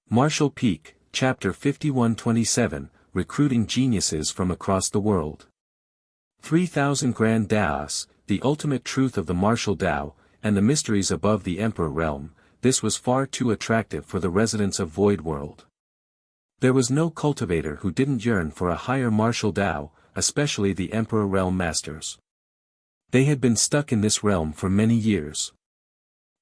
Marshall Peak, Chapter 5127, Recruiting Geniuses from Across the World. 3,000 Grand Daos, the ultimate truth of the martial Tao, and the mysteries above the Emperor realm. This was far too attractive for the residents of Void World. There was no cultivator who didn't yearn for a higher martial Tao, especially the Emperor realm masters. They had been stuck in this realm for many years.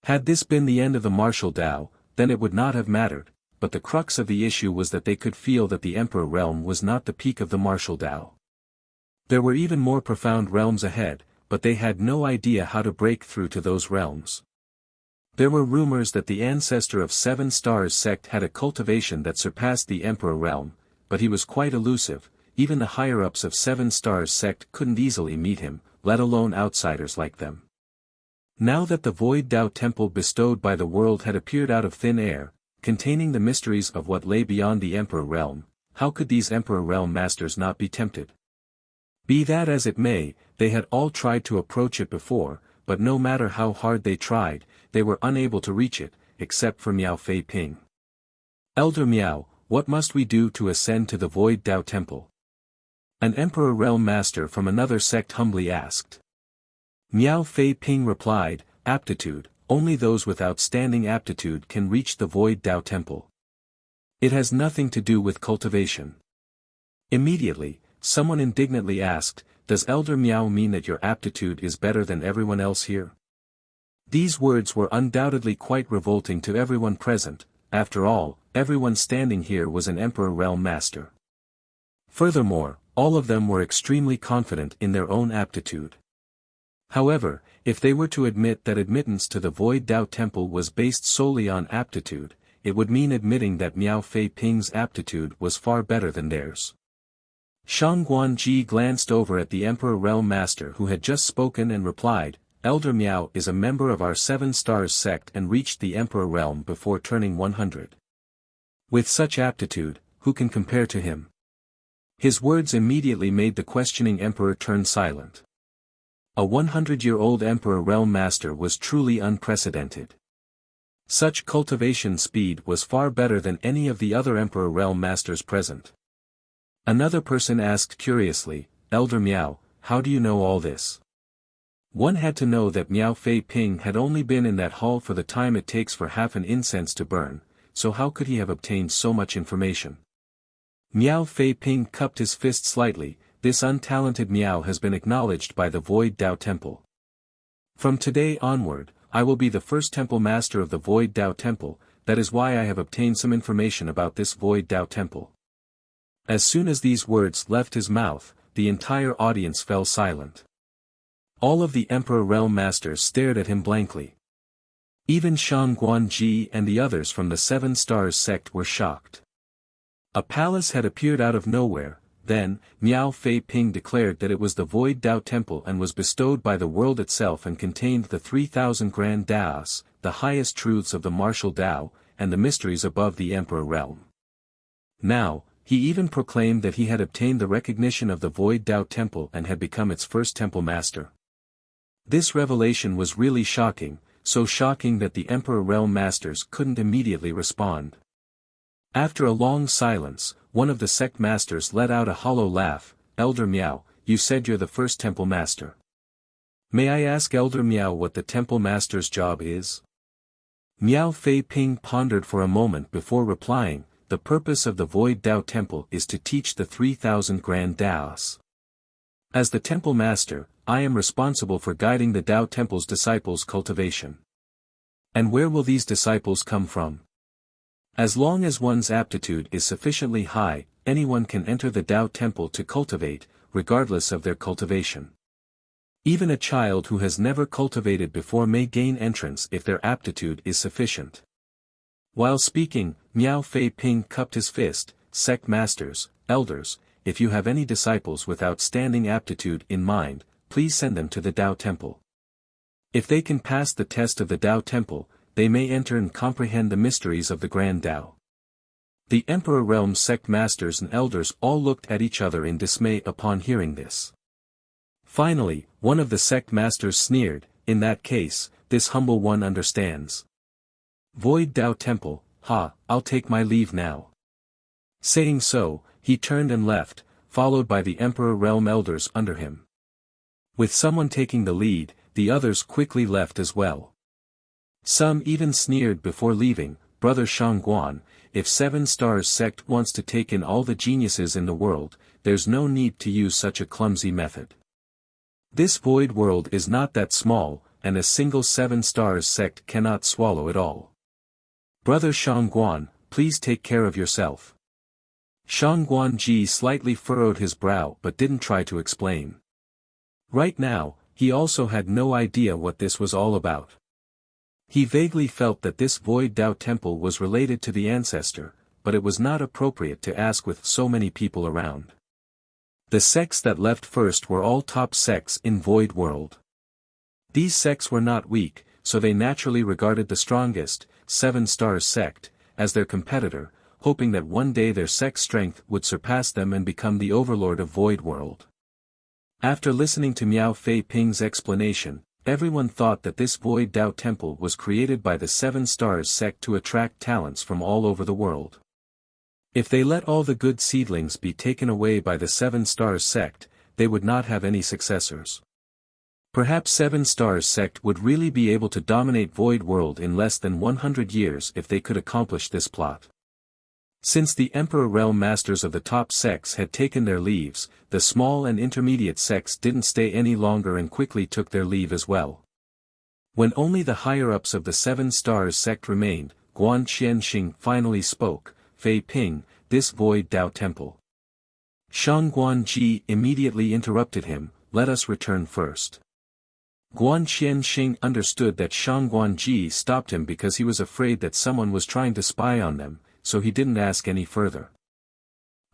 Had this been the end of the martial Tao, then it would not have mattered. But the crux of the issue was that they could feel that the Emperor realm was not the peak of the martial Tao. There were even more profound realms ahead, but they had no idea how to break through to those realms. There were rumors that the ancestor of Seven Stars sect had a cultivation that surpassed the Emperor realm, but he was quite elusive. Even the higher-ups of Seven Stars sect couldn't easily meet him, let alone outsiders like them. Now that the Void Tao temple bestowed by the world had appeared out of thin air, containing the mysteries of what lay beyond the Emperor realm, how could these Emperor realm masters not be tempted? Be that as it may, they had all tried to approach it before, but no matter how hard they tried, they were unable to reach it, except for Miao Fei Ping. Elder Miao, what must we do to ascend to the Void Tao temple? An Emperor realm master from another sect humbly asked. Miao Fei Ping replied, aptitude. Only those with outstanding aptitude can reach the Void Tao temple. It has nothing to do with cultivation. Immediately, someone indignantly asked, does Elder Miao mean that your aptitude is better than everyone else here? These words were undoubtedly quite revolting to everyone present. After all, everyone standing here was an Emperor realm master. Furthermore, all of them were extremely confident in their own aptitude. However, if they were to admit that admittance to the Void Tao temple was based solely on aptitude, it would mean admitting that Miao Fei Ping's aptitude was far better than theirs. Shang Guanji glanced over at the Emperor realm master who had just spoken and replied, Elder Miao is a member of our Seven Stars sect and reached the Emperor realm before turning 100. With such aptitude, who can compare to him? His words immediately made the questioning emperor turn silent. A 100-year-old Emperor realm master was truly unprecedented. Such cultivation speed was far better than any of the other Emperor realm masters present. Another person asked curiously, Elder Miao, how do you know all this? One had to know that Miao Fei Ping had only been in that hall for the time it takes for half an incense to burn, so how could he have obtained so much information? Miao Fei Ping cupped his fist slightly. This untalented Miao has been acknowledged by the Void Tao temple. From today onward, I will be the first temple master of the Void Tao temple, that is why I have obtained some information about this Void Tao temple. As soon as these words left his mouth, the entire audience fell silent. All of the Emperor realm masters stared at him blankly. Even Shang Guanji and the others from the Seven Stars sect were shocked. A palace had appeared out of nowhere. Then, Miao Fei Ping declared that it was the Void Tao temple and was bestowed by the world itself and contained the 3,000 Grand Daos, the highest truths of the martial Tao, and the mysteries above the Emperor realm. Now, he even proclaimed that he had obtained the recognition of the Void Tao temple and had become its first temple master. This revelation was really shocking, so shocking that the Emperor realm masters couldn't immediately respond. After a long silence, one of the sect masters let out a hollow laugh, Elder Miao, you said you're the first temple master. May I ask Elder Miao what the temple master's job is? Miao Fei Ping pondered for a moment before replying, the purpose of the Void Tao temple is to teach the 3,000 Grand Daos. As the temple master, I am responsible for guiding the Tao temple's disciples' cultivation. And where will these disciples come from? As long as one's aptitude is sufficiently high, anyone can enter the Tao temple to cultivate, regardless of their cultivation. Even a child who has never cultivated before may gain entrance if their aptitude is sufficient. While speaking, Miao Fei Ping cupped his fist, sect masters, elders, if you have any disciples with outstanding aptitude in mind, please send them to the Tao temple. If they can pass the test of the Tao temple, they may enter and comprehend the mysteries of the Grand Tao. The Emperor realm sect masters and elders all looked at each other in dismay upon hearing this. Finally, one of the sect masters sneered, in that case, this humble one understands. Void Tao temple, I'll take my leave now." Saying so, he turned and left, followed by the Emperor Realm elders under him. With someone taking the lead, the others quickly left as well. Some even sneered before leaving, "Brother Shangguan, if Seven Stars sect wants to take in all the geniuses in the world, there's no need to use such a clumsy method. This void world is not that small, and a single Seven Stars sect cannot swallow it all. Brother Shangguan, please take care of yourself." Shangguan Ji slightly furrowed his brow but didn't try to explain. Right now, he also had no idea what this was all about. He vaguely felt that this Void Dao Temple was related to the ancestor, but it was not appropriate to ask with so many people around. The sects that left first were all top sects in Void World. These sects were not weak, so they naturally regarded the strongest, Seven Stars sect, as their competitor, hoping that one day their sect's strength would surpass them and become the overlord of Void World. After listening to Miao Fei Ping's explanation, everyone thought that this Void Dao Temple was created by the Seven Stars sect to attract talents from all over the world. If they let all the good seedlings be taken away by the Seven Stars sect, they would not have any successors. Perhaps Seven Stars sect would really be able to dominate Void World in less than 100 years if they could accomplish this plot. Since the Emperor Realm Masters of the top sects had taken their leaves, the small and intermediate sects didn't stay any longer and quickly took their leave as well. When only the higher-ups of the Seven Stars sect remained, Guan Qianxing finally spoke, "Fei Ping, this Void Dao Temple." Shangguan Ji immediately interrupted him, "Let us return first." Guan Qianxing understood that Shangguan Ji stopped him because he was afraid that someone was trying to spy on them, so he didn't ask any further.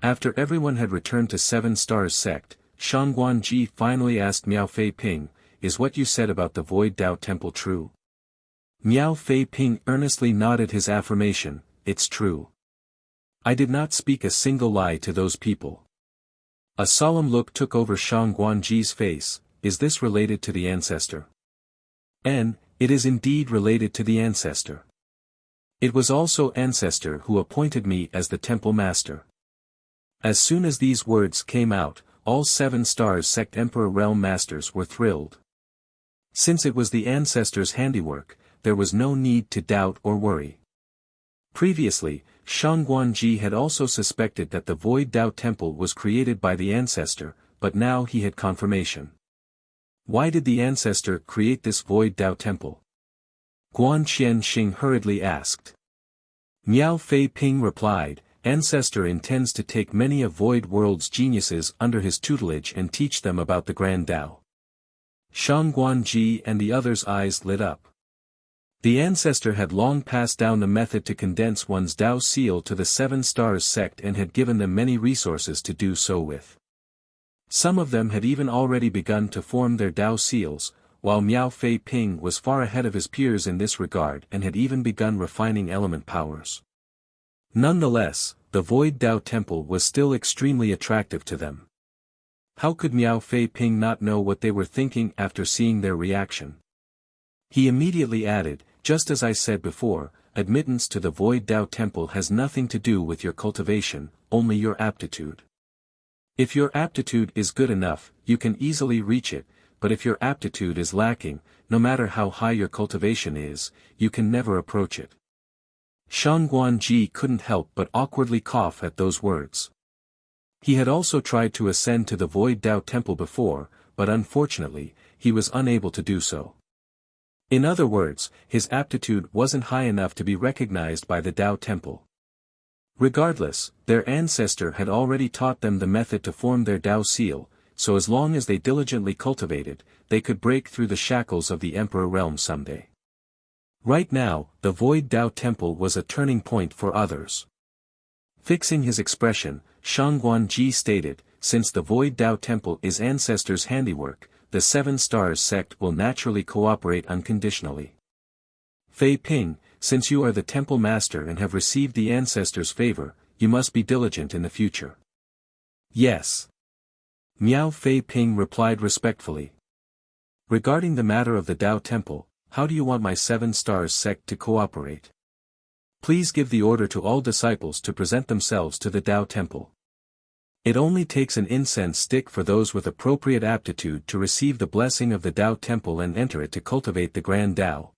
After everyone had returned to Seven Stars sect, Shangguan Ji finally asked Miao Fei Ping, "Is what you said about the Void Dao Temple true?" Miao Fei Ping earnestly nodded his affirmation, "It's true. I did not speak a single lie to those people." A solemn look took over Shangguan Ji's face, "Is this related to the ancestor?" It is indeed related to the ancestor. It was also ancestor who appointed me as the temple master. As soon as these words came out, all Seven Stars sect Emperor Realm Masters were thrilled. Since it was the ancestor's handiwork, there was no need to doubt or worry. Previously, Shangguan Ji had also suspected that the Void Dao Temple was created by the ancestor, but now he had confirmation. Why did the ancestor create this Void Dao Temple? Guan Qianxing hurriedly asked. Miao Fei Ping replied, "Ancestor intends to take many of Void World's geniuses under his tutelage and teach them about the Grand Dao." Shangguan Ji and the others' eyes lit up. The ancestor had long passed down the method to condense one's Dao seal to the Seven Stars sect and had given them many resources to do so with. Some of them had even already begun to form their Dao seals, while Miao Fei Ping was far ahead of his peers in this regard and had even begun refining element powers. Nonetheless, the Void Dao Temple was still extremely attractive to them. How could Miao Fei Ping not know what they were thinking after seeing their reaction? He immediately added, "Just as I said before, admittance to the Void Dao Temple has nothing to do with your cultivation, only your aptitude. If your aptitude is good enough, you can easily reach it, but if your aptitude is lacking, no matter how high your cultivation is, you can never approach it." Shangguan Ji couldn't help but awkwardly cough at those words. He had also tried to ascend to the Void Dao Temple before, but unfortunately, he was unable to do so. In other words, his aptitude wasn't high enough to be recognized by the Dao Temple. Regardless, their ancestor had already taught them the method to form their Dao seal, so as long as they diligently cultivated, they could break through the shackles of the Emperor Realm someday. Right now, the Void Dao Temple was a turning point for others. Fixing his expression, Shangguan Ji stated, "Since the Void Dao Temple is ancestors' handiwork, the Seven Stars sect will naturally cooperate unconditionally. Fei Ping, since you are the temple master and have received the ancestors' favor, you must be diligent in the future." "Yes." Miao Fei Ping replied respectfully. "Regarding the matter of the Dao Temple, how do you want my Seven Stars sect to cooperate?" Please give the order to all disciples to present themselves to the Tao Temple. It only takes an incense stick for those with appropriate aptitude to receive the blessing of the Tao Temple and enter it to cultivate the Grand Tao.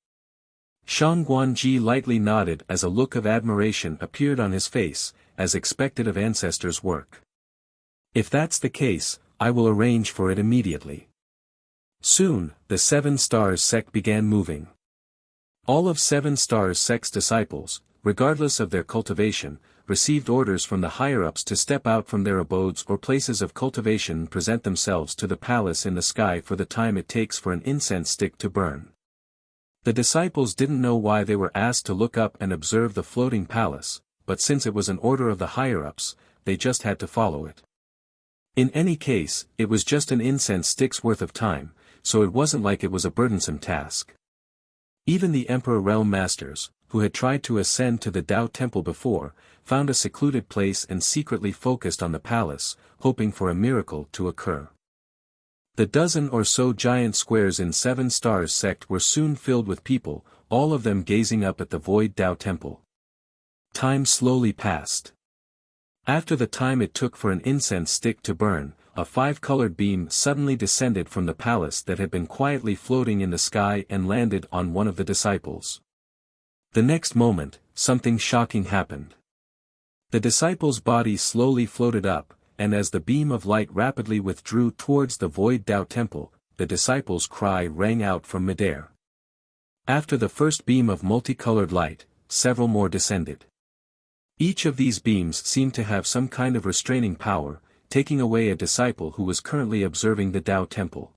Shang Guanji lightly nodded as a look of admiration appeared on his face, as expected of ancestors' work. If that's the case, I will arrange for it immediately. Soon, the Seven Stars sect began moving. All of Seven Stars sect's disciples, regardless of their cultivation, received orders from the higher-ups to step out from their abodes or places of cultivation and present themselves to the palace in the sky for the time it takes for an incense stick to burn. The disciples didn't know why they were asked to look up and observe the floating palace, but since it was an order of the higher-ups, they just had to follow it. In any case, it was just an incense stick's worth of time, so it wasn't like it was a burdensome task. Even the Emperor Realm Masters, who had tried to ascend to the Tao Temple before, found a secluded place and secretly focused on the palace, hoping for a miracle to occur. The dozen or so giant squares in Seven Stars sect were soon filled with people, all of them gazing up at the void Tao Temple. Time slowly passed. After the time it took for an incense stick to burn, a five-colored beam suddenly descended from the palace that had been quietly floating in the sky and landed on one of the disciples. The next moment, something shocking happened. The disciple's body slowly floated up, and as the beam of light rapidly withdrew towards the void Tao Temple, the disciple's cry rang out from midair. After the first beam of multicolored light, several more descended. Each of these beams seemed to have some kind of restraining power, taking away a disciple who was currently observing the Tao Temple.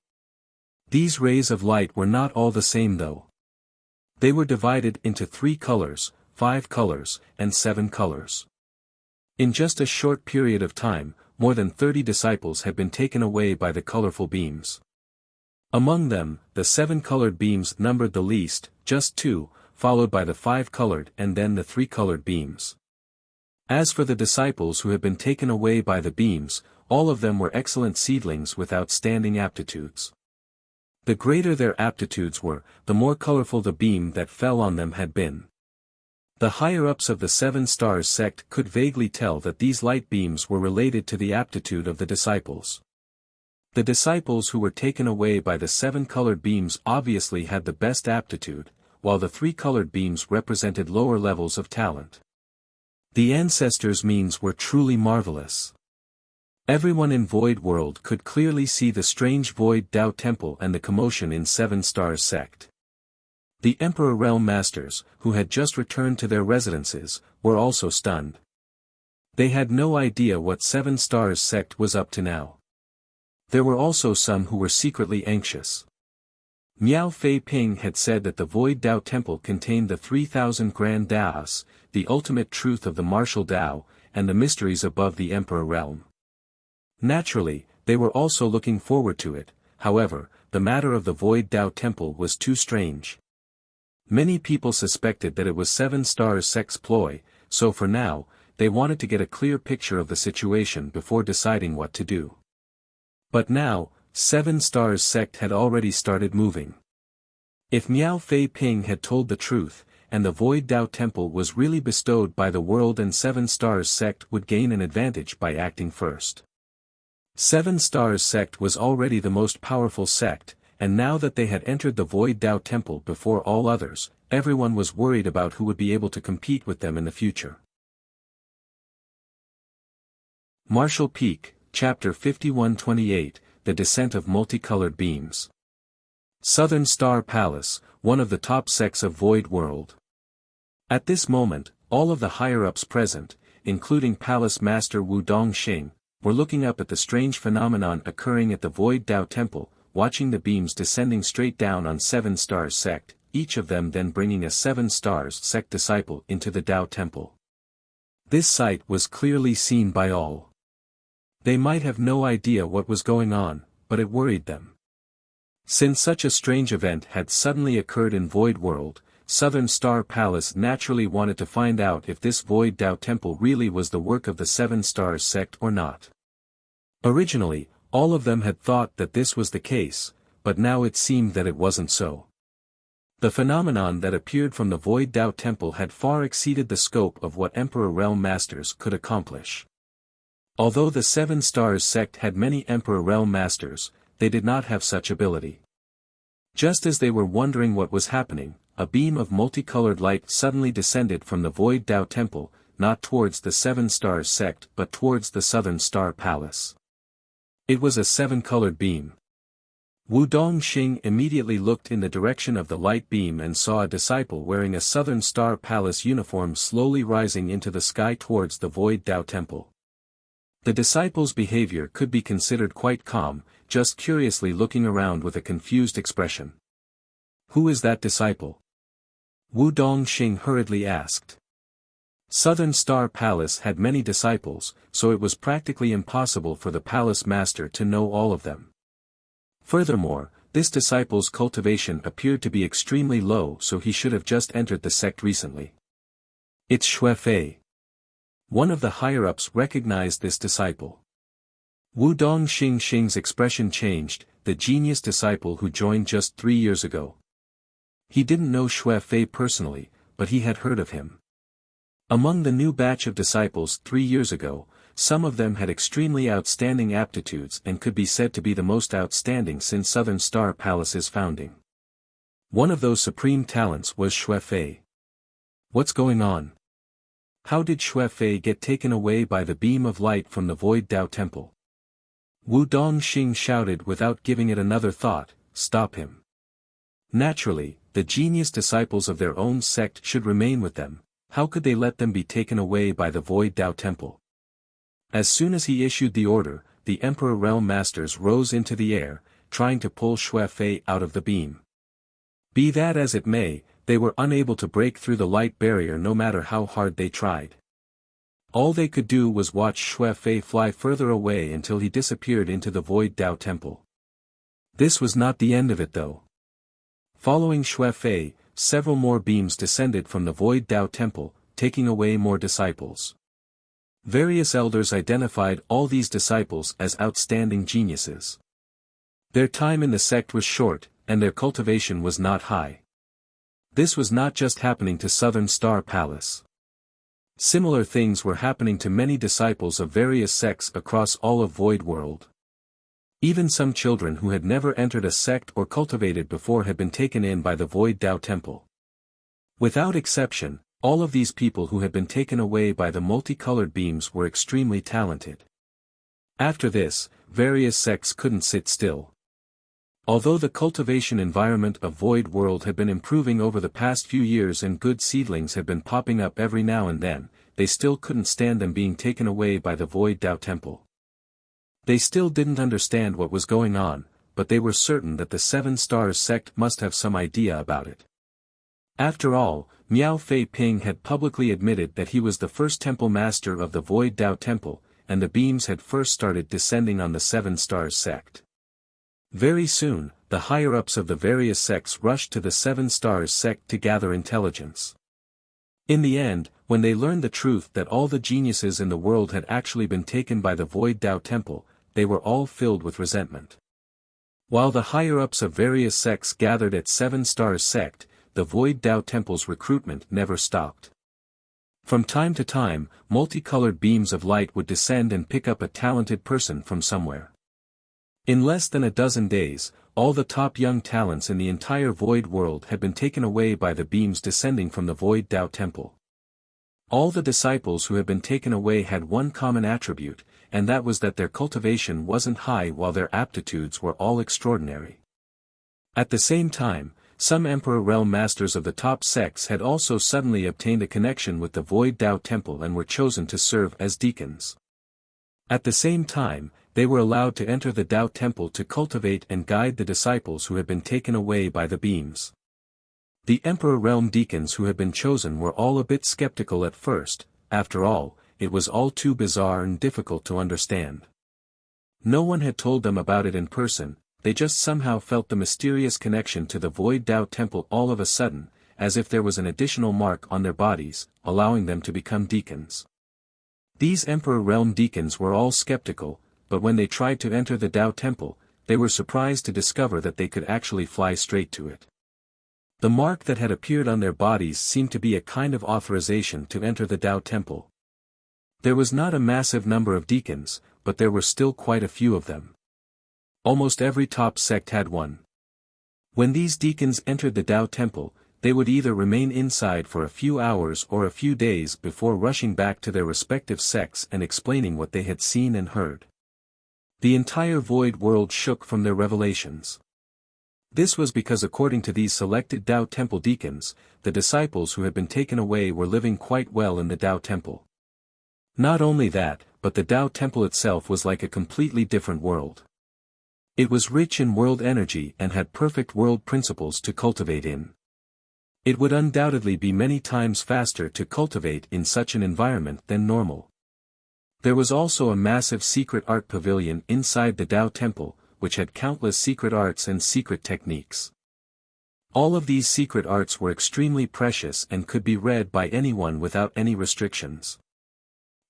These rays of light were not all the same though. They were divided into 3 colors, 5 colors, and 7 colors. In just a short period of time, more than 30 disciples had been taken away by the colorful beams. Among them, the 7-colored beams numbered the least, just 2, followed by the 5-colored and then the 3-colored beams. As for the disciples who had been taken away by the beams, all of them were excellent seedlings with outstanding aptitudes. The greater their aptitudes were, the more colorful the beam that fell on them had been. The higher-ups of the Seven Stars sect could vaguely tell that these light beams were related to the aptitude of the disciples. The disciples who were taken away by the 7-colored beams obviously had the best aptitude, while the 3-colored beams represented lower levels of talent. The ancestors' means were truly marvelous. Everyone in Void World could clearly see the strange Void Tao Temple and the commotion in Seven Stars sect. The Emperor Realm Masters, who had just returned to their residences, were also stunned. They had no idea what Seven Stars sect was up to now. There were also some who were secretly anxious. Miao Fei Ping had said that the Void Tao Temple contained the 3,000 Grand Taos, the ultimate truth of the martial Tao, and the mysteries above the Emperor Realm. Naturally, they were also looking forward to it, however, the matter of the Void Tao Temple was too strange. Many people suspected that it was Seven Stars sect's ploy, so for now, they wanted to get a clear picture of the situation before deciding what to do. But now, Seven Stars sect had already started moving. If Miao Fei Ping had told the truth, and the Void Tao Temple was really bestowed by the world, and Seven Stars sect would gain an advantage by acting first. Seven Stars sect was already the most powerful sect, and now that they had entered the Void Tao Temple before all others, everyone was worried about who would be able to compete with them in the future. Martial Peak, Chapter 5128, The Descent of Multicolored Beams. Southern Star Palace, one of the top sects of Void World. At this moment, all of the higher-ups present, including Palace Master Wu Dongxing, were looking up at the strange phenomenon occurring at the Void Tao Temple, watching the beams descending straight down on Seven Stars sect, each of them then bringing a Seven Stars sect disciple into the Tao Temple. This sight was clearly seen by all. They might have no idea what was going on, but it worried them. Since such a strange event had suddenly occurred in Void World, Southern Star Palace naturally wanted to find out if this Void Tao Temple really was the work of the Seven Stars sect or not. Originally, all of them had thought that this was the case, but now it seemed that it wasn't so. The phenomenon that appeared from the Void Tao Temple had far exceeded the scope of what Emperor Realm Masters could accomplish. Although the Seven Stars sect had many Emperor Realm Masters, they did not have such ability. Just as they were wondering what was happening, a beam of multicolored light suddenly descended from the Void Tao Temple, not towards the Seven Stars sect but towards the Southern Star Palace. It was a seven-colored beam. Wu Dongxing immediately looked in the direction of the light beam and saw a disciple wearing a Southern Star Palace uniform slowly rising into the sky towards the Void Tao Temple. The disciple's behavior could be considered quite calm, just curiously looking around with a confused expression. "Who is that disciple?" Wu Dongxing hurriedly asked. Southern Star Palace had many disciples, so it was practically impossible for the palace master to know all of them. Furthermore, this disciple's cultivation appeared to be extremely low, so he should have just entered the sect recently. "It's Xue Fei." One of the higher-ups recognized this disciple. Wu Dongxing's expression changed, the genius disciple who joined just 3 years ago. He didn't know Xue Fei personally, but he had heard of him. Among the new batch of disciples 3 years ago, some of them had extremely outstanding aptitudes and could be said to be the most outstanding since Southern Star Palace's founding. One of those supreme talents was Xue Fei. What's going on? How did Xue Fei get taken away by the beam of light from the Void Tao Temple? Wu Dongxing shouted without giving it another thought, "Stop him." Naturally, the genius disciples of their own sect should remain with them. How could they let them be taken away by the Void Tao Temple? As soon as he issued the order, the Emperor Realm Masters rose into the air, trying to pull Xue Fei out of the beam. Be that as it may, they were unable to break through the light barrier no matter how hard they tried. All they could do was watch Xue Fei fly further away until he disappeared into the Void Tao Temple. This was not the end of it though. Following Xue Fei, several more beams descended from the Void Tao Temple, taking away more disciples. Various elders identified all these disciples as outstanding geniuses. Their time in the sect was short, and their cultivation was not high. This was not just happening to Southern Star Palace. Similar things were happening to many disciples of various sects across all of Void World. Even some children who had never entered a sect or cultivated before had been taken in by the Void Tao Temple. Without exception, all of these people who had been taken away by the multicolored beams were extremely talented. After this, various sects couldn't sit still. Although the cultivation environment of Void World had been improving over the past few years and good seedlings had been popping up every now and then, they still couldn't stand them being taken away by the Void Tao Temple. They still didn't understand what was going on, but they were certain that the Seven Stars sect must have some idea about it. After all, Miao Fei Ping had publicly admitted that he was the first temple master of the Void Tao Temple, and the beams had first started descending on the Seven Stars sect. Very soon, the higher-ups of the various sects rushed to the Seven Stars sect to gather intelligence. In the end, when they learned the truth that all the geniuses in the world had actually been taken by the Void Tao Temple, they were all filled with resentment. While the higher-ups of various sects gathered at Seven Stars sect, the Void Tao Temple's recruitment never stopped. From time to time, multicolored beams of light would descend and pick up a talented person from somewhere. In less than a dozen days, all the top young talents in the entire Void World had been taken away by the beams descending from the Void Tao Temple. All the disciples who had been taken away had one common attribute, and that was that their cultivation wasn't high while their aptitudes were all extraordinary. At the same time, some Emperor Realm Masters of the top sects had also suddenly obtained a connection with the Void Tao Temple and were chosen to serve as deacons. At the same time, they were allowed to enter the Tao Temple to cultivate and guide the disciples who had been taken away by the beams. The Emperor Realm deacons who had been chosen were all a bit skeptical at first. After all, it was all too bizarre and difficult to understand. No one had told them about it in person, they just somehow felt the mysterious connection to the Void Tao Temple all of a sudden, as if there was an additional mark on their bodies, allowing them to become deacons. These Emperor Realm deacons were all skeptical, but when they tried to enter the Tao Temple, they were surprised to discover that they could actually fly straight to it. The mark that had appeared on their bodies seemed to be a kind of authorization to enter the Tao Temple. There was not a massive number of deacons, but there were still quite a few of them. Almost every top sect had one. When these deacons entered the Tao Temple, they would either remain inside for a few hours or a few days before rushing back to their respective sects and explaining what they had seen and heard. The entire void world shook from their revelations. This was because according to these selected Tao Temple deacons, the disciples who had been taken away were living quite well in the Tao Temple. Not only that, but the Tao Temple itself was like a completely different world. It was rich in world energy and had perfect world principles to cultivate in. It would undoubtedly be many times faster to cultivate in such an environment than normal. There was also a massive secret art pavilion inside the Tao Temple, which had countless secret arts and secret techniques. All of these secret arts were extremely precious and could be read by anyone without any restrictions.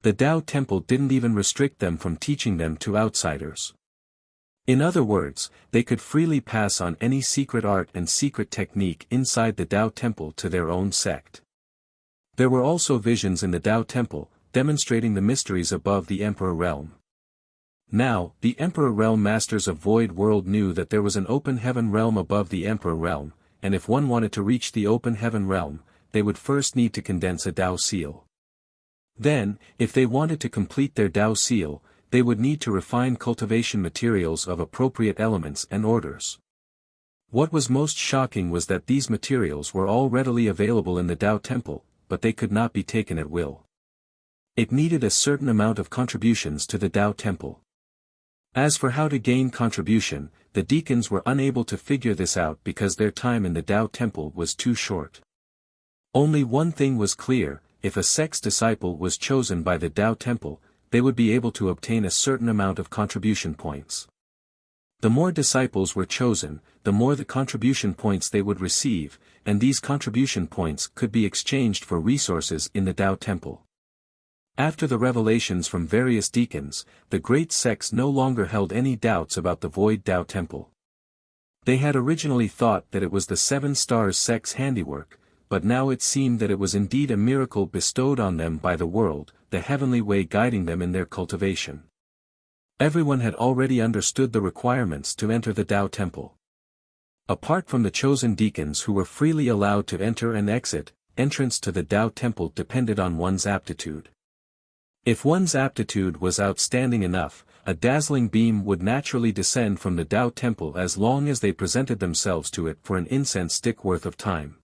The Tao Temple didn't even restrict them from teaching them to outsiders. In other words, they could freely pass on any secret art and secret technique inside the Tao Temple to their own sect. There were also visions in the Tao Temple, demonstrating the mysteries above the Emperor Realm. Now, the Emperor Realm Masters of Void World knew that there was an open heaven realm above the Emperor Realm, and if one wanted to reach the open heaven realm, they would first need to condense a Tao seal. Then, if they wanted to complete their Tao seal, they would need to refine cultivation materials of appropriate elements and orders. What was most shocking was that these materials were all readily available in the Tao Temple, but they could not be taken at will. It needed a certain amount of contributions to the Tao Temple. As for how to gain contribution, the deacons were unable to figure this out because their time in the Tao Temple was too short. Only one thing was clear: if a sect's disciple was chosen by the Tao Temple, they would be able to obtain a certain amount of contribution points. The more disciples were chosen, the more the contribution points they would receive, and these contribution points could be exchanged for resources in the Tao Temple. After the revelations from various deacons, the great sects no longer held any doubts about the Void Tao Temple. They had originally thought that it was the Seven Stars sect's handiwork, but now it seemed that it was indeed a miracle bestowed on them by the world, the heavenly way guiding them in their cultivation. Everyone had already understood the requirements to enter the Tao Temple. Apart from the chosen deacons who were freely allowed to enter and exit, entrance to the Tao Temple depended on one's aptitude. If one's aptitude was outstanding enough, a dazzling beam would naturally descend from the Tao Temple as long as they presented themselves to it for an incense stick worth of time.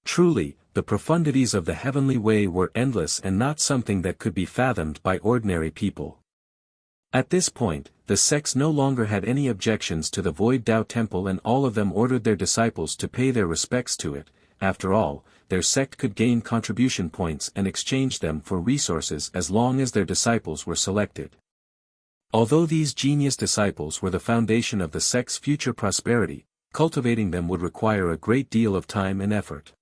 Truly, the profundities of the heavenly way were endless and not something that could be fathomed by ordinary people. At this point, the sects no longer had any objections to the Void Tao Temple, and all of them ordered their disciples to pay their respects to it. After all, their sect could gain contribution points and exchange them for resources as long as their disciples were selected. Although these genius disciples were the foundation of the sect's future prosperity, cultivating them would require a great deal of time and effort.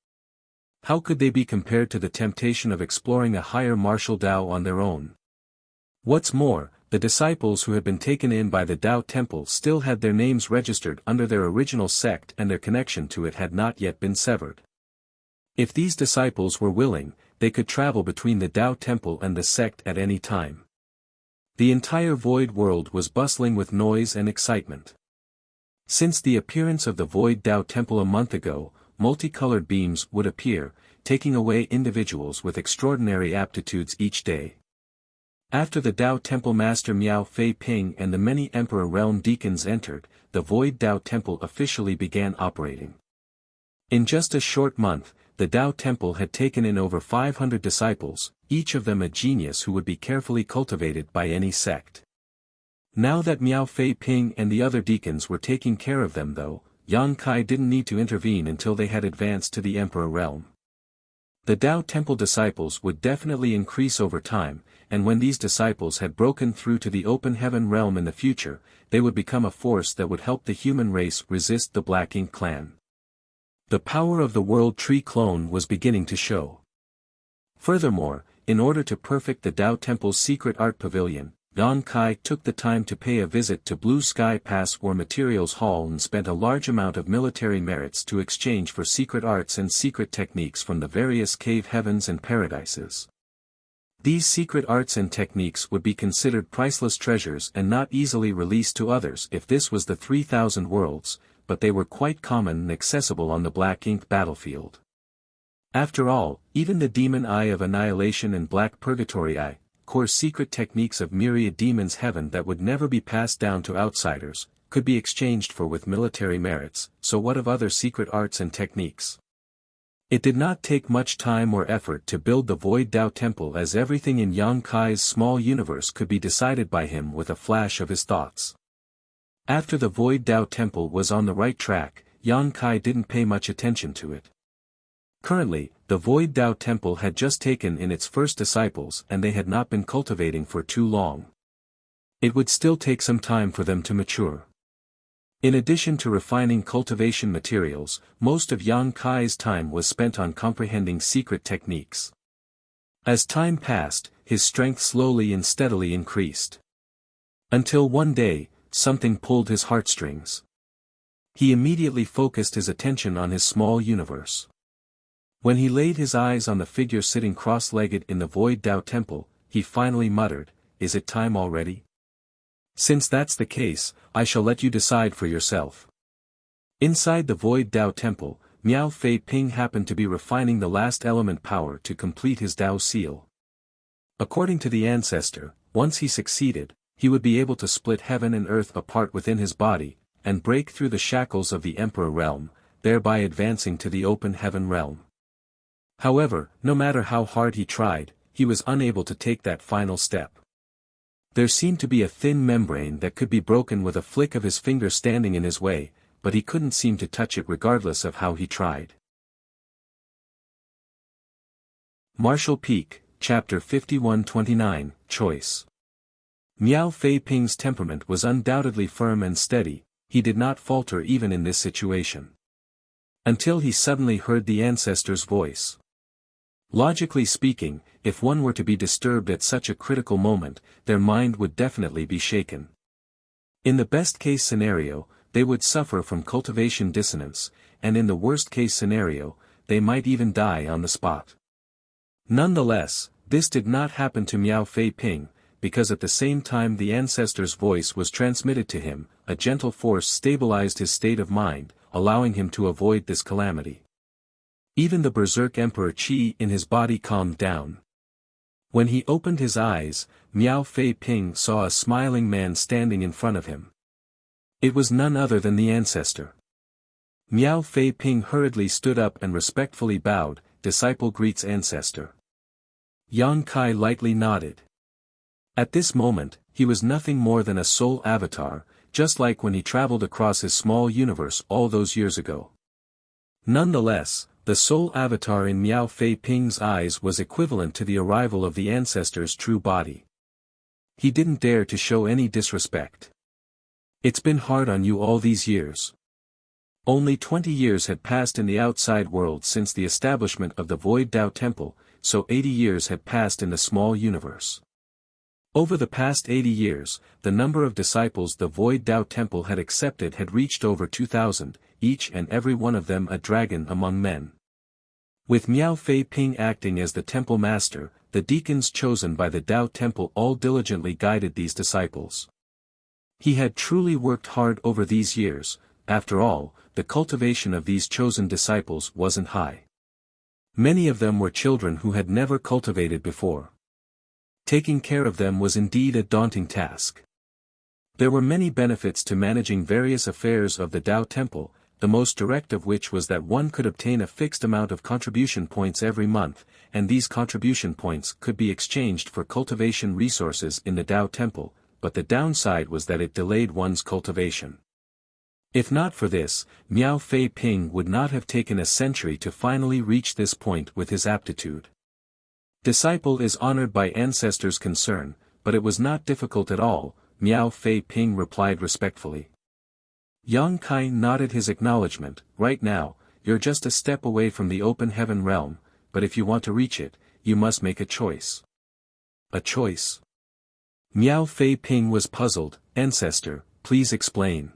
How could they be compared to the temptation of exploring a higher martial Tao on their own? What's more, the disciples who had been taken in by the Tao Temple still had their names registered under their original sect, and their connection to it had not yet been severed. If these disciples were willing, they could travel between the Tao Temple and the sect at any time. The entire void world was bustling with noise and excitement. Since the appearance of the Void Tao Temple a month ago, multicolored beams would appear, taking away individuals with extraordinary aptitudes each day. After the Tao Temple Master Miao Fei Ping and the many Emperor Realm deacons entered, the Void Tao Temple officially began operating. In just a short month, the Tao Temple had taken in over 500 disciples, each of them a genius who would be carefully cultivated by any sect. Now that Miao Fei Ping and the other deacons were taking care of them though, Yang Kai didn't need to intervene until they had advanced to the Emperor Realm. The Tao Temple disciples would definitely increase over time, and when these disciples had broken through to the open heaven realm in the future, they would become a force that would help the human race resist the Black Ink clan. The power of the World Tree clone was beginning to show. Furthermore, in order to perfect the Tao Temple's secret art pavilion, Yang Kai took the time to pay a visit to Blue Sky Pass War Materials Hall and spent a large amount of military merits to exchange for secret arts and secret techniques from the various cave heavens and paradises. These secret arts and techniques would be considered priceless treasures and not easily released to others if this was the 3,000 worlds, but they were quite common and accessible on the Black Ink battlefield. After all, even the Demon Eye of Annihilation and Black Purgatory Eye, core secret techniques of myriad demons heaven that would never be passed down to outsiders, could be exchanged for with military merits, so what of other secret arts and techniques? It did not take much time or effort to build the Void Dao Temple, as everything in Yang Kai's small universe could be decided by him with a flash of his thoughts. After the Void Dao Temple was on the right track, Yang Kai didn't pay much attention to it. Currently, the Void Dao Temple had just taken in its first disciples and they had not been cultivating for too long. It would still take some time for them to mature. In addition to refining cultivation materials, most of Yang Kai's time was spent on comprehending secret techniques. As time passed, his strength slowly and steadily increased. Until one day, something pulled his heartstrings. He immediately focused his attention on his small universe. When he laid his eyes on the figure sitting cross-legged in the Void Dao Temple, he finally muttered, "Is it time already? Since that's the case, I shall let you decide for yourself." Inside the Void Dao Temple, Miao Fei Ping happened to be refining the last element power to complete his Dao seal. According to the ancestor, once he succeeded, he would be able to split heaven and earth apart within his body, and break through the shackles of the Emperor realm, thereby advancing to the open heaven realm. However, no matter how hard he tried, he was unable to take that final step. There seemed to be a thin membrane that could be broken with a flick of his finger standing in his way, but he couldn't seem to touch it regardless of how he tried. Martial Peak, Chapter 5129, Choice. Miao Fei Ping's temperament was undoubtedly firm and steady, he did not falter even in this situation. Until he suddenly heard the ancestor's voice. Logically speaking, if one were to be disturbed at such a critical moment, their mind would definitely be shaken. In the best-case scenario, they would suffer from cultivation dissonance, and in the worst-case scenario, they might even die on the spot. Nonetheless, this did not happen to Miao Fei Ping, because at the same time the ancestor's voice was transmitted to him, a gentle force stabilized his state of mind, allowing him to avoid this calamity. Even the Berserk Emperor Qi in his body calmed down. When he opened his eyes, Miao Fei Ping saw a smiling man standing in front of him. It was none other than the ancestor. Miao Fei Ping hurriedly stood up and respectfully bowed, "Disciple greets ancestor." Yang Kai lightly nodded. At this moment, he was nothing more than a soul avatar, just like when he traveled across his small universe all those years ago. Nonetheless, the soul avatar in Miao Fei Ping's eyes was equivalent to the arrival of the ancestor's true body. He didn't dare to show any disrespect. "It's been hard on you all these years." Only 20 years had passed in the outside world since the establishment of the Void Dao Temple, so 80 years had passed in the small universe. Over the past 80 years, the number of disciples the Void Dao Temple had accepted had reached over 2,000, each and every one of them a dragon among men. With Miao Fei Ping acting as the temple master, the deacons chosen by the Dao Temple all diligently guided these disciples. He had truly worked hard over these years. After all, the cultivation of these chosen disciples wasn't high. Many of them were children who had never cultivated before. Taking care of them was indeed a daunting task. There were many benefits to managing various affairs of the Dao Temple, the most direct of which was that one could obtain a fixed amount of contribution points every month, and these contribution points could be exchanged for cultivation resources in the Dao Temple, but the downside was that it delayed one's cultivation. If not for this, Miao Fei Ping would not have taken a century to finally reach this point with his aptitude. Disciple is honored by ancestors' concern, but it was not difficult at all, Miao Fei Ping replied respectfully. Yang Kai nodded his acknowledgement. "Right now, you're just a step away from the open heaven realm, but if you want to reach it, you must make a choice." "A choice?" Miao Fei Ping was puzzled. Ancestor, please explain.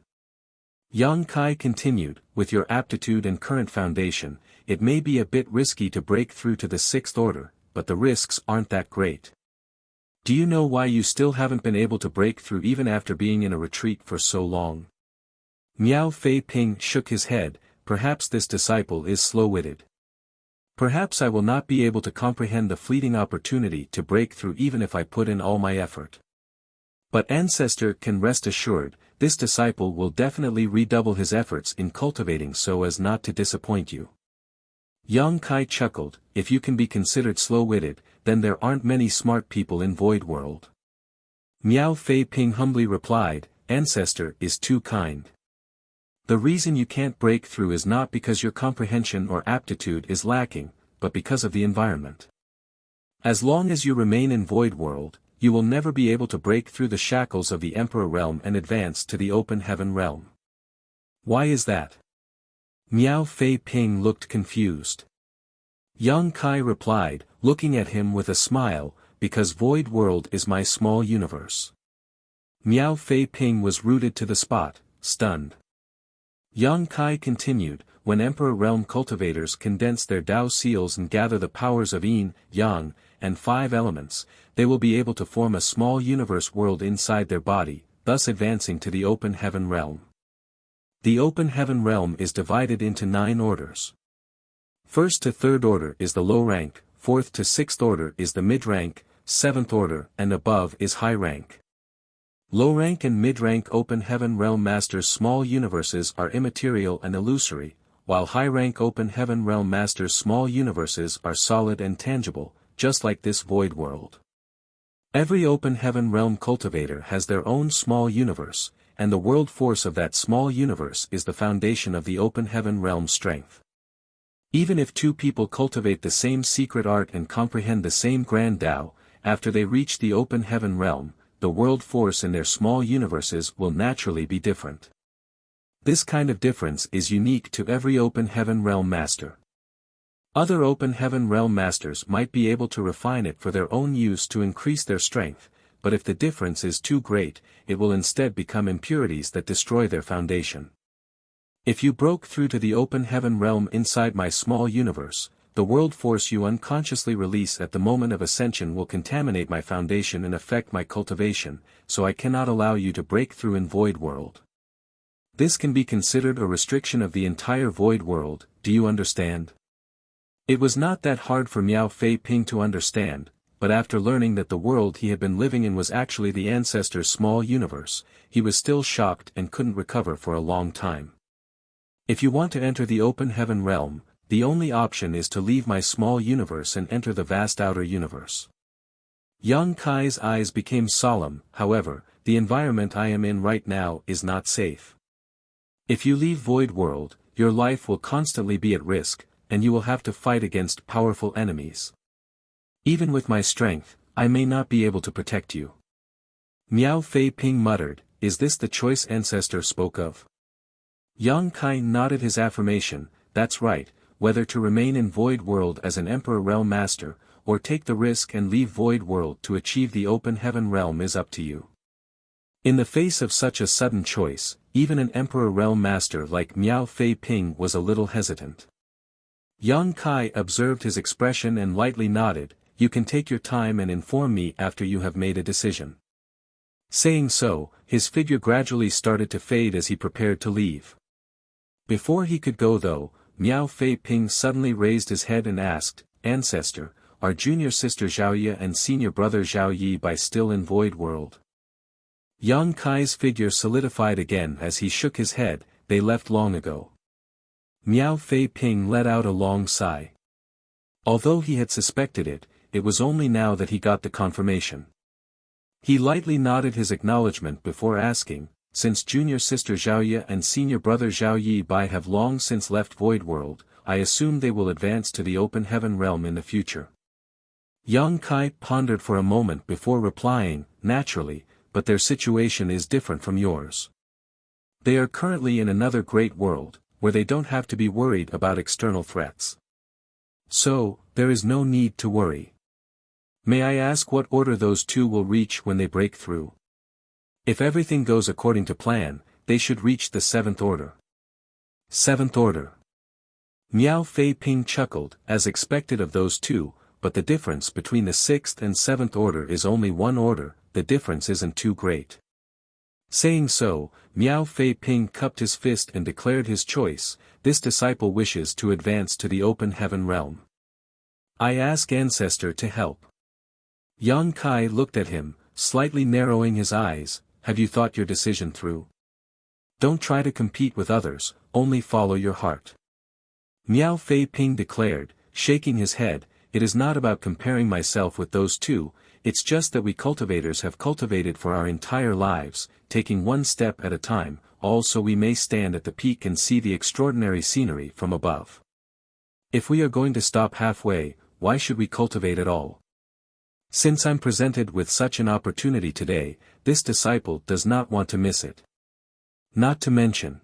Yang Kai continued, with your aptitude and current foundation, it may be a bit risky to break through to the sixth order, but the risks aren't that great. Do you know why you still haven't been able to break through even after being in a retreat for so long? Miao Fei Ping shook his head. Perhaps this disciple is slow-witted. Perhaps I will not be able to comprehend the fleeting opportunity to break through even if I put in all my effort. But Ancestor can rest assured, this disciple will definitely redouble his efforts in cultivating so as not to disappoint you. Yang Kai chuckled, if you can be considered slow-witted, then there aren't many smart people in Void World. Miao Fei Ping humbly replied, Ancestor is too kind. The reason you can't break through is not because your comprehension or aptitude is lacking, but because of the environment. As long as you remain in Void World, you will never be able to break through the shackles of the Emperor Realm and advance to the Open Heaven Realm. Why is that? Miao Fei Ping looked confused. Yang Kai replied, looking at him with a smile, because Void World is my small universe. Miao Fei Ping was rooted to the spot, stunned. Yang Kai continued, when Emperor Realm cultivators condense their Dao seals and gather the powers of Yin, Yang, and 5 elements, they will be able to form a small universe world inside their body, thus advancing to the Open Heaven Realm. The Open Heaven Realm is divided into 9 orders. First to third order is the low rank, fourth to sixth order is the mid rank, seventh order and above is high rank. Low rank and mid rank Open Heaven Realm Masters' small universes are immaterial and illusory, while high rank Open Heaven Realm Masters' small universes are solid and tangible, just like this Void World. Every Open Heaven Realm cultivator has their own small universe, and the world force of that small universe is the foundation of the Open Heaven Realm strength. Even if 2 people cultivate the same secret art and comprehend the same grand Tao, after they reach the Open Heaven Realm, the world force in their small universes will naturally be different. This kind of difference is unique to every Open Heaven Realm Master. Other Open Heaven Realm Masters might be able to refine it for their own use to increase their strength, but if the difference is too great, it will instead become impurities that destroy their foundation. If you broke through to the Open Heaven Realm inside my small universe, the world force you unconsciously release at the moment of ascension will contaminate my foundation and affect my cultivation, so I cannot allow you to break through in Void World. This can be considered a restriction of the entire Void World, do you understand? It was not that hard for Miao Fei Ping to understand, but after learning that the world he had been living in was actually the Ancestor's small universe, he was still shocked and couldn't recover for a long time. If you want to enter the Open Heaven Realm, the only option is to leave my small universe and enter the vast outer universe. Yang Kai's eyes became solemn, however, the environment I am in right now is not safe. If you leave Void World, your life will constantly be at risk, and you will have to fight against powerful enemies. Even with my strength, I may not be able to protect you. Miao Fei Ping muttered, is this the choice Ancestor spoke of? Yang Kai nodded his affirmation, that's right. Whether to remain in Void World as an Emperor Realm Master, or take the risk and leave Void World to achieve the Open Heaven Realm is up to you. In the face of such a sudden choice, even an Emperor Realm Master like Miao Fei Ping was a little hesitant. Yang Kai observed his expression and lightly nodded, you can take your time and inform me after you have made a decision. Saying so, his figure gradually started to fade as he prepared to leave. Before he could go though, Miao Fei Ping suddenly raised his head and asked, Ancestor, are junior sister Zhaoye and senior brother Zhao Yi by still in Void World? Yang Kai's figure solidified again as he shook his head, they left long ago. Miao Fei Ping let out a long sigh. Although he had suspected it, it was only now that he got the confirmation. He lightly nodded his acknowledgement before asking, since junior sister Zhaoye and senior brother Zhao Yi Bai have long since left Void World, I assume they will advance to the Open Heaven Realm in the future. Yang Kai pondered for a moment before replying, naturally, but their situation is different from yours. They are currently in another great world, where they don't have to be worried about external threats. So, there is no need to worry. May I ask what order those two will reach when they break through? If everything goes according to plan, they should reach the seventh order. Seventh order. Miao Fei Ping chuckled, as expected of those two, but the difference between the sixth and seventh order is only one order, the difference isn't too great. Saying so, Miao Fei Ping cupped his fist and declared his choice. This disciple wishes to advance to the open heaven realm. I ask Ancestor to help. Yang Kai looked at him, slightly narrowing his eyes. Have you thought your decision through? Don't try to compete with others, only follow your heart. Miao Fei Ping declared, shaking his head, it is not about comparing myself with those two, it's just that we cultivators have cultivated for our entire lives, taking one step at a time, all so we may stand at the peak and see the extraordinary scenery from above. If we are going to stop halfway, why should we cultivate at all? Since I'm presented with such an opportunity today, this disciple does not want to miss it. Not to mention,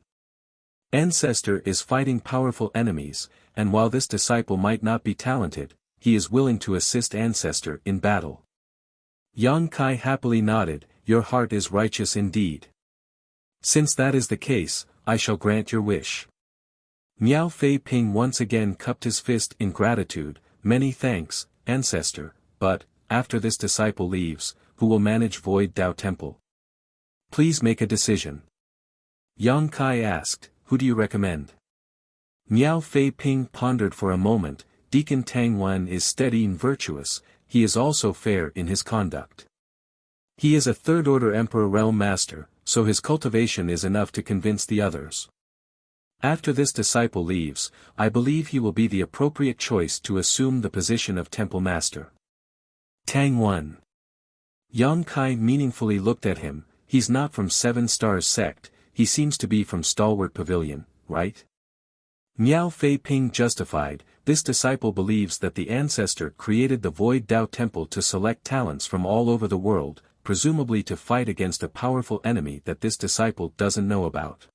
Ancestor is fighting powerful enemies, and while this disciple might not be talented, he is willing to assist Ancestor in battle. Yang Kai happily nodded, your heart is righteous indeed. Since that is the case, I shall grant your wish. Miao Fei Ping once again cupped his fist in gratitude, many thanks, Ancestor, but, after this disciple leaves, who will manage Void Dao Temple? Please make a decision. Yang Kai asked, who do you recommend? Miao Fei Ping pondered for a moment. Deacon Tang Wan is steady and virtuous, he is also fair in his conduct. He is a third-order Emperor Realm Master, so his cultivation is enough to convince the others. After this disciple leaves, I believe he will be the appropriate choice to assume the position of Temple Master. Tang Wan. Yang Kai meaningfully looked at him, he's not from Seven Stars Sect, he seems to be from Stalwart Pavilion, right? Miao Fei Ping justified, this disciple believes that the Ancestor created the Void Dao Temple to select talents from all over the world, presumably to fight against a powerful enemy that this disciple doesn't know about.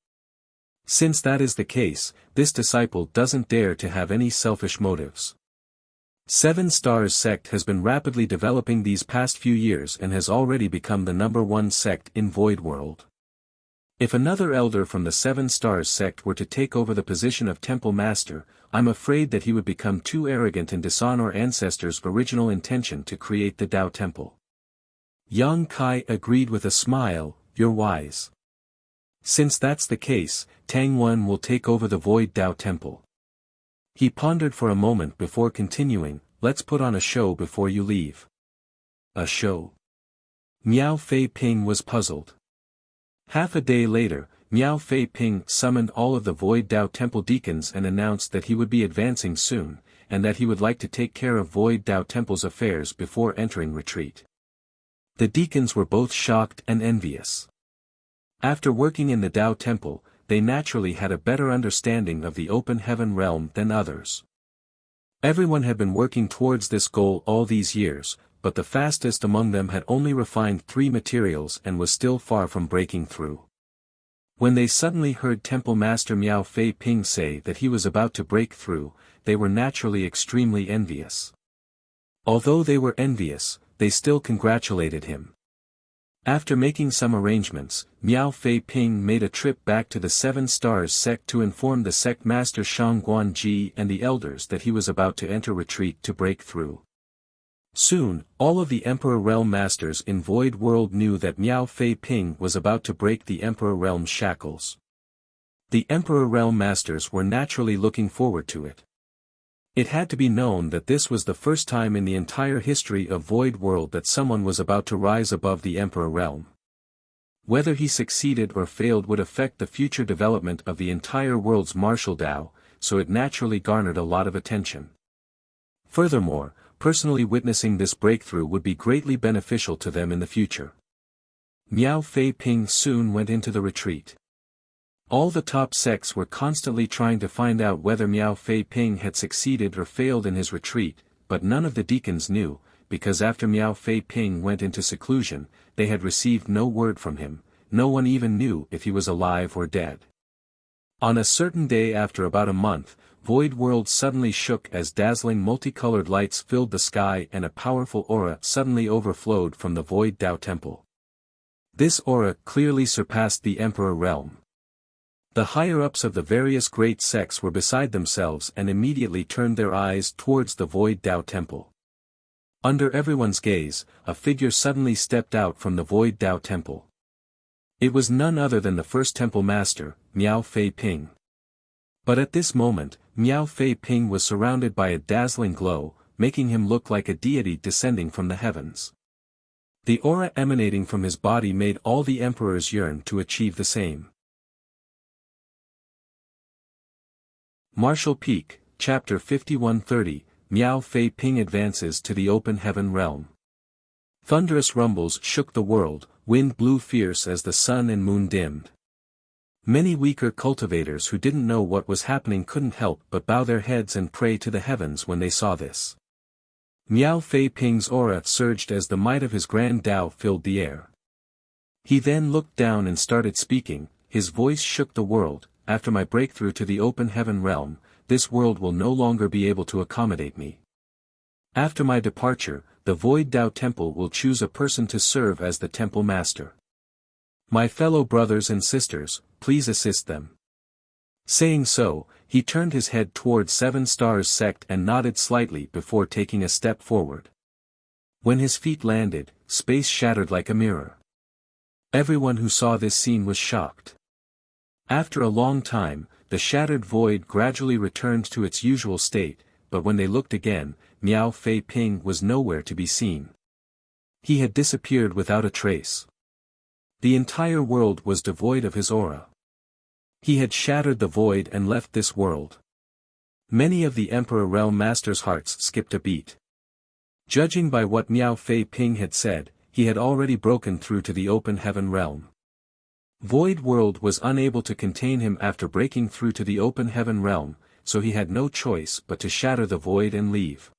Since that is the case, this disciple doesn't dare to have any selfish motives. Seven Stars Sect has been rapidly developing these past few years and has already become the #1 sect in Void World. If another elder from the Seven Stars Sect were to take over the position of Temple Master, I'm afraid that he would become too arrogant and dishonor Ancestor's original intention to create the Dao Temple. Yang Kai agreed with a smile, you're wise. Since that's the case, Tang Wan will take over the Void Dao Temple. He pondered for a moment before continuing, let's put on a show before you leave. A show? Miao Fei Ping was puzzled. Half a day later, Miao Fei Ping summoned all of the Void Dao Temple deacons and announced that he would be advancing soon, and that he would like to take care of Void Dao Temple's affairs before entering retreat. The deacons were both shocked and envious. After working in the Dao Temple, they naturally had a better understanding of the open heaven realm than others. Everyone had been working towards this goal all these years, but the fastest among them had only refined 3 materials and was still far from breaking through. When they suddenly heard Temple Master Miao Fei Ping say that he was about to break through, they were naturally extremely envious. Although they were envious, they still congratulated him. After making some arrangements, Miao Fei Ping made a trip back to the Seven Stars Sect to inform the Sect Master Shang Guanji and the elders that he was about to enter retreat to break through. Soon, all of the Emperor Realm Masters in Void World knew that Miao Fei Ping was about to break the Emperor Realm's shackles. The Emperor Realm Masters were naturally looking forward to it. It had to be known that this was the first time in the entire history of Void World that someone was about to rise above the Emperor Realm. Whether he succeeded or failed would affect the future development of the entire world's martial Dao, so it naturally garnered a lot of attention. Furthermore, personally witnessing this breakthrough would be greatly beneficial to them in the future. Miao Fei Ping soon went into the retreat. All the top sects were constantly trying to find out whether Miao Fei Ping had succeeded or failed in his retreat, but none of the deacons knew, because after Miao Fei Ping went into seclusion, they had received no word from him, no one even knew if he was alive or dead. On a certain day after about a month, Void World suddenly shook as dazzling multicolored lights filled the sky and a powerful aura suddenly overflowed from the Void Dao Temple. This aura clearly surpassed the Emperor realm. The higher-ups of the various great sects were beside themselves and immediately turned their eyes towards the Void Dao Temple. Under everyone's gaze, a figure suddenly stepped out from the Void Dao Temple. It was none other than the first Temple Master, Miao Fei Ping. But at this moment, Miao Fei Ping was surrounded by a dazzling glow, making him look like a deity descending from the heavens. The aura emanating from his body made all the emperors yearn to achieve the same. Martial Peak, Chapter 5130, Miao Fei Ping advances to the open heaven realm. Thunderous rumbles shook the world, wind blew fierce as the sun and moon dimmed. Many weaker cultivators who didn't know what was happening couldn't help but bow their heads and pray to the heavens when they saw this. Miao Fei Ping's aura surged as the might of his grand Tao filled the air. He then looked down and started speaking, his voice shook the world. After my breakthrough to the open heaven realm, this world will no longer be able to accommodate me. After my departure, the Void Dao Temple will choose a person to serve as the Temple Master. My fellow brothers and sisters, please assist them. Saying so, he turned his head towards Seven Stars Sect and nodded slightly before taking a step forward. When his feet landed, space shattered like a mirror. Everyone who saw this scene was shocked. After a long time, the shattered void gradually returned to its usual state, but when they looked again, Miao Fei Ping was nowhere to be seen. He had disappeared without a trace. The entire world was devoid of his aura. He had shattered the void and left this world. Many of the Emperor Realm Masters' hearts skipped a beat. Judging by what Miao Fei Ping had said, he had already broken through to the open heaven realm. Void World was unable to contain him after breaking through to the open heaven realm, so he had no choice but to shatter the void and leave.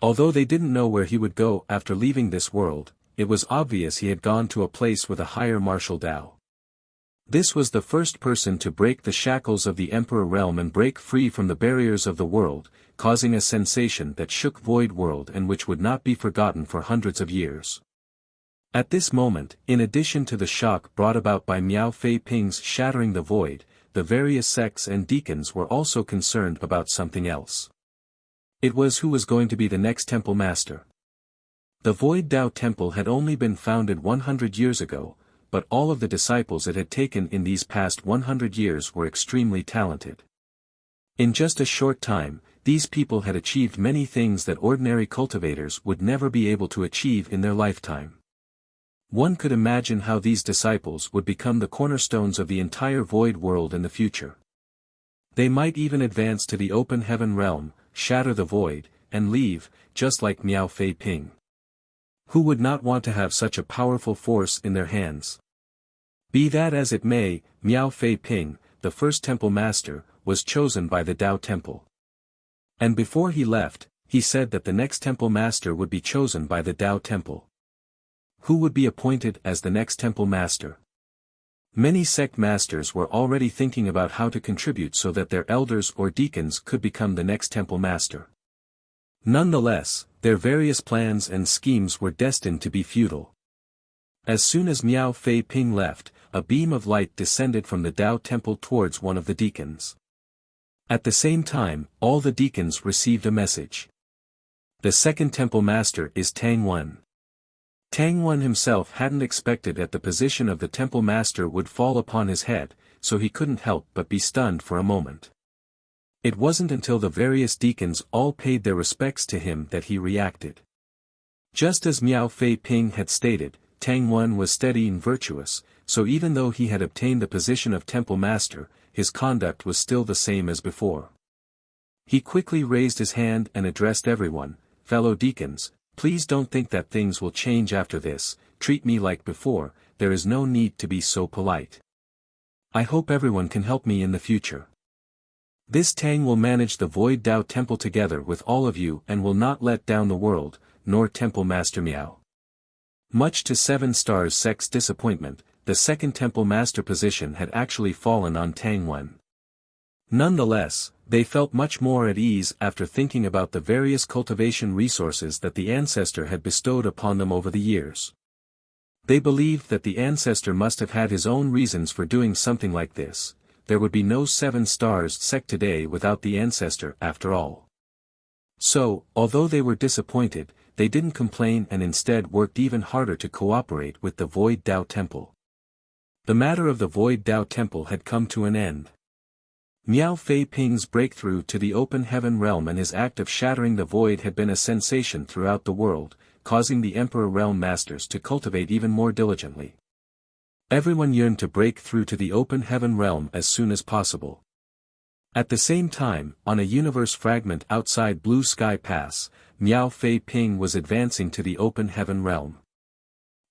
Although they didn't know where he would go after leaving this world, it was obvious he had gone to a place with a higher martial Tao. This was the first person to break the shackles of the Emperor realm and break free from the barriers of the world, causing a sensation that shook Void World and which would not be forgotten for hundreds of years. At this moment, in addition to the shock brought about by Miao Fei Ping's shattering the void, the various sects and deacons were also concerned about something else. It was who was going to be the next Temple Master. The Void Dao Temple had only been founded 100 years ago, but all of the disciples it had taken in these past 100 years were extremely talented. In just a short time, these people had achieved many things that ordinary cultivators would never be able to achieve in their lifetime. One could imagine how these disciples would become the cornerstones of the entire Void World in the future. They might even advance to the open heaven realm, shatter the void, and leave, just like Miao Fei Ping. Who would not want to have such a powerful force in their hands? Be that as it may, Miao Fei Ping, the first Temple Master, was chosen by the Dao Temple. And before he left, he said that the next Temple Master would be chosen by the Dao Temple. Who would be appointed as the next Temple Master? Many sect masters were already thinking about how to contribute so that their elders or deacons could become the next Temple Master. Nonetheless, their various plans and schemes were destined to be futile. As soon as Miao Fei Ping left, a beam of light descended from the Dao Temple towards one of the deacons. At the same time, all the deacons received a message. The second Temple Master is Tang Wen. Tang Wen himself hadn't expected that the position of the Temple Master would fall upon his head, so he couldn't help but be stunned for a moment. It wasn't until the various deacons all paid their respects to him that he reacted. Just as Miao Fei Ping had stated, Tang Wen was steady and virtuous, so even though he had obtained the position of Temple Master, his conduct was still the same as before. He quickly raised his hand and addressed everyone, "Fellow deacons, please don't think that things will change after this, treat me like before, there is no need to be so polite. I hope everyone can help me in the future. This Tang will manage the Void Dao Temple together with all of you and will not let down the world, nor Temple Master Miao." Much to Seven Stars Sect's disappointment, the second Temple Master position had actually fallen on Tang Wen. Nonetheless, they felt much more at ease after thinking about the various cultivation resources that the ancestor had bestowed upon them over the years. They believed that the ancestor must have had his own reasons for doing something like this. There would be no 7-star sect today without the ancestor after all. So, although they were disappointed, they didn't complain and instead worked even harder to cooperate with the Void Dao Temple. The matter of the Void Dao Temple had come to an end. Miao Fei Ping's breakthrough to the open heaven realm and his act of shattering the void had been a sensation throughout the world, causing the Emperor Realm Masters to cultivate even more diligently. Everyone yearned to break through to the open heaven realm as soon as possible. At the same time, on a universe fragment outside Blue Sky Pass, Miao Fei Ping was advancing to the open heaven realm.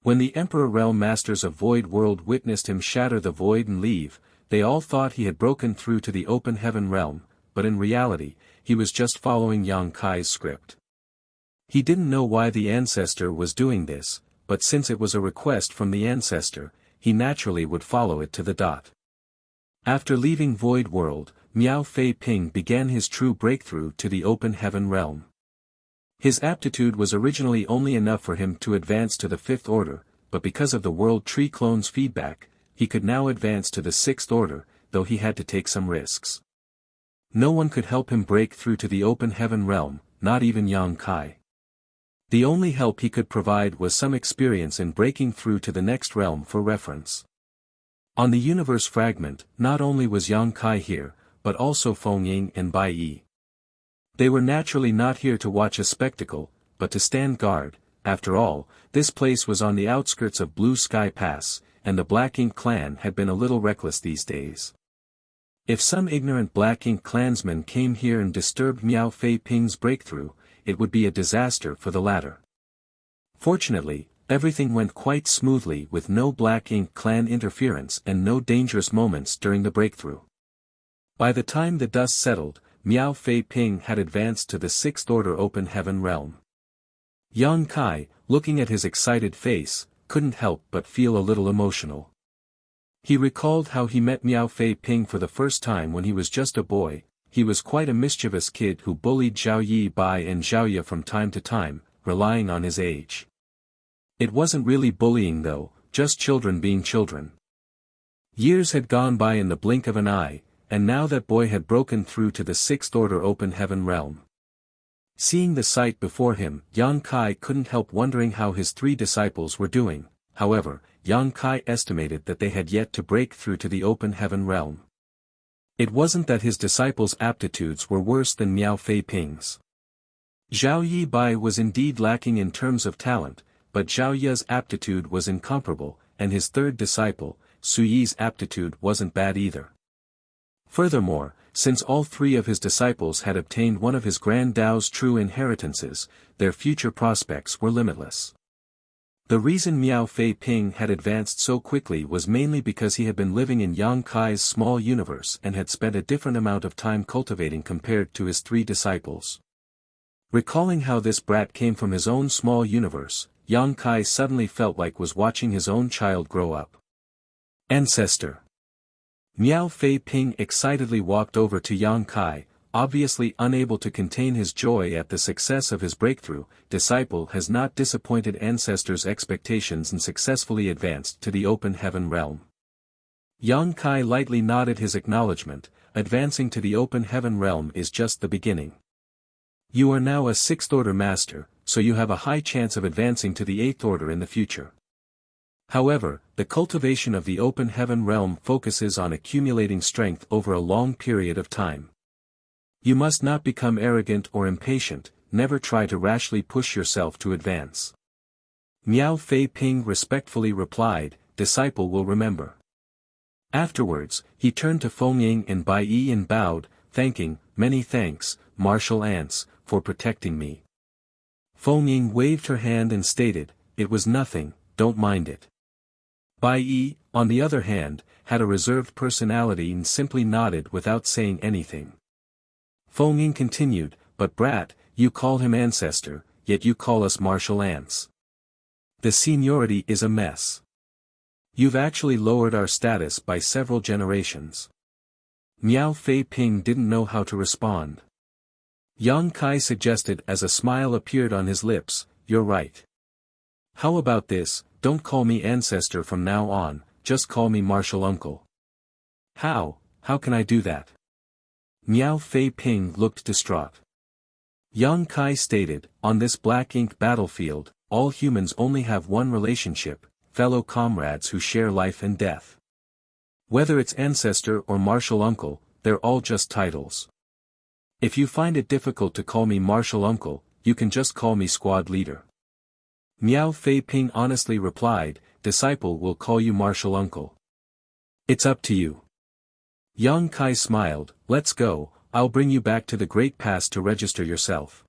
When the Emperor Realm Masters of Void World witnessed him shatter the void and leave, they all thought he had broken through to the open heaven realm, but in reality, he was just following Yang Kai's script. He didn't know why the ancestor was doing this, but since it was a request from the ancestor, he naturally would follow it to the dot. After leaving Void World, Miao Fei Ping began his true breakthrough to the open heaven realm. His aptitude was originally only enough for him to advance to the 5th order, but because of the World Tree Clone's feedback, he could now advance to the 6th order, though he had to take some risks. No one could help him break through to the open heaven realm, not even Yang Kai. The only help he could provide was some experience in breaking through to the next realm for reference. On the universe fragment, not only was Yang Kai here, but also Feng Ying and Bai Yi. They were naturally not here to watch a spectacle, but to stand guard. After all, this place was on the outskirts of Blue Sky Pass, and the Black Ink clan had been a little reckless these days. If some ignorant Black Ink clansmen came here and disturbed Miao Fei Ping's breakthrough, it would be a disaster for the latter. Fortunately, everything went quite smoothly with no Black Ink clan interference and no dangerous moments during the breakthrough. By the time the dust settled, Miao Fei Ping had advanced to the 6th order open heaven realm. Yang Kai, looking at his excited face, couldn't help but feel a little emotional. He recalled how he met Miao Fei Ping for the first time when he was just a boy. He was quite a mischievous kid who bullied Zhao Yi Bai and Zhao Ye from time to time, relying on his age. It wasn't really bullying though, just children being children. Years had gone by in the blink of an eye, and now that boy had broken through to the 6th order open heaven realm. Seeing the sight before him, Yang Kai couldn't help wondering how his 3 disciples were doing. However, Yang Kai estimated that they had yet to break through to the open heaven realm. It wasn't that his disciples' aptitudes were worse than Miao Fei Ping's. Zhao Yi Bai was indeed lacking in terms of talent, but Zhao Ye's aptitude was incomparable, and his 3rd disciple, Su Yi's aptitude wasn't bad either. Furthermore, since all 3 of his disciples had obtained one of his Grand Dao's true inheritances, their future prospects were limitless. The reason Miao Fei Ping had advanced so quickly was mainly because he had been living in Yang Kai's small universe and had spent a different amount of time cultivating compared to his 3 disciples. Recalling how this brat came from his own small universe, Yang Kai suddenly felt like was watching his own child grow up. Ancestor. Miao Fei Ping excitedly walked over to Yang Kai, obviously unable to contain his joy at the success of his breakthrough. Disciple has not disappointed ancestors' expectations and successfully advanced to the open heaven realm. Yang Kai lightly nodded his acknowledgement. Advancing to the open heaven realm is just the beginning. You are now a 6th order master, so you have a high chance of advancing to the 8th order in the future. However, the cultivation of the open heaven realm focuses on accumulating strength over a long period of time. You must not become arrogant or impatient, never try to rashly push yourself to advance. Miao Fei Ping respectfully replied, "Disciple will remember." Afterwards, he turned to Feng Ying and Bai Yi and bowed, thanking, "Many thanks, martial ants, for protecting me." Feng Ying waved her hand and stated, "It was nothing, don't mind it." Bai Yi, on the other hand, had a reserved personality and simply nodded without saying anything. Feng Ying continued, "But brat, you call him ancestor, yet you call us martial ants. The seniority is a mess. You've actually lowered our status by several generations." Miao Fei Ping didn't know how to respond. Yang Kai suggested as a smile appeared on his lips, "You're right. How about this, don't call me ancestor from now on, just call me martial uncle." How can I do that?" Miao Fei Ping looked distraught. Yang Kai stated, "On this black ink battlefield, all humans only have one relationship, fellow comrades who share life and death. Whether it's ancestor or martial uncle, they're all just titles. If you find it difficult to call me martial uncle, you can just call me squad leader." Miao Fei Ping honestly replied, "Disciple will call you martial uncle. It's up to you." Yang Kai smiled, "Let's go, I'll bring you back to the Great Pass to register yourself.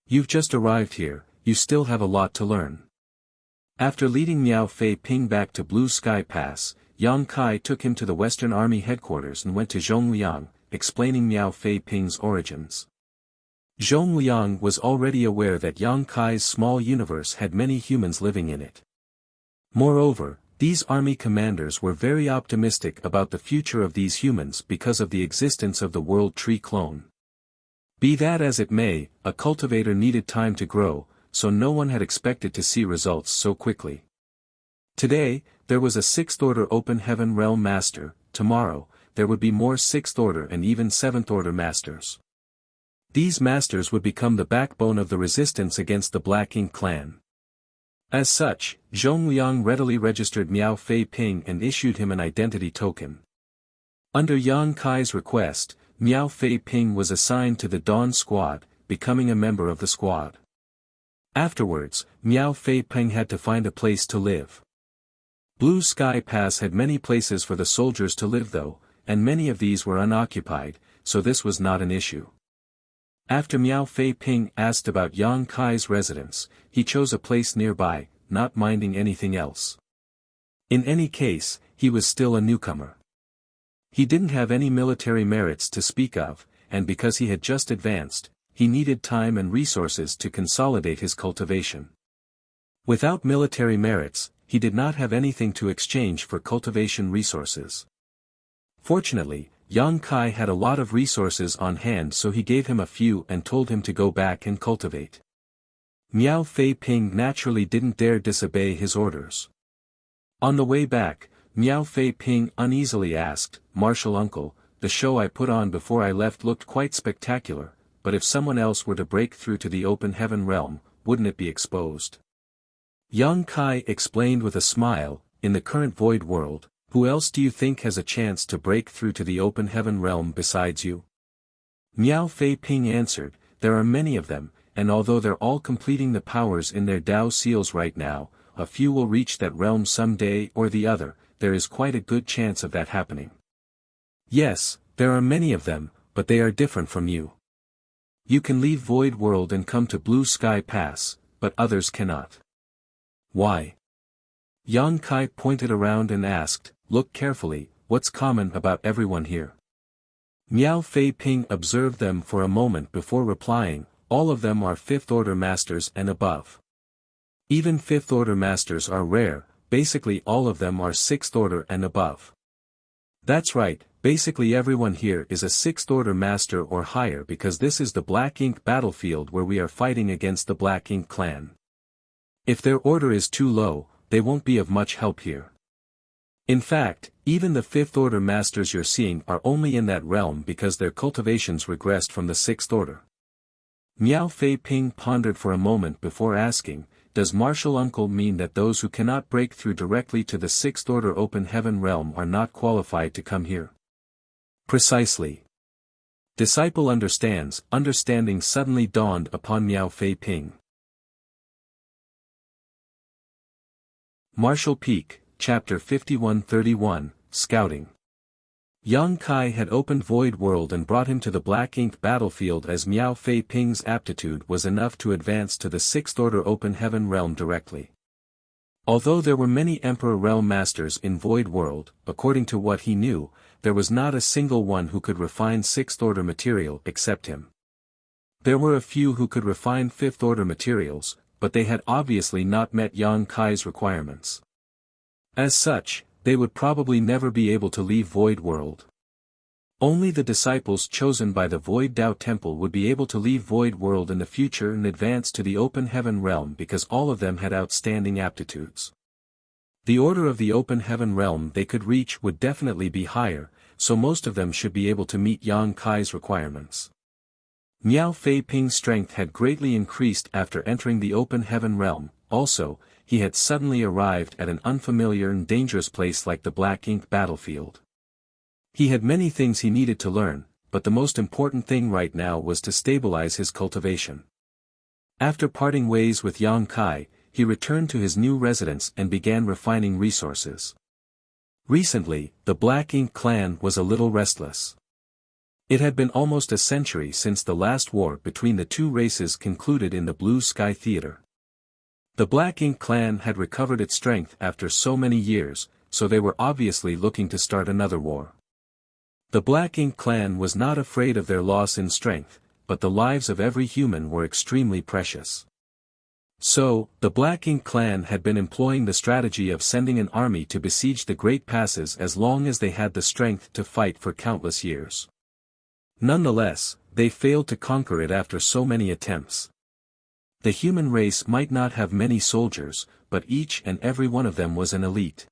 You've just arrived here, you still have a lot to learn." After leading Miao Fei Ping back to Blue Sky Pass, Yang Kai took him to the Western Army headquarters and went to Zhongliang, explaining Miao Fei Ping's origins. Zhongliang was already aware that Yang Kai's small universe had many humans living in it. Moreover, these army commanders were very optimistic about the future of these humans because of the existence of the World Tree clone. Be that as it may, a cultivator needed time to grow, so no one had expected to see results so quickly. Today, there was a 6th Order Open Heaven Realm Master. Tomorrow, there would be more 6th Order and even 7th Order Masters. These Masters would become the backbone of the resistance against the Black Ink clan. As such, Zhongliang readily registered Miao Fei Ping and issued him an identity token. Under Yang Kai's request, Miao Fei Ping was assigned to the Dawn Squad, becoming a member of the squad. Afterwards, Miao Fei Ping had to find a place to live. Blue Sky Pass had many places for the soldiers to live though, and many of these were unoccupied, so this was not an issue. After Miao Fei Ping asked about Yang Kai's residence, he chose a place nearby, not minding anything else. In any case, he was still a newcomer. He didn't have any military merits to speak of, and because he had just advanced, he needed time and resources to consolidate his cultivation. Without military merits, he did not have anything to exchange for cultivation resources. Fortunately, Yang Kai had a lot of resources on hand, so he gave him a few and told him to go back and cultivate. Miao Fei Ping naturally didn't dare disobey his orders. On the way back, Miao Fei Ping uneasily asked, "Martial uncle, the show I put on before I left looked quite spectacular, but if someone else were to break through to the open heaven realm, wouldn't it be exposed?" Yang Kai explained with a smile, "In the current void world, who else do you think has a chance to break through to the open heaven realm besides you?" Miao Fei Ping answered, "There are many of them, and although they're all completing the powers in their Dao seals right now, a few will reach that realm someday or the other, there is quite a good chance of that happening." "Yes, there are many of them, but they are different from you. You can leave Void World and come to Blue Sky Pass, but others cannot." "Why?" Yang Kai pointed around and asked, "Look carefully, what's common about everyone here?" Miao Fei Ping observed them for a moment before replying, "All of them are 5th Order Masters and above. Even 5th Order Masters are rare, basically all of them are 6th Order and above." "That's right, basically everyone here is a 6th Order Master or higher because this is the Black Ink battlefield where we are fighting against the Black Ink clan. If their order is too low, they won't be of much help here. In fact, even the 5th Order Masters you're seeing are only in that realm because their cultivations regressed from the 6th Order." Miao Fei Ping pondered for a moment before asking, "Does martial uncle mean that those who cannot break through directly to the 6th Order Open Heaven realm are not qualified to come here?" "Precisely." Disciple understands. Understanding suddenly dawned upon Miao Fei Ping. Martial Peak, Chapter 5131, Scouting. Yang Kai had opened Void World and brought him to the Black Ink battlefield as Miao Fei Ping's aptitude was enough to advance to the 6th Order Open Heaven realm directly. Although there were many Emperor Realm Masters in Void World, according to what he knew, there was not a single one who could refine 6th Order material except him. There were a few who could refine 5th Order materials, but they had obviously not met Yang Kai's requirements. As such, they would probably never be able to leave Void World. Only the disciples chosen by the Void Dao Temple would be able to leave Void World in the future and advance to the Open Heaven Realm because all of them had outstanding aptitudes. The order of the Open Heaven Realm they could reach would definitely be higher, so most of them should be able to meet Yang Kai's requirements. Miao Fei Ping's strength had greatly increased after entering the Open Heaven Realm. Also, he had suddenly arrived at an unfamiliar and dangerous place like the Black Ink battlefield. He had many things he needed to learn, but the most important thing right now was to stabilize his cultivation. After parting ways with Yang Kai, he returned to his new residence and began refining resources. Recently, the Black Ink clan was a little restless. It had been almost a century since the last war between the two races concluded in the Blue Sky Theater. The Black Ink clan had recovered its strength after so many years, so they were obviously looking to start another war. The Black Ink clan was not afraid of their loss in strength, but the lives of every human were extremely precious. So, the Black Ink clan had been employing the strategy of sending an army to besiege the Great Passes as long as they had the strength to fight for countless years. Nonetheless, they failed to conquer it after so many attempts. The human race might not have many soldiers, but each and every one of them was an elite.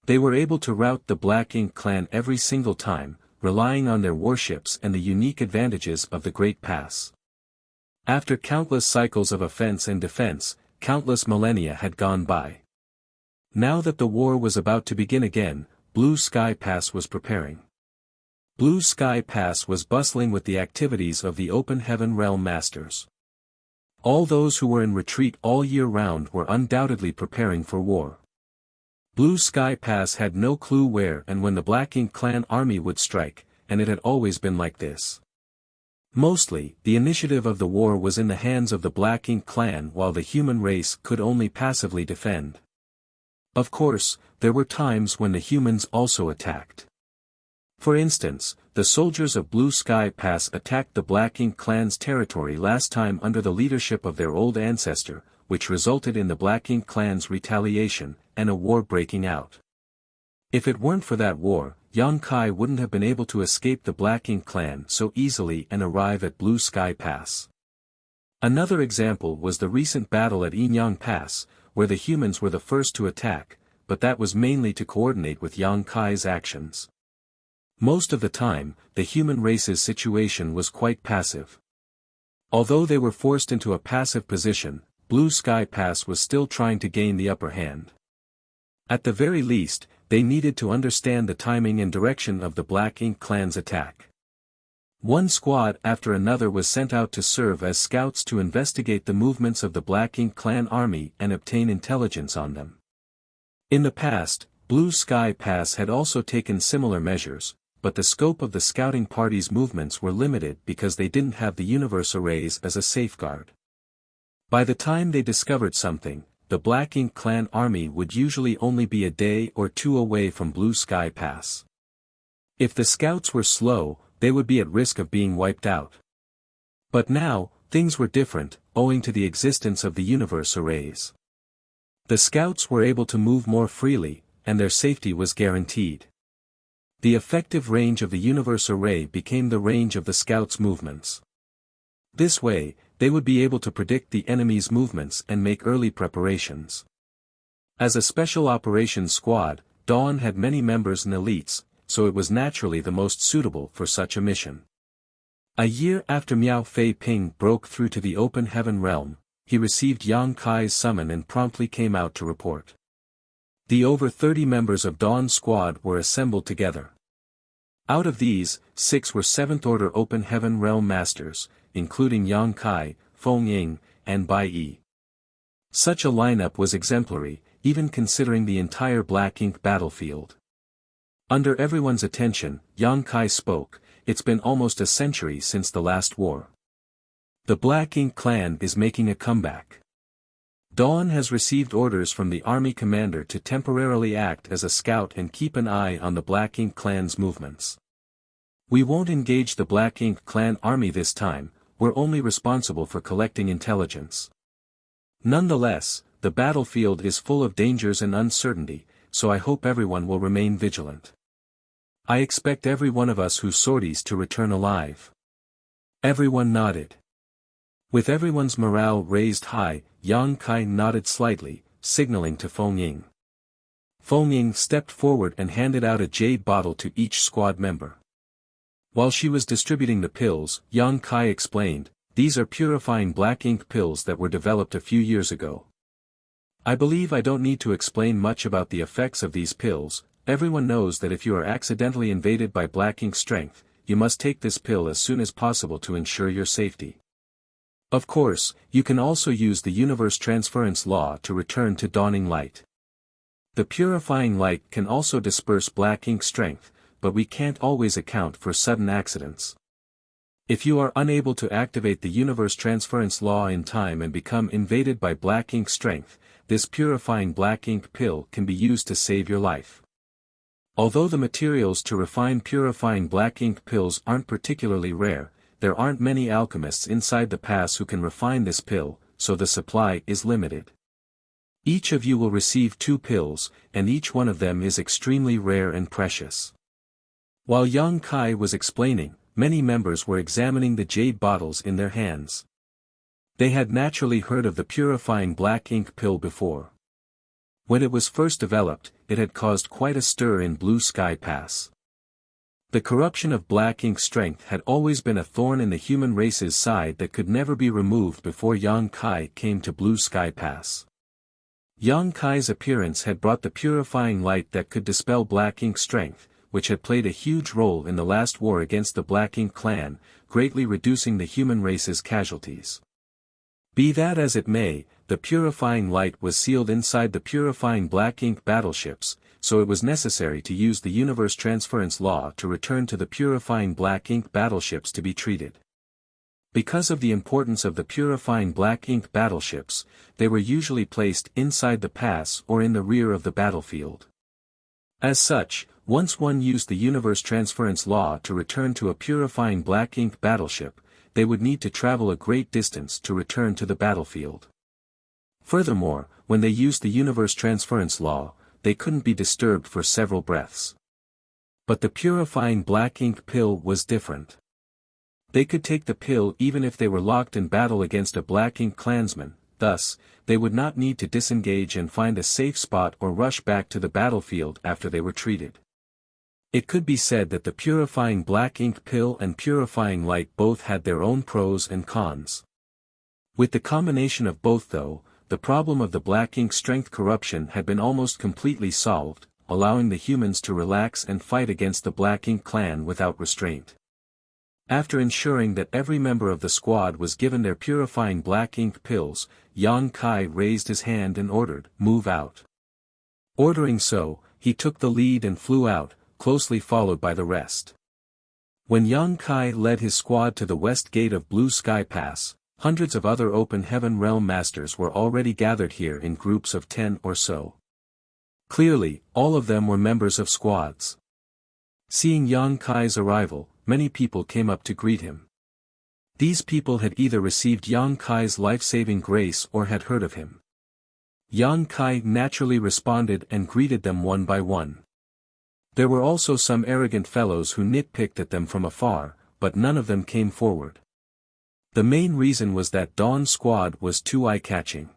They were able to rout the Black Ink clan every single time, relying on their warships and the unique advantages of the Great Pass. After countless cycles of offense and defense, countless millennia had gone by. Now that the war was about to begin again, Blue Sky Pass was preparing. Blue Sky Pass was bustling with the activities of the Open Heaven Realm Masters. All those who were in retreat all year round were undoubtedly preparing for war. Blue Sky Pass had no clue where and when the Black Ink clan army would strike, and it had always been like this. Mostly, the initiative of the war was in the hands of the Black Ink clan while the human race could only passively defend. Of course, there were times when the humans also attacked. For instance, the soldiers of Blue Sky Pass attacked the Black Ink clan's territory last time under the leadership of their old ancestor, which resulted in the Black Ink clan's retaliation, and a war breaking out. If it weren't for that war, Yang Kai wouldn't have been able to escape the Black Ink clan so easily and arrive at Blue Sky Pass. Another example was the recent battle at Yinyang Pass, where the humans were the first to attack, but that was mainly to coordinate with Yang Kai's actions. Most of the time, the human race's situation was quite passive. Although they were forced into a passive position, Blue Sky Pass was still trying to gain the upper hand. At the very least, they needed to understand the timing and direction of the Black Ink clan's attack. One squad after another was sent out to serve as scouts to investigate the movements of the Black Ink clan army and obtain intelligence on them. In the past, Blue Sky Pass had also taken similar measures, but the scope of the scouting party's movements were limited because they didn't have the universe arrays as a safeguard. By the time they discovered something, the Black Ink clan army would usually only be a day or two away from Blue Sky Pass. If the scouts were slow, they would be at risk of being wiped out. But now, things were different, owing to the existence of the universe arrays. The scouts were able to move more freely, and their safety was guaranteed. The effective range of the universe array became the range of the scouts' movements. This way, they would be able to predict the enemy's movements and make early preparations. As a special operations squad, Dawn had many members and elites, so it was naturally the most suitable for such a mission. A year after Miao Fei Ping broke through to the Open Heaven Realm, he received Yang Kai's summon and promptly came out to report. The over 30 members of Dawn's squad were assembled together. Out of these, 6 were 7th Order Open Heaven Realm Masters, including Yang Kai, Feng Ying, and Bai Yi. Such a lineup was exemplary, even considering the entire Black Ink battlefield. Under everyone's attention, Yang Kai spoke. It's been almost a century since the last war. The Black Ink clan is making a comeback. Dawn has received orders from the army commander to temporarily act as a scout and keep an eye on the Black Ink clan's movements. We won't engage the Black Ink clan army this time, we're only responsible for collecting intelligence. Nonetheless, the battlefield is full of dangers and uncertainty, so I hope everyone will remain vigilant. I expect every one of us who's sorties to return alive. Everyone nodded. With everyone's morale raised high, Yang Kai nodded slightly, signaling to Feng Ying. Feng Ying stepped forward and handed out a jade bottle to each squad member. While she was distributing the pills, Yang Kai explained, "These are purifying black ink pills that were developed a few years ago. I believe I don't need to explain much about the effects of these pills. Everyone knows that if you are accidentally invaded by black ink strength, you must take this pill as soon as possible to ensure your safety. Of course, you can also use the universe transference law to return to dawning light. The purifying light can also disperse black ink strength, but we can't always account for sudden accidents. If you are unable to activate the universe transference law in time and become invaded by black ink strength, this purifying black ink pill can be used to save your life." Although the materials to refine purifying black ink pills aren't particularly rare, there aren't many alchemists inside the pass who can refine this pill, so the supply is limited. Each of you will receive 2 pills, and each one of them is extremely rare and precious. While Yang Kai was explaining, many members were examining the jade bottles in their hands. They had naturally heard of the purifying black ink pill before. When it was first developed, it had caused quite a stir in Blue Sky Pass. The corruption of black ink strength had always been a thorn in the human race's side that could never be removed before Yang Kai came to Blue Sky Pass. Yang Kai's appearance had brought the purifying light that could dispel black ink strength, which had played a huge role in the last war against the Black Ink clan, greatly reducing the human race's casualties. Be that as it may, the purifying light was sealed inside the purifying black ink battleships, so it was necessary to use the universe transference law to return to the purifying black ink battleships to be treated. Because of the importance of the purifying black ink battleships, they were usually placed inside the pass or in the rear of the battlefield. As such, once one used the universe transference law to return to a purifying black ink battleship, they would need to travel a great distance to return to the battlefield. Furthermore, when they used the universe transference law, they couldn't be disturbed for several breaths. But the purifying black ink pill was different. They could take the pill even if they were locked in battle against a black ink clansman, thus, they would not need to disengage and find a safe spot or rush back to the battlefield after they were treated. It could be said that the purifying black ink pill and purifying light both had their own pros and cons. With the combination of both though, the problem of the black ink strength corruption had been almost completely solved, allowing the humans to relax and fight against the Black Ink clan without restraint. After ensuring that every member of the squad was given their purifying black ink pills, Yang Kai raised his hand and ordered, "Move out." Ordering so, he took the lead and flew out, closely followed by the rest. When Yang Kai led his squad to the west gate of Blue Sky Pass, hundreds of other Open Heaven Realm Masters were already gathered here in groups of 10 or so. Clearly, all of them were members of squads. Seeing Yang Kai's arrival, many people came up to greet him. These people had either received Yang Kai's life-saving grace or had heard of him. Yang Kai naturally responded and greeted them one by one. There were also some arrogant fellows who nitpicked at them from afar, but none of them came forward. The main reason was that Dawn's squad was too eye-catching.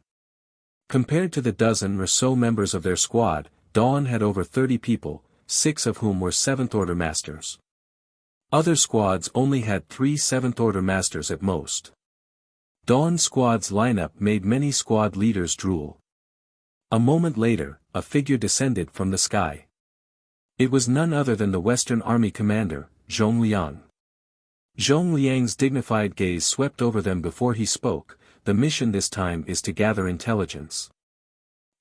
Compared to the dozen or so members of their squad, Dawn had over 30 people, 6 of whom were 7th Order Masters. Other squads only had 3 7th Order Masters at most. Dawn's squad's lineup made many squad leaders drool. A moment later, a figure descended from the sky. It was none other than the Western Army commander, Zhong Liang. Zhong Liang's dignified gaze swept over them before he spoke. The mission this time is to gather intelligence.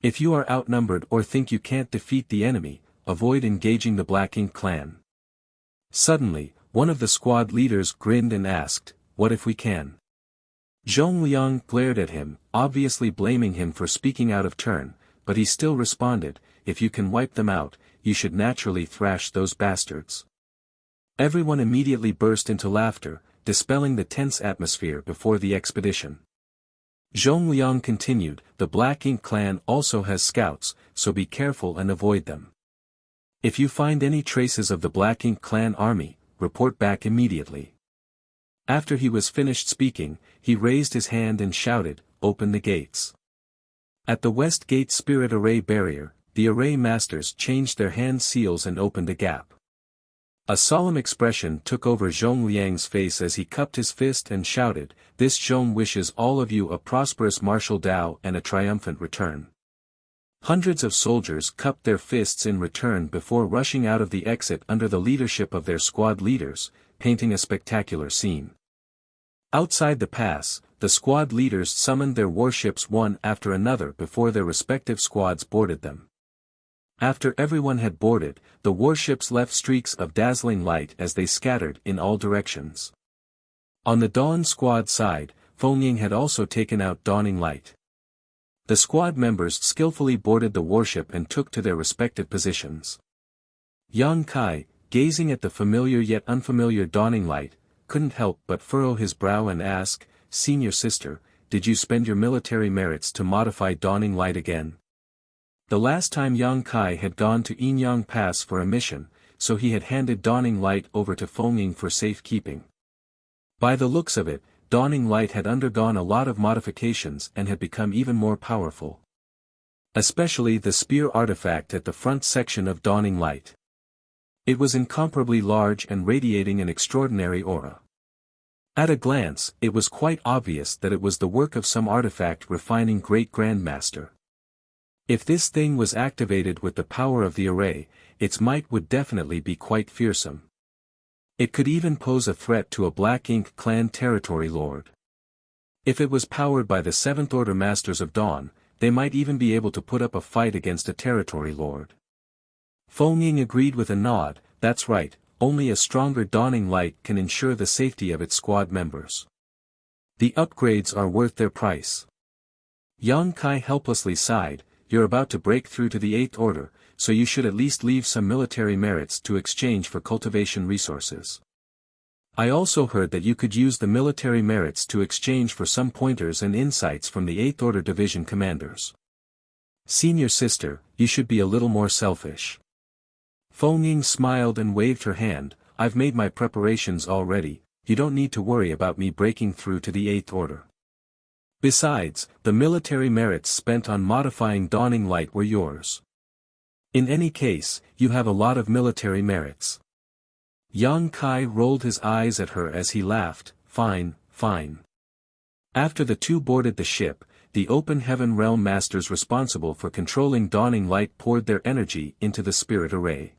If you are outnumbered or think you can't defeat the enemy, avoid engaging the Black Ink clan. Suddenly, one of the squad leaders grinned and asked, "What if we can?" Zhong Liang glared at him, obviously blaming him for speaking out of turn, but he still responded, "If you can wipe them out, you should naturally thrash those bastards." Everyone immediately burst into laughter, dispelling the tense atmosphere before the expedition. Zhong Liang continued, "The Black Ink clan also has scouts, so be careful and avoid them. If you find any traces of the Black Ink Clan army, report back immediately. After he was finished speaking, he raised his hand and shouted, "Open the gates." At the West Gate Spirit Array barrier, the Array Masters changed their hand seals and opened a gap. A solemn expression took over Zhong Liang's face as he cupped his fist and shouted, "This Zhong wishes all of you a prosperous martial Dao and a triumphant return." Hundreds of soldiers cupped their fists in return before rushing out of the exit under the leadership of their squad leaders, painting a spectacular scene. Outside the pass, the squad leaders summoned their warships one after another before their respective squads boarded them. After everyone had boarded, the warships left streaks of dazzling light as they scattered in all directions. On the Dawn Squad side, Fengying had also taken out Dawning Light. The squad members skillfully boarded the warship and took to their respective positions. Yang Kai, gazing at the familiar yet unfamiliar Dawning Light, couldn't help but furrow his brow and ask, "Senior sister, did you spend your military merits to modify Dawning Light again?" The last time Yang Kai had gone to Yinyang Pass for a mission, so he had handed Dawning Light over to Fengying for safekeeping. By the looks of it, Dawning Light had undergone a lot of modifications and had become even more powerful. Especially the spear artifact at the front section of Dawning Light. It was incomparably large and radiating an extraordinary aura. At a glance, it was quite obvious that it was the work of some artifact refining Great Grandmaster. If this thing was activated with the power of the array, its might would definitely be quite fearsome. It could even pose a threat to a Black Ink Clan territory lord. If it was powered by the Seventh Order Masters of Dawn, they might even be able to put up a fight against a territory lord. Fengying agreed with a nod, "That's right, only a stronger Dawning Light can ensure the safety of its squad members. The upgrades are worth their price." Yang Kai helplessly sighed, "You're about to break through to the Eighth Order, so you should at least leave some military merits to exchange for cultivation resources. I also heard that you could use the military merits to exchange for some pointers and insights from the Eighth Order Division commanders. Senior sister, you should be a little more selfish." Fengying smiled and waved her hand, "I've made my preparations already, you don't need to worry about me breaking through to the Eighth Order. Besides, the military merits spent on modifying Dawning Light were yours. In any case, you have a lot of military merits." Yang Kai rolled his eyes at her as he laughed, "Fine, fine." After the two boarded the ship, the Open Heaven Realm Masters responsible for controlling Dawning Light poured their energy into the Spirit Array.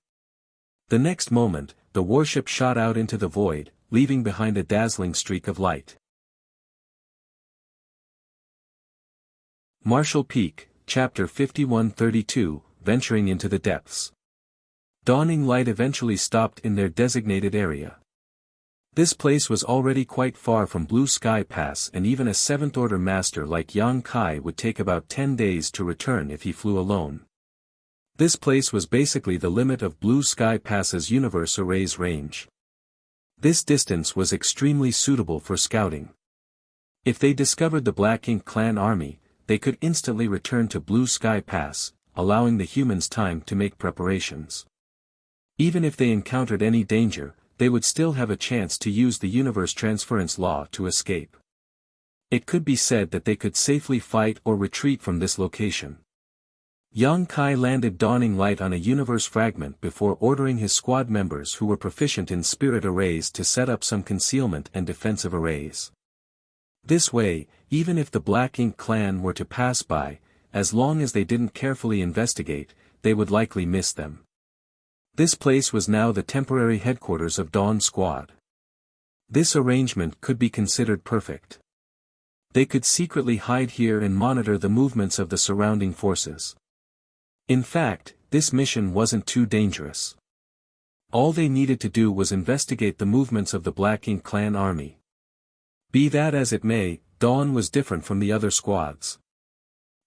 The next moment, the warship shot out into the void, leaving behind a dazzling streak of light. Marshall Peak, Chapter 5132, Venturing into the Depths. Dawning Light eventually stopped in their designated area. This place was already quite far from Blue Sky Pass, and even a Seventh Order Master like Yang Kai would take about 10 days to return if he flew alone. This place was basically the limit of Blue Sky Pass's Universe Array's range. This distance was extremely suitable for scouting. If they discovered the Black Ink Clan army, they could instantly return to Blue Sky Pass, allowing the humans time to make preparations. Even if they encountered any danger, they would still have a chance to use the universe transference law to escape. It could be said that they could safely fight or retreat from this location. Yang Kai landed Dawning Light on a universe fragment before ordering his squad members who were proficient in spirit arrays to set up some concealment and defensive arrays. This way, even if the Black Ink Clan were to pass by, as long as they didn't carefully investigate, they would likely miss them. This place was now the temporary headquarters of Dawn Squad. This arrangement could be considered perfect. They could secretly hide here and monitor the movements of the surrounding forces. In fact, this mission wasn't too dangerous. All they needed to do was investigate the movements of the Black Ink Clan army. Be that as it may, Dawn was different from the other squads.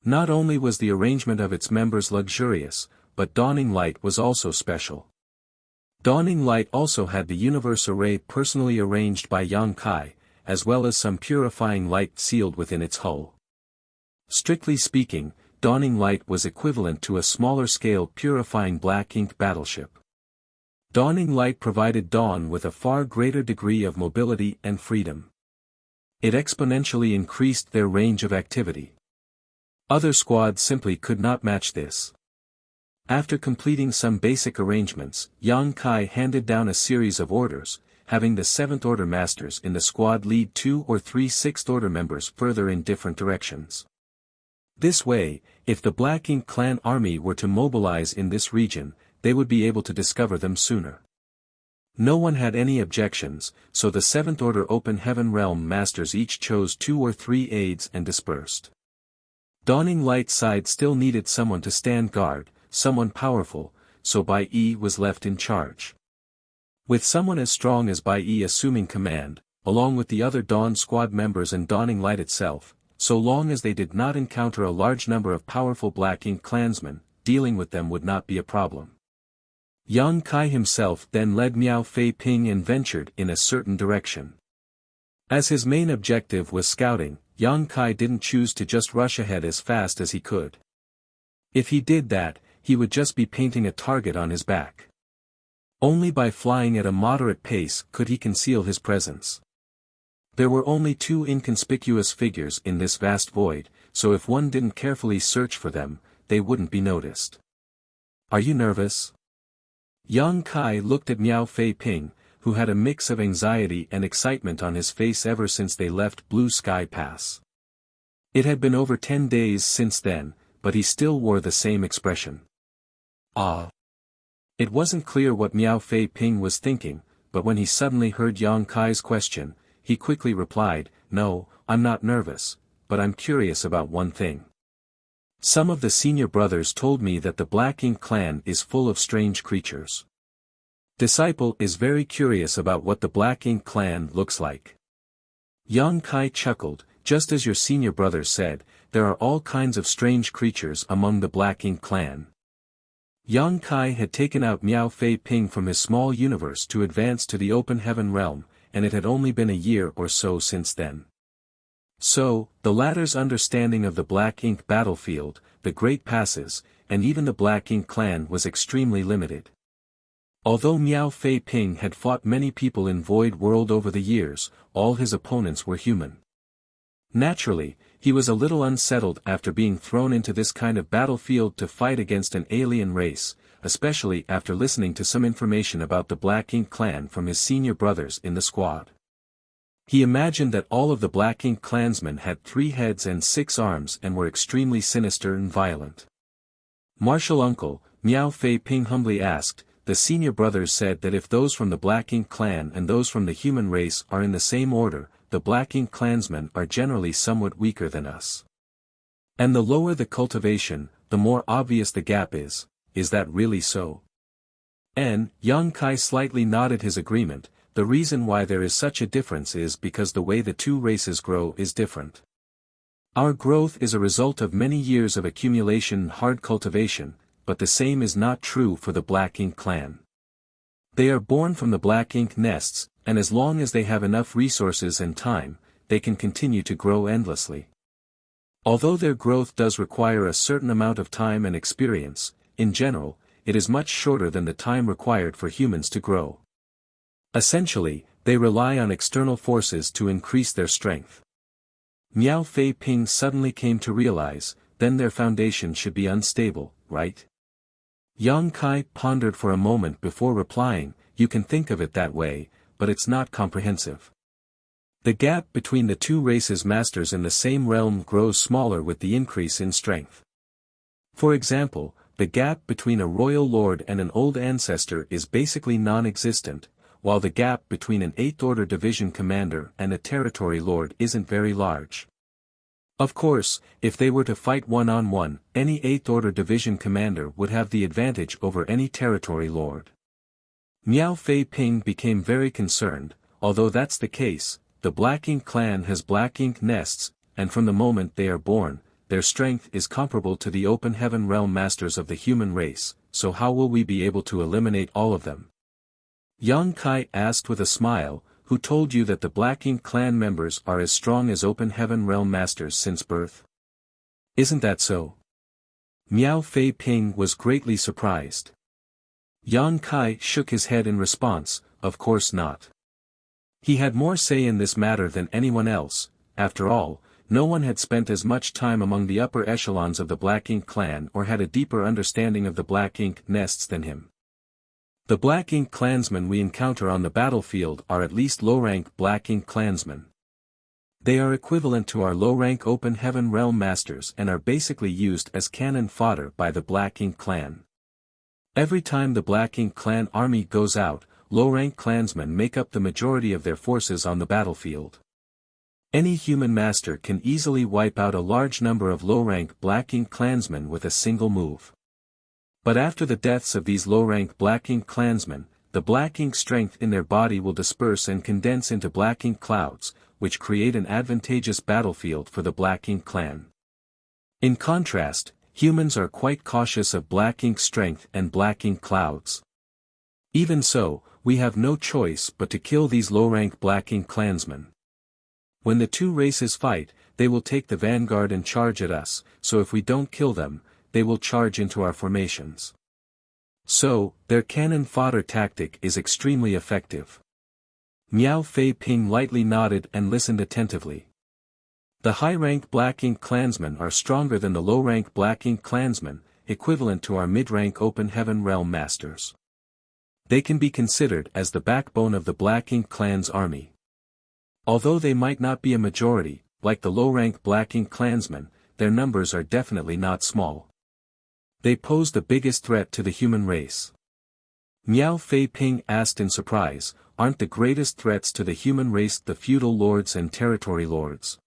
Not only was the arrangement of its members luxurious, but Dawning Light was also special. Dawning Light also had the universe array personally arranged by Yang Kai, as well as some purifying light sealed within its hull. Strictly speaking, Dawning Light was equivalent to a smaller-scale purifying black ink battleship. Dawning Light provided Dawn with a far greater degree of mobility and freedom. It exponentially increased their range of activity. Other squads simply could not match this. After completing some basic arrangements, Yang Kai handed down a series of orders, having the 7th Order Masters in the squad lead 2 or 3 6th Order members further in different directions. This way, if the Black Ink Clan army were to mobilize in this region, they would be able to discover them sooner. No one had any objections, so the 7th Order Open Heaven Realm Masters each chose 2 or 3 aides and dispersed. Dawning Light side still needed someone to stand guard, someone powerful, so Bai Yi was left in charge. With someone as strong as Bai Yi assuming command, along with the other Dawn Squad members and Dawning Light itself, so long as they did not encounter a large number of powerful Black Ink clansmen, dealing with them would not be a problem. Yang Kai himself then led Miao Fei Ping and ventured in a certain direction. As his main objective was scouting, Yang Kai didn't choose to just rush ahead as fast as he could. If he did that, he would just be painting a target on his back. Only by flying at a moderate pace could he conceal his presence. There were only 2 inconspicuous figures in this vast void, so if one didn't carefully search for them, they wouldn't be noticed. Are you nervous? Yang Kai looked at Miao Fei Ping, who had a mix of anxiety and excitement on his face ever since they left Blue Sky Pass. It had been over 10 days since then, but he still wore the same expression. It wasn't clear what Miao Fei Ping was thinking, but when he suddenly heard Yang Kai's question, he quickly replied, "No, I'm not nervous, but I'm curious about one thing. Some of the senior brothers told me that the Black Ink clan is full of strange creatures. Disciple is very curious about what the Black Ink clan looks like." Yang Kai chuckled, "Just as your senior brother said, there are all kinds of strange creatures among the Black Ink clan." Yang Kai had taken out Miao Fei Ping from his small universe to advance to the Open Heaven realm, and it had only been a year or so since then. So, the latter's understanding of the Black Ink battlefield, the Great Passes, and even the Black Ink clan was extremely limited. Although Miao Fei Ping had fought many people in Void World over the years, all his opponents were human. Naturally, he was a little unsettled after being thrown into this kind of battlefield to fight against an alien race, especially after listening to some information about the Black Ink clan from his senior brothers in the squad. He imagined that all of the Black Ink clansmen had 3 heads and 6 arms and were extremely sinister and violent. "Martial uncle," Miao Fei Ping humbly asked, "the senior brothers said that if those from the Black Ink clan and those from the human race are in the same order, the Black Ink clansmen are generally somewhat weaker than us. And the lower the cultivation, the more obvious the gap is that really so?" Yang Kai slightly nodded his agreement. "The reason why there is such a difference is because the way the 2 races grow is different. Our growth is a result of many years of accumulation and hard cultivation, but the same is not true for the Black Ink clan. They are born from the Black Ink nests, and as long as they have enough resources and time, they can continue to grow endlessly. Although their growth does require a certain amount of time and experience, in general, it is much shorter than the time required for humans to grow. Essentially, they rely on external forces to increase their strength." Miao Fei Ping suddenly came to realize, then their foundation should be unstable, right? Yang Kai pondered for a moment before replying, "You can think of it that way, but it's not comprehensive. The gap between the 2 races masters in the same realm grows smaller with the increase in strength. For example, the gap between a royal lord and an old ancestor is basically non-existent, while the gap between an 8th Order Division commander and a territory lord isn't very large. Of course, if they were to fight one-on-one, any 8th Order Division commander would have the advantage over any territory lord." Miao Fei Ping became very concerned. Although that's the case, the Black Ink clan has Black Ink nests, and from the moment they are born, their strength is comparable to the Open Heaven realm masters of the human race, so how will we be able to eliminate all of them? Yang Kai asked with a smile, "Who told you that the Black Ink clan members are as strong as Open Heaven realm masters since birth? Isn't that so?" Miao Fei Ping was greatly surprised. Yang Kai shook his head in response, of course not. He had more say in this matter than anyone else. After all, no one had spent as much time among the upper echelons of the Black Ink clan or had a deeper understanding of the Black Ink nests than him. The Black Ink clansmen we encounter on the battlefield are at least low-rank Black Ink clansmen. They are equivalent to our low-rank Open Heaven Realm Masters and are basically used as cannon fodder by the Black Ink clan. Every time the Black Ink clan army goes out, low-rank clansmen make up the majority of their forces on the battlefield. Any human master can easily wipe out a large number of low-rank Black Ink clansmen with a single move. But after the deaths of these low-rank Black Ink clansmen, the Black Ink strength in their body will disperse and condense into Black Ink clouds, which create an advantageous battlefield for the Black Ink clan. In contrast, humans are quite cautious of Black Ink strength and Black Ink clouds. Even so, we have no choice but to kill these low-rank Black Ink clansmen. When the two races fight, they will take the vanguard and charge at us, so if we don't kill them, they will charge into our formations. So, their cannon fodder tactic is extremely effective. Miao Fei Ping lightly nodded and listened attentively. The high-rank Black Ink clansmen are stronger than the low-rank Black Ink clansmen, equivalent to our mid-rank Open Heaven Realm Masters. They can be considered as the backbone of the Black Ink clan's army. Although they might not be a majority, like the low-rank Black Ink clansmen, their numbers are definitely not small. They pose the biggest threat to the human race. Miao Fei Ping asked in surprise, aren't the greatest threats to the human race the feudal lords and territory lords?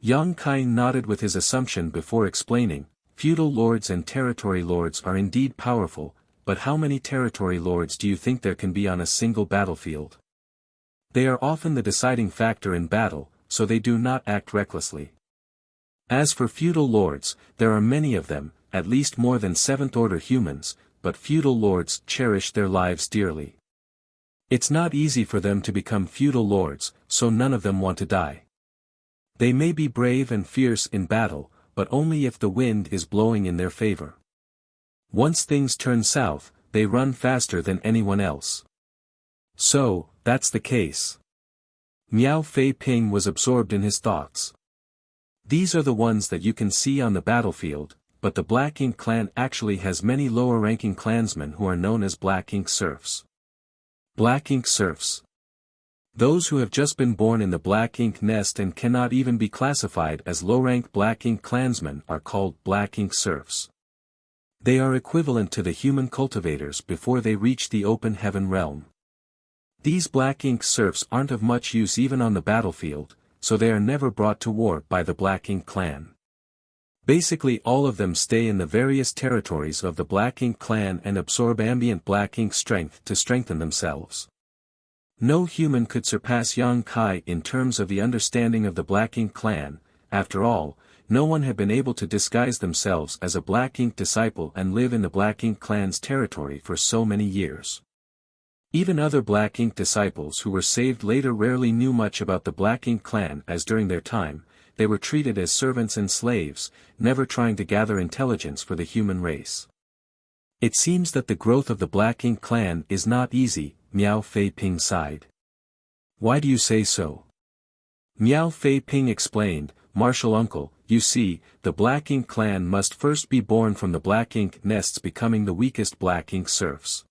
Yang Kai nodded with his assumption before explaining, feudal lords and territory lords are indeed powerful, but how many territory lords do you think there can be on a single battlefield? They are often the deciding factor in battle, so they do not act recklessly. As for feudal lords, there are many of them, at least more than seventh-order humans, but feudal lords cherish their lives dearly. It's not easy for them to become feudal lords, so none of them want to die. They may be brave and fierce in battle, but only if the wind is blowing in their favor. Once things turn south, they run faster than anyone else. So, that's the case. Miao Fei Ping was absorbed in his thoughts. These are the ones that you can see on the battlefield, but the Black Ink clan actually has many lower-ranking clansmen who are known as Black Ink serfs. Black Ink serfs. Those who have just been born in the Black Ink nest and cannot even be classified as low-rank Black Ink clansmen are called Black Ink serfs. They are equivalent to the human cultivators before they reach the Open Heaven realm. These Black Ink serfs aren't of much use even on the battlefield, so they are never brought to war by the Black Ink clan. Basically all of them stay in the various territories of the Black Ink clan and absorb ambient Black Ink strength to strengthen themselves. No human could surpass Yang Kai in terms of the understanding of the Black Ink clan. After all, no one had been able to disguise themselves as a Black Ink disciple and live in the Black Ink clan's territory for so many years. Even other Black Ink disciples who were saved later rarely knew much about the Black Ink clan, as during their time, they were treated as servants and slaves, never trying to gather intelligence for the human race. It seems that the growth of the Black Ink clan is not easy, Miao Fei Ping sighed. Why do you say so? Miao Fei Ping explained, Martial uncle, you see, the Black Ink clan must first be born from the Black Ink nests, becoming the weakest Black Ink serfs.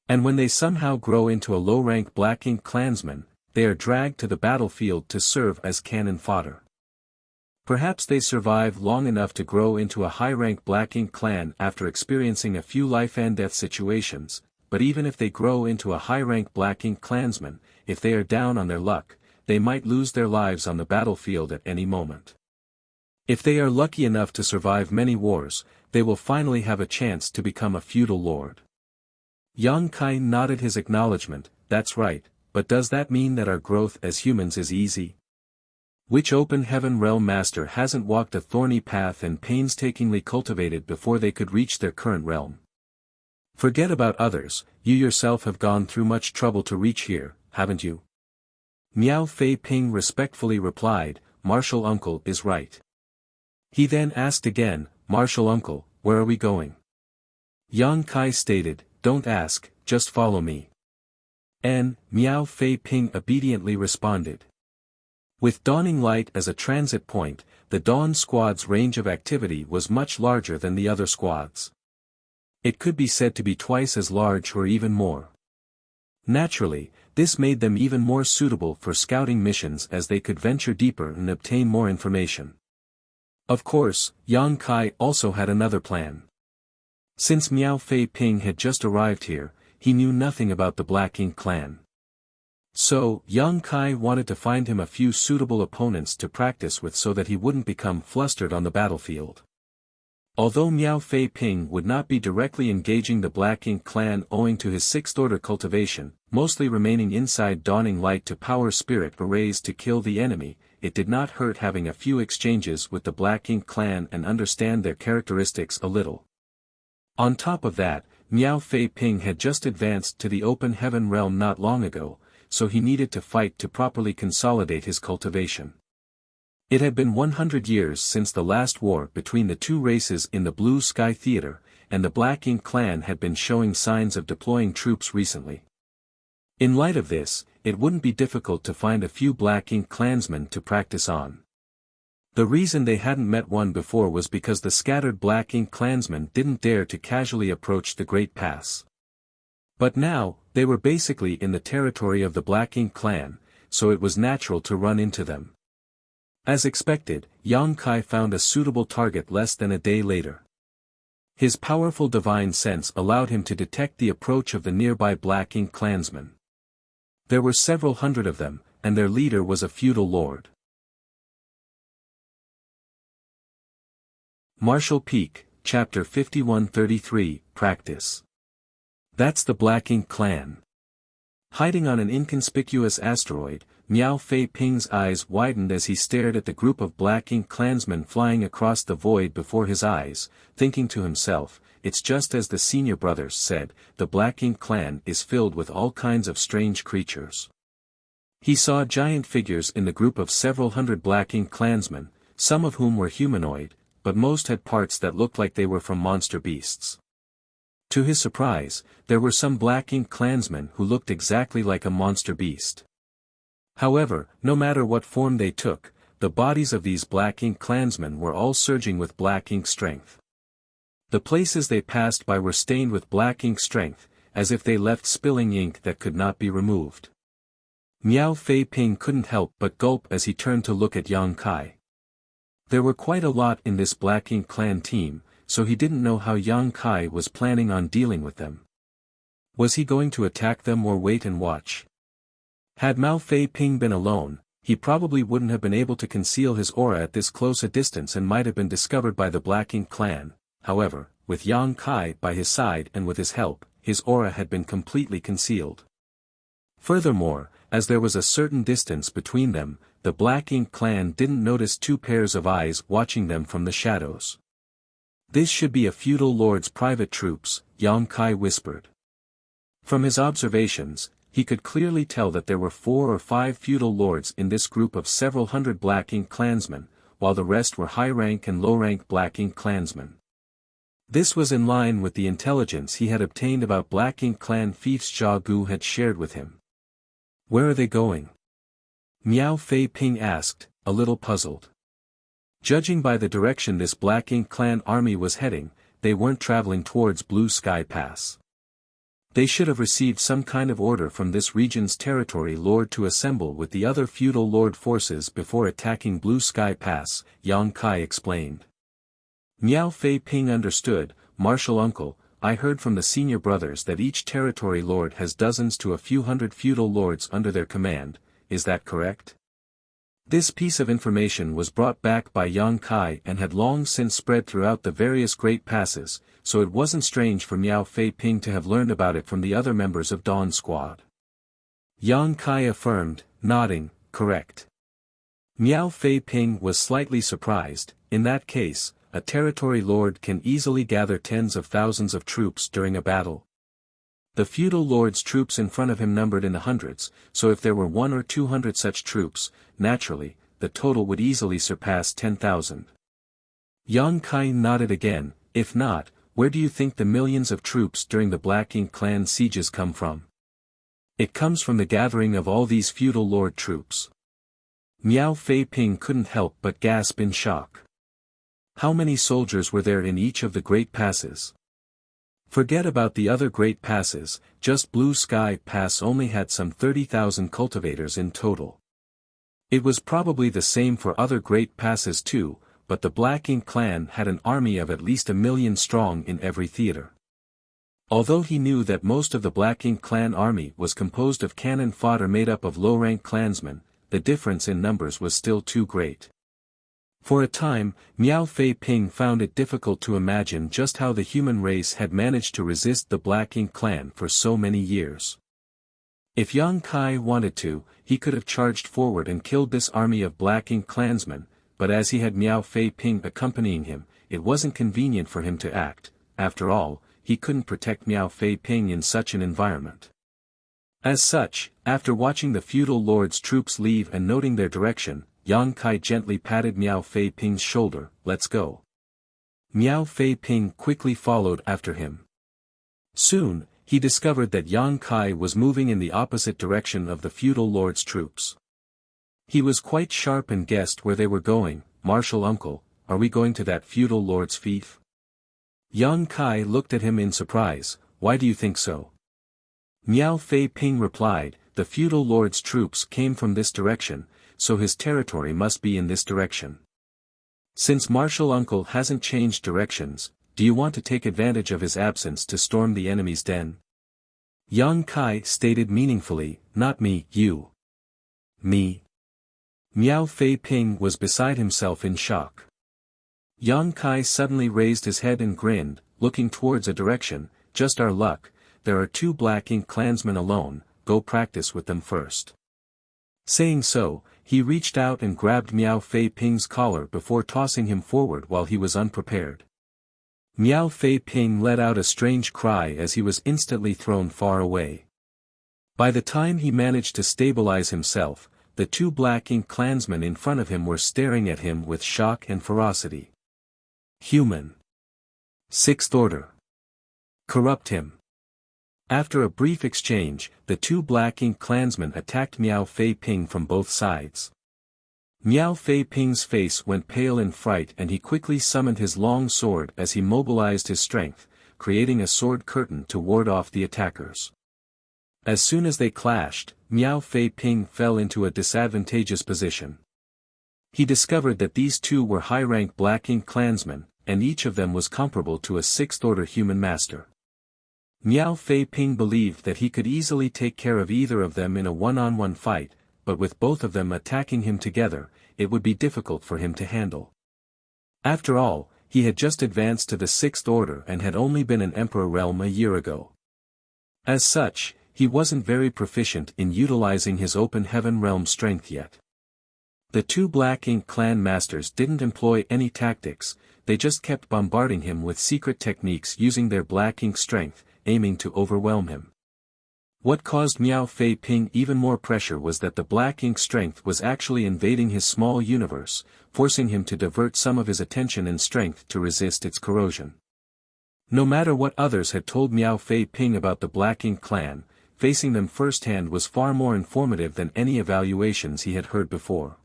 And when they somehow grow into a low-rank Black Ink clansman, they are dragged to the battlefield to serve as cannon fodder. Perhaps they survive long enough to grow into a high-rank Black Ink clan after experiencing a few life-and-death situations, but even if they grow into a high-rank Black Ink clansman, if they are down on their luck, they might lose their lives on the battlefield at any moment. If they are lucky enough to survive many wars, they will finally have a chance to become a feudal lord. Yang Kai nodded his acknowledgement, that's right, but does that mean that our growth as humans is easy? Which Open Heaven Realm Master hasn't walked a thorny path and painstakingly cultivated before they could reach their current realm? Forget about others, you yourself have gone through much trouble to reach here, haven't you? Miao Fei Ping respectfully replied, Martial uncle is right. He then asked again, "Martial uncle, where are we going?" Yang Kai stated, "Don't ask, just follow me." Miao Fei Ping obediently responded. With Dawning Light as a transit point, the Dawn Squad's range of activity was much larger than the other squads. It could be said to be twice as large or even more. Naturally, this made them even more suitable for scouting missions as they could venture deeper and obtain more information. Of course, Yang Kai also had another plan. Since Miao Fei Ping had just arrived here, he knew nothing about the Black Ink clan. So, Yang Kai wanted to find him a few suitable opponents to practice with so that he wouldn't become flustered on the battlefield. Although Miao Fei Ping would not be directly engaging the Black Ink clan owing to his sixth order cultivation, mostly remaining inside Dawning Light to power spirit arrays to kill the enemy, it did not hurt having a few exchanges with the Black Ink clan and understand their characteristics a little. On top of that, Miao Fei Ping had just advanced to the open heaven realm not long ago, so he needed to fight to properly consolidate his cultivation. It had been 100 years since the last war between the two races in the Blue Sky Theater, and the Black Ink clan had been showing signs of deploying troops recently. In light of this, it wouldn't be difficult to find a few Black Ink clansmen to practice on. The reason they hadn't met one before was because the scattered Black Ink clansmen didn't dare to casually approach the Great Pass. But now, they were basically in the territory of the Black Ink clan, so it was natural to run into them. As expected, Yang Kai found a suitable target less than a day later. His powerful divine sense allowed him to detect the approach of the nearby Black Ink clansmen. There were several hundred of them, and their leader was a feudal lord. Martial Peak, Chapter 5133, Practice. That's the Black Ink clan. Hiding on an inconspicuous asteroid, Miao Fei Ping's eyes widened as he stared at the group of Black Ink clansmen flying across the void before his eyes, thinking to himself, it's just as the senior brothers said, the Black Ink clan is filled with all kinds of strange creatures. He saw giant figures in the group of several hundred Black Ink clansmen, some of whom were humanoid, but most had parts that looked like they were from monster beasts. To his surprise, there were some Black Ink clansmen who looked exactly like a monster beast. However, no matter what form they took, the bodies of these Black Ink clansmen were all surging with Black Ink strength. The places they passed by were stained with Black Ink strength, as if they left spilling ink that could not be removed. Miao Fei Ping couldn't help but gulp as he turned to look at Yang Kai. There were quite a lot in this Black Ink clan team, so he didn't know how Yang Kai was planning on dealing with them. Was he going to attack them or wait and watch? Had Miao Fei Ping been alone, he probably wouldn't have been able to conceal his aura at this close a distance and might have been discovered by the Black Ink clan. However, with Yang Kai by his side and with his help, his aura had been completely concealed. Furthermore, as there was a certain distance between them, the Black Ink clan didn't notice two pairs of eyes watching them from the shadows. This should be a feudal lord's private troops, Yang Kai whispered. From his observations, he could clearly tell that there were 4 or 5 feudal lords in this group of several hundred Black Ink clansmen, while the rest were high-rank and low-rank Black Ink clansmen. This was in line with the intelligence he had obtained about Black Ink clan fiefs Jia Gu had shared with him. Where are they going? Miao Fei Ping asked, a little puzzled. Judging by the direction this Black Ink clan army was heading, they weren't traveling towards Blue Sky Pass. They should have received some kind of order from this region's territory lord to assemble with the other feudal lord forces before attacking Blue Sky Pass, Yang Kai explained. Miao Fei Ping understood, Martial uncle, I heard from the senior brothers that each territory lord has dozens to a few hundred feudal lords under their command, is that correct? This piece of information was brought back by Yang Kai and had long since spread throughout the various great passes, so it wasn't strange for Miao Fei Ping to have learned about it from the other members of Dawn Squad. Yang Kai affirmed, nodding, correct. Miao Fei Ping was slightly surprised. In that case, a territory lord can easily gather tens of thousands of troops during a battle. The feudal lord's troops in front of him numbered in the hundreds, so if there were 100 or 200 such troops, naturally, the total would easily surpass 10,000. Yang Kai nodded again. If not, where do you think the millions of troops during the Black Ink clan sieges come from? It comes from the gathering of all these feudal lord troops. Miao Fei Ping couldn't help but gasp in shock. How many soldiers were there in each of the great passes? Forget about the other great passes, just Blue Sky Pass only had some 30,000 cultivators in total. It was probably the same for other great passes too, but the Black Ink clan had an army of at least 1 million strong in every theater. Although he knew that most of the Black Ink clan army was composed of cannon fodder made up of low-rank clansmen, the difference in numbers was still too great. For a time, Miao Fei Ping found it difficult to imagine just how the human race had managed to resist the Black Ink clan for so many years. If Yang Kai wanted to, he could have charged forward and killed this army of Black Ink clansmen, but as he had Miao Fei Ping accompanying him, it wasn't convenient for him to act. After all, he couldn't protect Miao Fei Ping in such an environment. As such, after watching the feudal lord's troops leave and noting their direction, Yang Kai gently patted Miao Fei Ping's shoulder. Let's go. Miao Fei Ping quickly followed after him. Soon, he discovered that Yang Kai was moving in the opposite direction of the feudal lord's troops. He was quite sharp and guessed where they were going. Martial uncle, are we going to that feudal lord's fief? Yang Kai looked at him in surprise. Why do you think so? Miao Fei Ping replied, the feudal lord's troops came from this direction, so his territory must be in this direction. Since martial uncle hasn't changed directions, do you want to take advantage of his absence to storm the enemy's den? Yang Kai stated meaningfully, not me, you. Me. Miao Fei Ping was beside himself in shock. Yang Kai suddenly raised his head and grinned, looking towards a direction. Just our luck, there are 2 Black Ink clansmen alone, go practice with them first. Saying so, he reached out and grabbed Miao Fei Ping's collar before tossing him forward while he was unprepared. Miao Fei Ping let out a strange cry as he was instantly thrown far away. By the time he managed to stabilize himself, the 2 Black Ink clansmen in front of him were staring at him with shock and ferocity. Human. 6th Order. Corrupt him. After a brief exchange, the 2 Black Ink clansmen attacked Miao Fei Ping from both sides. Miao Fei Ping's face went pale in fright and he quickly summoned his long sword as he mobilized his strength, creating a sword curtain to ward off the attackers. As soon as they clashed, Miao Fei Ping fell into a disadvantageous position. He discovered that these 2 were high-rank Black Ink clansmen, and each of them was comparable to a 6th Order human master. Miao Fei Ping believed that he could easily take care of either of them in a one-on-one fight, but with both of them attacking him together, it would be difficult for him to handle. After all, he had just advanced to the 6th Order and had only been an Emperor realm a year ago. As such, he wasn't very proficient in utilizing his open heaven realm strength yet. The 2 Black Ink clan masters didn't employ any tactics, they just kept bombarding him with secret techniques using their Black Ink strength, aiming to overwhelm him. What caused Miao Fei Ping even more pressure was that the Black Ink strength was actually invading his small universe, forcing him to divert some of his attention and strength to resist its corrosion. No matter what others had told Miao Fei Ping about the Black Ink clan, facing them firsthand was far more informative than any evaluations he had heard before.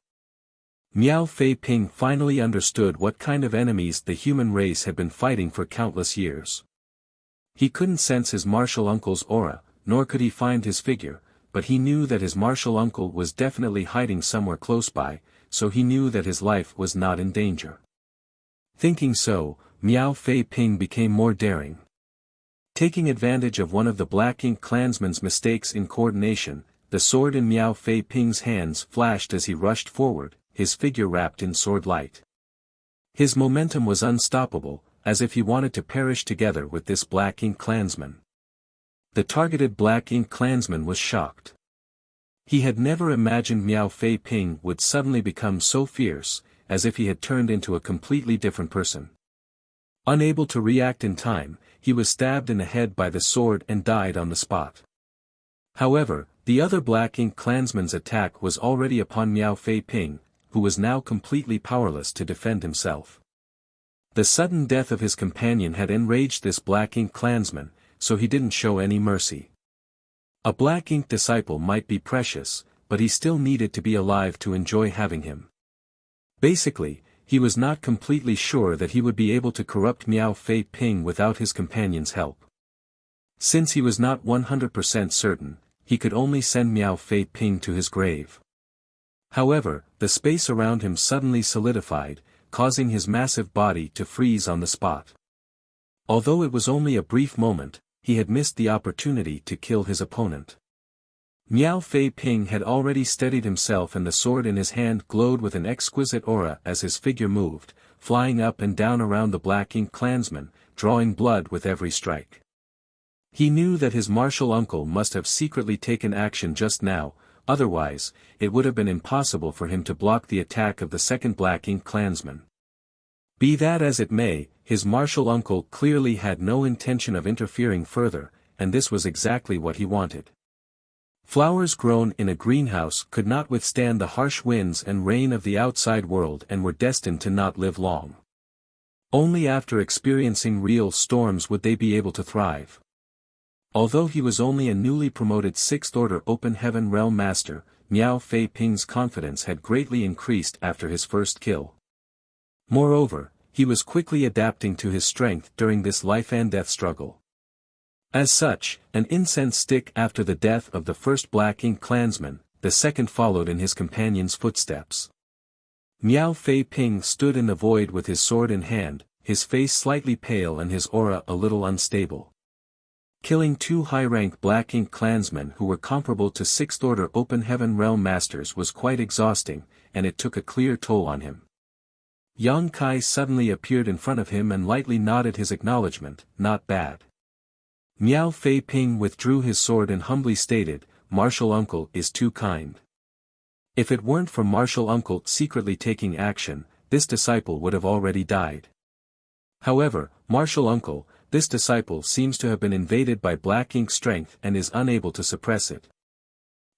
Miao Fei Ping finally understood what kind of enemies the human race had been fighting for countless years. He couldn't sense his martial uncle's aura, nor could he find his figure, but he knew that his martial uncle was definitely hiding somewhere close by, so he knew that his life was not in danger. Thinking so, Miao Fei Ping became more daring. Taking advantage of one of the Black Ink clansmen's mistakes in coordination, the sword in Miao Fei Ping's hands flashed as he rushed forward, his figure wrapped in sword light. His momentum was unstoppable, as if he wanted to perish together with this Black Ink clansman. The targeted Black Ink clansman was shocked. He had never imagined Miao Fei Ping would suddenly become so fierce, as if he had turned into a completely different person. Unable to react in time, he was stabbed in the head by the sword and died on the spot. However, the other Black Ink clansman's attack was already upon Miao Fei Ping, who was now completely powerless to defend himself. The sudden death of his companion had enraged this Black Ink clansman, so he didn't show any mercy. A Black Ink disciple might be precious, but he still needed to be alive to enjoy having him. Basically, he was not completely sure that he would be able to corrupt Miao Fei Ping without his companion's help. Since he was not 100% certain, he could only send Miao Fei Ping to his grave. However, the space around him suddenly solidified, causing his massive body to freeze on the spot. Although it was only a brief moment, he had missed the opportunity to kill his opponent. Miao Fei Ping had already steadied himself and the sword in his hand glowed with an exquisite aura as his figure moved, flying up and down around the Black Ink clansman, drawing blood with every strike. He knew that his martial uncle must have secretly taken action just now, otherwise, it would have been impossible for him to block the attack of the second Black Ink clansman. Be that as it may, his martial uncle clearly had no intention of interfering further, and this was exactly what he wanted. Flowers grown in a greenhouse could not withstand the harsh winds and rain of the outside world and were destined to not live long. Only after experiencing real storms would they be able to thrive. Although he was only a newly promoted 6th Order Open Heaven Realm Master, Miao Fei Ping's confidence had greatly increased after his first kill. Moreover, he was quickly adapting to his strength during this life-and-death struggle. As such, an incense stick after the death of the first Black Ink clansman, the second followed in his companion's footsteps. Miao Fei Ping stood in the void with his sword in hand, his face slightly pale and his aura a little unstable. Killing 2 high-rank Black Ink clansmen who were comparable to 6th Order Open Heaven Realm Masters was quite exhausting, and it took a clear toll on him. Yang Kai suddenly appeared in front of him and lightly nodded his acknowledgement, "Not bad." Miao Fei Ping withdrew his sword and humbly stated, "Martial Uncle is too kind. If it weren't for Martial Uncle secretly taking action, this disciple would have already died. However, Martial Uncle, this disciple seems to have been invaded by Black Ink strength and is unable to suppress it."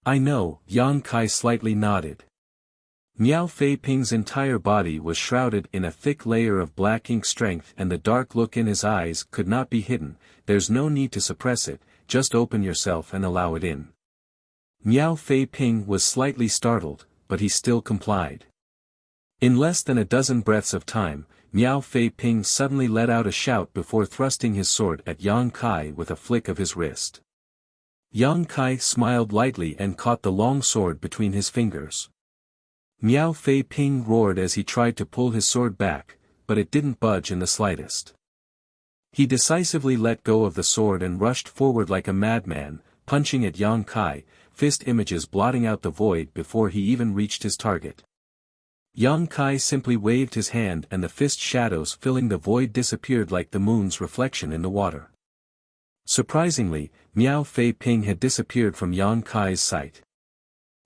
"I know," Yang Kai slightly nodded. Miao Fei Ping's entire body was shrouded in a thick layer of Black Ink strength and the dark look in his eyes could not be hidden. "There's no need to suppress it, just open yourself and allow it in." Miao Fei Ping was slightly startled, but he still complied. In less than a dozen breaths of time, Miao Fei Ping suddenly let out a shout before thrusting his sword at Yang Kai with a flick of his wrist. Yang Kai smiled lightly and caught the long sword between his fingers. Miao Fei Ping roared as he tried to pull his sword back, but it didn't budge in the slightest. He decisively let go of the sword and rushed forward like a madman, punching at Yang Kai, fist images blotting out the void before he even reached his target. Yang Kai simply waved his hand and the fist shadows filling the void disappeared like the moon's reflection in the water. Surprisingly, Miao Fei Ping had disappeared from Yang Kai's sight.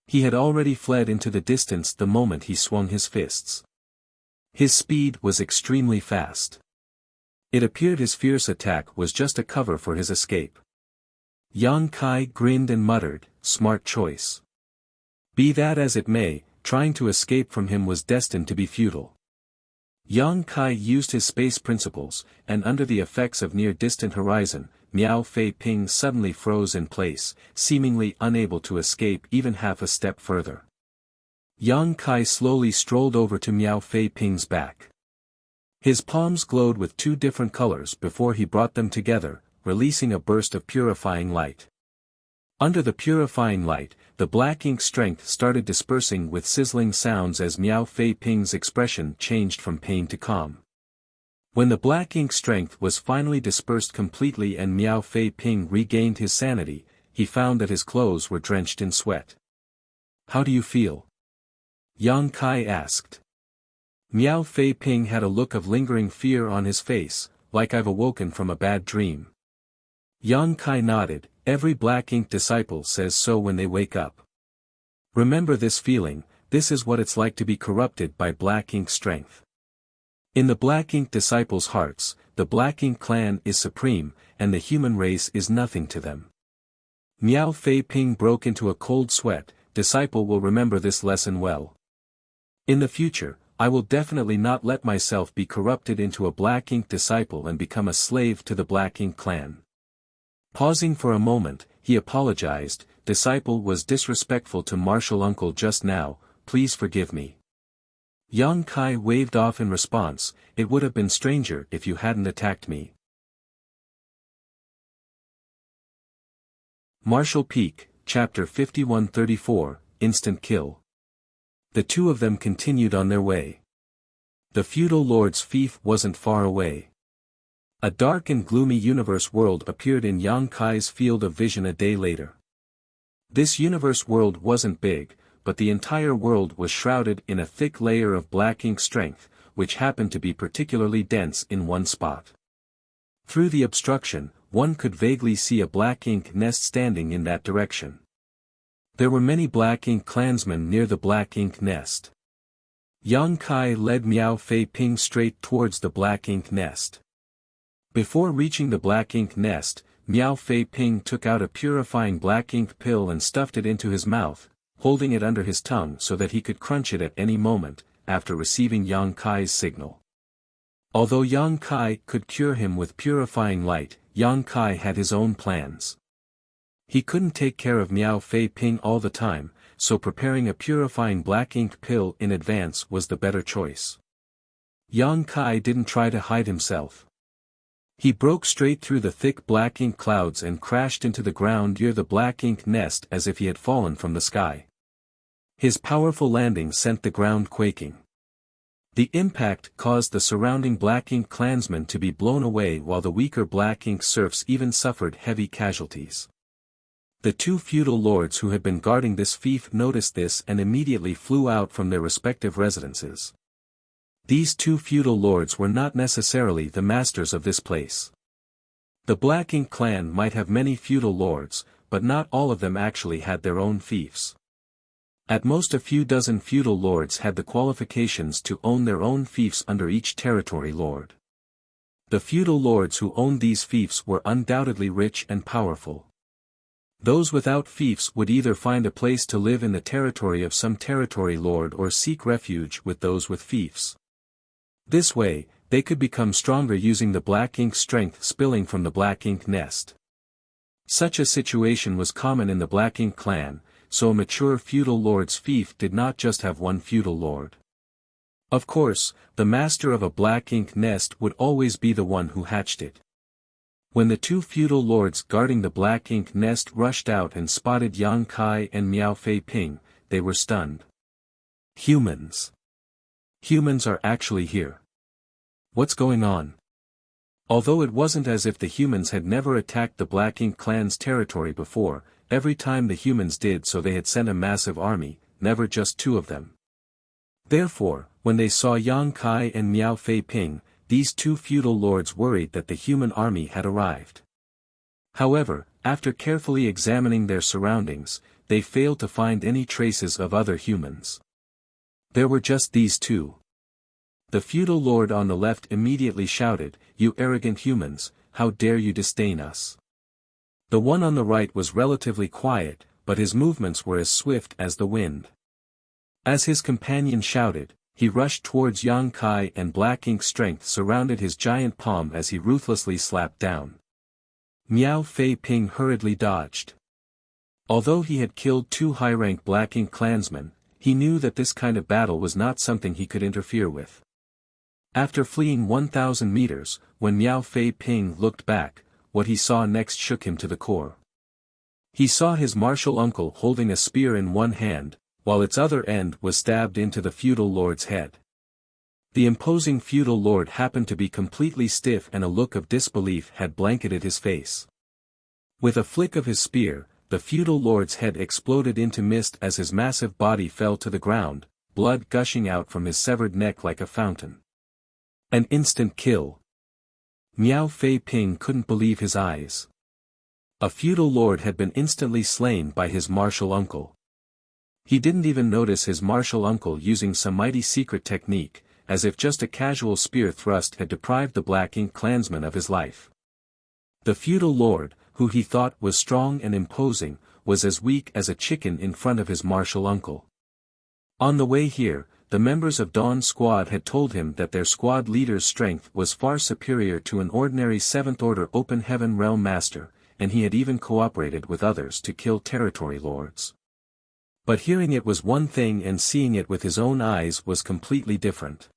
He had already fled into the distance the moment he swung his fists. His speed was extremely fast. It appeared his fierce attack was just a cover for his escape. Yang Kai grinned and muttered, "Smart choice." Be that as it may, trying to escape from him was destined to be futile. Yang Kai used his space principles, and under the effects of near-distant horizon, Miao Fei Ping suddenly froze in place, seemingly unable to escape even half a step further. Yang Kai slowly strolled over to Miao Fei Ping's back. His palms glowed with 2 different colors before he brought them together, releasing a burst of purifying light. Under the purifying light, the Black Ink strength started dispersing with sizzling sounds as Miao Fei Ping's expression changed from pain to calm. When the Black Ink strength was finally dispersed completely and Miao Fei Ping regained his sanity, he found that his clothes were drenched in sweat. "How do you feel?" Yang Kai asked. Miao Fei Ping had a look of lingering fear on his face, like "I've awoken from a bad dream." Yang Kai nodded, "Every Black Ink disciple says so when they wake up. Remember this feeling, this is what it's like to be corrupted by Black Ink strength. In the Black Ink disciples' hearts, the Black Ink clan is supreme, and the human race is nothing to them." Miao Fei Ping broke into a cold sweat. "Disciple will remember this lesson well. In the future, I will definitely not let myself be corrupted into a Black Ink disciple and become a slave to the Black Ink clan. Pausing for a moment, he apologized, "Disciple was disrespectful to martial uncle just now, please forgive me." Yang Kai waved off in response, "It would have been stranger if you hadn't attacked me." Martial Peak, Chapter 5134, Instant Kill. The two of them continued on their way. The feudal lord's fief wasn't far away. A dark and gloomy universe world appeared in Yang Kai's field of vision a day later. This universe world wasn't big, but the entire world was shrouded in a thick layer of black ink strength, which happened to be particularly dense in one spot. Through the obstruction, one could vaguely see a black ink nest standing in that direction. There were many black ink clansmen near the black ink nest. Yang Kai led Miao Fei Ping straight towards the black ink nest. Before reaching the black ink nest, Miao Fei Ping took out a purifying black ink pill and stuffed it into his mouth, holding it under his tongue so that he could crunch it at any moment, after receiving Yang Kai's signal. Although Yang Kai could cure him with purifying light, Yang Kai had his own plans. He couldn't take care of Miao Fei Ping all the time, so preparing a purifying black ink pill in advance was the better choice. Yang Kai didn't try to hide himself. He broke straight through the thick black ink clouds and crashed into the ground near the black ink nest as if he had fallen from the sky. His powerful landing sent the ground quaking. The impact caused the surrounding black ink clansmen to be blown away while the weaker black ink serfs even suffered heavy casualties. The two feudal lords who had been guarding this fief noticed this and immediately flew out from their respective residences. These two feudal lords were not necessarily the masters of this place. The Black Ink clan might have many feudal lords, but not all of them actually had their own fiefs. At most a few dozen feudal lords had the qualifications to own their own fiefs under each territory lord. The feudal lords who owned these fiefs were undoubtedly rich and powerful. Those without fiefs would either find a place to live in the territory of some territory lord or seek refuge with those with fiefs. This way, they could become stronger using the black ink strength spilling from the black ink nest. Such a situation was common in the Black Ink clan, so a mature feudal lord's fief did not just have one feudal lord. Of course, the master of a black ink nest would always be the one who hatched it. When the two feudal lords guarding the black ink nest rushed out and spotted Yang Kai and Miao Fei Ping, they were stunned. Humans. Humans are actually here. What's going on? Although it wasn't as if the humans had never attacked the Black Ink clan's territory before, every time the humans did so they had sent a massive army, never just two of them. Therefore, when they saw Yang Kai and Miao Fei Ping, these two feudal lords worried that the human army had arrived. However, after carefully examining their surroundings, they failed to find any traces of other humans. There were just these two. The feudal lord on the left immediately shouted, "You arrogant humans, how dare you disdain us?" The one on the right was relatively quiet, but his movements were as swift as the wind. As his companion shouted, he rushed towards Yang Kai and black ink strength surrounded his giant palm as he ruthlessly slapped down. Miao Fei Ping hurriedly dodged. Although he had killed two high-rank black ink clansmen, he knew that this kind of battle was not something he could interfere with. After fleeing 1,000 meters, when Miao Fei Ping looked back, what he saw next shook him to the core. He saw his martial uncle holding a spear in one hand, while its other end was stabbed into the feudal lord's head. The imposing feudal lord happened to be completely stiff and a look of disbelief had blanketed his face. With a flick of his spear, the feudal lord's head exploded into mist as his massive body fell to the ground, blood gushing out from his severed neck like a fountain. An instant kill. Miao Fei Ping couldn't believe his eyes. A feudal lord had been instantly slain by his martial uncle. He didn't even notice his martial uncle using some mighty secret technique, as if just a casual spear thrust had deprived the Black Ink clansman of his life. The feudal lord, who he thought was strong and imposing, was as weak as a chicken in front of his martial uncle. On the way here, the members of Dawn's squad had told him that their squad leader's strength was far superior to an ordinary 7th Order Open Heaven Realm Master, and he had even cooperated with others to kill territory lords. But hearing it was one thing and seeing it with his own eyes was completely different.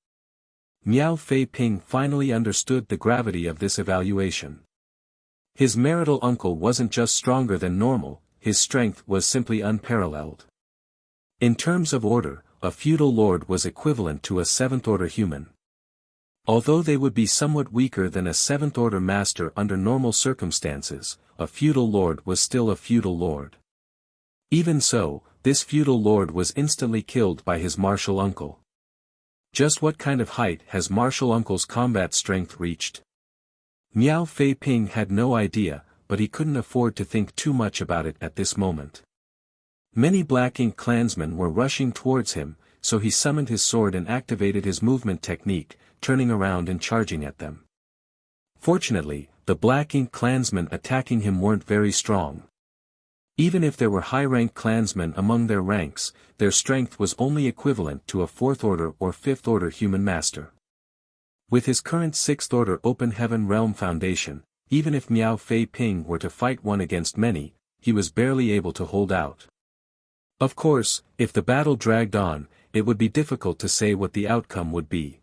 Miao Fei Ping finally understood the gravity of this evaluation. His marital uncle wasn't just stronger than normal, his strength was simply unparalleled. In terms of order, a feudal lord was equivalent to a 7th Order human. Although they would be somewhat weaker than a 7th Order master under normal circumstances, a feudal lord was still a feudal lord. Even so, this feudal lord was instantly killed by his martial uncle. Just what kind of height has martial uncle's combat strength reached? Miao Fei Ping had no idea, but he couldn't afford to think too much about it at this moment. Many Black Ink clansmen were rushing towards him, so he summoned his sword and activated his movement technique, turning around and charging at them. Fortunately, the Black Ink clansmen attacking him weren't very strong. Even if there were high-ranked clansmen among their ranks, their strength was only equivalent to a 4th Order or 5th Order human master. With his current 6th Order Open Heaven Realm Foundation, even if Miao Fei Ping were to fight one against many, he was barely able to hold out. Of course, if the battle dragged on, it would be difficult to say what the outcome would be.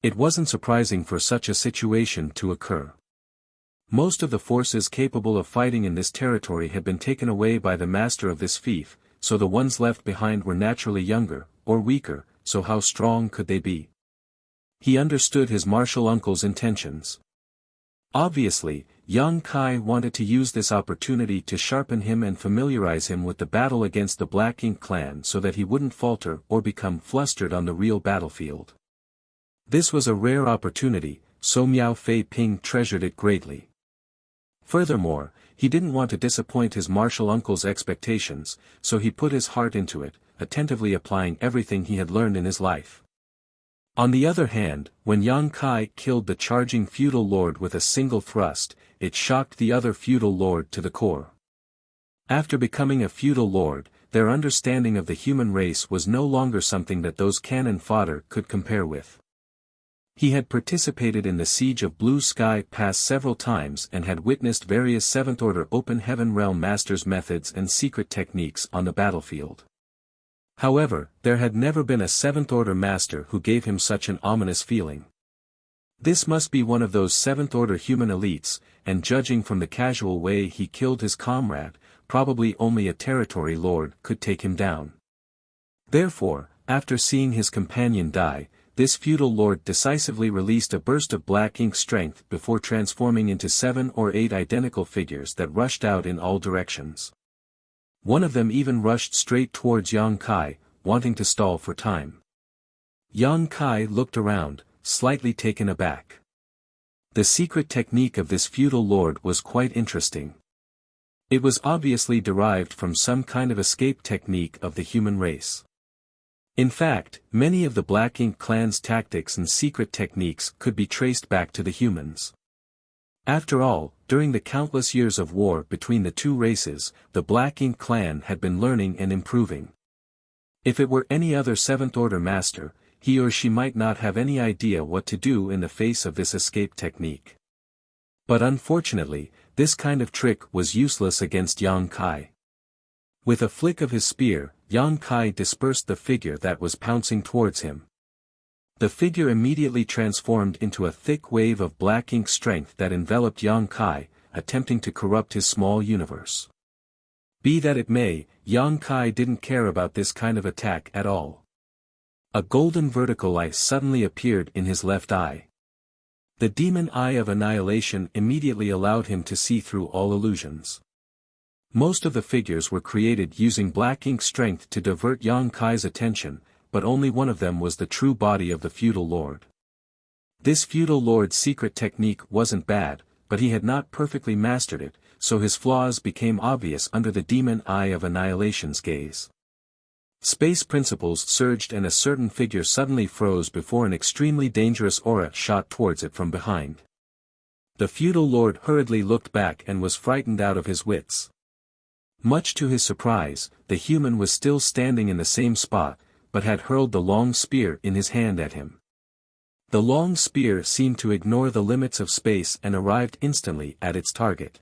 It wasn't surprising for such a situation to occur. Most of the forces capable of fighting in this territory had been taken away by the master of this fief, so the ones left behind were naturally younger, or weaker, so how strong could they be? He understood his martial uncle's intentions. Obviously, Yang Kai wanted to use this opportunity to sharpen him and familiarize him with the battle against the Black Ink clan so that he wouldn't falter or become flustered on the real battlefield. This was a rare opportunity, so Miao Fei Ping treasured it greatly. Furthermore, he didn't want to disappoint his martial uncle's expectations, so he put his heart into it, attentively applying everything he had learned in his life. On the other hand, when Yang Kai killed the charging feudal lord with a single thrust, it shocked the other feudal lord to the core. After becoming a feudal lord, their understanding of the human race was no longer something that those cannon fodder could compare with. He had participated in the siege of Blue Sky Pass several times and had witnessed various 7th Order Open Heaven Realm Masters' methods and secret techniques on the battlefield. However, there had never been a 7th Order Master who gave him such an ominous feeling. This must be one of those 7th Order human elites, and judging from the casual way he killed his comrade, probably only a territory lord could take him down. Therefore, after seeing his companion die, this feudal lord decisively released a burst of Black Ink strength before transforming into 7 or 8 identical figures that rushed out in all directions. One of them even rushed straight towards Yang Kai, wanting to stall for time. Yang Kai looked around, slightly taken aback. The secret technique of this feudal lord was quite interesting. It was obviously derived from some kind of escape technique of the human race. In fact, many of the Black Ink clan's tactics and secret techniques could be traced back to the humans. After all, during the countless years of war between the two races, the Black Ink clan had been learning and improving. If it were any other 7th Order master, he or she might not have any idea what to do in the face of this escape technique. But unfortunately, this kind of trick was useless against Yang Kai. With a flick of his spear, Yang Kai dispersed the figure that was pouncing towards him. The figure immediately transformed into a thick wave of Black Ink strength that enveloped Yang Kai, attempting to corrupt his small universe. Be that it may, Yang Kai didn't care about this kind of attack at all. A golden vertical eye suddenly appeared in his left eye. The demon eye of annihilation immediately allowed him to see through all illusions. Most of the figures were created using Black Ink strength to divert Yang Kai's attention, but only one of them was the true body of the feudal lord. This feudal lord's secret technique wasn't bad, but he had not perfectly mastered it, so his flaws became obvious under the demon eye of annihilation's gaze. Space principles surged and a certain figure suddenly froze before an extremely dangerous aura shot towards it from behind. The feudal lord hurriedly looked back and was frightened out of his wits. Much to his surprise, the human was still standing in the same spot, but had hurled the long spear in his hand at him. The long spear seemed to ignore the limits of space and arrived instantly at its target.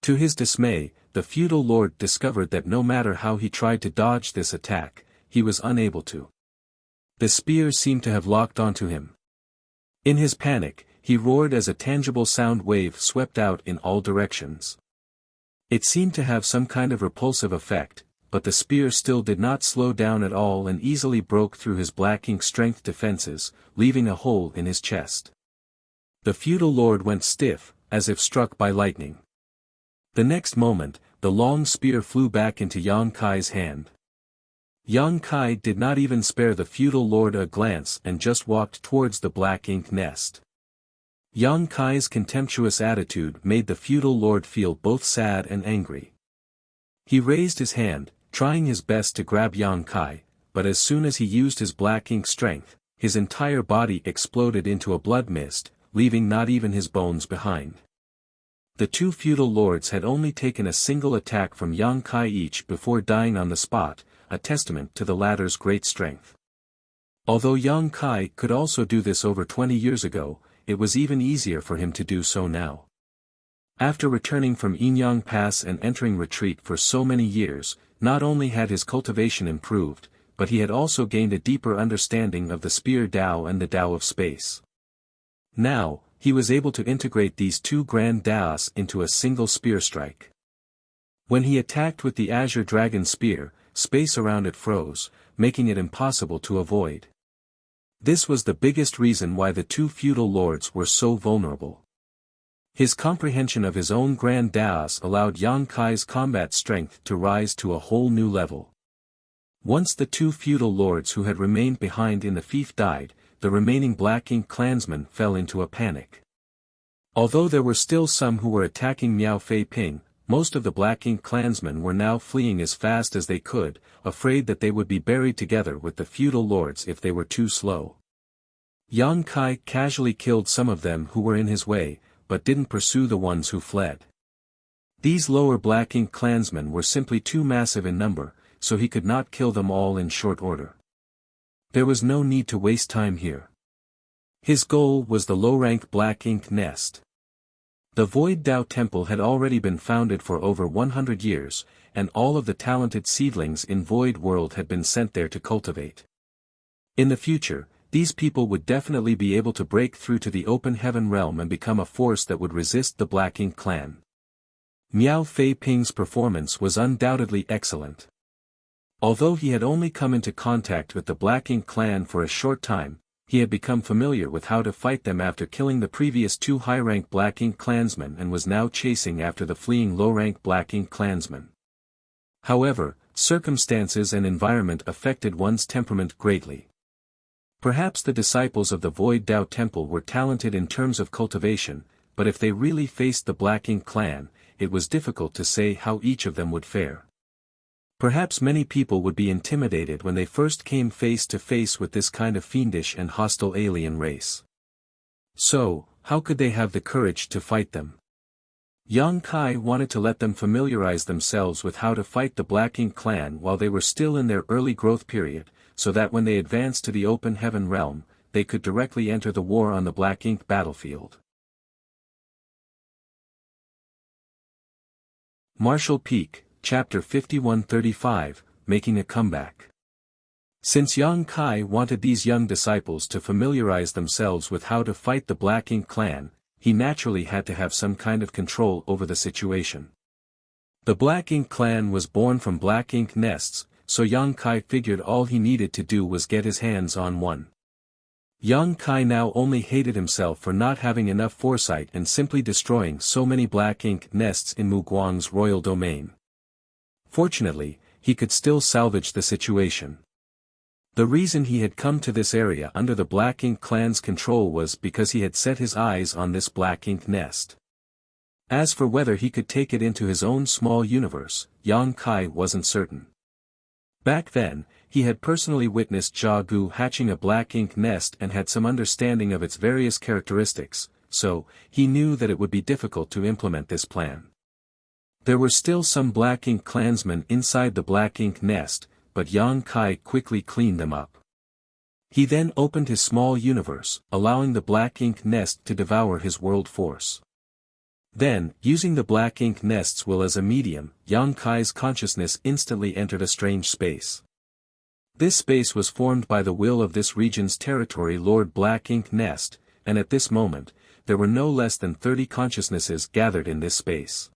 To his dismay, the feudal lord discovered that no matter how he tried to dodge this attack, he was unable to. The spear seemed to have locked onto him. In his panic, he roared as a tangible sound wave swept out in all directions. It seemed to have some kind of repulsive effect, but the spear still did not slow down at all and easily broke through his black ink strength defenses, leaving a hole in his chest. The feudal lord went stiff, as if struck by lightning. The next moment, the long spear flew back into Yang Kai's hand. Yang Kai did not even spare the feudal lord a glance and just walked towards the black ink nest. Yang Kai's contemptuous attitude made the feudal lord feel both sad and angry. He raised his hand, trying his best to grab Yang Kai, but as soon as he used his black ink strength, his entire body exploded into a blood mist, leaving not even his bones behind. The two feudal lords had only taken a single attack from Yang Kai each before dying on the spot, a testament to the latter's great strength. Although Yang Kai could also do this over 20 years ago, it was even easier for him to do so now. After returning from Yinyang Pass and entering retreat for so many years, not only had his cultivation improved, but he had also gained a deeper understanding of the spear Tao and the Tao of space. Now, he was able to integrate these two grand Taos into a single spear strike. When he attacked with the Azure Dragon Spear, space around it froze, making it impossible to avoid. This was the biggest reason why the two feudal lords were so vulnerable. His comprehension of his own grand Taos allowed Yang Kai's combat strength to rise to a whole new level. Once the two feudal lords who had remained behind in the fief died, the remaining Black Ink clansmen fell into a panic. Although there were still some who were attacking Miao Fei Ping, most of the Black Ink clansmen were now fleeing as fast as they could, afraid that they would be buried together with the feudal lords if they were too slow. Yang Kai casually killed some of them who were in his way, but didn't pursue the ones who fled. These lower Black Ink clansmen were simply too massive in number, so he could not kill them all in short order. There was no need to waste time here. His goal was the low-rank Black Ink nest. The Void Tao Temple had already been founded for over 100 years, and all of the talented seedlings in Void World had been sent there to cultivate. In the future, these people would definitely be able to break through to the open heaven realm and become a force that would resist the Black Ink clan. Miao Fei Ping's performance was undoubtedly excellent. Although he had only come into contact with the Black Ink clan for a short time, he had become familiar with how to fight them after killing the previous two high-rank Black Ink clansmen and was now chasing after the fleeing low-rank Black Ink clansmen. However, circumstances and environment affected one's temperament greatly. Perhaps the disciples of the Void Tao Temple were talented in terms of cultivation, but if they really faced the Black Ink clan, it was difficult to say how each of them would fare. Perhaps many people would be intimidated when they first came face to face with this kind of fiendish and hostile alien race. So, how could they have the courage to fight them? Yang Kai wanted to let them familiarize themselves with how to fight the Black Ink clan while they were still in their early growth period, so that when they advanced to the open heaven realm, they could directly enter the war on the Black Ink battlefield. Martial Peak, Chapter 5135, Making a Comeback. Since Yang Kai wanted these young disciples to familiarize themselves with how to fight the Black Ink clan, he naturally had to have some kind of control over the situation. The Black Ink clan was born from Black Ink nests, so Yang Kai figured all he needed to do was get his hands on one. Yang Kai now only hated himself for not having enough foresight and simply destroying so many Black Ink nests in Mu Guang's royal domain. Fortunately, he could still salvage the situation. The reason he had come to this area under the Black Ink clan's control was because he had set his eyes on this Black Ink nest. As for whether he could take it into his own small universe, Yang Kai wasn't certain. Back then, he had personally witnessed Jia Gu hatching a Black Ink nest and had some understanding of its various characteristics, so, he knew that it would be difficult to implement this plan. There were still some Black Ink clansmen inside the Black Ink nest, but Yang Kai quickly cleaned them up. He then opened his small universe, allowing the black ink nest to devour his world force. Then, using the black ink nest's will as a medium, Yang Kai's consciousness instantly entered a strange space. This space was formed by the will of this region's territory Lord Black Ink Nest, and at this moment, there were no less than 30 consciousnesses gathered in this space.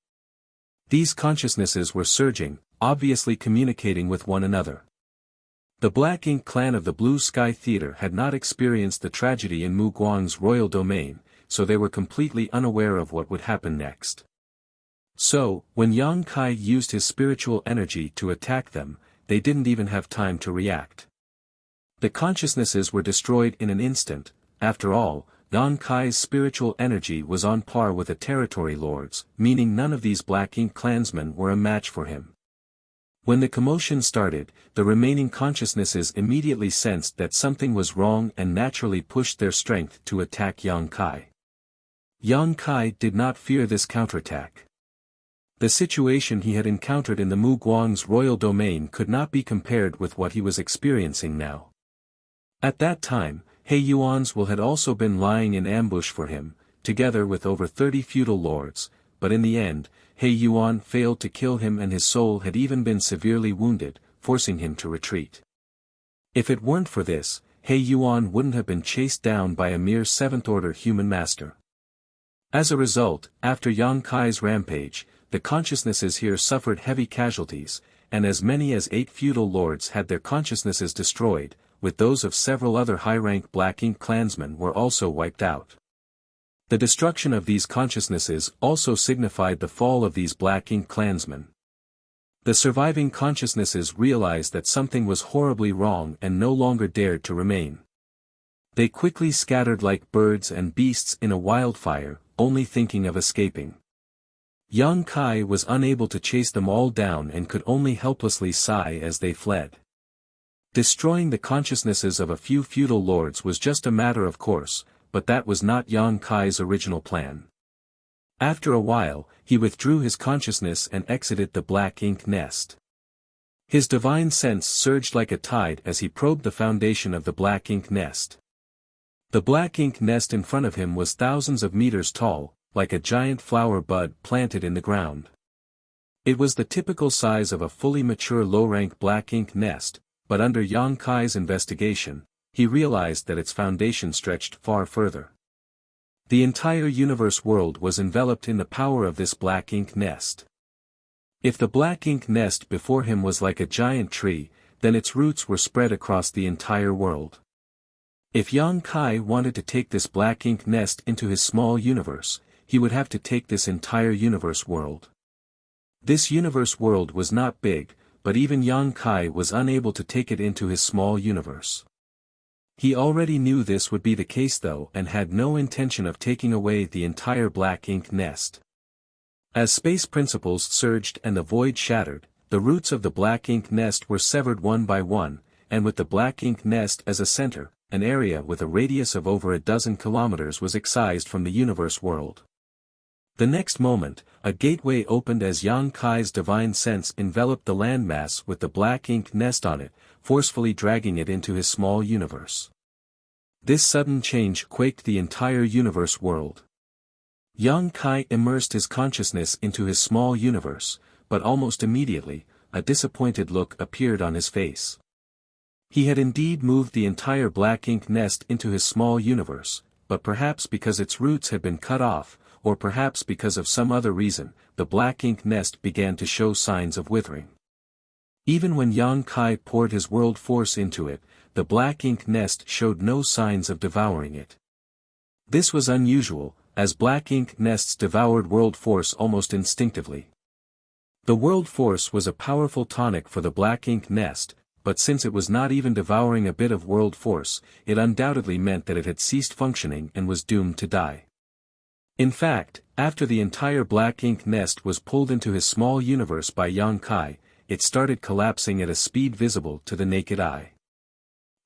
These consciousnesses were surging, obviously communicating with one another. The Black Ink clan of the Blue Sky Theater had not experienced the tragedy in Mu Guang's royal domain, so they were completely unaware of what would happen next. So, when Yang Kai used his spiritual energy to attack them, they didn't even have time to react. The consciousnesses were destroyed in an instant. After all, Yang Kai's spiritual energy was on par with a territory lord's, meaning none of these Black Ink clansmen were a match for him. When the commotion started, the remaining consciousnesses immediately sensed that something was wrong and naturally pushed their strength to attack Yang Kai. Yang Kai did not fear this counterattack. The situation he had encountered in the Mu Guang's royal domain could not be compared with what he was experiencing now. At that time, He Yuan's will had also been lying in ambush for him, together with over 30 feudal lords, but in the end, He Yuan failed to kill him and his soul had even been severely wounded, forcing him to retreat. If it weren't for this, He Yuan wouldn't have been chased down by a mere 7th-order human master. As a result, after Yang Kai's rampage, the consciousnesses here suffered heavy casualties, and as many as 8 feudal lords had their consciousnesses destroyed, with those of several other high-rank Black Ink clansmen were also wiped out. The destruction of these consciousnesses also signified the fall of these Black Ink clansmen. The surviving consciousnesses realized that something was horribly wrong and no longer dared to remain. They quickly scattered like birds and beasts in a wildfire, only thinking of escaping. Yang Kai was unable to chase them all down and could only helplessly sigh as they fled. Destroying the consciousnesses of a few feudal lords was just a matter of course, but that was not Yang Kai's original plan. After a while, he withdrew his consciousness and exited the Black Ink Nest. His divine sense surged like a tide as he probed the foundation of the Black Ink Nest. The Black Ink Nest in front of him was thousands of meters tall, like a giant flower bud planted in the ground. It was the typical size of a fully mature low-rank Black Ink Nest, but under Yang Kai's investigation, he realized that its foundation stretched far further. The entire universe world was enveloped in the power of this Black Ink Nest. If the Black Ink Nest before him was like a giant tree, then its roots were spread across the entire world. If Yang Kai wanted to take this Black Ink Nest into his small universe, he would have to take this entire universe world. This universe world was not big, but even Yang Kai was unable to take it into his small universe. He already knew this would be the case though and had no intention of taking away the entire Black Ink Nest. As space principles surged and the void shattered, the roots of the Black Ink Nest were severed one by one, and with the Black Ink Nest as a center, an area with a radius of over a dozen kilometers was excised from the universe world. The next moment, a gateway opened as Yang Kai's divine sense enveloped the landmass with the Black Ink Nest on it, forcefully dragging it into his small universe. This sudden change quaked the entire universe world. Yang Kai immersed his consciousness into his small universe, but almost immediately, a disappointed look appeared on his face. He had indeed moved the entire Black Ink Nest into his small universe, but perhaps because its roots had been cut off, or perhaps because of some other reason, the Black Ink Nest began to show signs of withering. Even when Yang Kai poured his world force into it, the Black Ink Nest showed no signs of devouring it. This was unusual, as Black Ink Nests devoured world force almost instinctively. The world force was a powerful tonic for the Black Ink Nest, but since it was not even devouring a bit of world force, it undoubtedly meant that it had ceased functioning and was doomed to die. In fact, after the entire Black Ink Nest was pulled into his small universe by Yang Kai, it started collapsing at a speed visible to the naked eye.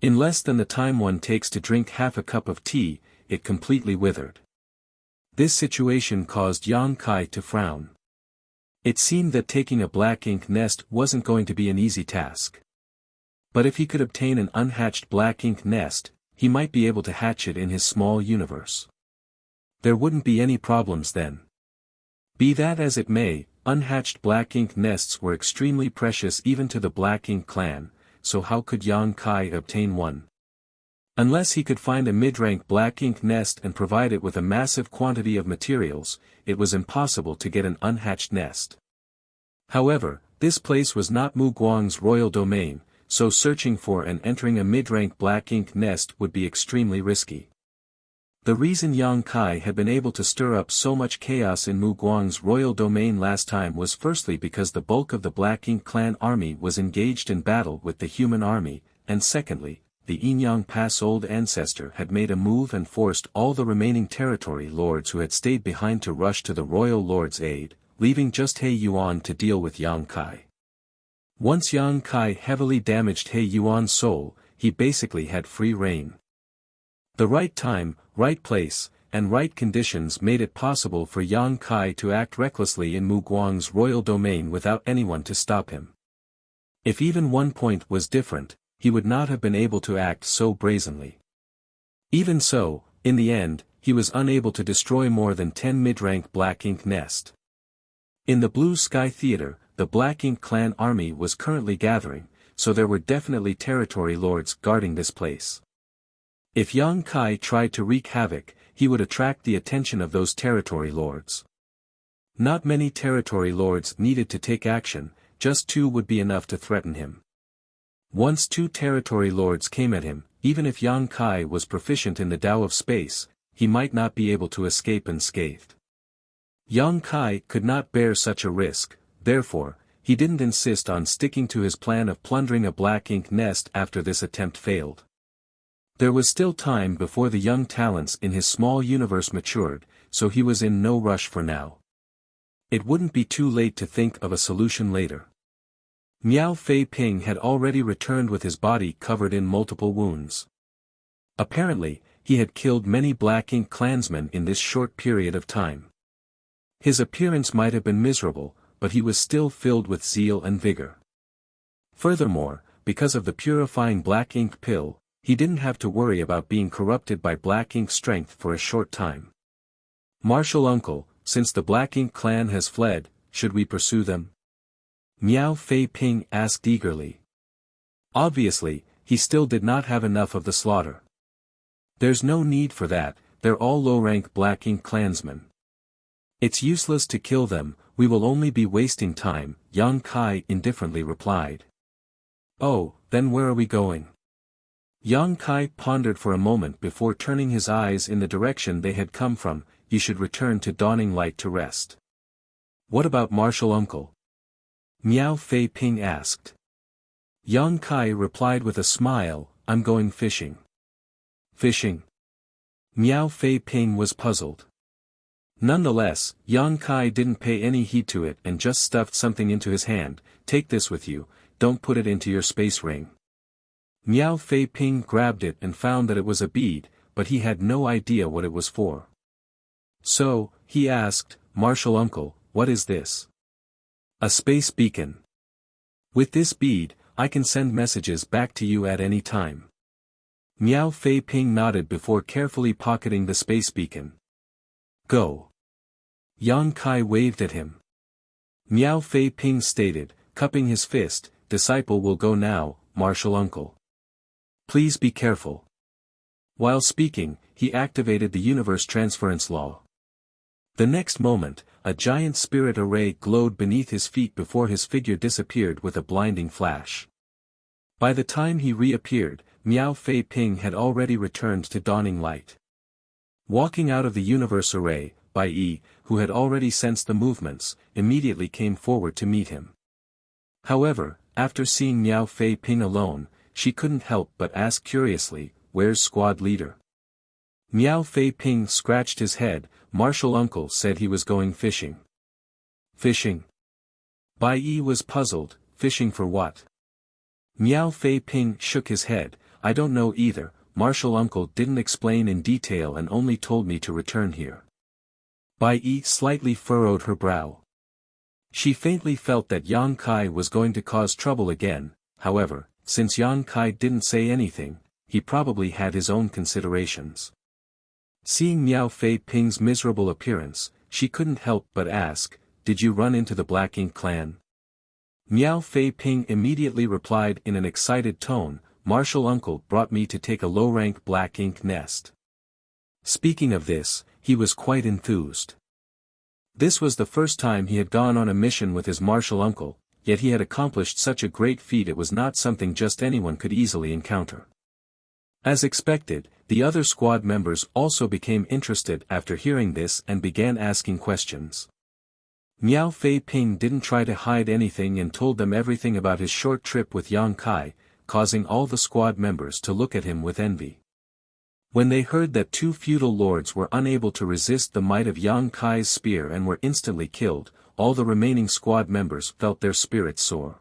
In less than the time one takes to drink half a cup of tea, it completely withered. This situation caused Yang Kai to frown. It seemed that taking a Black Ink Nest wasn't going to be an easy task. But if he could obtain an unhatched black ink nest, he might be able to hatch it in his small universe. There wouldn't be any problems then. Be that as it may, unhatched black ink nests were extremely precious even to the Black Ink clan, so how could Yang Kai obtain one? Unless he could find a mid-rank black ink nest and provide it with a massive quantity of materials, it was impossible to get an unhatched nest. However, this place was not Mu Guang's royal domain, so searching for and entering a mid-rank black ink nest would be extremely risky. The reason Yang Kai had been able to stir up so much chaos in Mu Guang's royal domain last time was firstly because the bulk of the Black Ink clan army was engaged in battle with the human army, and secondly, the Yinyang Pass old ancestor had made a move and forced all the remaining territory lords who had stayed behind to rush to the royal lord's aid, leaving just He Yuan to deal with Yang Kai. Once Yang Kai heavily damaged He Yuan's soul, he basically had free reign. The right time, right place, and right conditions made it possible for Yang Kai to act recklessly in Mu Guang's royal domain without anyone to stop him. If even one point was different, he would not have been able to act so brazenly. Even so, in the end, he was unable to destroy more than 10 mid-rank Black Ink nest. In the Blue Sky Theater, the Black Ink clan army was currently gathering, so there were definitely territory lords guarding this place. If Yang Kai tried to wreak havoc, he would attract the attention of those territory lords. Not many territory lords needed to take action, just 2 would be enough to threaten him. Once 2 territory lords came at him, even if Yang Kai was proficient in the Tao of space, he might not be able to escape unscathed. Yang Kai could not bear such a risk, therefore, he didn't insist on sticking to his plan of plundering a black ink nest after this attempt failed. There was still time before the young talents in his small universe matured, so he was in no rush for now. It wouldn't be too late to think of a solution later. Miao Fei Ping had already returned with his body covered in multiple wounds. Apparently, he had killed many Black Ink clansmen in this short period of time. His appearance might have been miserable, but he was still filled with zeal and vigor. Furthermore, because of the purifying Black Ink pill, he didn't have to worry about being corrupted by Black Ink strength for a short time. Martial uncle, since the Black Ink clan has fled, should we pursue them? Miao Fei Ping asked eagerly. Obviously, he still did not have enough of the slaughter. There's no need for that, they're all low-rank Black Ink clansmen. It's useless to kill them, we will only be wasting time, Yang Kai indifferently replied. Oh, then where are we going? Yang Kai pondered for a moment before turning his eyes in the direction they had come from. You should return to Dawning Light to rest. What about martial uncle? Miao Fei Ping asked. Yang Kai replied with a smile, I'm going fishing. Fishing? Miao Fei Ping was puzzled. Nonetheless, Yang Kai didn't pay any heed to it and just stuffed something into his hand. Take this with you, don't put it into your space ring. Miao Fei Ping grabbed it and found that it was a bead, but he had no idea what it was for. So, he asked, Martial uncle, what is this? A space beacon. With this bead, I can send messages back to you at any time. Miao Fei Ping nodded before carefully pocketing the space beacon. Go. Yang Kai waved at him. Miao Fei Ping stated, cupping his fist, disciple will go now, martial uncle. Please be careful. While speaking, he activated the universe transference law. The next moment, a giant spirit array glowed beneath his feet before his figure disappeared with a blinding flash. By the time he reappeared, Miao Fei Ping had already returned to Dawning Light. Walking out of the universe array, Bai Yi, who had already sensed the movements, immediately came forward to meet him. However, after seeing Miao Fei Ping alone, she couldn't help but ask curiously, where's squad leader? Miao Fei Ping scratched his head. Martial uncle said he was going fishing. Fishing? Bai Yi was puzzled, fishing for what? Miao Fei Ping shook his head, I don't know either, martial uncle didn't explain in detail and only told me to return here. Bai Yi slightly furrowed her brow. She faintly felt that Yang Kai was going to cause trouble again, however, since Yang Kai didn't say anything, he probably had his own considerations. Seeing Miao Fei Ping's miserable appearance, she couldn't help but ask, "Did you run into the Black Ink clan?" Miao Fei Ping immediately replied in an excited tone, "Martial uncle brought me to take a low-rank black ink nest." Speaking of this, he was quite enthused. This was the first time he had gone on a mission with his martial uncle, yet he had accomplished such a great feat. It was not something just anyone could easily encounter. As expected, the other squad members also became interested after hearing this and began asking questions. Miao Fei Ping didn't try to hide anything and told them everything about his short trip with Yang Kai, causing all the squad members to look at him with envy. When they heard that two feudal lords were unable to resist the might of Yang Kai's spear and were instantly killed, all the remaining squad members felt their spirits soar.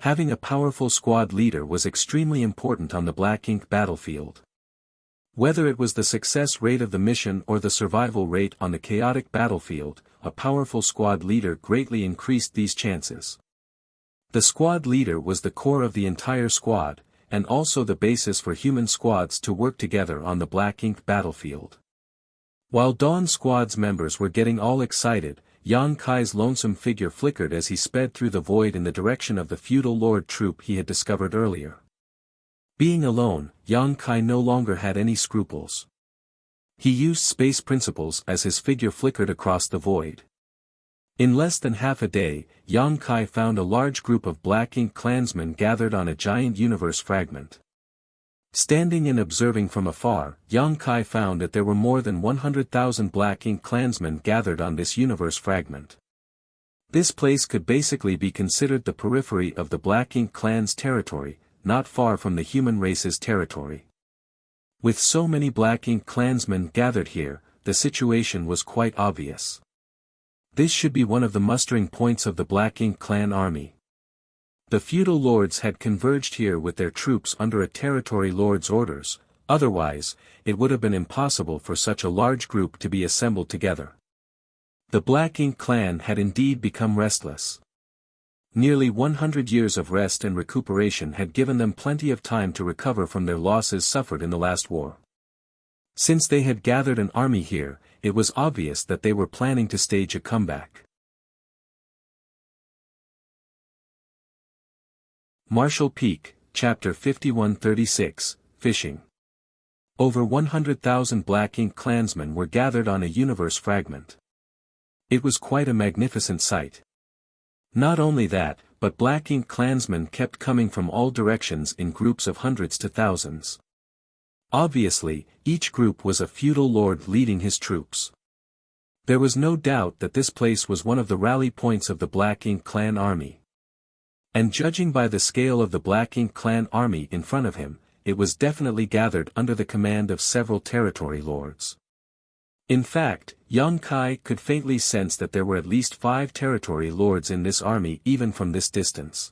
Having a powerful squad leader was extremely important on the Black Ink battlefield. Whether it was the success rate of the mission or the survival rate on the chaotic battlefield, a powerful squad leader greatly increased these chances. The squad leader was the core of the entire squad, and also the basis for human squads to work together on the Black Ink battlefield. While Dawn Squad's members were getting all excited, Yang Kai's lonesome figure flickered as he sped through the void in the direction of the feudal lord troop he had discovered earlier. Being alone, Yang Kai no longer had any scruples. He used space principles as his figure flickered across the void. In less than half a day, Yang Kai found a large group of Black Ink clansmen gathered on a giant universe fragment. Standing and observing from afar, Yang Kai found that there were more than 100,000 Black Ink clansmen gathered on this universe fragment. This place could basically be considered the periphery of the Black Ink clan's territory, not far from the human race's territory. With so many Black Ink clansmen gathered here, the situation was quite obvious. This should be one of the mustering points of the Black Ink clan army. The feudal lords had converged here with their troops under a territory lord's orders, otherwise, it would have been impossible for such a large group to be assembled together. The Black Ink clan had indeed become restless. Nearly 100 years of rest and recuperation had given them plenty of time to recover from their losses suffered in the last war. Since they had gathered an army here, it was obvious that they were planning to stage a comeback. Marshall Peak, Chapter 5136, Fishing. Over 100,000 Black Ink clansmen were gathered on a universe fragment. It was quite a magnificent sight. Not only that, but Black Ink clansmen kept coming from all directions in groups of hundreds to thousands. Obviously, each group was a feudal lord leading his troops. There was no doubt that this place was one of the rally points of the Black Ink clan army. And judging by the scale of the Black Ink clan army in front of him, it was definitely gathered under the command of several territory lords. In fact, Yang Kai could faintly sense that there were at least 5 territory lords in this army even from this distance.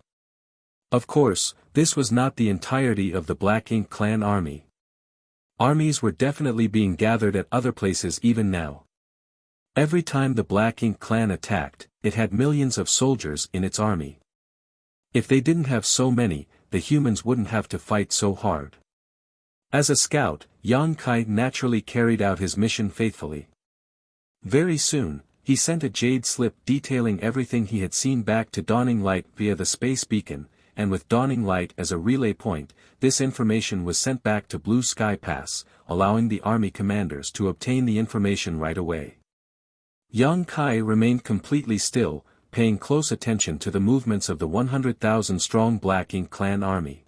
Of course, this was not the entirety of the Black Ink clan army. Armies were definitely being gathered at other places even now. Every time the Black Ink clan attacked, it had millions of soldiers in its army. If they didn't have so many, the humans wouldn't have to fight so hard. As a scout, Yang Kai naturally carried out his mission faithfully. Very soon, he sent a jade slip detailing everything he had seen back to Dawning Light via the space beacon, and with Dawning Light as a relay point, this information was sent back to Blue Sky Pass, allowing the army commanders to obtain the information right away. Yang Kai remained completely still, paying close attention to the movements of the 100,000-strong Black Ink clan army.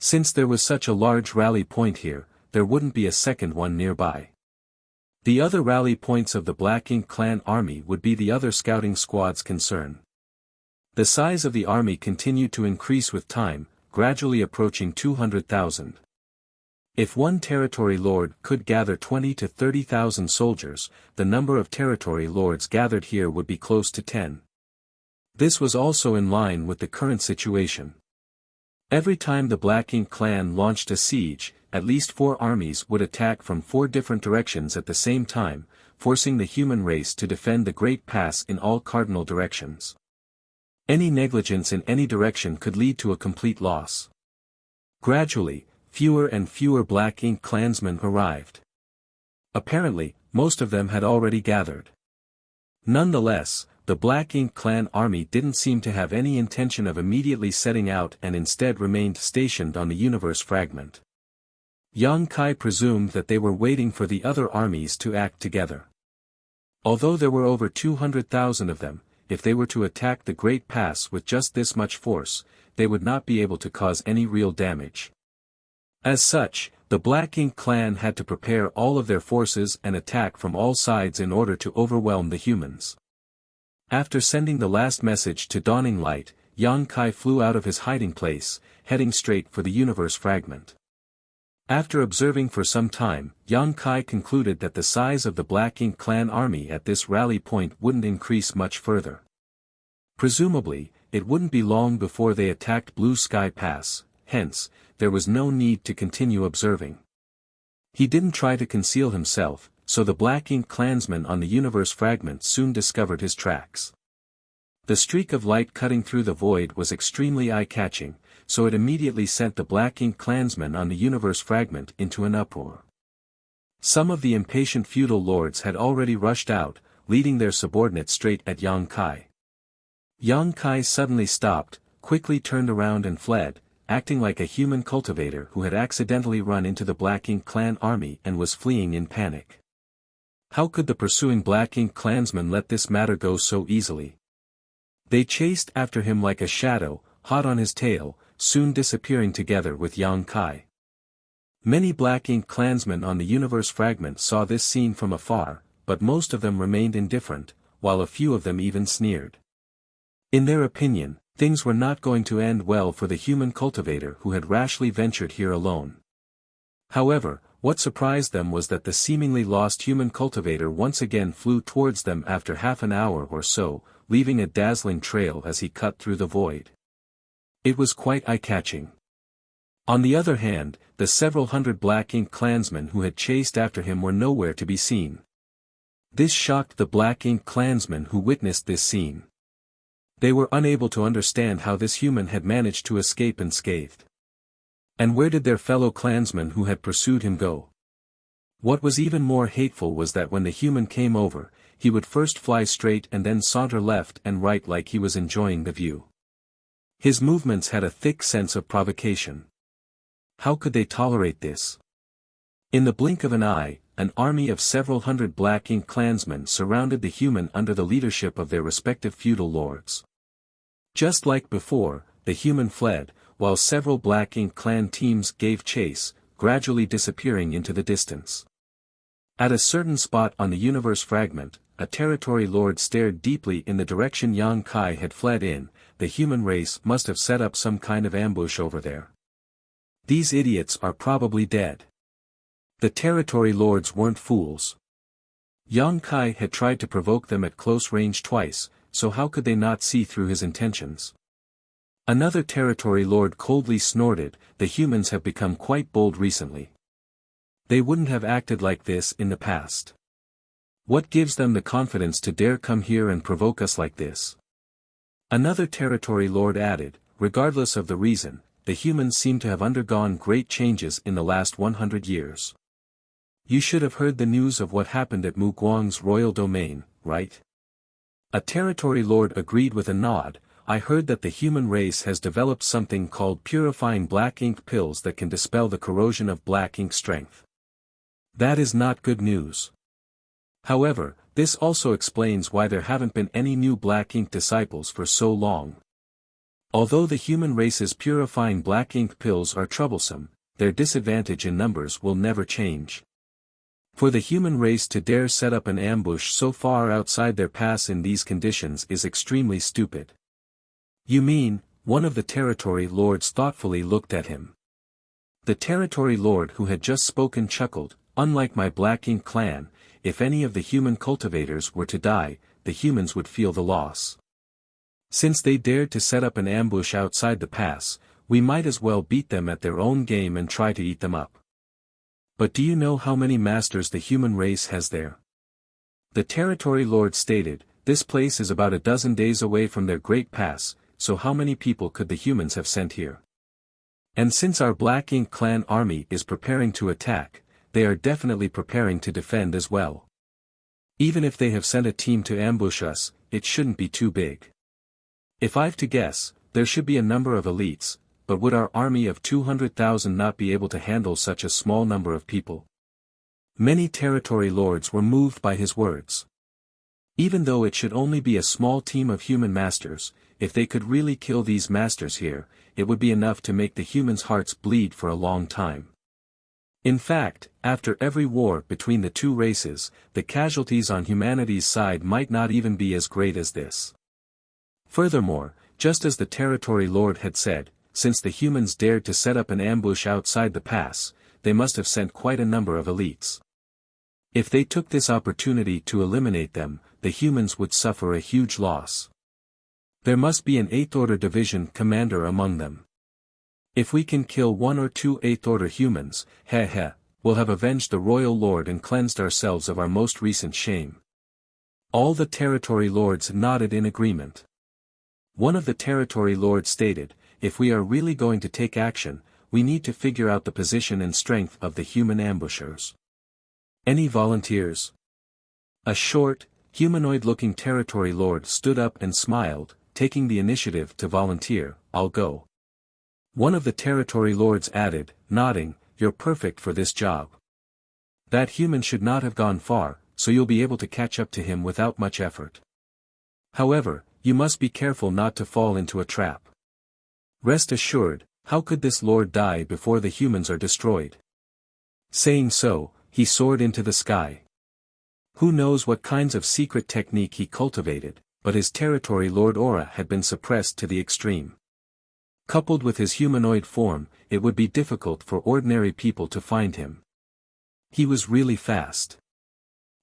Since there was such a large rally point here, there wouldn't be a second one nearby. The other rally points of the Black Ink clan army would be the other scouting squad's concern. The size of the army continued to increase with time, gradually approaching 200,000. If one territory lord could gather 20 to 30,000 soldiers, the number of territory lords gathered here would be close to 10. This was also in line with the current situation. Every time the Black Ink clan launched a siege, at least 4 armies would attack from 4 different directions at the same time, forcing the human race to defend the Great Pass in all cardinal directions. Any negligence in any direction could lead to a complete loss. Gradually, fewer and fewer Black Ink clansmen arrived. Apparently, most of them had already gathered. Nonetheless, the Black Ink clan army didn't seem to have any intention of immediately setting out and instead remained stationed on the universe fragment. Yang Kai presumed that they were waiting for the other armies to act together. Although there were over 200,000 of them, if they were to attack the Great Pass with just this much force, they would not be able to cause any real damage. As such, the Black Ink clan had to prepare all of their forces and attack from all sides in order to overwhelm the humans. After sending the last message to Dawning Light, Yang Kai flew out of his hiding place, heading straight for the universe fragment. After observing for some time, Yang Kai concluded that the size of the Black Ink clan army at this rally point wouldn't increase much further. Presumably, it wouldn't be long before they attacked Blue Sky Pass, hence, there was no need to continue observing. He didn't try to conceal himself, so the Black Ink clansmen on the universe fragment soon discovered his tracks. The streak of light cutting through the void was extremely eye-catching, so it immediately sent the Black Ink clansmen on the universe fragment into an uproar. Some of the impatient feudal lords had already rushed out, leading their subordinates straight at Yang Kai. Yang Kai suddenly stopped, quickly turned around and fled, acting like a human cultivator who had accidentally run into the Black Ink clan army and was fleeing in panic. How could the pursuing Black Ink clansmen let this matter go so easily? They chased after him like a shadow, hot on his tail, soon disappearing together with Yang Kai. Many Black Ink clansmen on the universe fragment saw this scene from afar, but most of them remained indifferent, while a few of them even sneered. In their opinion, things were not going to end well for the human cultivator who had rashly ventured here alone. However, what surprised them was that the seemingly lost human cultivator once again flew towards them after half an hour or so, leaving a dazzling trail as he cut through the void. It was quite eye-catching. On the other hand, the several hundred Black Ink clansmen who had chased after him were nowhere to be seen. This shocked the Black Ink clansmen who witnessed this scene. They were unable to understand how this human had managed to escape unscathed. And where did their fellow clansmen who had pursued him go? What was even more hateful was that when the human came over, he would first fly straight and then saunter left and right like he was enjoying the view. His movements had a thick sense of provocation. How could they tolerate this? In the blink of an eye, an army of several hundred Black Ink clansmen surrounded the human under the leadership of their respective feudal lords. Just like before, the human fled, while several Black Ink clan teams gave chase, gradually disappearing into the distance. At a certain spot on the universe fragment, a territory lord stared deeply in the direction Yang Kai had fled in. The human race must have set up some kind of ambush over there. These idiots are probably dead. The territory lords weren't fools. Yang Kai had tried to provoke them at close range twice, so how could they not see through his intentions? Another territory lord coldly snorted, the humans have become quite bold recently. They wouldn't have acted like this in the past. What gives them the confidence to dare come here and provoke us like this? Another territory lord added, regardless of the reason, the humans seem to have undergone great changes in the last 100 years. You should have heard the news of what happened at Mu Guang's royal domain, right? A territory lord agreed with a nod. I heard that the human race has developed something called purifying Black Ink pills that can dispel the corrosion of Black Ink strength. That is not good news. However, this also explains why there haven't been any new Black Ink disciples for so long. Although the human race's purifying Black Ink pills are troublesome, their disadvantage in numbers will never change. For the human race to dare set up an ambush so far outside their pass in these conditions is extremely stupid. You mean, one of the territory lords thoughtfully looked at him. The territory lord who had just spoken chuckled, unlike my Black Ink clan, if any of the human cultivators were to die, the humans would feel the loss. Since they dared to set up an ambush outside the pass, we might as well beat them at their own game and try to eat them up. But do you know how many masters the human race has there? The territory lord stated, this place is about a dozen days away from their great pass, so how many people could the humans have sent here? And since our Black Ink clan army is preparing to attack, they are definitely preparing to defend as well. Even if they have sent a team to ambush us, it shouldn't be too big. If I've to guess, there should be a number of elites, but would our army of 200,000 not be able to handle such a small number of people? Many territory lords were moved by his words. Even though it should only be a small team of human masters, if they could really kill these masters here, it would be enough to make the humans' hearts bleed for a long time. In fact, after every war between the two races, the casualties on humanity's side might not even be as great as this. Furthermore, just as the territory lord had said, since the humans dared to set up an ambush outside the pass, they must have sent quite a number of elites. If they took this opportunity to eliminate them, the humans would suffer a huge loss. There must be an 8th Order Division commander among them. If we can kill 1 or 2 8th Order humans, we'll have avenged the royal lord and cleansed ourselves of our most recent shame. All the territory lords nodded in agreement. One of the territory lords stated, if we are really going to take action, we need to figure out the position and strength of the human ambushers. Any volunteers? A short, humanoid-looking territory lord stood up and smiled, taking the initiative to volunteer. I'll go. One of the territory lords added, nodding, you're perfect for this job. That human should not have gone far, so you'll be able to catch up to him without much effort. However, you must be careful not to fall into a trap. Rest assured, how could this lord die before the humans are destroyed? Saying so, he soared into the sky. Who knows what kinds of secret technique he cultivated, but his territory lord aura had been suppressed to the extreme. Coupled with his humanoid form, it would be difficult for ordinary people to find him. He was really fast.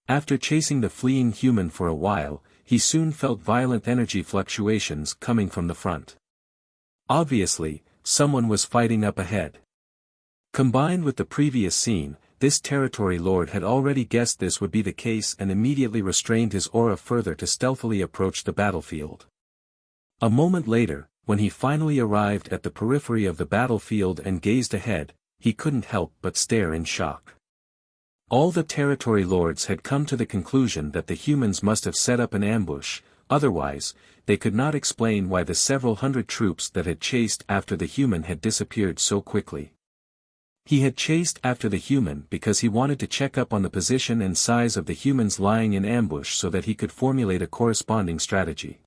After chasing the fleeing human for a while, he soon felt violent energy fluctuations coming from the front. Obviously, someone was fighting up ahead. Combined with the previous scene, this territory lord had already guessed this would be the case and immediately restrained his aura further to stealthily approach the battlefield. A moment later, when he finally arrived at the periphery of the battlefield and gazed ahead, he couldn't help but stare in shock. All the territory lords had come to the conclusion that the humans must have set up an ambush, otherwise, they could not explain why the several hundred troops that had chased after the human had disappeared so quickly. He had chased after the human because he wanted to check up on the position and size of the humans lying in ambush so that he could formulate a corresponding strategy.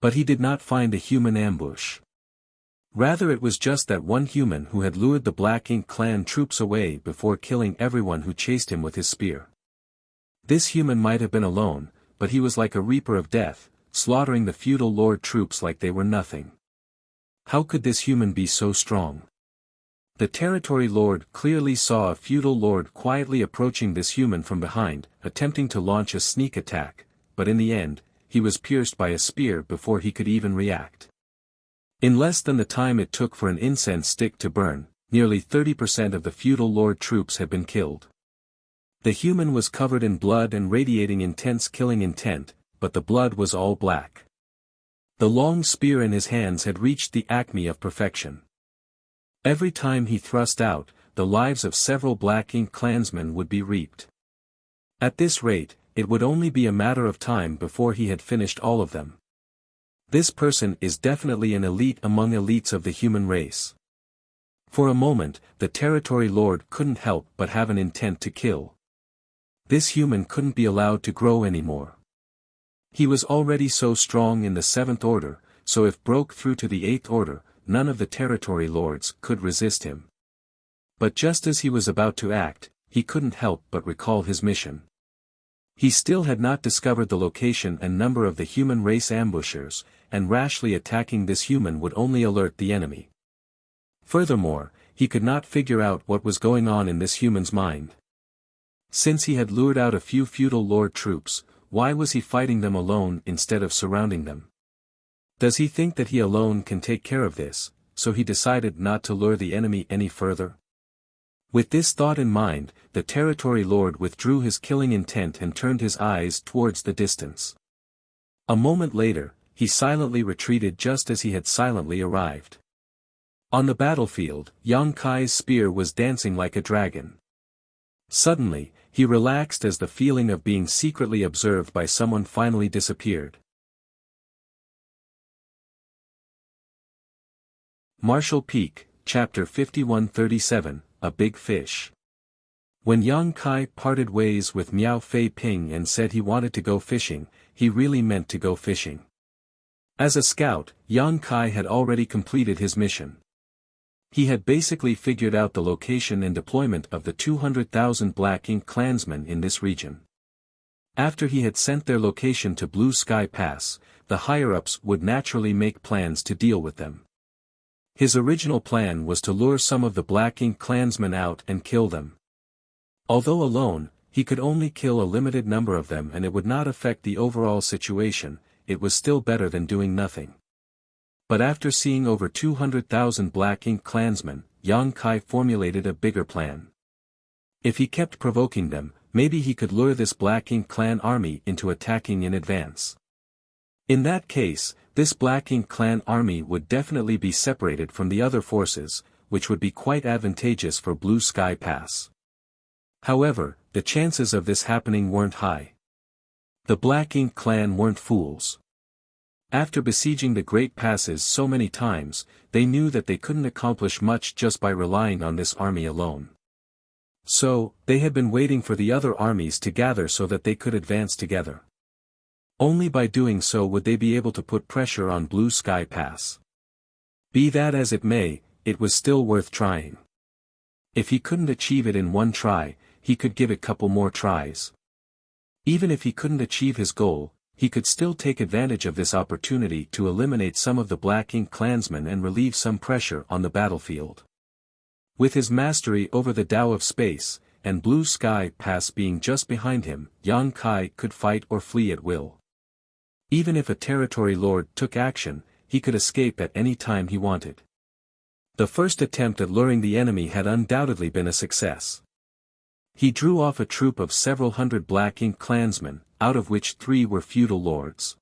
But he did not find a human ambush. Rather, it was just that one human who had lured the Black Ink clan troops away before killing everyone who chased him with his spear. This human might have been alone, but he was like a reaper of death, slaughtering the feudal lord troops like they were nothing. How could this human be so strong? The territory lord clearly saw a feudal lord quietly approaching this human from behind, attempting to launch a sneak attack, but in the end, he was pierced by a spear before he could even react. In less than the time it took for an incense stick to burn, nearly 30% of the feudal lord troops had been killed. The human was covered in blood and radiating intense killing intent, but the blood was all black. The long spear in his hands had reached the acme of perfection. Every time he thrust out, the lives of several Black Ink clansmen would be reaped. At this rate, it would only be a matter of time before he had finished all of them. This person is definitely an elite among elites of the human race. For a moment, the territory lord couldn't help but have an intent to kill. This human couldn't be allowed to grow anymore. He was already so strong in the 7th Order, so if broke through to the 8th Order, none of the territory lords could resist him. But just as he was about to act, he couldn't help but recall his mission. He still had not discovered the location and number of the human race ambushers, and rashly attacking this human would only alert the enemy. Furthermore, he could not figure out what was going on in this human's mind. Since he had lured out a few feudal lord troops, why was he fighting them alone instead of surrounding them? Does he think that he alone can take care of this, so he decided not to lure the enemy any further? With this thought in mind, the territory lord withdrew his killing intent and turned his eyes towards the distance. A moment later, he silently retreated just as he had silently arrived. On the battlefield, Yang Kai's spear was dancing like a dragon. Suddenly, he relaxed as the feeling of being secretly observed by someone finally disappeared. Martial Peak, Chapter 5137, A Big Fish. When Yang Kai parted ways with Miao Fei Ping and said he wanted to go fishing, he really meant to go fishing. As a scout, Yang Kai had already completed his mission. He had basically figured out the location and deployment of the 200,000 Black Ink clansmen in this region. After he had sent their location to Blue Sky Pass, the higher-ups would naturally make plans to deal with them. His original plan was to lure some of the Black Ink clansmen out and kill them. Although alone, he could only kill a limited number of them and it would not affect the overall situation, it was still better than doing nothing. But after seeing over 200,000 Black Ink clansmen, Yang Kai formulated a bigger plan. If he kept provoking them, maybe he could lure this Black Ink clan army into attacking in advance. In that case, this Black Ink clan army would definitely be separated from the other forces, which would be quite advantageous for Blue Sky Pass. However, the chances of this happening weren't high. The Black Ink clan weren't fools. After besieging the Great Passes so many times, they knew that they couldn't accomplish much just by relying on this army alone. So, they had been waiting for the other armies to gather so that they could advance together. Only by doing so would they be able to put pressure on Blue Sky Pass. Be that as it may, it was still worth trying. If he couldn't achieve it in one try, he could give it couple more tries. Even if he couldn't achieve his goal, he could still take advantage of this opportunity to eliminate some of the Black Ink clansmen and relieve some pressure on the battlefield. With his mastery over the Tao of Space, and Blue Sky Pass being just behind him, Yang Kai could fight or flee at will. Even if a territory lord took action, he could escape at any time he wanted. The first attempt at luring the enemy had undoubtedly been a success. He drew off a troop of several hundred Black Ink clansmen, out of which 3 were feudal lords.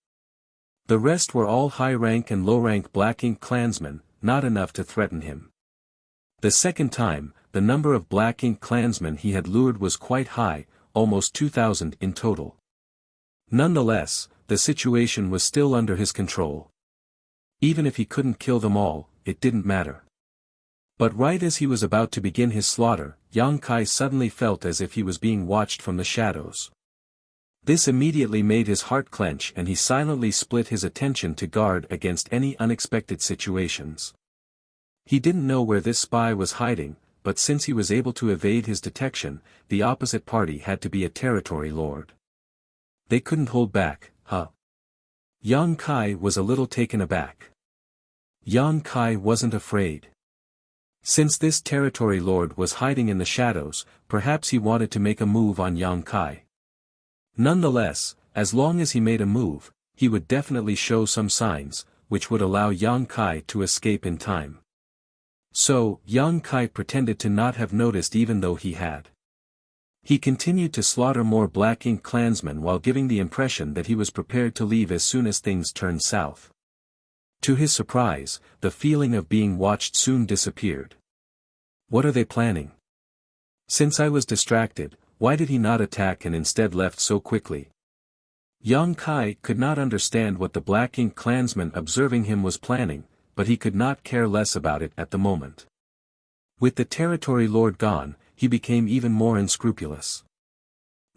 The rest were all high-rank and low-rank Black Ink clansmen, not enough to threaten him. The second time, the number of Black Ink clansmen he had lured was quite high, almost 2,000 in total. Nonetheless, the situation was still under his control. Even if he couldn't kill them all, it didn't matter. But right as he was about to begin his slaughter, Yang Kai suddenly felt as if he was being watched from the shadows. This immediately made his heart clench and he silently split his attention to guard against any unexpected situations. He didn't know where this spy was hiding, but since he was able to evade his detection, the opposite party had to be a territory lord. They couldn't hold back, huh? Yang Kai was a little taken aback. Yang Kai wasn't afraid. Since this territory lord was hiding in the shadows, perhaps he wanted to make a move on Yang Kai. Nonetheless, as long as he made a move, he would definitely show some signs, which would allow Yang Kai to escape in time. So, Yang Kai pretended to not have noticed even though he had. He continued to slaughter more Black Ink clansmen while giving the impression that he was prepared to leave as soon as things turned south. To his surprise, the feeling of being watched soon disappeared. What are they planning? Since I was distracted, why did he not attack and instead left so quickly? Yang Kai could not understand what the Black Ink clansman observing him was planning, but he could not care less about it at the moment. With the territory lord gone, he became even more unscrupulous.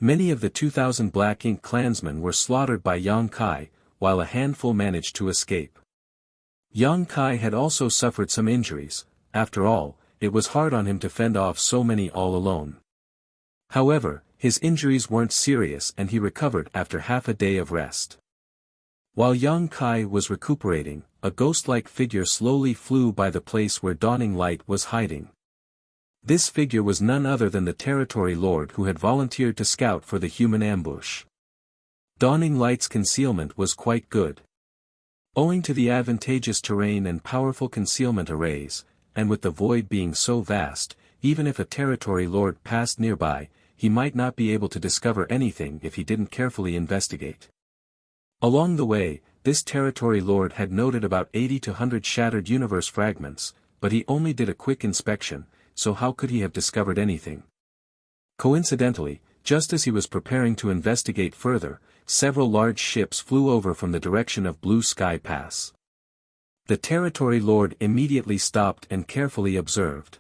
Many of the 2,000 Black Ink clansmen were slaughtered by Yang Kai, while a handful managed to escape. Yang Kai had also suffered some injuries. After all, it was hard on him to fend off so many all alone. However, his injuries weren't serious and he recovered after half a day of rest. While Yang Kai was recuperating, a ghost-like figure slowly flew by the place where Dawning Light was hiding. This figure was none other than the territory lord who had volunteered to scout for the human ambush. Dawning Light's concealment was quite good. Owing to the advantageous terrain and powerful concealment arrays, and with the void being so vast, even if a territory lord passed nearby, he might not be able to discover anything if he didn't carefully investigate. Along the way, this territory lord had noted about 80 to 100 shattered universe fragments, but he only did a quick inspection, so how could he have discovered anything? Coincidentally, just as he was preparing to investigate further, several large ships flew over from the direction of Blue Sky Pass. The territory lord immediately stopped and carefully observed.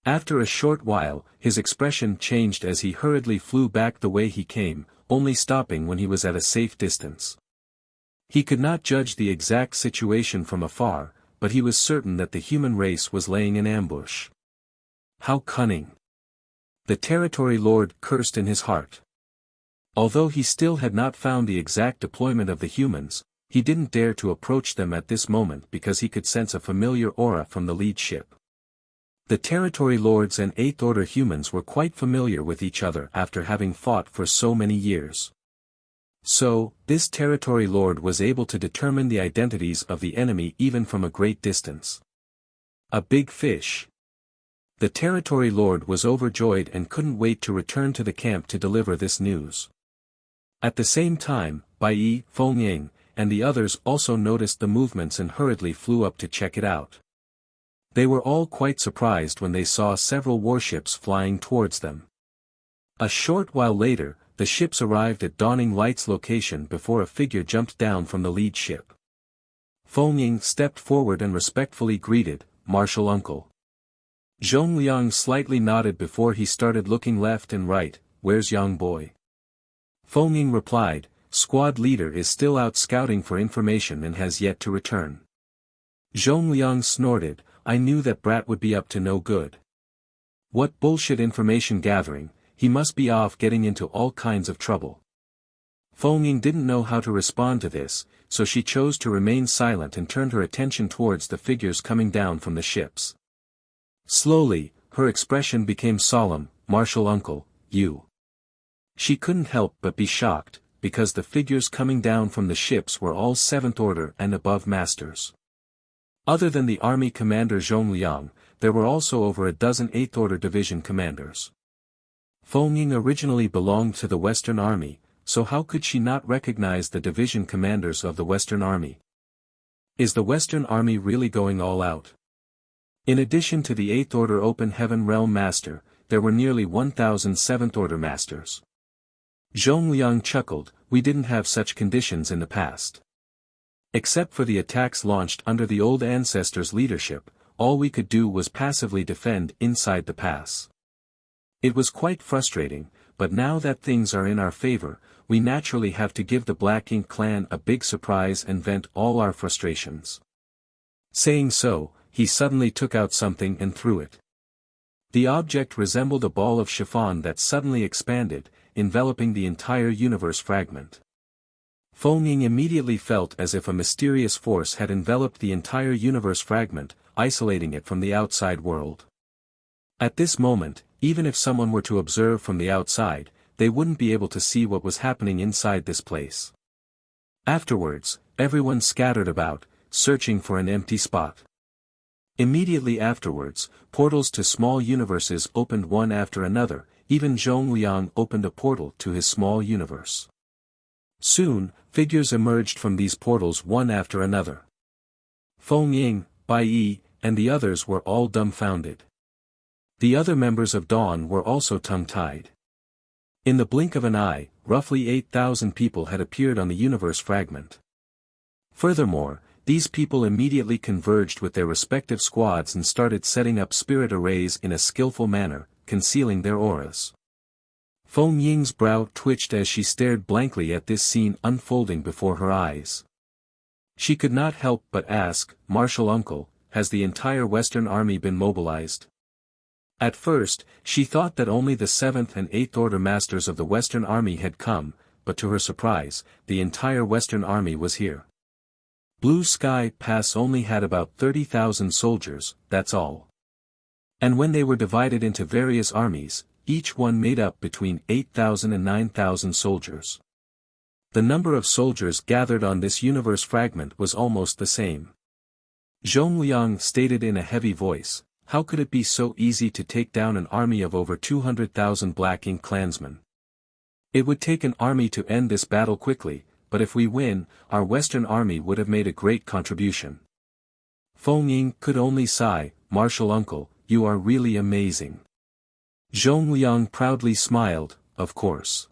After a short while, his expression changed as he hurriedly flew back the way he came, only stopping when he was at a safe distance. He could not judge the exact situation from afar, but he was certain that the human race was laying an ambush. How cunning! The territory lord cursed in his heart. Although he still had not found the exact deployment of the humans, he didn't dare to approach them at this moment because he could sense a familiar aura from the lead ship. The territory lords and Eighth Order humans were quite familiar with each other after having fought for so many years. So, this territory lord was able to determine the identities of the enemy even from a great distance. A big fish. The territory lord was overjoyed and couldn't wait to return to the camp to deliver this news. At the same time, Bai Yi, Feng Ying, and the others also noticed the movements and hurriedly flew up to check it out. They were all quite surprised when they saw several warships flying towards them. A short while later, the ships arrived at Dawning Light's location before a figure jumped down from the lead ship. Feng Ying stepped forward and respectfully greeted, "Martial Uncle." Zhong Liang slightly nodded before he started looking left and right, "Where's Yang Boy?" Feng Ying replied, "Squad leader is still out scouting for information and has yet to return." Zhong Liang snorted, "I knew that brat would be up to no good. What bullshit information gathering, he must be off getting into all kinds of trouble." Feng Ying didn't know how to respond to this, so she chose to remain silent and turned her attention towards the figures coming down from the ships. Slowly, her expression became solemn, "Martial Uncle, you." She couldn't help but be shocked, because the figures coming down from the ships were all Seventh Order and above masters. Other than the army commander Zhong Liang, there were also over a dozen Eighth Order division commanders. Feng Ying originally belonged to the Western Army, so how could she not recognize the division commanders of the Western Army? Is the Western Army really going all out? In addition to the Eighth Order Open Heaven Realm Master, there were nearly 1,000 Seventh Order Masters. Zhong Liang chuckled, "We didn't have such conditions in the past. Except for the attacks launched under the old ancestors' leadership, all we could do was passively defend inside the pass. It was quite frustrating, but now that things are in our favor, we naturally have to give the Black Ink clan a big surprise and vent all our frustrations." Saying so, he suddenly took out something and threw it. The object resembled a ball of chiffon that suddenly expanded, enveloping the entire universe fragment. Feng Ying immediately felt as if a mysterious force had enveloped the entire universe fragment, isolating it from the outside world. At this moment, even if someone were to observe from the outside, they wouldn't be able to see what was happening inside this place. Afterwards, everyone scattered about, searching for an empty spot. Immediately afterwards, portals to small universes opened one after another, even Zhong Liang opened a portal to his small universe. Soon, figures emerged from these portals one after another. Feng Ying, Bai Yi, and the others were all dumbfounded. The other members of Dawn were also tongue-tied. In the blink of an eye, roughly 8,000 people had appeared on the universe fragment. Furthermore, these people immediately converged with their respective squads and started setting up spirit arrays in a skillful manner, concealing their auras. Feng Ying's brow twitched as she stared blankly at this scene unfolding before her eyes. She could not help but ask, "Martial Uncle, has the entire Western Army been mobilized?" At first, she thought that only the 7th and 8th Order Masters of the Western Army had come, but to her surprise, the entire Western Army was here. Blue Sky Pass only had about 30,000 soldiers, that's all. And when they were divided into various armies, each one made up between 8,000 and 9,000 soldiers. The number of soldiers gathered on this universe fragment was almost the same. Zhong Liang stated in a heavy voice, "How could it be so easy to take down an army of over 200,000 Black Ink clansmen? It would take an army to end this battle quickly, but if we win, our Western army would have made a great contribution. Feng Ying could only sigh, "Martial uncle, you are really amazing." Zhongliang proudly smiled, "Of course."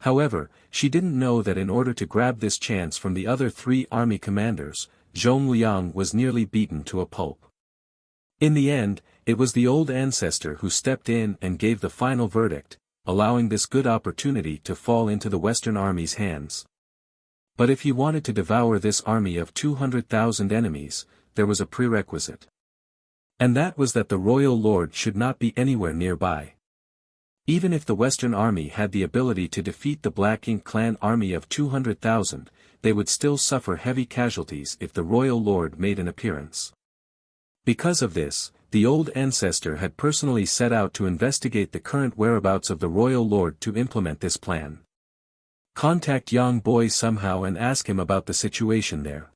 However, she didn't know that in order to grab this chance from the other 3 army commanders, Zhongliang was nearly beaten to a pulp. In the end, it was the old ancestor who stepped in and gave the final verdict, allowing this good opportunity to fall into the Western army's hands. But if he wanted to devour this army of 200,000 enemies, there was a prerequisite. And that was that the royal lord should not be anywhere nearby. Even if the Western army had the ability to defeat the Black Ink clan army of 200,000, they would still suffer heavy casualties if the royal lord made an appearance. Because of this, the old ancestor had personally set out to investigate the current whereabouts of the royal lord to implement this plan. Contact Yang Boy somehow and ask him about the situation there.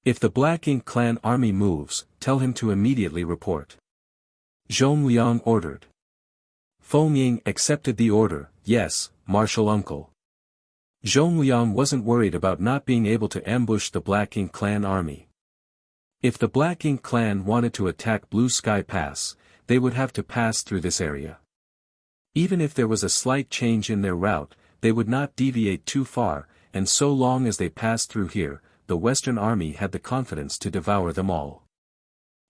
If the Black Ink clan army moves, tell him to immediately report. Zhongliang ordered. Feng Ying accepted the order, "Yes, martial uncle." Zhongliang wasn't worried about not being able to ambush the Black Ink clan army. If the Black Ink clan wanted to attack Blue Sky Pass, they would have to pass through this area. Even if there was a slight change in their route, they would not deviate too far, and so long as they passed through here, the Western army had the confidence to devour them all.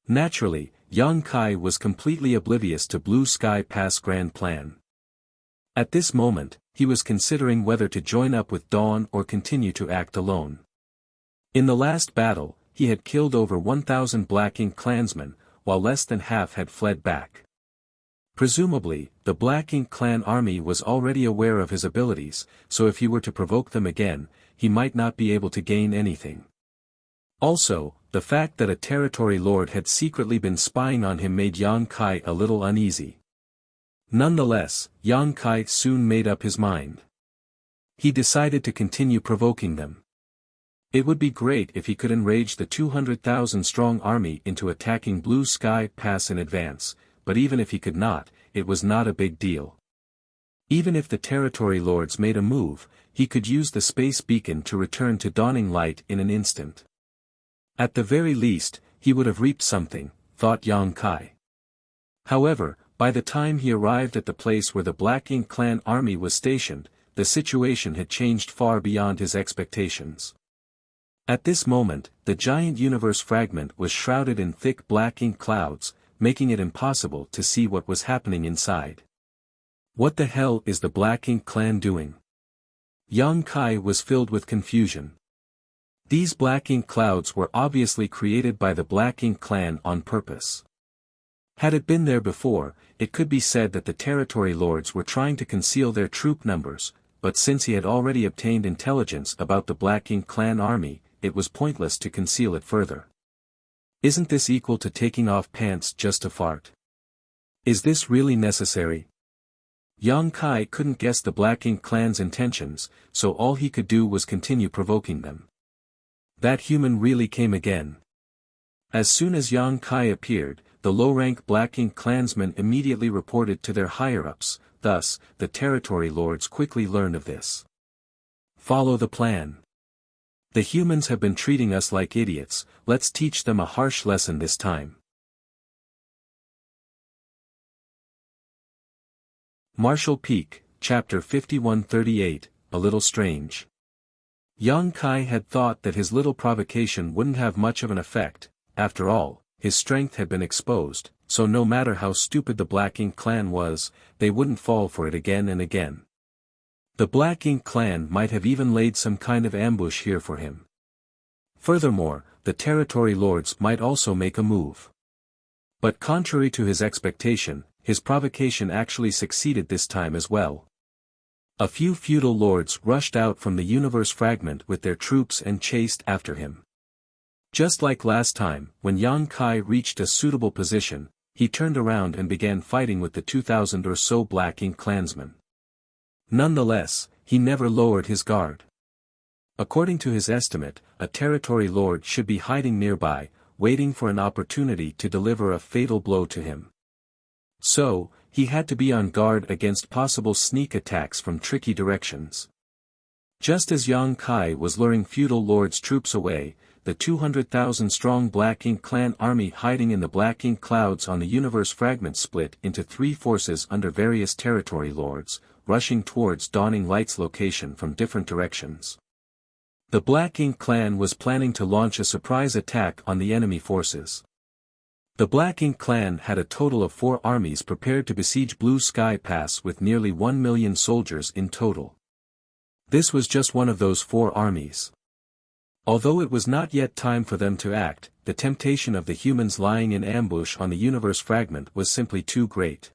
Naturally, Yang Kai was completely oblivious to Blue Sky Pass' grand plan. At this moment, he was considering whether to join up with Dawn or continue to act alone. In the last battle, he had killed over 1,000 Black Ink clansmen, while less than half had fled back. Presumably, the Black Ink clan army was already aware of his abilities, so if he were to provoke them again, he might not be able to gain anything. Also, the fact that a territory lord had secretly been spying on him made Yang Kai a little uneasy. Nonetheless, Yang Kai soon made up his mind. He decided to continue provoking them. It would be great if he could enrage the 200,000-strong army into attacking Blue Sky Pass in advance, but even if he could not, it was not a big deal. Even if the territory lords made a move, he could use the space beacon to return to dawning light in an instant. At the very least, he would have reaped something, thought Yang Kai. However, by the time he arrived at the place where the Black Ink clan army was stationed, the situation had changed far beyond his expectations. At this moment, the giant universe fragment was shrouded in thick black ink clouds, making it impossible to see what was happening inside. What the hell is the Black Ink clan doing? Yang Kai was filled with confusion. These black ink clouds were obviously created by the Black Ink clan on purpose. Had it been there before, it could be said that the territory lords were trying to conceal their troop numbers, but since he had already obtained intelligence about the Black Ink clan army, it was pointless to conceal it further. Isn't this equal to taking off pants just to fart? Is this really necessary? Yang Kai couldn't guess the Black Ink clan's intentions, so all he could do was continue provoking them. That human really came again. As soon as Yang Kai appeared, the low-rank Black Ink clansmen immediately reported to their higher-ups, thus, the territory lords quickly learned of this. Follow the plan. The humans have been treating us like idiots, let's teach them a harsh lesson this time. Martial Peak, Chapter 5138, A Little Strange. Yang Kai had thought that his little provocation wouldn't have much of an effect. After all, his strength had been exposed, so no matter how stupid the Black Ink clan was, they wouldn't fall for it again and again. The Black Ink clan might have even laid some kind of ambush here for him. Furthermore, the territory lords might also make a move. But contrary to his expectation, his provocation actually succeeded this time as well. A few feudal lords rushed out from the universe fragment with their troops and chased after him. Just like last time, when Yang Kai reached a suitable position, he turned around and began fighting with the 2,000 or so Black Ink clansmen. Nonetheless, he never lowered his guard. According to his estimate, a territory lord should be hiding nearby, waiting for an opportunity to deliver a fatal blow to him. So, he had to be on guard against possible sneak attacks from tricky directions. Just as Yang Kai was luring feudal lords' troops away, the 200,000-strong Black Ink clan army hiding in the Black Ink clouds on the universe fragment split into three forces under various territory lords, rushing towards Dawning Light's location from different directions. The Black Ink clan was planning to launch a surprise attack on the enemy forces. The Black Ink clan had a total of 4 armies prepared to besiege Blue Sky Pass with nearly 1 million soldiers in total. This was just one of those 4 armies. Although it was not yet time for them to act, the temptation of the humans lying in ambush on the universe fragment was simply too great.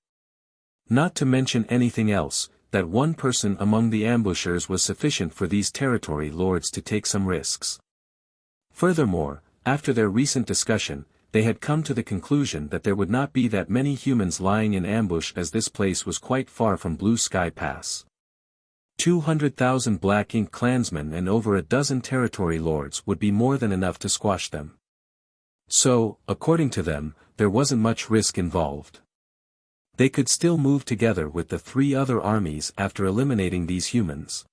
Not to mention anything else, that one person among the ambushers was sufficient for these territory lords to take some risks. Furthermore, after their recent discussion, they had come to the conclusion that there would not be that many humans lying in ambush, as this place was quite far from Blue Sky Pass. 200,000 Black Ink clansmen and over a dozen territory lords would be more than enough to squash them. So, according to them, there wasn't much risk involved. They could still move together with the 3 other armies after eliminating these humans.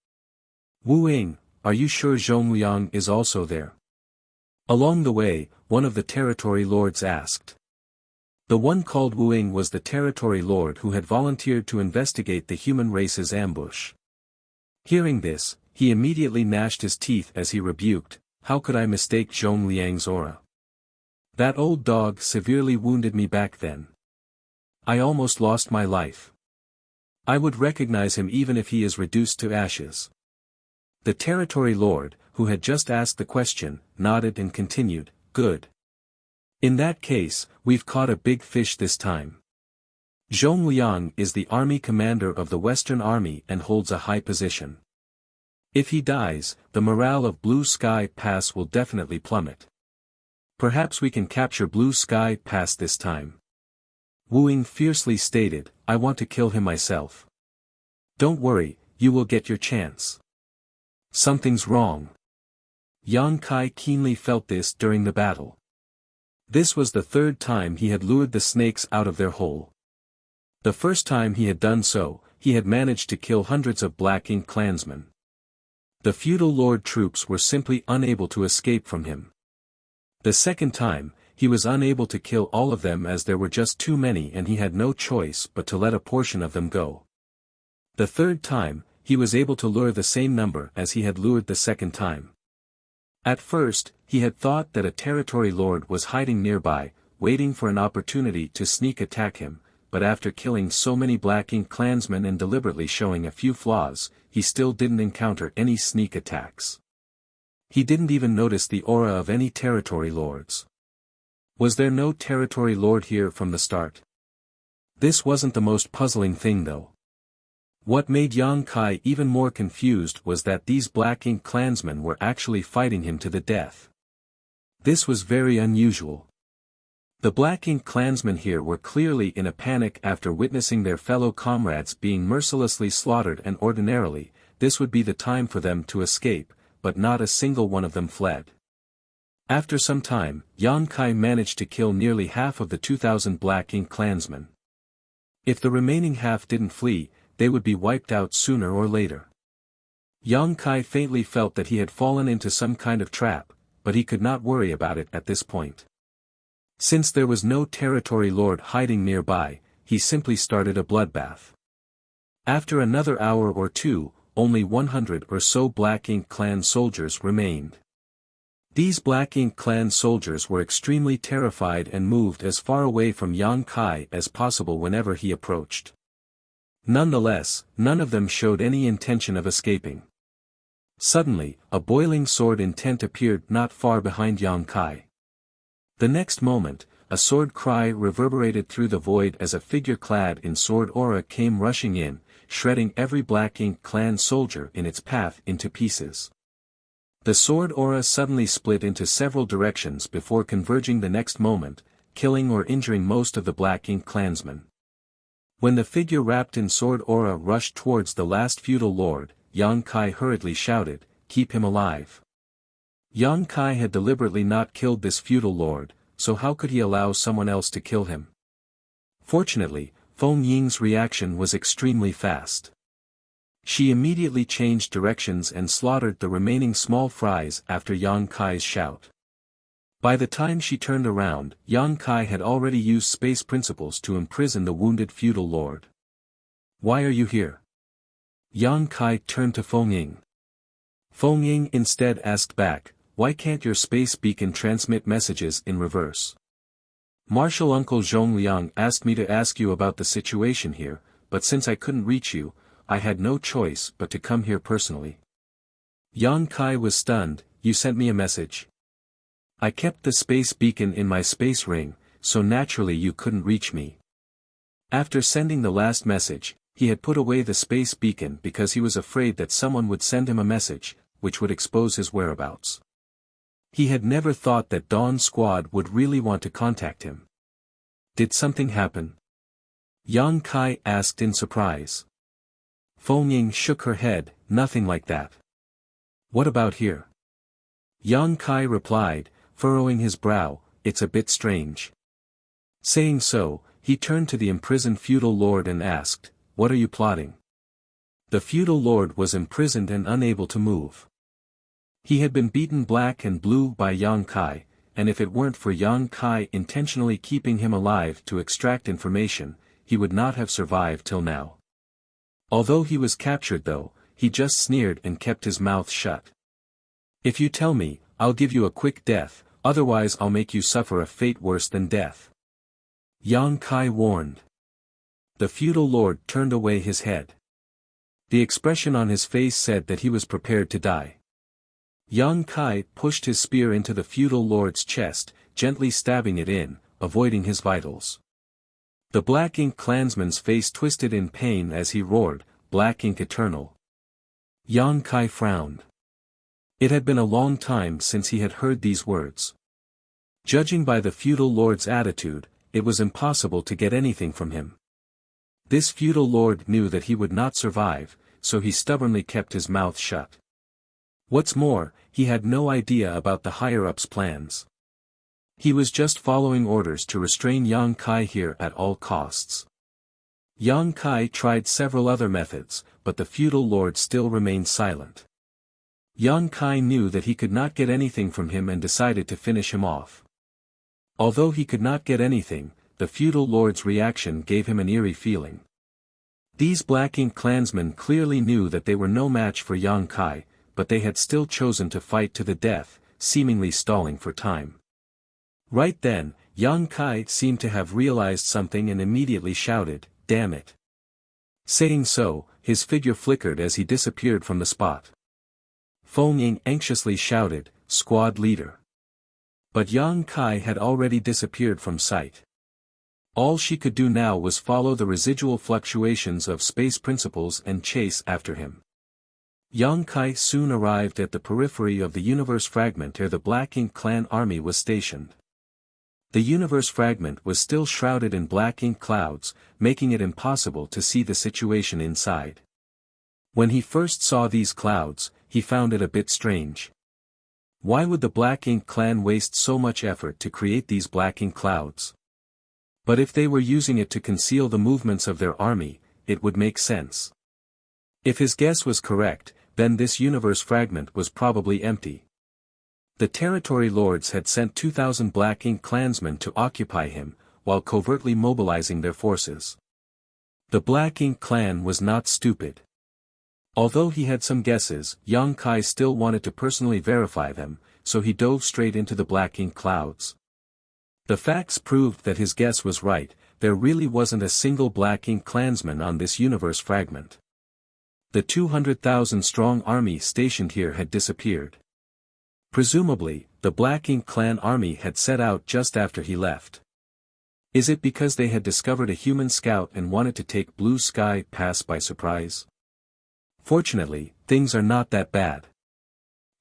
Wu Ying, are you sure Zhongliang is also there? Along the way, one of the territory lords asked. The one called Wu Ying was the territory lord who had volunteered to investigate the human race's ambush. Hearing this, he immediately gnashed his teeth as he rebuked, "How could I mistake Zhongliang's aura? That old dog severely wounded me back then. I almost lost my life. I would recognize him even if he is reduced to ashes." The territory lord, who had just asked the question, nodded and continued, "Good. In that case, we've caught a big fish this time. Zhongliang is the army commander of the Western Army and holds a high position. If he dies, the morale of Blue Sky Pass will definitely plummet. Perhaps we can capture Blue Sky Pass this time." Wu Ying fiercely stated, "I want to kill him myself." "Don't worry, you will get your chance." Something's wrong. Yang Kai keenly felt this during the battle. This was the 3rd time he had lured the snakes out of their hole. The first time he had done so, he had managed to kill hundreds of Black Ink clansmen. The feudal lord troops were simply unable to escape from him. The second time, he was unable to kill all of them as there were just too many and he had no choice but to let a portion of them go. The third time, he was able to lure the same number as he had lured the second time. At first, he had thought that a territory lord was hiding nearby, waiting for an opportunity to sneak attack him, but after killing so many Black Ink clansmen and deliberately showing a few flaws, he still didn't encounter any sneak attacks. He didn't even notice the aura of any territory lords. Was there no territory lord here from the start? This wasn't the most puzzling thing though. What made Yang Kai even more confused was that these Black Ink clansmen were actually fighting him to the death. This was very unusual. The Black Ink clansmen here were clearly in a panic after witnessing their fellow comrades being mercilessly slaughtered, and ordinarily, this would be the time for them to escape, but not a single one of them fled. After some time, Yang Kai managed to kill nearly half of the 2,000 Black Ink clansmen. If the remaining half didn't flee, they would be wiped out sooner or later. Yang Kai faintly felt that he had fallen into some kind of trap, but he could not worry about it at this point. Since there was no territory lord hiding nearby, he simply started a bloodbath. After another hour or two, only 100 or so Black Ink clan soldiers remained. These Black Ink clan soldiers were extremely terrified and moved as far away from Yang Kai as possible whenever he approached. Nonetheless, none of them showed any intention of escaping. Suddenly, a boiling sword intent appeared not far behind Yang Kai. The next moment, a sword cry reverberated through the void as a figure clad in sword aura came rushing in, shredding every Black Ink clan soldier in its path into pieces. The sword aura suddenly split into several directions before converging the next moment, killing or injuring most of the Black Ink clansmen. When the figure wrapped in sword aura rushed towards the last feudal lord, Yang Kai hurriedly shouted, "Keep him alive." Yang Kai had deliberately not killed this feudal lord, so how could he allow someone else to kill him? Fortunately, Feng Ying's reaction was extremely fast. She immediately changed directions and slaughtered the remaining small fries after Yang Kai's shout. By the time she turned around, Yang Kai had already used space principles to imprison the wounded feudal lord. "Why are you here?" Yang Kai turned to Feng Ying. Feng Ying instead asked back, "Why can't your space beacon transmit messages in reverse?" "Martial Uncle Zhongliang asked me to ask you about the situation here, but since I couldn't reach you, I had no choice but to come here personally." Yang Kai was stunned. "You sent me a message?" "I kept the space beacon in my space ring, so naturally you couldn't reach me." After sending the last message, he had put away the space beacon because he was afraid that someone would send him a message, which would expose his whereabouts. He had never thought that Dawn Squad would really want to contact him. "Did something happen?" Yang Kai asked in surprise. Feng Ying shook her head, "Nothing like that." "What about here?" Yang Kai replied, furrowing his brow, "It's a bit strange." Saying so, he turned to the imprisoned feudal lord and asked, "What are you plotting?" The feudal lord was imprisoned and unable to move. He had been beaten black and blue by Yang Kai, and if it weren't for Yang Kai intentionally keeping him alive to extract information, he would not have survived till now. Although he was captured though, he just sneered and kept his mouth shut. "If you tell me, I'll give you a quick death, otherwise I'll make you suffer a fate worse than death," Yang Kai warned. The feudal lord turned away his head. The expression on his face said that he was prepared to die. Yang Kai pushed his spear into the feudal lord's chest, gently stabbing it in, avoiding his vitals. The Black Ink clansman's face twisted in pain as he roared, "Black Ink Eternal." Yang Kai frowned. It had been a long time since he had heard these words. Judging by the feudal lord's attitude, it was impossible to get anything from him. This feudal lord knew that he would not survive, so he stubbornly kept his mouth shut. What's more, he had no idea about the higher-ups' plans. He was just following orders to restrain Yang Kai here at all costs. Yang Kai tried several other methods, but the feudal lord still remained silent. Yang Kai knew that he could not get anything from him and decided to finish him off. Although he could not get anything, the feudal lord's reaction gave him an eerie feeling. These Black Ink clansmen clearly knew that they were no match for Yang Kai, but they had still chosen to fight to the death, seemingly stalling for time. Right then, Yang Kai seemed to have realized something and immediately shouted, "Damn it!" Saying so, his figure flickered as he disappeared from the spot. Feng Ying anxiously shouted, "Squad leader." But Yang Kai had already disappeared from sight. All she could do now was follow the residual fluctuations of space principles and chase after him. Yang Kai soon arrived at the periphery of the universe fragment where the Black Ink clan army was stationed. The universe fragment was still shrouded in black ink clouds, making it impossible to see the situation inside. When he first saw these clouds, he found it a bit strange. Why would the Black Ink clan waste so much effort to create these black ink clouds? But if they were using it to conceal the movements of their army, it would make sense. If his guess was correct, then this universe fragment was probably empty. The territory lords had sent 2,000 Black Ink clansmen to occupy him, while covertly mobilizing their forces. The Black Ink clan was not stupid. Although he had some guesses, Yang Kai still wanted to personally verify them, so he dove straight into the Black Ink clouds. The facts proved that his guess was right, there really wasn't a single Black Ink clansman on this universe fragment. The 200,000-strong army stationed here had disappeared. Presumably, the Black Ink clan army had set out just after he left. Is it because they had discovered a human scout and wanted to take Blue Sky Pass by surprise? Fortunately, things are not that bad.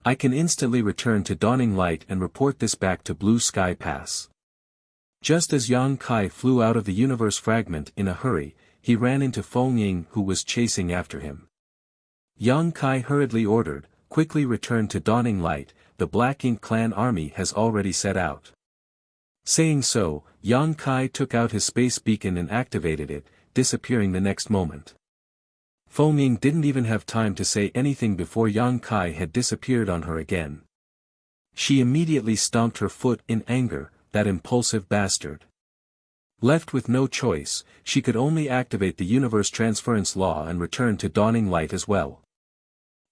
I can instantly return to Dawning Light and report this back to Blue Sky Pass. Just as Yang Kai flew out of the universe fragment in a hurry, he ran into Feng Ying who was chasing after him. Yang Kai hurriedly ordered, "Quickly return to Dawning Light, the Black Ink clan army has already set out." Saying so, Yang Kai took out his space beacon and activated it, disappearing the next moment. Feng Ying didn't even have time to say anything before Yang Kai had disappeared on her again. She immediately stomped her foot in anger, that impulsive bastard. Left with no choice, she could only activate the universe transference law and return to Dawning Light as well.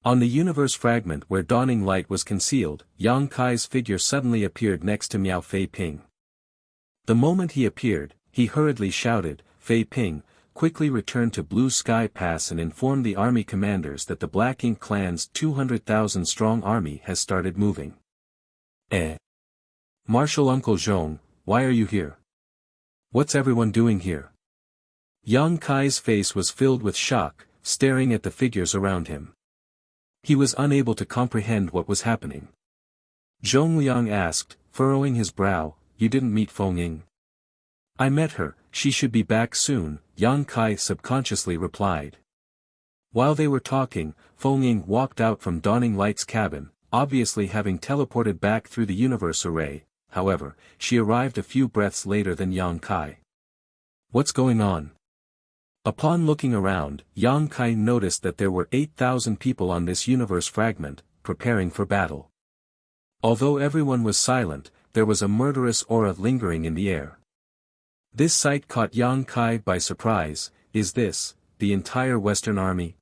On the universe fragment where Dawning Light was concealed, Yang Kai's figure suddenly appeared next to Miao Fei Ping. The moment he appeared, he hurriedly shouted, "Fei Ping, quickly return to Blue Sky Pass and inform the army commanders that the Black Ink clan's 200,000-strong army has started moving." Marshal Uncle Zhong, why are you here? What's everyone doing here? Yang Kai's face was filled with shock, staring at the figures around him. He was unable to comprehend what was happening. Zhong Liang asked, furrowing his brow, "You didn't meet Feng Ying?" "I met her, she should be back soon," Yang Kai subconsciously replied. While they were talking, Feng Ying walked out from Dawning Light's cabin, obviously having teleported back through the universe array. However, she arrived a few breaths later than Yang Kai. "What's going on?" Upon looking around, Yang Kai noticed that there were 8,000 people on this universe fragment, preparing for battle. Although everyone was silent, there was a murderous aura lingering in the air. This sight caught Yang Kai by surprise. "Is this the entire Western Army?"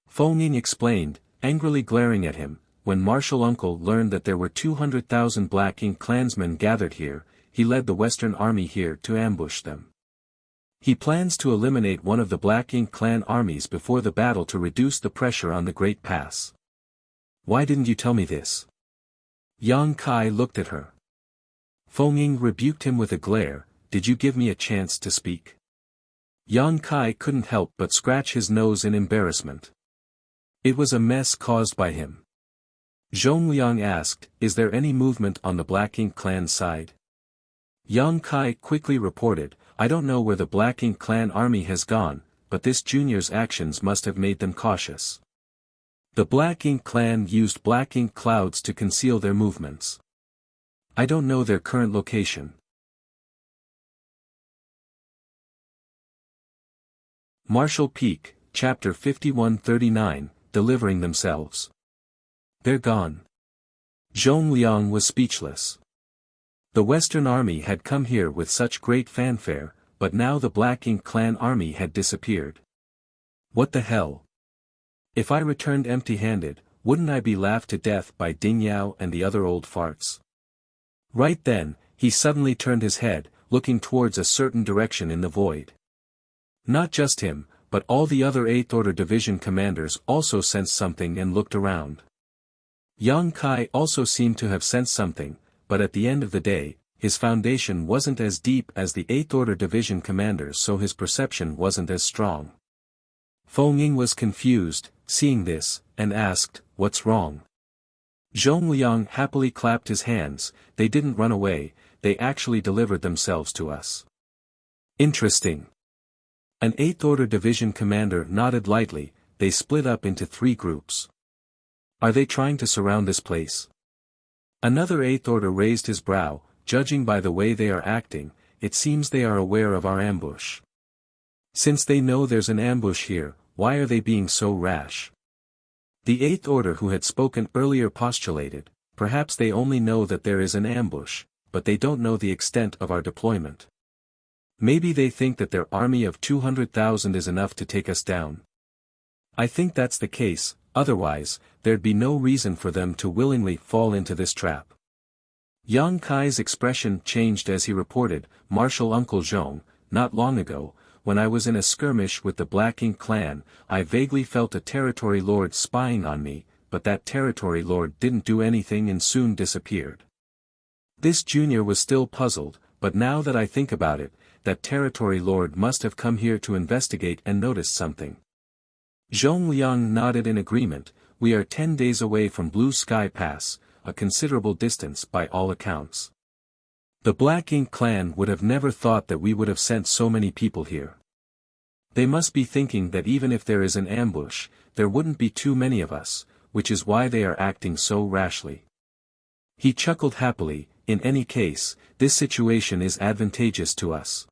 Feng Ying explained, angrily glaring at him. When Marshal Uncle learned that there were 200,000 Black Ink clansmen gathered here, he led the Western Army here to ambush them. He plans to eliminate one of the Black Ink clan armies before the battle to reduce the pressure on the Great Pass. "Why didn't you tell me this?" Yang Kai looked at her. Feng Ying rebuked him with a glare. "Did you give me a chance to speak?" Yang Kai couldn't help but scratch his nose in embarrassment. It was a mess caused by him. Zhong Liang asked, "Is there any movement on the Black Ink clan side?" Yang Kai quickly reported, "I don't know where the Black Ink clan army has gone, but this junior's actions must have made them cautious. The Black Ink clan used black ink clouds to conceal their movements. I don't know their current location." Marshall Peak, Chapter 5139, Delivering Themselves. "They're gone." Zhong Liang was speechless. The Western Army had come here with such great fanfare, but now the Black Ink clan army had disappeared. What the hell? If I returned empty-handed, wouldn't I be laughed to death by Ding Yao and the other old farts? Right then, he suddenly turned his head, looking towards a certain direction in the void. Not just him, but all the other 8th Order Division commanders also sensed something and looked around. Yang Kai also seemed to have sensed something, but at the end of the day, his foundation wasn't as deep as the 8th Order Division commanders, so his perception wasn't as strong. Feng Ying was confused, seeing this, and asked, "What's wrong?" Zhong Liang happily clapped his hands. "They didn't run away, they actually delivered themselves to us." "Interesting." An 8th Order Division commander nodded lightly. "They split up into 3 groups. Are they trying to surround this place?" Another 8th Order raised his brow. "Judging by the way they are acting, it seems they are aware of our ambush. Since they know there's an ambush here, why are they being so rash?" The 8th Order who had spoken earlier postulated, "Perhaps they only know that there is an ambush, but they don't know the extent of our deployment. Maybe they think that their army of 200,000 is enough to take us down. I think that's the case, otherwise, there'd be no reason for them to willingly fall into this trap." Yang Kai's expression changed as he reported, "Marshal Uncle Zhong, not long ago, when I was in a skirmish with the Black Ink clan, I vaguely felt a territory lord spying on me, but that territory lord didn't do anything and soon disappeared." This junior was still puzzled, but now that I think about it, that territory lord must have come here to investigate and noticed something. Zhong Liang nodded in agreement. "We are 10 days away from Blue Sky Pass, a considerable distance by all accounts. The Black Ink clan would have never thought that we would have sent so many people here. They must be thinking that even if there is an ambush, there wouldn't be too many of us, which is why they are acting so rashly." He chuckled happily. "In any case, this situation is advantageous to us.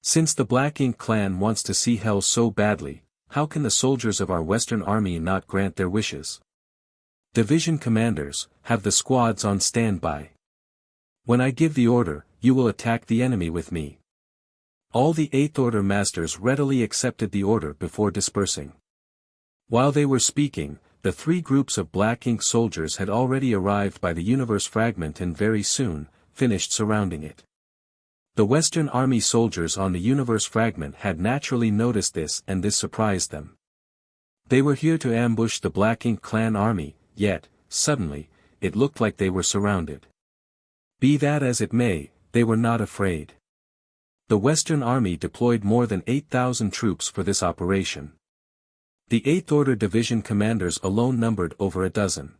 Since the Black Ink clan wants to see hell so badly, how can the soldiers of our Western Army not grant their wishes? Division commanders, have the squads on standby. When I give the order, you will attack the enemy with me. All the Eighth Order masters readily accepted the order before dispersing. While they were speaking, the three groups of black ink soldiers had already arrived by the universe fragment and very soon, finished surrounding it. The Western Army soldiers on the universe fragment had naturally noticed this, and this surprised them. They were here to ambush the Black Ink clan army, yet, suddenly, it looked like they were surrounded. Be that as it may, they were not afraid. The Western Army deployed more than 8,000 troops for this operation. The Eighth Order division commanders alone numbered over a dozen.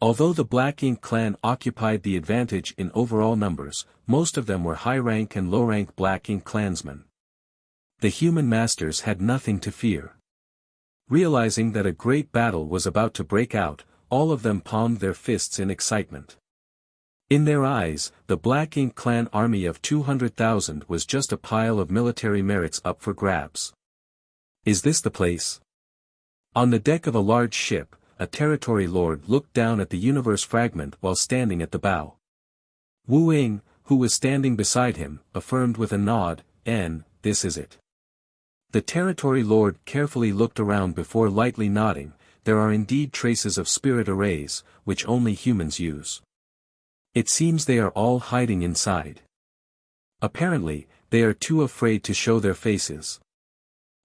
Although the Black Ink clan occupied the advantage in overall numbers, most of them were high-rank and low-rank Black Ink clansmen. The human masters had nothing to fear. Realizing that a great battle was about to break out, all of them palmed their fists in excitement. In their eyes, the Black Ink clan army of 200,000 was just a pile of military merits up for grabs. Is this the place? On the deck of a large ship, a territory lord looked down at the universe fragment while standing at the bow. Wu Ying, who was standing beside him, affirmed with a nod, this is it. The territory lord carefully looked around before lightly nodding. There are indeed traces of spirit arrays, which only humans use. It seems they are all hiding inside. Apparently, they are too afraid to show their faces.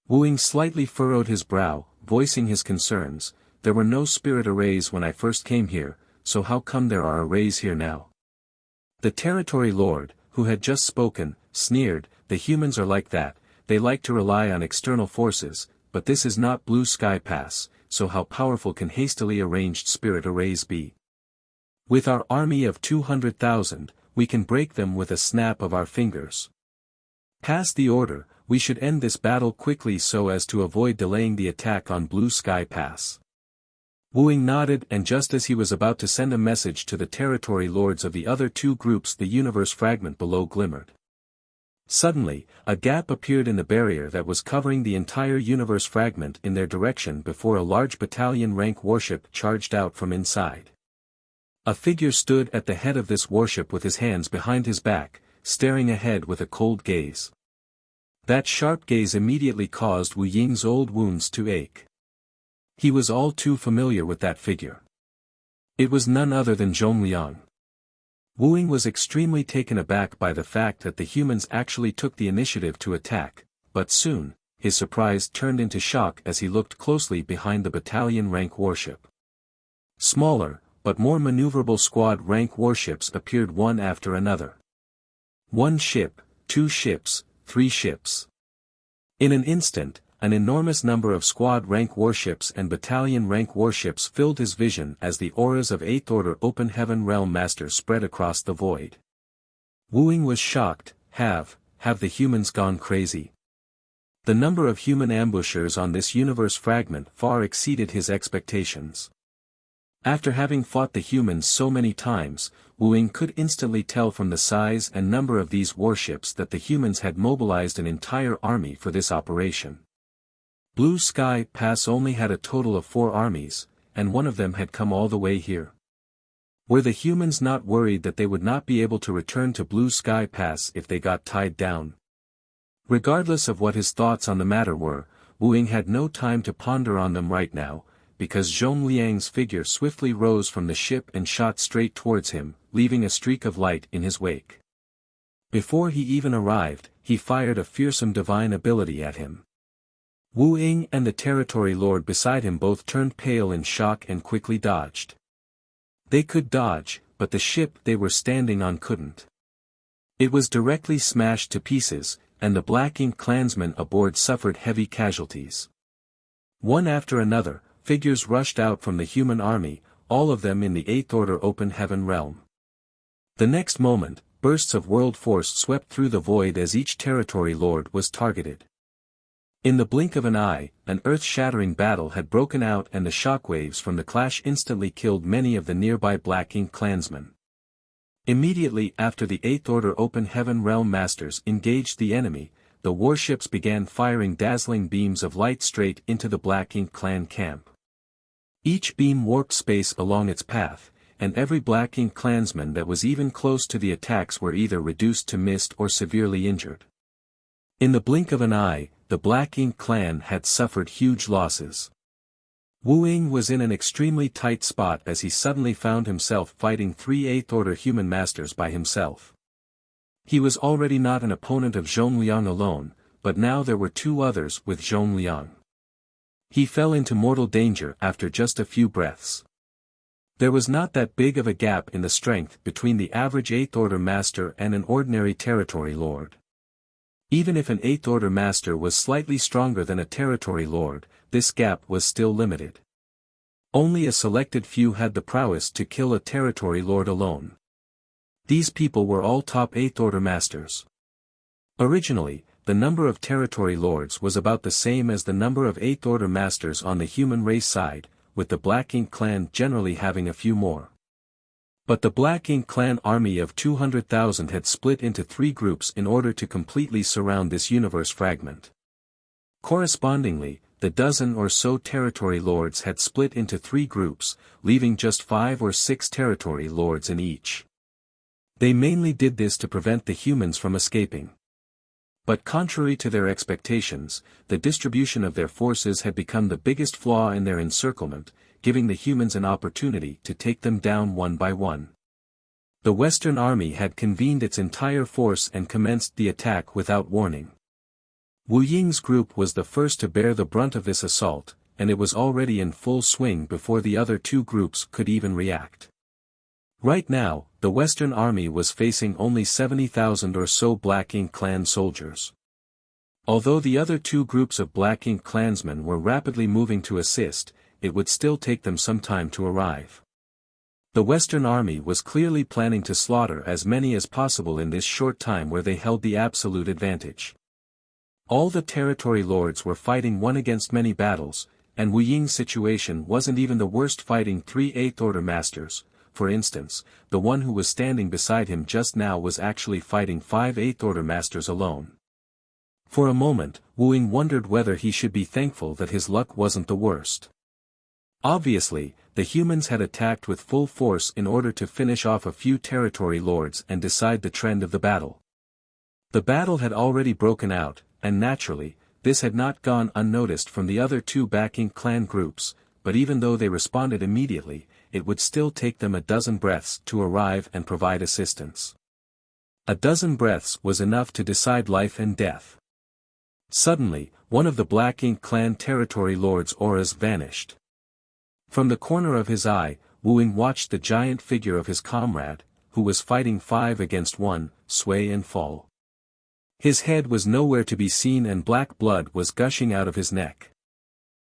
Wu Ying slightly furrowed his brow, voicing his concerns. There were no spirit arrays when I first came here, so how come there are arrays here now? The territory lord, who had just spoken, sneered. The humans are like that, they like to rely on external forces, but this is not Blue Sky Pass, so how powerful can hastily arranged spirit arrays be? With our army of 200,000, we can break them with a snap of our fingers. Pass the order, we should end this battle quickly so as to avoid delaying the attack on Blue Sky Pass. Wu Ying nodded, and just as he was about to send a message to the territory lords of the other two groups, the universe fragment below glimmered. Suddenly, a gap appeared in the barrier that was covering the entire universe fragment in their direction before a large battalion-rank warship charged out from inside. A figure stood at the head of this warship with his hands behind his back, staring ahead with a cold gaze. That sharp gaze immediately caused Wu Ying's old wounds to ache. He was all too familiar with that figure. It was none other than Zhongliang. Wu Ying was extremely taken aback by the fact that the humans actually took the initiative to attack, but soon, his surprise turned into shock as he looked closely behind the battalion-rank warship. Smaller, but more maneuverable squad-rank warships appeared one after another. 1 ship, 2 ships, 3 ships. In an instant, an enormous number of squad-rank warships and battalion-rank warships filled his vision as the auras of Eighth Order Open Heaven Realm Masters spread across the void. Wu Ying was shocked. Have the humans gone crazy? The number of human ambushers on this universe fragment far exceeded his expectations. After having fought the humans so many times, Wu Ying could instantly tell from the size and number of these warships that the humans had mobilized an entire army for this operation. Blue Sky Pass only had a total of 4 armies, and one of them had come all the way here. Were the humans not worried that they would not be able to return to Blue Sky Pass if they got tied down? Regardless of what his thoughts on the matter were, Wu Ying had no time to ponder on them right now, because Zhongliang's figure swiftly rose from the ship and shot straight towards him, leaving a streak of light in his wake. Before he even arrived, he fired a fearsome divine ability at him. Wu Ying and the territory lord beside him both turned pale in shock and quickly dodged. They could dodge, but the ship they were standing on couldn't. It was directly smashed to pieces, and the Black Ink clansmen aboard suffered heavy casualties. One after another, figures rushed out from the human army, all of them in the Eighth Order Open Heaven realm. The next moment, bursts of world force swept through the void as each territory lord was targeted. In the blink of an eye, an earth-shattering battle had broken out, and the shockwaves from the clash instantly killed many of the nearby Black Ink clansmen. Immediately after the Eighth Order Open Heaven Realm Masters engaged the enemy, the warships began firing dazzling beams of light straight into the Black Ink Clan camp. Each beam warped space along its path, and every Black Ink clansman that was even close to the attacks were either reduced to mist or severely injured. In the blink of an eye, the Black Ink clan had suffered huge losses. Wu Ying was in an extremely tight spot as he suddenly found himself fighting 3 8th-order human masters by himself. He was already not an opponent of Zhongliang alone, but now there were 2 others with Zhongliang. He fell into mortal danger after just a few breaths. There was not that big of a gap in the strength between the average 8th-order master and an ordinary territory lord. Even if an 8th-order master was slightly stronger than a territory lord, this gap was still limited. Only a selected few had the prowess to kill a territory lord alone. These people were all top 8th-order masters. Originally, the number of territory lords was about the same as the number of 8th-order masters on the human race side, with the Black Ink clan generally having a few more. But the Black Ink clan army of 200,000 had split into 3 groups in order to completely surround this universe fragment. Correspondingly, the dozen or so territory lords had split into 3 groups, leaving just 5 or 6 territory lords in each. They mainly did this to prevent the humans from escaping. But contrary to their expectations, the distribution of their forces had become the biggest flaw in their encirclement, giving the humans an opportunity to take them down one by one. The Western Army had convened its entire force and commenced the attack without warning. Wu Ying's group was the first to bear the brunt of this assault, and it was already in full swing before the other 2 groups could even react. Right now, the Western Army was facing only 70,000 or so Black Ink clan soldiers. Although the other 2 groups of Black Ink clansmen were rapidly moving to assist, it would still take them some time to arrive. The Western Army was clearly planning to slaughter as many as possible in this short time where they held the absolute advantage. All the territory lords were fighting one against many battles, and Wu Ying's situation wasn't even the worst, fighting 3 8th-order masters. For instance, the one who was standing beside him just now was actually fighting 5 8th-order masters alone. For a moment, Wu Ying wondered whether he should be thankful that his luck wasn't the worst. Obviously, the humans had attacked with full force in order to finish off a few territory lords and decide the trend of the battle. The battle had already broken out, and naturally, this had not gone unnoticed from the other 2 Black Ink clan groups, but even though they responded immediately, it would still take them a dozen breaths to arrive and provide assistance. A dozen breaths was enough to decide life and death. Suddenly, one of the Black Ink clan territory lords' auras vanished. From the corner of his eye, Wu Ying watched the giant figure of his comrade, who was fighting 5 against 1, sway and fall. His head was nowhere to be seen and black blood was gushing out of his neck.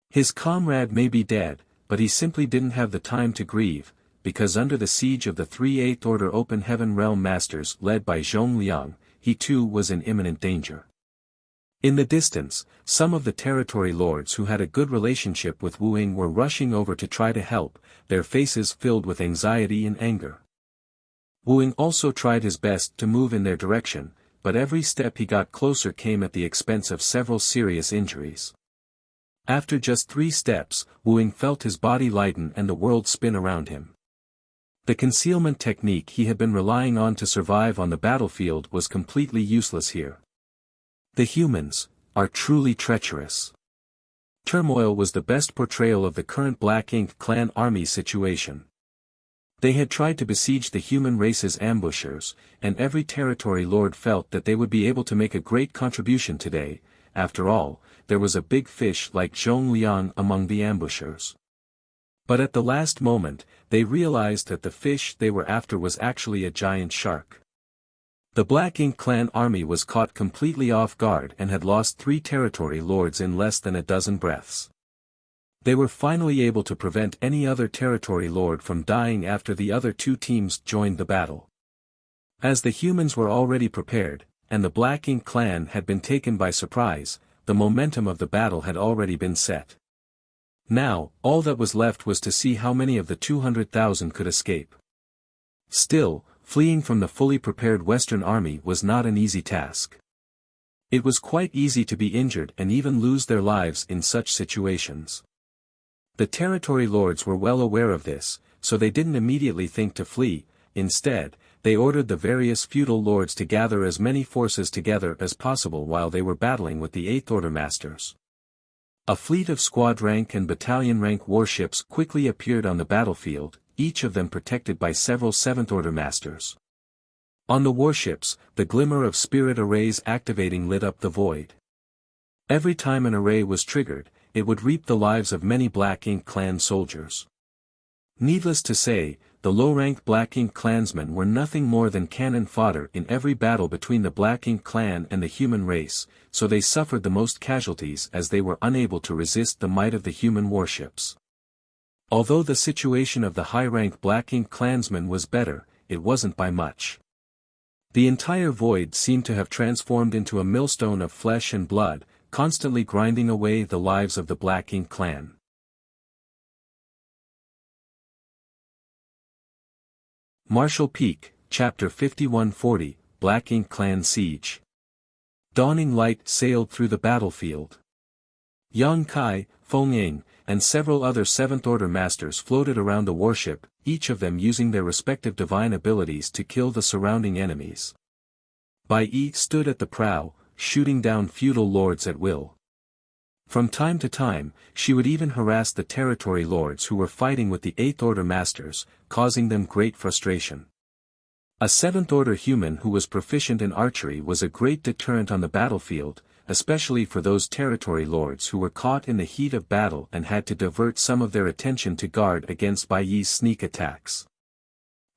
His comrade may be dead, but he simply didn't have the time to grieve, because under the siege of the 3 8th-order Open Heaven Realm Masters led by Zhongliang, he too was in imminent danger. In the distance, some of the territory lords who had a good relationship with Wu Ying were rushing over to try to help, their faces filled with anxiety and anger. Wu Ying also tried his best to move in their direction, but every step he got closer came at the expense of several serious injuries. After just 3 steps, Wu Ying felt his body lighten and the world spin around him. The concealment technique he had been relying on to survive on the battlefield was completely useless here. The humans are truly treacherous. Turmoil was the best portrayal of the current Black Ink clan army situation. They had tried to besiege the human race's ambushers, and every territory lord felt that they would be able to make a great contribution today. After all, there was a big fish like Zhongliang among the ambushers. But at the last moment, they realized that the fish they were after was actually a giant shark. The Black Ink clan army was caught completely off guard and had lost 3 territory lords in less than a dozen breaths. They were finally able to prevent any other territory lord from dying after the other 2 teams joined the battle. As the humans were already prepared, and the Black Ink clan had been taken by surprise, the momentum of the battle had already been set. Now, all that was left was to see how many of the 200,000 could escape. Still, fleeing from the fully prepared Western Army was not an easy task. It was quite easy to be injured and even lose their lives in such situations. The territory lords were well aware of this, so they didn't immediately think to flee. Instead, they ordered the various feudal lords to gather as many forces together as possible while they were battling with the Eighth Order Masters. A fleet of squad rank and battalion rank warships quickly appeared on the battlefield, each of them protected by several Seventh Order Masters. On the warships, the glimmer of spirit arrays activating lit up the void. Every time an array was triggered, it would reap the lives of many Black Ink clan soldiers. Needless to say, the low-ranked Black Ink clansmen were nothing more than cannon fodder in every battle between the Black Ink clan and the human race, so they suffered the most casualties as they were unable to resist the might of the human warships. Although the situation of the high-ranked Black Ink clansmen was better, it wasn't by much. The entire void seemed to have transformed into a millstone of flesh and blood, constantly grinding away the lives of the Black Ink clan. Martial Peak, Chapter 5140, Black Ink Clan Siege. Dawning light sailed through the battlefield. Yang Kai, Feng Ying, and several other Seventh Order Masters floated around the warship, each of them using their respective divine abilities to kill the surrounding enemies. Bai Yi stood at the prow, shooting down feudal lords at will. From time to time, she would even harass the territory lords who were fighting with the Eighth Order Masters, causing them great frustration. A Seventh Order human who was proficient in archery was a great deterrent on the battlefield, especially for those territory lords who were caught in the heat of battle and had to divert some of their attention to guard against Bai Yi's sneak attacks.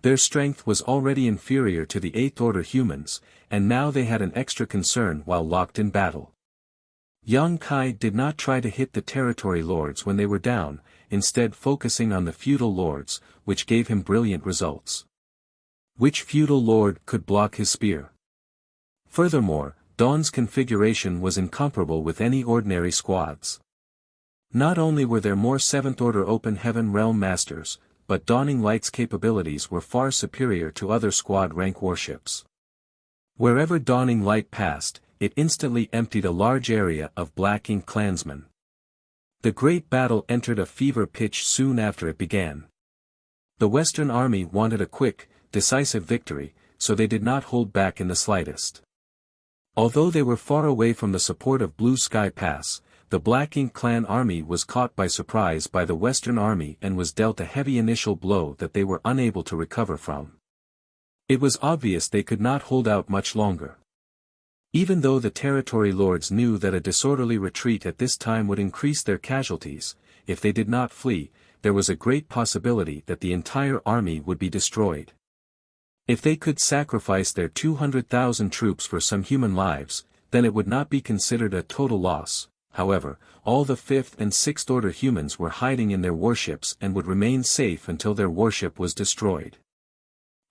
Their strength was already inferior to the Eighth Order humans, and now they had an extra concern while locked in battle. Yang Kai did not try to hit the territory lords when they were down, instead focusing on the feudal lords, which gave him brilliant results. Which feudal lord could block his spear? Furthermore, Dawn's configuration was incomparable with any ordinary squads. Not only were there more Seventh Order Open Heaven Realm Masters, but Dawning Light's capabilities were far superior to other squad rank warships. Wherever Dawning Light passed, it instantly emptied a large area of Black Ink clansmen. The great battle entered a fever pitch soon after it began. The Western Army wanted a quick, decisive victory, so they did not hold back in the slightest. Although they were far away from the support of Blue Sky Pass, the Black Ink clan army was caught by surprise by the Western Army and was dealt a heavy initial blow that they were unable to recover from. It was obvious they could not hold out much longer. Even though the territory lords knew that a disorderly retreat at this time would increase their casualties, if they did not flee, there was a great possibility that the entire army would be destroyed. If they could sacrifice their 200,000 troops for some human lives, then it would not be considered a total loss. However, all the 5th and 6th Order humans were hiding in their warships and would remain safe until their warship was destroyed.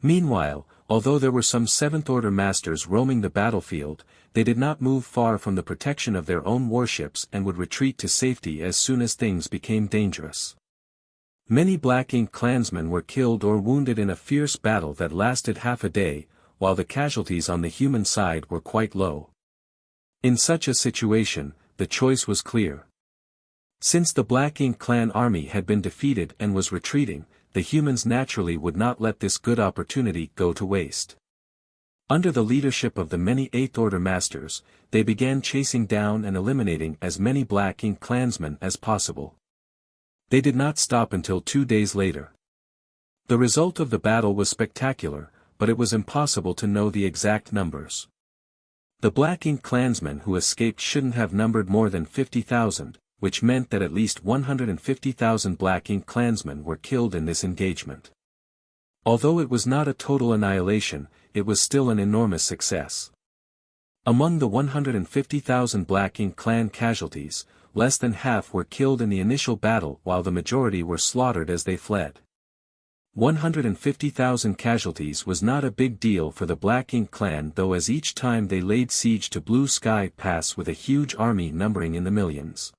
Meanwhile, although there were some 7th Order Masters roaming the battlefield, they did not move far from the protection of their own warships and would retreat to safety as soon as things became dangerous. Many Black Ink clansmen were killed or wounded in a fierce battle that lasted half a day, while the casualties on the human side were quite low. In such a situation, the choice was clear. Since the Black Ink clan army had been defeated and was retreating, the humans naturally would not let this good opportunity go to waste. Under the leadership of the many 8th Order Masters, they began chasing down and eliminating as many Black Ink clansmen as possible. They did not stop until 2 days later. The result of the battle was spectacular, but it was impossible to know the exact numbers. The Black Ink clansmen who escaped shouldn't have numbered more than 50,000, which meant that at least 150,000 Black Ink clansmen were killed in this engagement. Although it was not a total annihilation, it was still an enormous success. Among the 150,000 Black Ink clan casualties, less than half were killed in the initial battle while the majority were slaughtered as they fled. 150,000 casualties was not a big deal for the Black Ink clan, though, as each time they laid siege to Blue Sky Pass with a huge army numbering in the millions.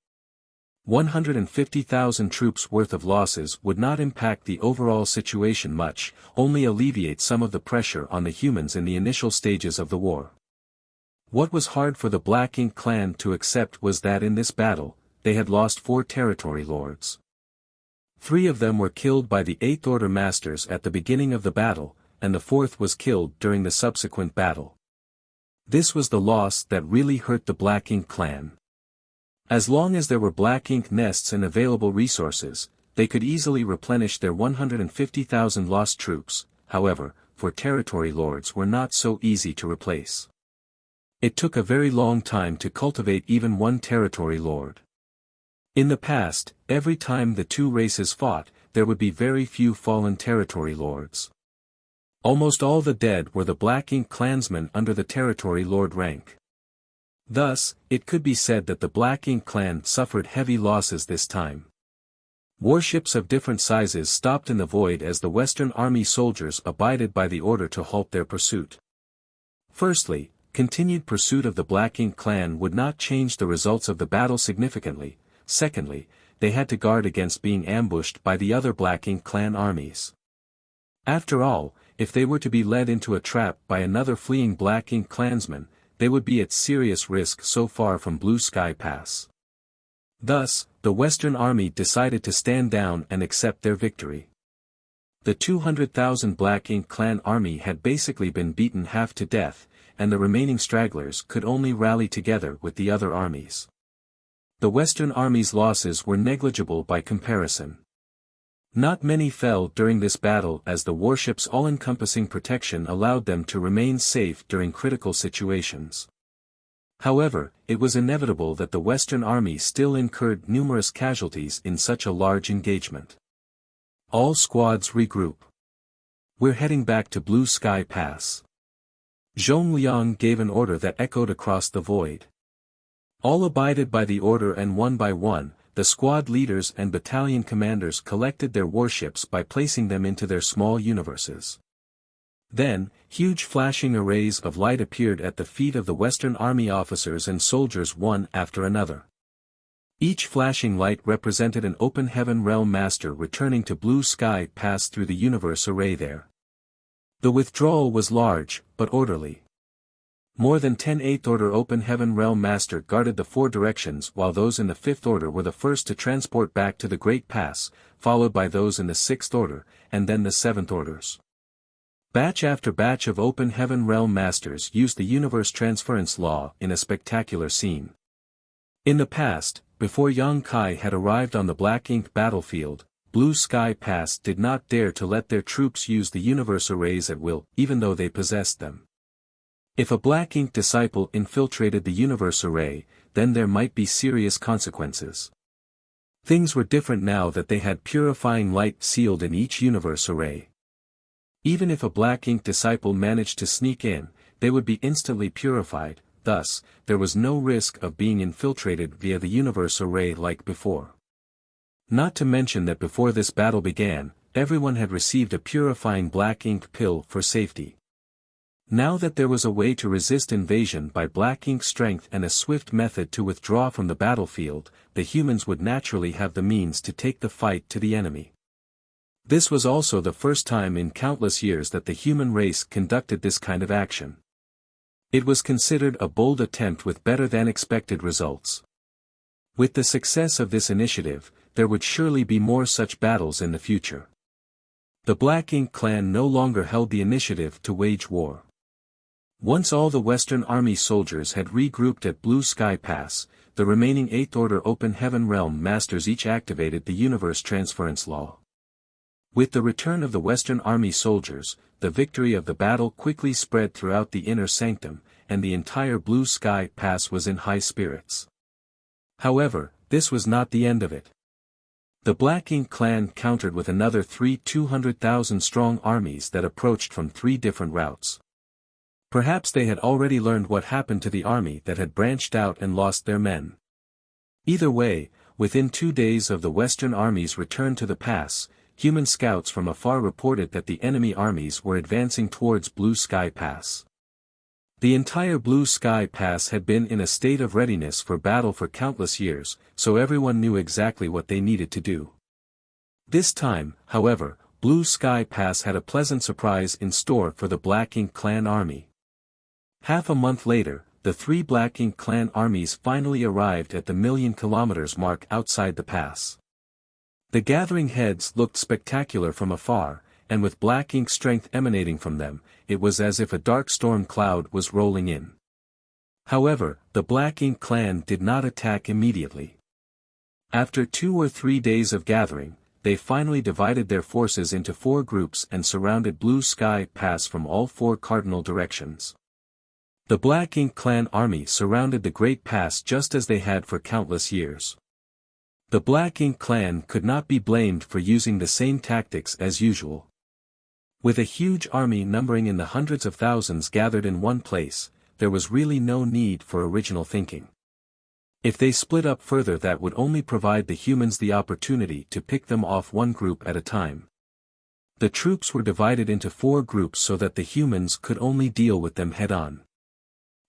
150,000 troops worth of losses would not impact the overall situation much, only alleviate some of the pressure on the humans in the initial stages of the war. What was hard for the Black Ink clan to accept was that in this battle, they had lost 4 territory lords. 3 of them were killed by the Eighth Order Masters at the beginning of the battle, and the 4th was killed during the subsequent battle. This was the loss that really hurt the Black Ink clan. As long as there were Black Ink nests and available resources, they could easily replenish their 150,000 lost troops, however, 4 territory lords were not so easy to replace. It took a very long time to cultivate even 1 territory lord. In the past, every time the 2 races fought, there would be very few fallen territory lords. Almost all the dead were the Black Ink clansmen under the territory lord rank. Thus, it could be said that the Black Ink clan suffered heavy losses this time. Warships of different sizes stopped in the void as the Western Army soldiers abided by the order to halt their pursuit. Firstly, continued pursuit of the Black Ink clan would not change the results of the battle significantly. Secondly, they had to guard against being ambushed by the other Black Ink clan armies. After all, if they were to be led into a trap by another fleeing Black Ink clansman, they would be at serious risk so far from Blue Sky Pass. Thus, the Western Army decided to stand down and accept their victory. The 200,000 Black Ink clan army had basically been beaten half to death, and the remaining stragglers could only rally together with the other armies. The Western Army's losses were negligible by comparison. Not many fell during this battle as the warship's all-encompassing protection allowed them to remain safe during critical situations. However, it was inevitable that the Western Army still incurred numerous casualties in such a large engagement. All squads regroup. We're heading back to Blue Sky Pass. Zhong Liang gave an order that echoed across the void. All abided by the order, and one by one, the squad leaders and battalion commanders collected their warships by placing them into their small universes. Then, huge flashing arrays of light appeared at the feet of the Western Army officers and soldiers one after another. Each flashing light represented an open heaven realm master returning to Blue Sky Pass through the universe array there. The withdrawal was large, but orderly. More than 10 Eighth Order Open Heaven Realm Master guarded the 4 directions, while those in the 5th Order were the first to transport back to the Great Pass, followed by those in the 6th Order, and then the 7th Orders. Batch after batch of Open Heaven Realm Masters used the Universe Transference Law in a spectacular scene. In the past, before Yang Kai had arrived on the Black Ink battlefield, Blue Sky Pass did not dare to let their troops use the Universe Arrays at will, even though they possessed them. If a Black Ink disciple infiltrated the Universe Array, then there might be serious consequences. Things were different now that they had purifying light sealed in each Universe Array. Even if a Black Ink disciple managed to sneak in, they would be instantly purified, thus, there was no risk of being infiltrated via the Universe Array like before. Not to mention that before this battle began, everyone had received a purifying Black Ink pill for safety. Now that there was a way to resist invasion by Black Ink strength and a swift method to withdraw from the battlefield, the humans would naturally have the means to take the fight to the enemy. This was also the first time in countless years that the human race conducted this kind of action. It was considered a bold attempt with better than expected results. With the success of this initiative, there would surely be more such battles in the future. The Black Ink clan no longer held the initiative to wage war. Once all the Western Army soldiers had regrouped at Blue Sky Pass, the remaining 8th Order Open Heaven Realm Masters each activated the Universe Transference Law. With the return of the Western Army soldiers, the victory of the battle quickly spread throughout the inner sanctum, and the entire Blue Sky Pass was in high spirits. However, this was not the end of it. The Black Ink clan countered with another 3 200,000-strong armies that approached from 3 different routes. Perhaps they had already learned what happened to the army that had branched out and lost their men. Either way, within 2 days of the Western Army's return to the pass, human scouts from afar reported that the enemy armies were advancing towards Blue Sky Pass. The entire Blue Sky Pass had been in a state of readiness for battle for countless years, so everyone knew exactly what they needed to do. This time, however, Blue Sky Pass had a pleasant surprise in store for the Black Ink clan army. Half a month later, the three Black Ink clan armies finally arrived at the 1,000,000 kilometers mark outside the pass. The gathering heads looked spectacular from afar, and with black ink strength emanating from them, it was as if a dark storm cloud was rolling in. However, the Black Ink clan did not attack immediately. After 2 or 3 days of gathering, they finally divided their forces into 4 groups and surrounded Blue Sky Pass from all 4 cardinal directions. The Black Ink clan army surrounded the Great Pass just as they had for countless years. The Black Ink clan could not be blamed for using the same tactics as usual. With a huge army numbering in the hundreds of thousands gathered in one place, there was really no need for original thinking. If they split up further, that would only provide the humans the opportunity to pick them off one group at a time. The troops were divided into 4 groups so that the humans could only deal with them head-on.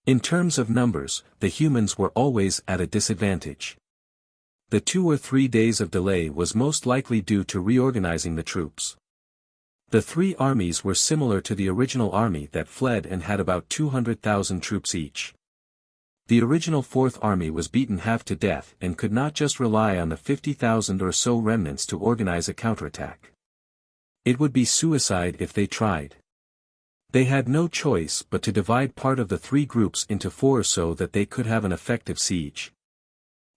In terms of numbers, the humans were always at a disadvantage. The 2 or 3 days of delay was most likely due to reorganizing the troops. The 3 armies were similar to the original army that fled and had about 200,000 troops each. The original 4th Army was beaten half to death and could not just rely on the 50,000 or so remnants to organize a counterattack. It would be suicide if they tried. They had no choice but to divide part of the 3 groups into 4 so that they could have an effective siege.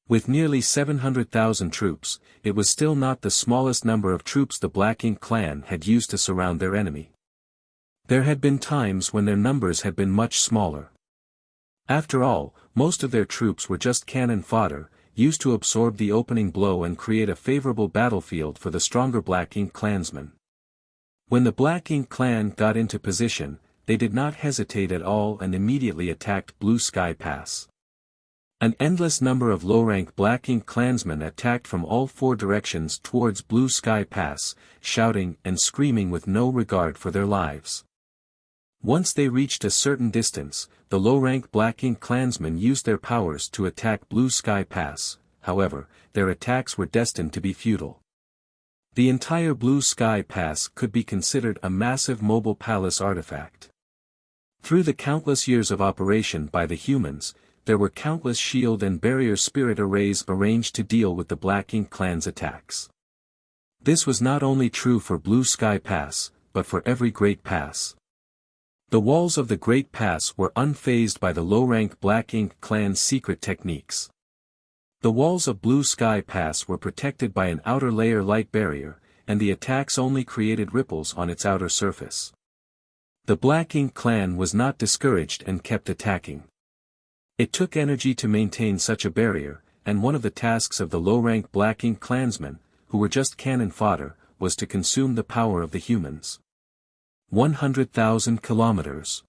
With nearly 700,000 troops, it was still not the smallest number of troops the Black Ink clan had used to surround their enemy. There had been times when their numbers had been much smaller. After all, most of their troops were just cannon fodder, used to absorb the opening blow and create a favorable battlefield for the stronger Black Ink clansmen. When the Black Ink clan got into position, they did not hesitate at all and immediately attacked Blue Sky Pass. An endless number of low-rank Black Ink clansmen attacked from all 4 directions towards Blue Sky Pass, shouting and screaming with no regard for their lives. Once they reached a certain distance, the low-rank Black Ink clansmen used their powers to attack Blue Sky Pass. However, their attacks were destined to be futile. The entire Blue Sky Pass could be considered a massive mobile palace artifact. Through the countless years of operation by the humans, there were countless shield and barrier spirit arrays arranged to deal with the Black Ink clan's attacks. This was not only true for Blue Sky Pass, but for every Great Pass. The walls of the Great Pass were unfazed by the low-rank Black Ink clan's secret techniques. The walls of Blue Sky Pass were protected by an outer layer light barrier, and the attacks only created ripples on its outer surface. The Black Ink clan was not discouraged and kept attacking. It took energy to maintain such a barrier, and one of the tasks of the low-rank Black Ink clansmen, who were just cannon fodder, was to consume the power of the humans. 100,000 kilometers.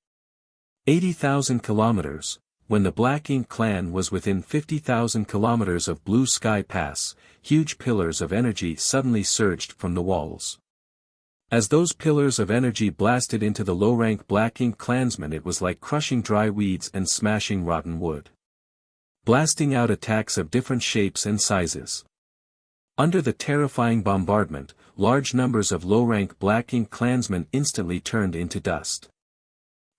80,000 kilometers. When the Black Ink clan was within 50,000 kilometers of Blue Sky Pass, huge pillars of energy suddenly surged from the walls. As those pillars of energy blasted into the low-rank Black Ink clansmen, it was like crushing dry weeds and smashing rotten wood. Blasting out attacks of different shapes and sizes. Under the terrifying bombardment, large numbers of low-rank Black Ink clansmen instantly turned into dust.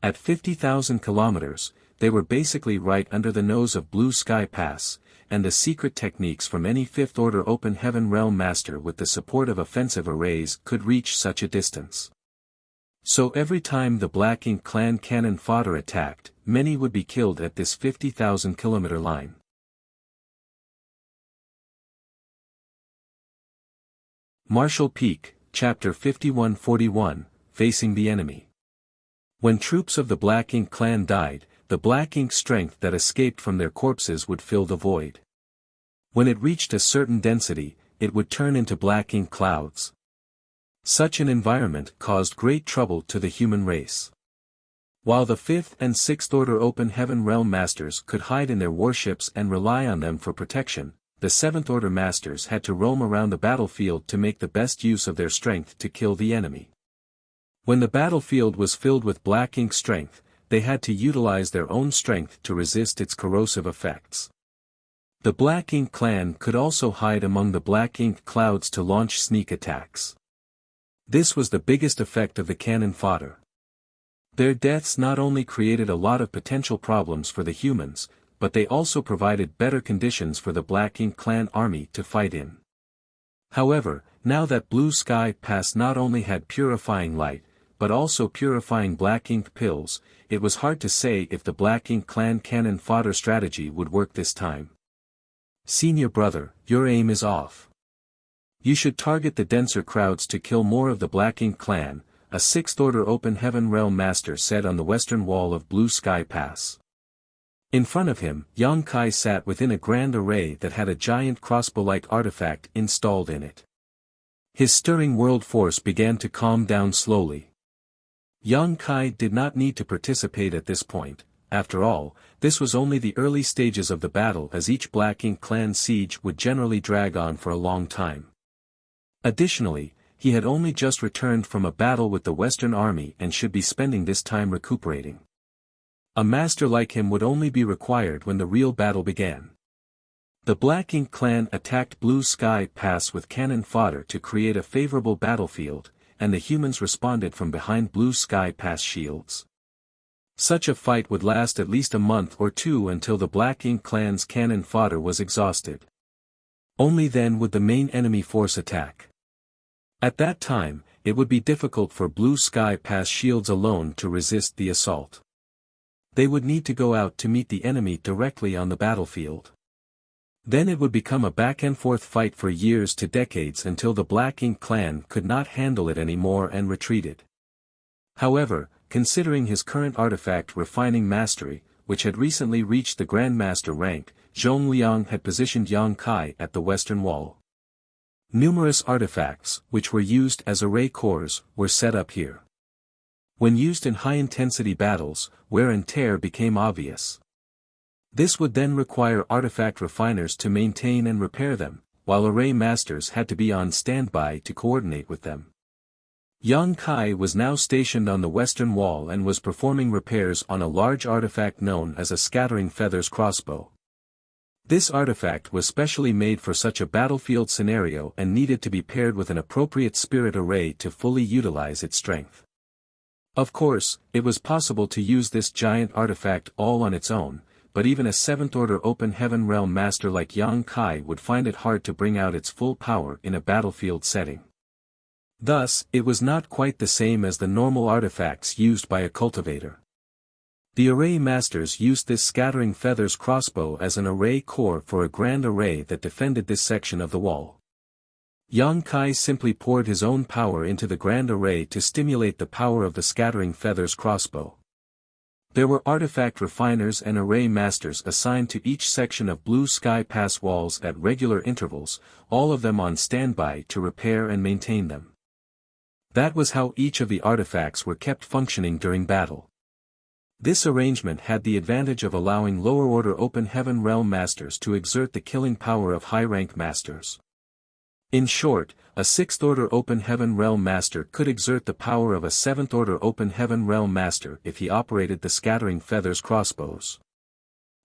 At 50,000 kilometers, they were basically right under the nose of Blue Sky Pass, and the secret techniques from any 5th Order Open Heaven Realm Master with the support of offensive arrays could reach such a distance. So every time the Black Ink clan cannon fodder attacked, many would be killed at this 50,000 kilometer line. Marshall Peak, Chapter 5141, Facing the Enemy. When troops of the Black Ink clan died, the Black Ink strength that escaped from their corpses would fill the void. When it reached a certain density, it would turn into Black Ink clouds. Such an environment caused great trouble to the human race. While the 5th and 6th Order Open Heaven Realm Masters could hide in their warships and rely on them for protection, the 7th Order Masters had to roam around the battlefield to make the best use of their strength to kill the enemy. When the battlefield was filled with Black Ink strength, they had to utilize their own strength to resist its corrosive effects. The Black Ink clan could also hide among the Black Ink clouds to launch sneak attacks. This was the biggest effect of the cannon fodder. Their deaths not only created a lot of potential problems for the humans, but they also provided better conditions for the Black Ink Clan army to fight in. However, now that Blue Sky Pass not only had purifying light, but also purifying black ink pills, it was hard to say if the Black Ink Clan cannon fodder strategy would work this time. Senior brother, your aim is off. You should target the denser crowds to kill more of the Black Ink Clan, a Sixth Order Open Heaven Realm Master said on the western wall of Blue Sky Pass. In front of him, Yang Kai sat within a grand array that had a giant crossbow-like artifact installed in it. His stirring world force began to calm down slowly. Yang Kai did not need to participate at this point. After all, this was only the early stages of the battle, as each Black Ink Clan siege would generally drag on for a long time. Additionally, he had only just returned from a battle with the Western Army and should be spending this time recuperating. A master like him would only be required when the real battle began. The Black Ink Clan attacked Blue Sky Pass with cannon fodder to create a favorable battlefield, and the humans responded from behind Blue Sky Pass shields. Such a fight would last at least a month or two until the Black Ink Clan's cannon fodder was exhausted. Only then would the main enemy force attack. At that time, it would be difficult for Blue Sky Pass shields alone to resist the assault. They would need to go out to meet the enemy directly on the battlefield. Then it would become a back-and-forth fight for years to decades until the Black Ink Clan could not handle it anymore and retreated. However, considering his current artifact refining mastery, which had recently reached the Grandmaster rank, Zhong Liang had positioned Yang Kai at the western wall. Numerous artifacts, which were used as array cores, were set up here. When used in high-intensity battles, wear and tear became obvious. This would then require artifact refiners to maintain and repair them, while array masters had to be on standby to coordinate with them. Yang Kai was now stationed on the western wall and was performing repairs on a large artifact known as a Scattering Feathers crossbow. This artifact was specially made for such a battlefield scenario and needed to be paired with an appropriate spirit array to fully utilize its strength. Of course, it was possible to use this giant artifact all on its own, but even a Seventh Order Open Heaven Realm Master like Yang Kai would find it hard to bring out its full power in a battlefield setting. Thus, it was not quite the same as the normal artifacts used by a cultivator. The array masters used this Scattering Feathers crossbow as an array core for a grand array that defended this section of the wall. Yang Kai simply poured his own power into the grand array to stimulate the power of the Scattering Feathers crossbow. There were artifact refiners and array masters assigned to each section of Blue Sky Pass walls at regular intervals, all of them on standby to repair and maintain them. That was how each of the artifacts were kept functioning during battle. This arrangement had the advantage of allowing lower-order Open Heaven Realm Masters to exert the killing power of high-rank Masters. In short, a Sixth Order Open Heaven Realm Master could exert the power of a Seventh Order Open Heaven Realm Master if he operated the Scattering Feathers crossbows.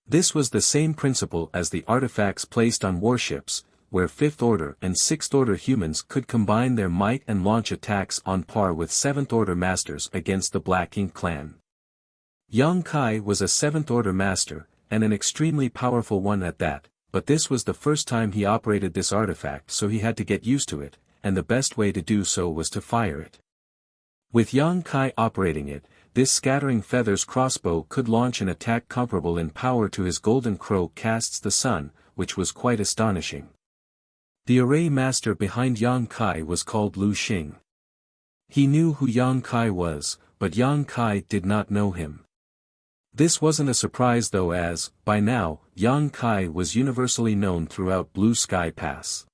This was the same principle as the artifacts placed on warships, where Fifth Order and Sixth Order humans could combine their might and launch attacks on par with Seventh Order Masters against the Black Ink Clan. Yang Kai was a Seventh Order Master, and an extremely powerful one at that, but this was the first time he operated this artifact, so he had to get used to it, and the best way to do so was to fire it. With Yang Kai operating it, this Scattering Feathers crossbow could launch an attack comparable in power to his Golden Crow casts the sun, which was quite astonishing. The array master behind Yang Kai was called Lu Xing. He knew who Yang Kai was, but Yang Kai did not know him. This wasn't a surprise though, as, by now, Yang Kai was universally known throughout Blue Sky Pass.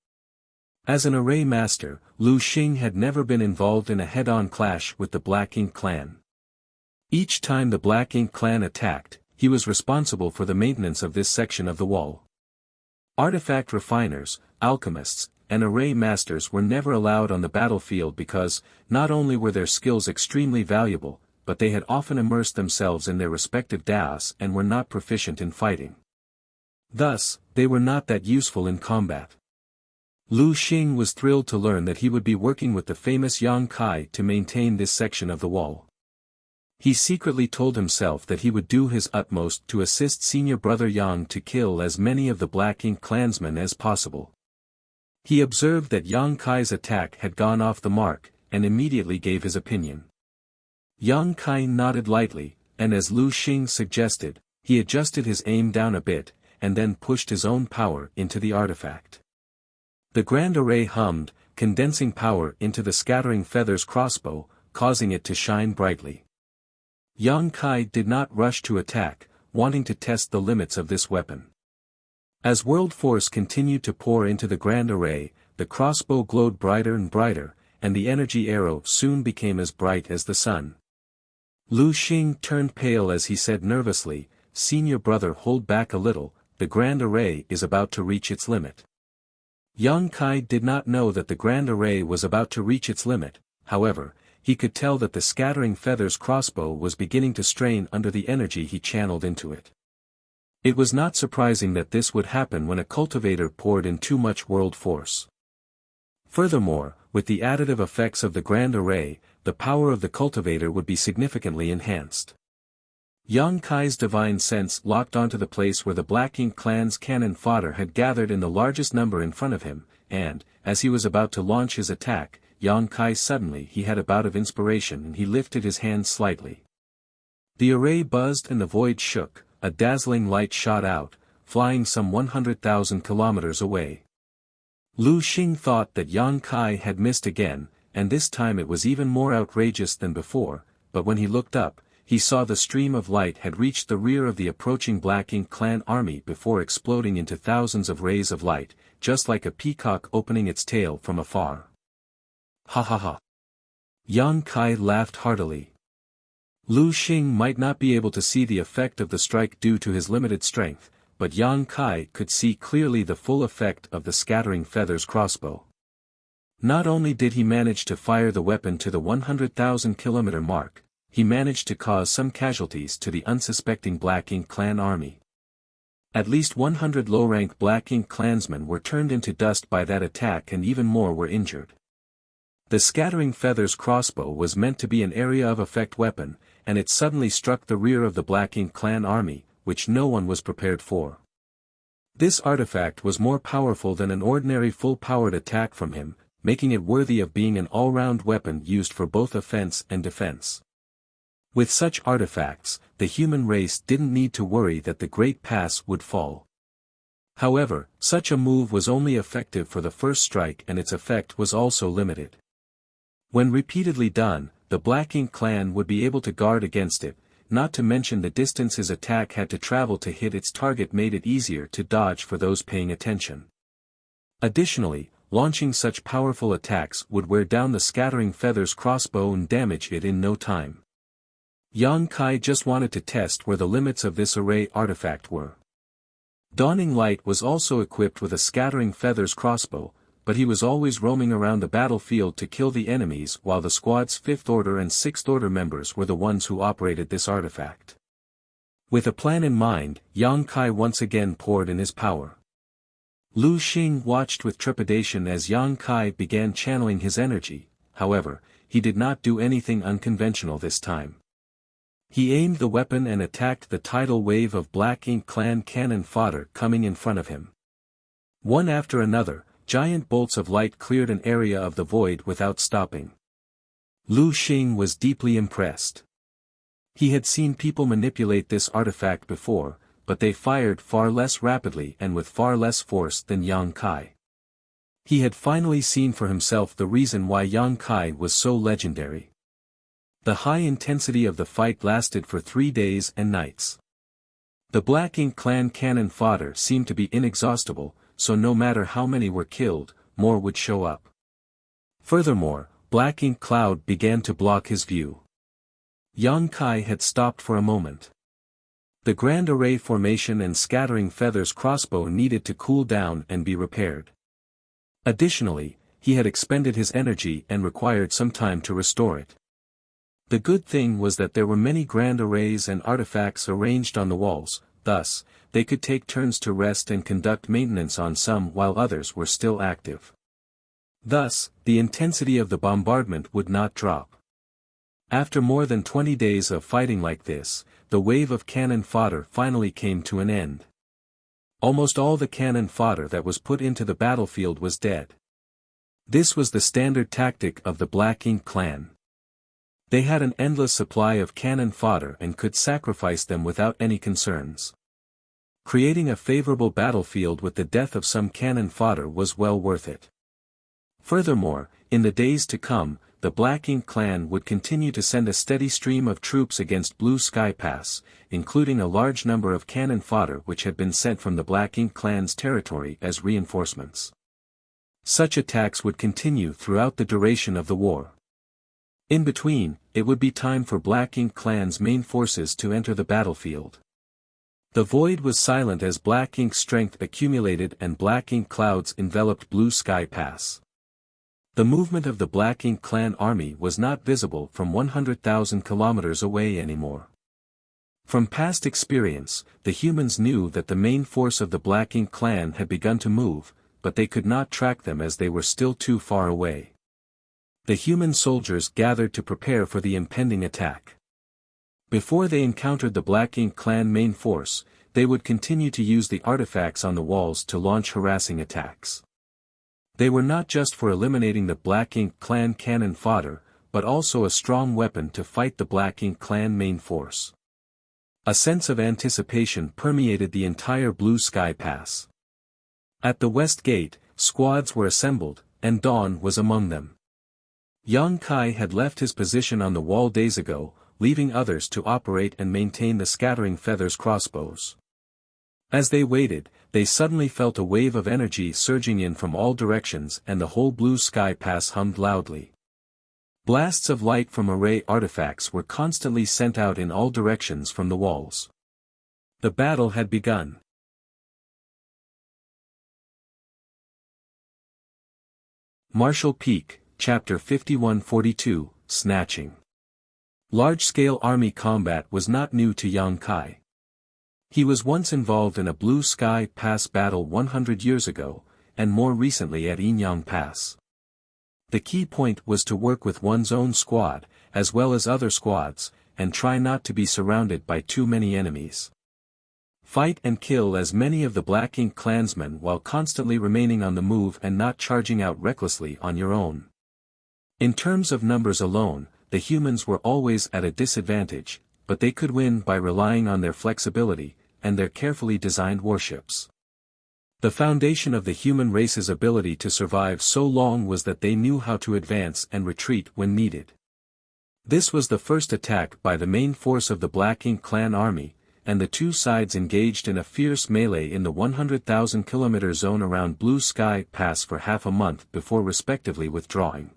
As an array master, Lu Xing had never been involved in a head-on clash with the Black Ink Clan. Each time the Black Ink Clan attacked, he was responsible for the maintenance of this section of the wall. Artifact refiners, alchemists, and array masters were never allowed on the battlefield because, not only were their skills extremely valuable, but they had often immersed themselves in their respective daos and were not proficient in fighting. Thus, they were not that useful in combat. Lu Xing was thrilled to learn that he would be working with the famous Yang Kai to maintain this section of the wall. He secretly told himself that he would do his utmost to assist senior brother Yang to kill as many of the Black Ink clansmen as possible. He observed that Yang Kai's attack had gone off the mark, and immediately gave his opinion. Yang Kai nodded lightly, and as Lu Xing suggested, he adjusted his aim down a bit, and then pushed his own power into the artifact. The grand array hummed, condensing power into the scattering feathers crossbow, causing it to shine brightly. Yang Kai did not rush to attack, wanting to test the limits of this weapon. As world force continued to pour into the grand array, the crossbow glowed brighter and brighter, and the energy arrow soon became as bright as the sun. Lu Xing turned pale as he said nervously, "Senior brother, hold back a little, the grand array is about to reach its limit." Yang Kai did not know that the grand array was about to reach its limit, however, he could tell that the scattering feathers crossbow was beginning to strain under the energy he channeled into it. It was not surprising that this would happen when a cultivator poured in too much world force. Furthermore, with the additive effects of the grand array, the power of the cultivator would be significantly enhanced. Yang Kai's divine sense locked onto the place where the Black Ink clan's cannon fodder had gathered in the largest number in front of him, and, as he was about to launch his attack, Yang Kai suddenly he had a bout of inspiration and he lifted his hand slightly. The array buzzed and the void shook, a dazzling light shot out, flying some 100,000 kilometers away. Lu Xing thought that Yang Kai had missed again, and this time it was even more outrageous than before, but when he looked up, he saw the stream of light had reached the rear of the approaching Black Ink clan army before exploding into thousands of rays of light, just like a peacock opening its tail from afar. Ha ha ha. Yang Kai laughed heartily. Lu Xing might not be able to see the effect of the strike due to his limited strength, but Yang Kai could see clearly the full effect of the scattering feathers crossbow. Not only did he manage to fire the weapon to the 100,000 kilometer mark, he managed to cause some casualties to the unsuspecting Black Ink clan army. At least 100 low-rank Black Ink clansmen were turned into dust by that attack and even more were injured. The scattering feathers crossbow was meant to be an area of effect weapon, and it suddenly struck the rear of the Black Ink clan army, which no one was prepared for. This artifact was more powerful than an ordinary full-powered attack from him, making it worthy of being an all-round weapon used for both offense and defense. With such artifacts, the human race didn't need to worry that the Great Pass would fall. However, such a move was only effective for the first strike and its effect was also limited. When repeatedly done, the Black Ink clan would be able to guard against it, not to mention the distance his attack had to travel to hit its target made it easier to dodge for those paying attention. Additionally, launching such powerful attacks would wear down the scattering feathers crossbow and damage it in no time. Yang Kai just wanted to test where the limits of this array artifact were. Dawning Light was also equipped with a scattering feathers crossbow, but he was always roaming around the battlefield to kill the enemies while the squad's 5th Order and 6th Order members were the ones who operated this artifact. With a plan in mind, Yang Kai once again poured in his power. Lu Xing watched with trepidation as Yang Kai began channeling his energy, however, he did not do anything unconventional this time. He aimed the weapon and attacked the tidal wave of Black Ink clan cannon fodder coming in front of him. One after another, giant bolts of light cleared an area of the void without stopping. Lu Xing was deeply impressed. He had seen people manipulate this artifact before, but they fired far less rapidly and with far less force than Yang Kai. He had finally seen for himself the reason why Yang Kai was so legendary. The high intensity of the fight lasted for 3 days and nights. The Black Ink clan cannon fodder seemed to be inexhaustible, so no matter how many were killed, more would show up. Furthermore, Black Ink cloud began to block his view. Yang Kai had stopped for a moment. The grand array formation and scattering feathers crossbow needed to cool down and be repaired. Additionally, he had expended his energy and required some time to restore it. The good thing was that there were many grand arrays and artifacts arranged on the walls, thus, they could take turns to rest and conduct maintenance on some while others were still active. Thus, the intensity of the bombardment would not drop. After more than 20 days of fighting like this, the wave of cannon fodder finally came to an end. Almost all the cannon fodder that was put into the battlefield was dead. This was the standard tactic of the Black Ink clan. They had an endless supply of cannon fodder and could sacrifice them without any concerns. Creating a favorable battlefield with the death of some cannon fodder was well worth it. Furthermore, in the days to come, the Black Ink clan would continue to send a steady stream of troops against Blue Sky Pass, including a large number of cannon fodder which had been sent from the Black Ink clan's territory as reinforcements. Such attacks would continue throughout the duration of the war. In between, it would be time for Black Ink clan's main forces to enter the battlefield. The void was silent as Black Ink's strength accumulated and Black Ink clouds enveloped Blue Sky Pass. The movement of the Black Ink clan army was not visible from 100,000 kilometers away anymore. From past experience, the humans knew that the main force of the Black Ink clan had begun to move, but they could not track them as they were still too far away. The human soldiers gathered to prepare for the impending attack. Before they encountered the Black Ink clan main force, they would continue to use the artifacts on the walls to launch harassing attacks. They were not just for eliminating the Black Ink clan cannon fodder, but also a strong weapon to fight the Black Ink clan main force. A sense of anticipation permeated the entire Blue Sky Pass. At the West Gate, squads were assembled, and Dawn was among them. Yang Kai had left his position on the wall days ago, leaving others to operate and maintain the scattering feathers crossbows. As they waited, they suddenly felt a wave of energy surging in from all directions and the whole Blue Sky Pass hummed loudly. Blasts of light from array artifacts were constantly sent out in all directions from the walls. The battle had begun. Martial Peak, Chapter 5142, Snatching. Large-scale army combat was not new to Yang Kai. He was once involved in a Blue Sky Pass battle 100 years ago, and more recently at Inyang Pass. The key point was to work with one's own squad, as well as other squads, and try not to be surrounded by too many enemies. Fight and kill as many of the Black Ink clansmen while constantly remaining on the move and not charging out recklessly on your own. In terms of numbers alone, the humans were always at a disadvantage, but they could win by relying on their flexibility, and their carefully designed warships. The foundation of the human race's ability to survive so long was that they knew how to advance and retreat when needed. This was the first attack by the main force of the Black Ink clan army, and the two sides engaged in a fierce melee in the 100,000 kilometer zone around Blue Sky Pass for half a month before respectively withdrawing.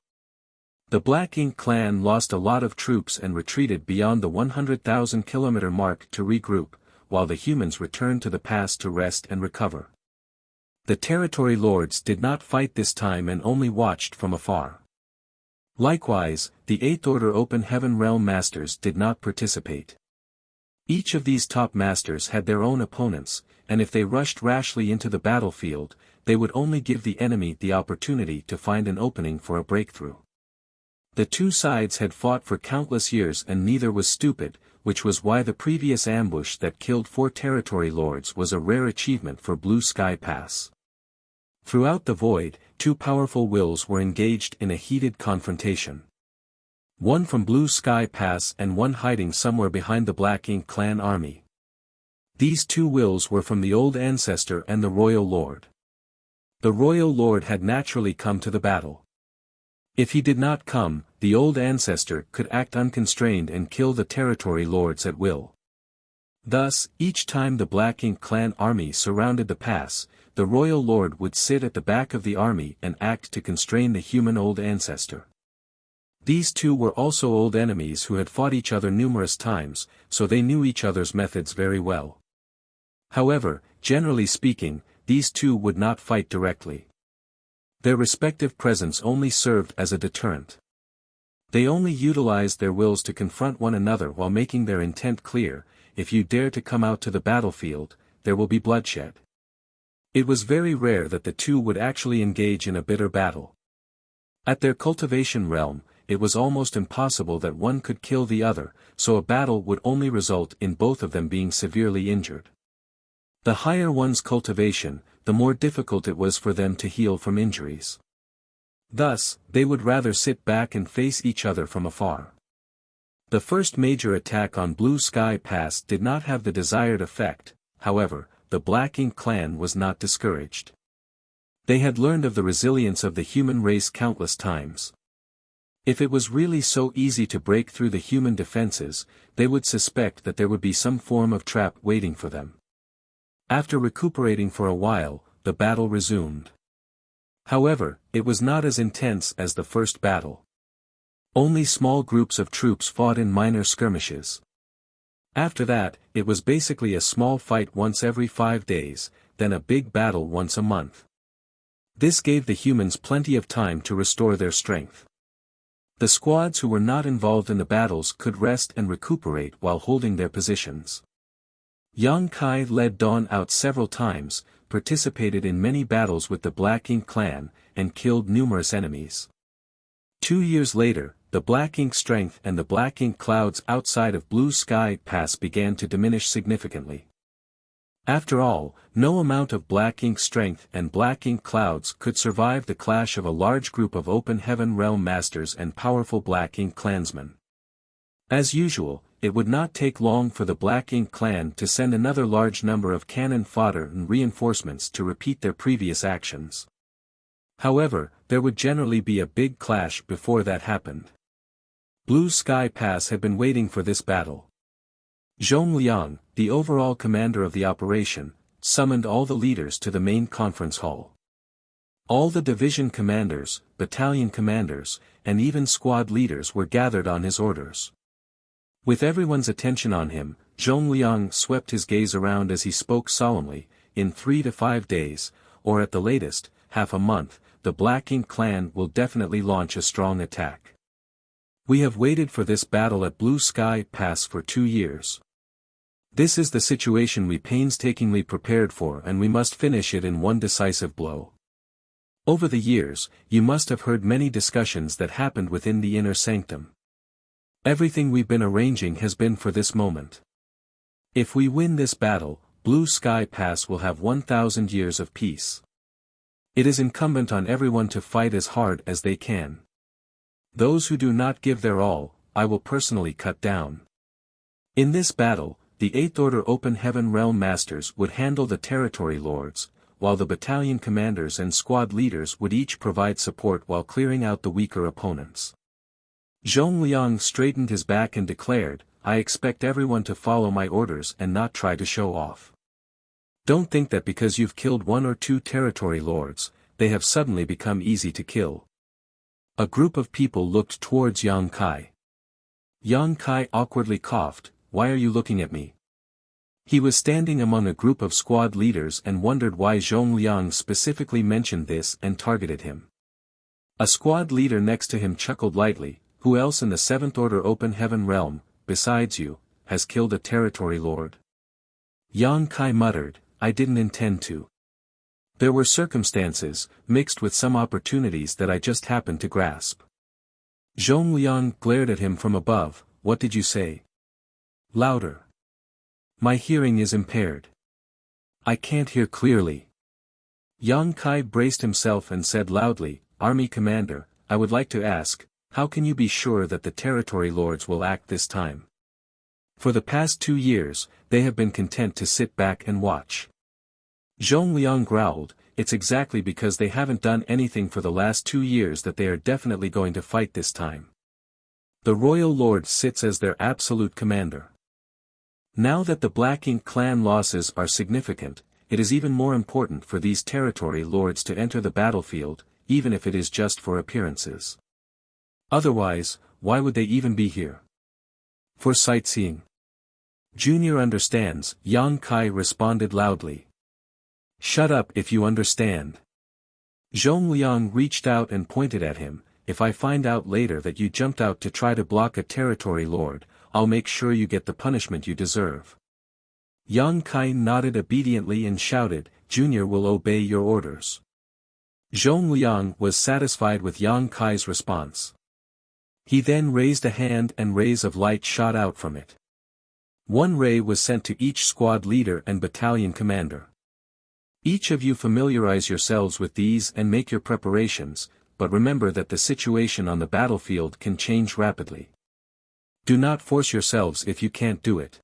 The Black Ink clan lost a lot of troops and retreated beyond the 100,000 kilometer mark to regroup, while the humans returned to the pass to rest and recover. The territory lords did not fight this time and only watched from afar. Likewise, the Eighth Order Open Heaven Realm Masters did not participate. Each of these top masters had their own opponents, and if they rushed rashly into the battlefield, they would only give the enemy the opportunity to find an opening for a breakthrough. The two sides had fought for countless years and neither was stupid, which was why the previous ambush that killed 4 territory lords was a rare achievement for Blue Sky Pass. Throughout the void, 2 powerful wills were engaged in a heated confrontation. One from Blue Sky Pass and one hiding somewhere behind the Black Ink clan army. These 2 wills were from the Old Ancestor and the Royal Lord. The Royal Lord had naturally come to the battle. If he did not come, the Old Ancestor could act unconstrained and kill the territory lords at will. Thus, each time the Black Ink clan army surrounded the pass, the Royal Lord would sit at the back of the army and act to constrain the human Old Ancestor. These 2 were also old enemies who had fought each other numerous times, so they knew each other's methods very well. However, generally speaking, these 2 would not fight directly. Their respective presence only served as a deterrent. They only utilized their wills to confront one another while making their intent clear: if you dare to come out to the battlefield, there will be bloodshed. It was very rare that the 2 would actually engage in a bitter battle. At their cultivation realm, it was almost impossible that one could kill the other, so a battle would only result in both of them being severely injured. The higher one's cultivation, the more difficult it was for them to heal from injuries. Thus, they would rather sit back and face each other from afar. The first major attack on Blue Sky Pass did not have the desired effect, however, the Black Ink clan was not discouraged. They had learned of the resilience of the human race countless times. If it was really so easy to break through the human defenses, they would suspect that there would be some form of trap waiting for them. After recuperating for a while, the battle resumed. However, it was not as intense as the first battle. Only small groups of troops fought in minor skirmishes. After that, it was basically a small fight once every 5 days, then a big battle once a month. This gave the humans plenty of time to restore their strength. The squads who were not involved in the battles could rest and recuperate while holding their positions. Yang Kai led Dawn out several times, participated in many battles with the Black Ink clan, and killed numerous enemies. 2 years later, the Black Ink strength and the Black Ink clouds outside of Blue Sky Pass began to diminish significantly. After all, no amount of Black Ink strength and Black Ink clouds could survive the clash of a large group of Open Heaven Realm Masters and powerful Black Ink clansmen. As usual, it would not take long for the Black Ink clan to send another large number of cannon fodder and reinforcements to repeat their previous actions. However, there would generally be a big clash before that happened. Blue Sky Pass had been waiting for this battle. Zhong Liang, the overall commander of the operation, summoned all the leaders to the main conference hall. All the division commanders, battalion commanders, and even squad leaders were gathered on his orders. With everyone's attention on him, Zhong Liang swept his gaze around as he spoke solemnly. In 3 to 5 days, or at the latest, half a month, the Black Ink clan will definitely launch a strong attack. We have waited for this battle at Blue Sky Pass for 2 years. This is the situation we painstakingly prepared for, and we must finish it in one decisive blow. Over the years, you must have heard many discussions that happened within the inner sanctum. Everything we've been arranging has been for this moment. If we win this battle, Blue Sky Pass will have 1,000 years of peace. It is incumbent on everyone to fight as hard as they can. Those who do not give their all, I will personally cut down. In this battle, the 8th Order Open Heaven Realm Masters would handle the territory lords, while the battalion commanders and squad leaders would each provide support while clearing out the weaker opponents. Zhong Liang straightened his back and declared, I expect everyone to follow my orders and not try to show off. Don't think that because you've killed 1 or 2 territory lords, they have suddenly become easy to kill. A group of people looked towards Yang Kai. Yang Kai awkwardly coughed, Why are you looking at me? He was standing among a group of squad leaders and wondered why Zhong Liang specifically mentioned this and targeted him. A squad leader next to him chuckled lightly, Who else in the 7th Order Open Heaven Realm, besides you, has killed a territory lord? Yang Kai muttered, I didn't intend to. There were circumstances, mixed with some opportunities that I just happened to grasp. Zhong Liang glared at him from above, What did you say? Louder. My hearing is impaired. I can't hear clearly. Yang Kai braced himself and said loudly, Army Commander, I would like to ask, how can you be sure that the territory lords will act this time? For the past 2 years, they have been content to sit back and watch. Zhong Liang growled, It's exactly because they haven't done anything for the last 2 years that they are definitely going to fight this time. The Royal Lord sits as their absolute commander. Now that the Black Ink clan losses are significant, it is even more important for these territory lords to enter the battlefield, even if it is just for appearances. Otherwise, why would they even be here? For sightseeing. Junior understands, Yang Kai responded loudly. Shut up if you understand. Zhong Liang reached out and pointed at him, If I find out later that you jumped out to try to block a territory lord, I'll make sure you get the punishment you deserve. Yang Kai nodded obediently and shouted, Junior will obey your orders. Zhong Liang was satisfied with Yang Kai's response. He then raised a hand and rays of light shot out from it. One ray was sent to each squad leader and battalion commander. Each of you familiarize yourselves with these and make your preparations, but remember that the situation on the battlefield can change rapidly. Do not force yourselves if you can't do it.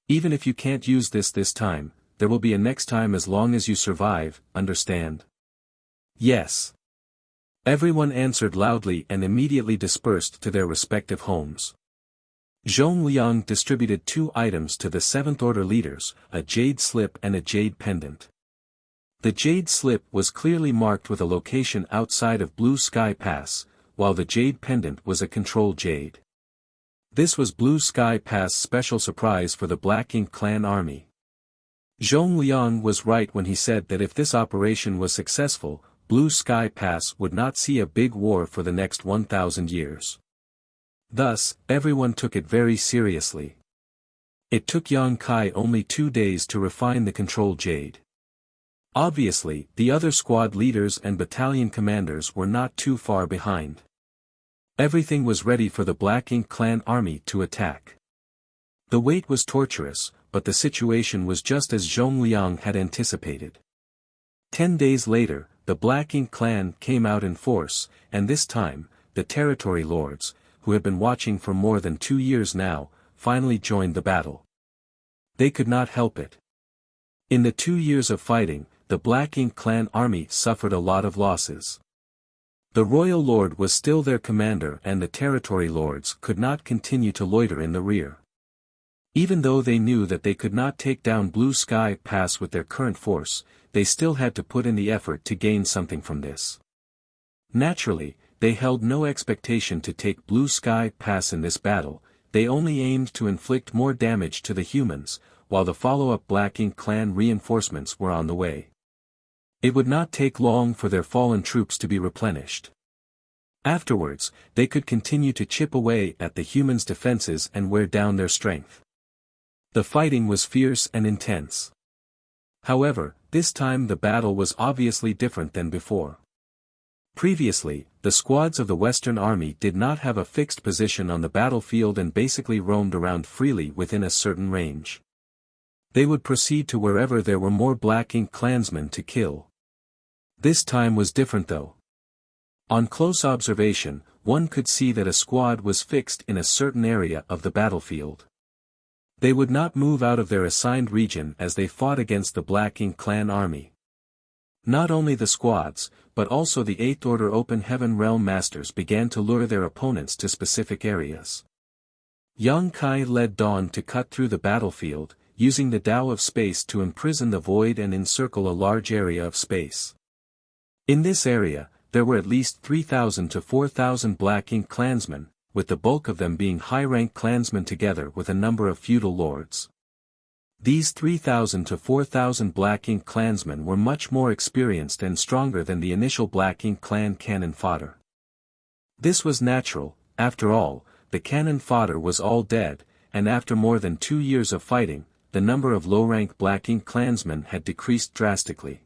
Even if you can't use this time, there will be a next time as long as you survive, understand? Yes. Everyone answered loudly and immediately dispersed to their respective homes. Zhongliang distributed 2 items to the 7th Order leaders, a jade slip and a jade pendant. The jade slip was clearly marked with a location outside of Blue Sky Pass, while the jade pendant was a control jade. This was Blue Sky Pass' special surprise for the Black Ink clan army. Zhongliang was right when he said that if this operation was successful, Blue Sky Pass would not see a big war for the next 1,000 years. Thus, everyone took it very seriously. It took Yang Kai only 2 days to refine the control jade. Obviously, the other squad leaders and battalion commanders were not too far behind. Everything was ready for the Black Ink clan army to attack. The wait was torturous, but the situation was just as Zhongliang had anticipated. 10 days later, the Black Ink clan came out in force, and this time, the territory lords, who had been watching for more than 2 years now, finally joined the battle. They could not help it. In the 2 years of fighting, the Black Ink clan army suffered a lot of losses. The royal lord was still their commander and the territory lords could not continue to loiter in the rear. Even though they knew that they could not take down Blue Sky Pass with their current force, they still had to put in the effort to gain something from this. Naturally, they held no expectation to take Blue Sky Pass in this battle, they only aimed to inflict more damage to the humans, while the follow-up Black Ink clan reinforcements were on the way. It would not take long for their fallen troops to be replenished. Afterwards, they could continue to chip away at the humans' defenses and wear down their strength. The fighting was fierce and intense. However, this time the battle was obviously different than before. Previously, the squads of the Western Army did not have a fixed position on the battlefield and basically roamed around freely within a certain range. They would proceed to wherever there were more Black Ink clansmen to kill. This time was different though. On close observation, one could see that a squad was fixed in a certain area of the battlefield. They would not move out of their assigned region as they fought against the Black Ink clan army. Not only the squads, but also the 8th Order Open Heaven Realm Masters began to lure their opponents to specific areas. Yang Kai led Dawn to cut through the battlefield, using the Tao of Space to imprison the void and encircle a large area of space. In this area, there were at least 3,000 to 4,000 Black Ink clansmen, with the bulk of them being high-rank clansmen together with a number of feudal lords. These 3,000 to 4,000 Black Ink clansmen were much more experienced and stronger than the initial Black Ink clan cannon fodder. This was natural, after all, the cannon fodder was all dead, and after more than 2 years of fighting, the number of low-rank Black Ink clansmen had decreased drastically.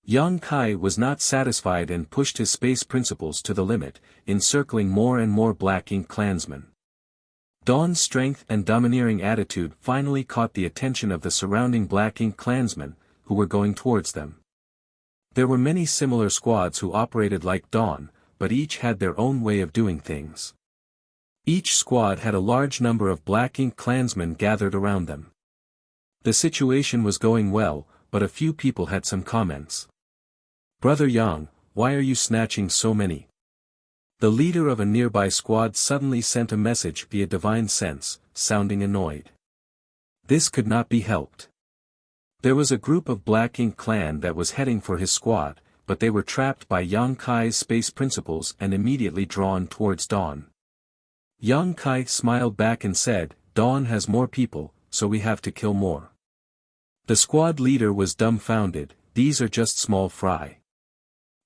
Yang Kai was not satisfied and pushed his space principles to the limit, encircling more and more Black Ink clansmen. Dawn's strength and domineering attitude finally caught the attention of the surrounding Black Ink clansmen, who were going towards them. There were many similar squads who operated like Dawn, but each had their own way of doing things. Each squad had a large number of Black Ink clansmen gathered around them. The situation was going well, but a few people had some comments. "Brother Yang, why are you snatching so many?" The leader of a nearby squad suddenly sent a message via divine sense, sounding annoyed. This could not be helped. There was a group of Black Ink clan that was heading for his squad, but they were trapped by Yang Kai's space principles and immediately drawn towards Dawn. Yang Kai smiled back and said, "Dawn has more people, so we have to kill more." The squad leader was dumbfounded, "These are just small fry.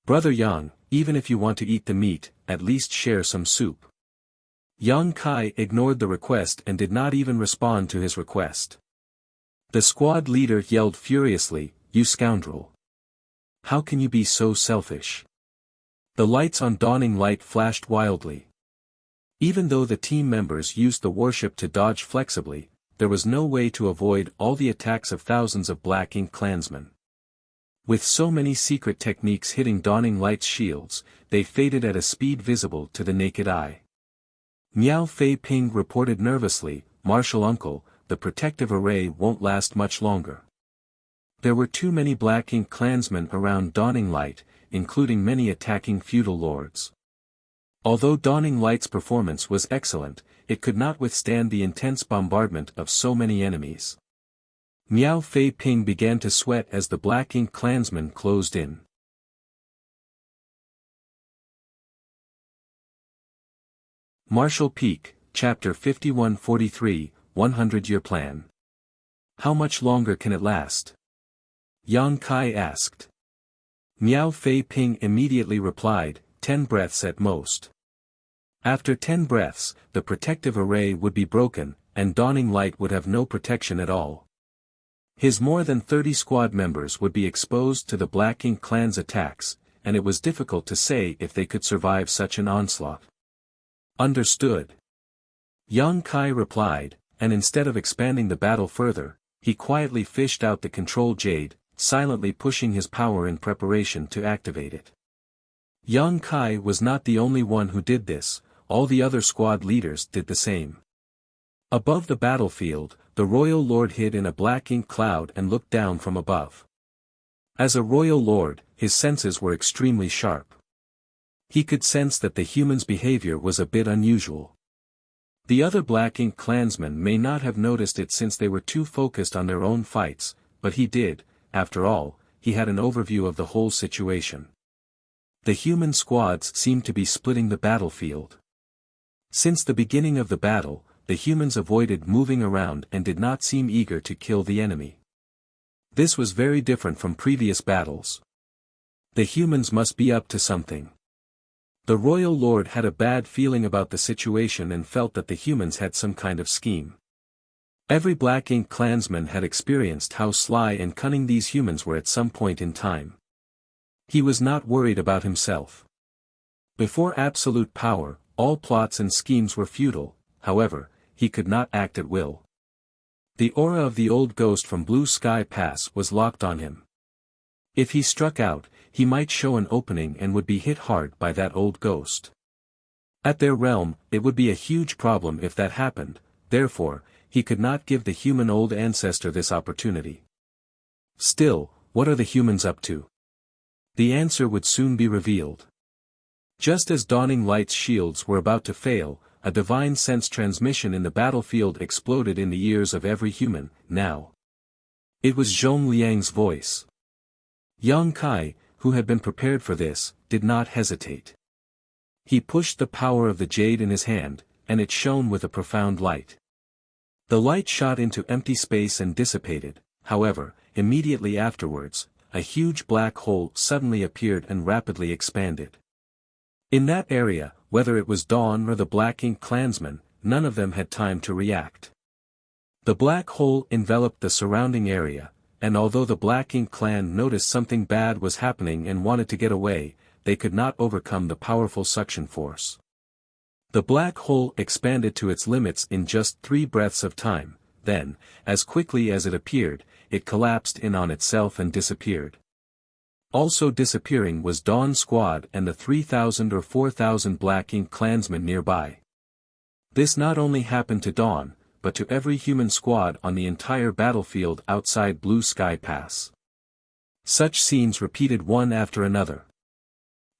Brother Yang, even if you want to eat the meat, at least share some soup." Yang Kai ignored the request and did not even respond to his request. The squad leader yelled furiously, "You scoundrel! How can you be so selfish?" The lights on Dawning Light flashed wildly. Even though the team members used the warship to dodge flexibly, there was no way to avoid all the attacks of thousands of Black Ink Klansmen. With so many secret techniques hitting Dawning Light's shields, they faded at a speed visible to the naked eye. Miao Fei Ping reported nervously, "Martial Uncle, the protective array won't last much longer." There were too many Black Ink Klansmen around Dawning Light, including many attacking feudal lords. Although Dawning Light's performance was excellent, it could not withstand the intense bombardment of so many enemies. Miao Fei Ping began to sweat as the Black Ink Klansmen closed in. Martial Peak, Chapter 5143, 100-Year Plan. How much longer can it last? Yang Kai asked. Miao Fei Ping immediately replied, 10 breaths at most. After 10 breaths, the protective array would be broken, and Dawning Light would have no protection at all. His more than 30 squad members would be exposed to the Black Ink Clan's attacks, and it was difficult to say if they could survive such an onslaught. Understood. Yang Kai replied, and instead of expanding the battle further, he quietly fished out the control jade, silently pushing his power in preparation to activate it. Yang Kai was not the only one who did this, all the other squad leaders did the same. Above the battlefield, the royal lord hid in a black ink cloud and looked down from above. As a royal lord, his senses were extremely sharp. He could sense that the human's behavior was a bit unusual. The other Black Ink Klansmen may not have noticed it since they were too focused on their own fights, but he did. After all, he had an overview of the whole situation. The human squads seemed to be splitting the battlefield. Since the beginning of the battle, the humans avoided moving around and did not seem eager to kill the enemy. This was very different from previous battles. The humans must be up to something. The royal lord had a bad feeling about the situation and felt that the humans had some kind of scheme. Every Black Ink Klansman had experienced how sly and cunning these humans were at some point in time. He was not worried about himself. Before absolute power, all plots and schemes were futile, however, he could not act at will. The aura of the old ghost from Blue Sky Pass was locked on him. If he struck out, he might show an opening and would be hit hard by that old ghost. At their realm, it would be a huge problem if that happened, therefore, he could not give the human old ancestor this opportunity. Still, what are the humans up to? The answer would soon be revealed. Just as Dawning Light's shields were about to fail, a divine sense transmission in the battlefield exploded in the ears of every human, now. It was Zhong Liang's voice. Yang Kai, who had been prepared for this, did not hesitate. He pushed the power of the jade in his hand, and it shone with a profound light. The light shot into empty space and dissipated, however, immediately afterwards, a huge black hole suddenly appeared and rapidly expanded. In that area, whether it was Dawn or the Black Ink Klansmen, none of them had time to react. The black hole enveloped the surrounding area, and although the Black Ink Clan noticed something bad was happening and wanted to get away, they could not overcome the powerful suction force. The black hole expanded to its limits in just 3 breaths of time, then, as quickly as it appeared, it collapsed in on itself and disappeared. Also disappearing was Dawn's squad and the 3,000 or 4,000 Black Ink Klansmen nearby. This not only happened to Dawn, but to every human squad on the entire battlefield outside Blue Sky Pass. Such scenes repeated one after another.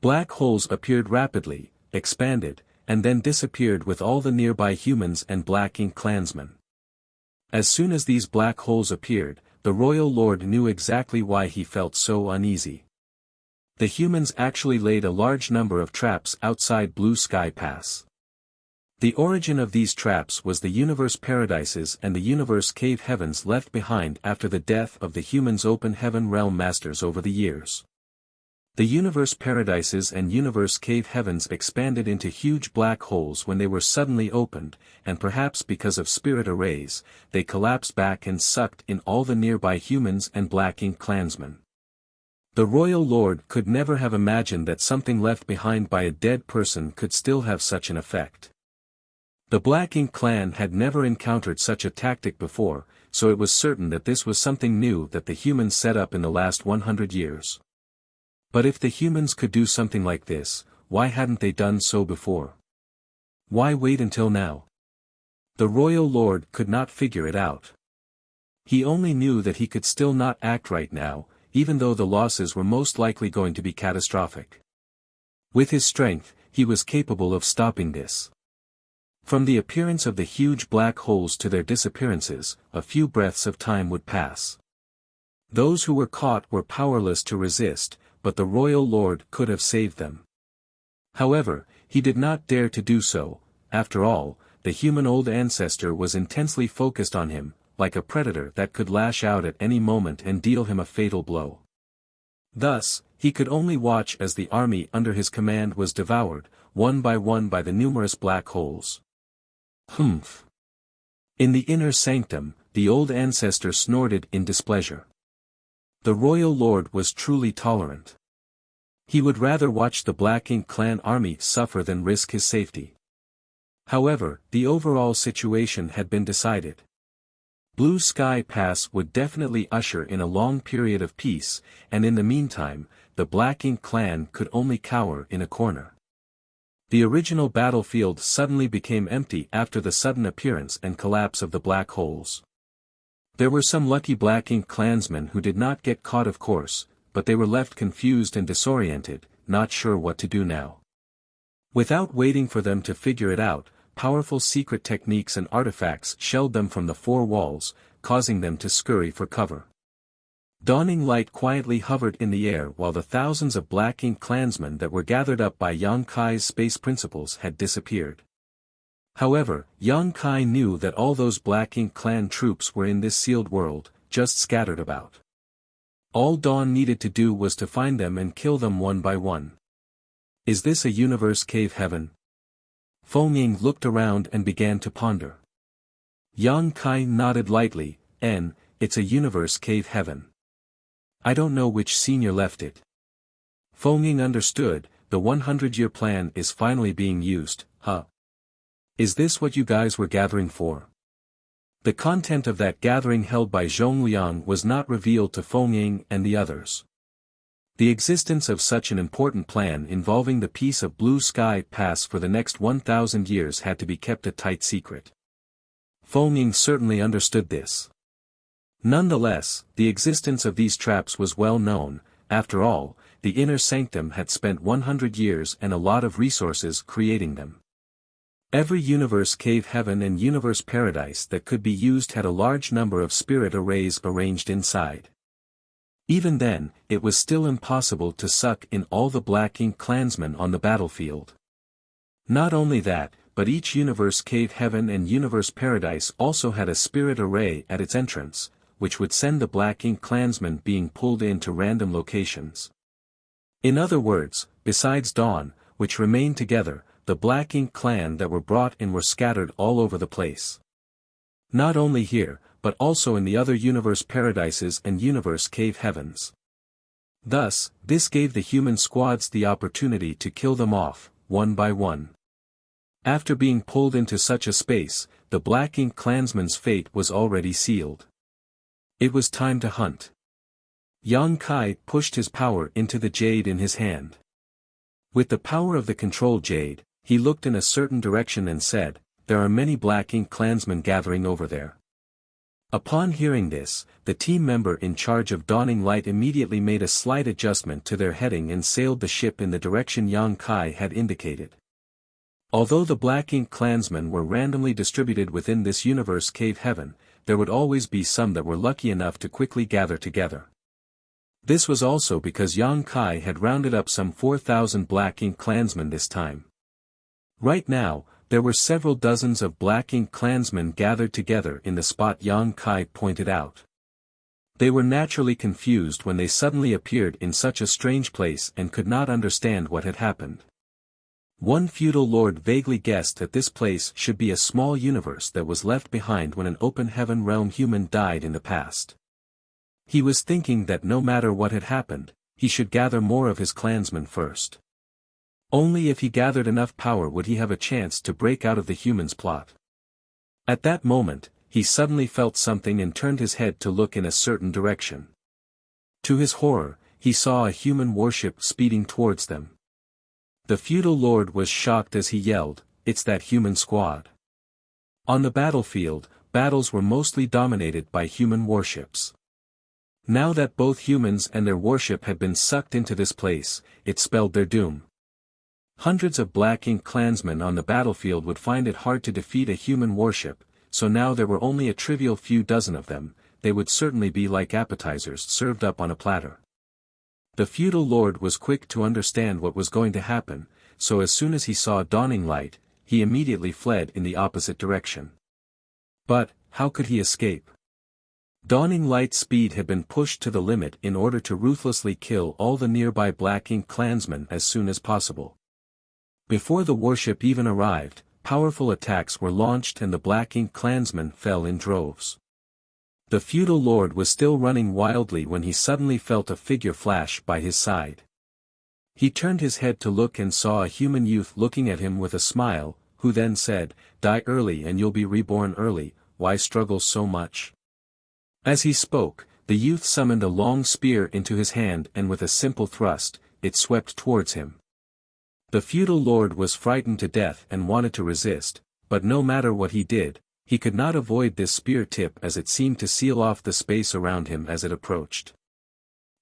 Black holes appeared rapidly, expanded, and then disappeared with all the nearby humans and Black Ink Klansmen. As soon as these black holes appeared, the royal lord knew exactly why he felt so uneasy. The humans actually laid a large number of traps outside Blue Sky Pass. The origin of these traps was the universe paradises and the universe cave heavens left behind after the death of the humans' open heaven realm masters over the years. The universe paradises and universe cave heavens expanded into huge black holes when they were suddenly opened, and perhaps because of spirit arrays, they collapsed back and sucked in all the nearby humans and Black Ink Klansmen. The royal lord could never have imagined that something left behind by a dead person could still have such an effect. The Black Ink clan had never encountered such a tactic before, so it was certain that this was something new that the humans set up in the last 100 years. But if the humans could do something like this, why hadn't they done so before? Why wait until now? The royal lord could not figure it out. He only knew that he could still not act right now, even though the losses were most likely going to be catastrophic. With his strength, he was capable of stopping this. From the appearance of the huge black holes to their disappearances, a few breaths of time would pass. Those who were caught were powerless to resist, but the royal lord could have saved them. However, he did not dare to do so. After all, the human old ancestor was intensely focused on him, like a predator that could lash out at any moment and deal him a fatal blow. Thus, he could only watch as the army under his command was devoured, one by the numerous black holes. Humph! In the inner sanctum, the old ancestor snorted in displeasure. The royal lord was truly tolerant. He would rather watch the Black Ink clan army suffer than risk his safety. However, the overall situation had been decided. Blue Sky Pass would definitely usher in a long period of peace, and in the meantime, the Black Ink clan could only cower in a corner. The original battlefield suddenly became empty after the sudden appearance and collapse of the black holes. There were some lucky Black Ink clansmen who did not get caught, of course, but they were left confused and disoriented, not sure what to do now. Without waiting for them to figure it out, powerful secret techniques and artifacts shelled them from the four walls, causing them to scurry for cover. Dawning light quietly hovered in the air while the thousands of Black Ink clansmen that were gathered up by Yang Kai's space principles had disappeared. However, Yang Kai knew that all those Black Ink clan troops were in this sealed world, just scattered about. All Dawn needed to do was to find them and kill them one by one. Is this a universe cave heaven? Feng Ying looked around and began to ponder. Yang Kai nodded lightly, it's a universe cave heaven. I don't know which senior left it. Feng Ying understood, the 100-year plan is finally being used, huh? Is this what you guys were gathering for? The content of that gathering held by Zhongliang was not revealed to Feng Ying and the others. The existence of such an important plan involving the peace of Blue Sky Pass for the next 1,000 years had to be kept a tight secret. Feng Ying certainly understood this. Nonetheless, the existence of these traps was well known. After all, the inner sanctum had spent 100 years and a lot of resources creating them. Every universe cave heaven and universe paradise that could be used had a large number of spirit arrays arranged inside. Even then, it was still impossible to suck in all the Black Ink clansmen on the battlefield. Not only that, but each universe cave heaven and universe paradise also had a spirit array at its entrance, which would send the Black Ink clansmen being pulled into random locations. In other words, besides Dawn, which remained together, the Black Ink clan that were brought in were scattered all over the place. Not only here, but also in the other universe paradises and universe cave heavens. Thus, this gave the human squads the opportunity to kill them off, one by one. After being pulled into such a space, the Black Ink clansman's fate was already sealed. It was time to hunt. Yang Kai pushed his power into the jade in his hand. With the power of the control jade, he looked in a certain direction and said, "There are many Black Ink clansmen gathering over there." Upon hearing this, the team member in charge of Dawning Light immediately made a slight adjustment to their heading and sailed the ship in the direction Yang Kai had indicated. Although the Black Ink clansmen were randomly distributed within this universe cave heaven, there would always be some that were lucky enough to quickly gather together. This was also because Yang Kai had rounded up some 4,000 Black Ink clansmen this time. Right now, there were several dozens of Black Ink clansmen gathered together in the spot Yang Kai pointed out. They were naturally confused when they suddenly appeared in such a strange place and could not understand what had happened. One feudal lord vaguely guessed that this place should be a small universe that was left behind when an open heaven realm human died in the past. He was thinking that no matter what had happened, he should gather more of his clansmen first. Only if he gathered enough power would he have a chance to break out of the humans' plot. At that moment, he suddenly felt something and turned his head to look in a certain direction. To his horror, he saw a human warship speeding towards them. The feudal lord was shocked as he yelled, "It's that human squad." On the battlefield, battles were mostly dominated by human warships. Now that both humans and their warship had been sucked into this place, it spelled their doom. Hundreds of Black Ink clansmen on the battlefield would find it hard to defeat a human warship, so now there were only a trivial few dozen of them. They would certainly be like appetizers served up on a platter. The feudal lord was quick to understand what was going to happen, so as soon as he saw dawning light, he immediately fled in the opposite direction. But, how could he escape? Dawning Light's speed had been pushed to the limit in order to ruthlessly kill all the nearby Black Ink clansmen as soon as possible. Before the warship even arrived, powerful attacks were launched and the Black Ink clansmen fell in droves. The feudal lord was still running wildly when he suddenly felt a figure flash by his side. He turned his head to look and saw a human youth looking at him with a smile, who then said, "Die early and you'll be reborn early, why struggle so much?" As he spoke, the youth summoned a long spear into his hand and with a simple thrust, it swept towards him. The feudal lord was frightened to death and wanted to resist, but no matter what he did, he could not avoid this spear tip as it seemed to seal off the space around him as it approached.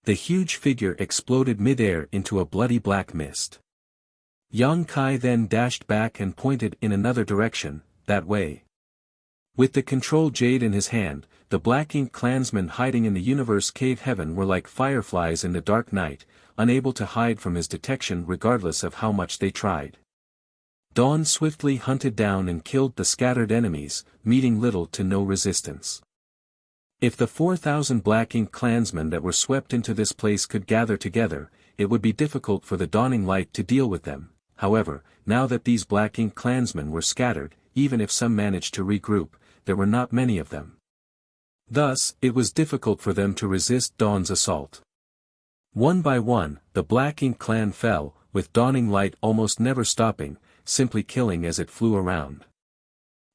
The huge figure exploded midair into a bloody black mist. Yang Kai then dashed back and pointed in another direction, that way. With the control jade in his hand, the Black Ink clansmen hiding in the universe cave heaven were like fireflies in the dark night, unable to hide from his detection regardless of how much they tried. Dawn swiftly hunted down and killed the scattered enemies, meeting little to no resistance. If the 4,000 Black Ink clansmen that were swept into this place could gather together, it would be difficult for the Dawning Light to deal with them. However, now that these Black Ink clansmen were scattered, even if some managed to regroup, there were not many of them. Thus, it was difficult for them to resist Dawn's assault. One by one, the Black Ink clan fell, with Dawning Light almost never stopping, simply killing as it flew around.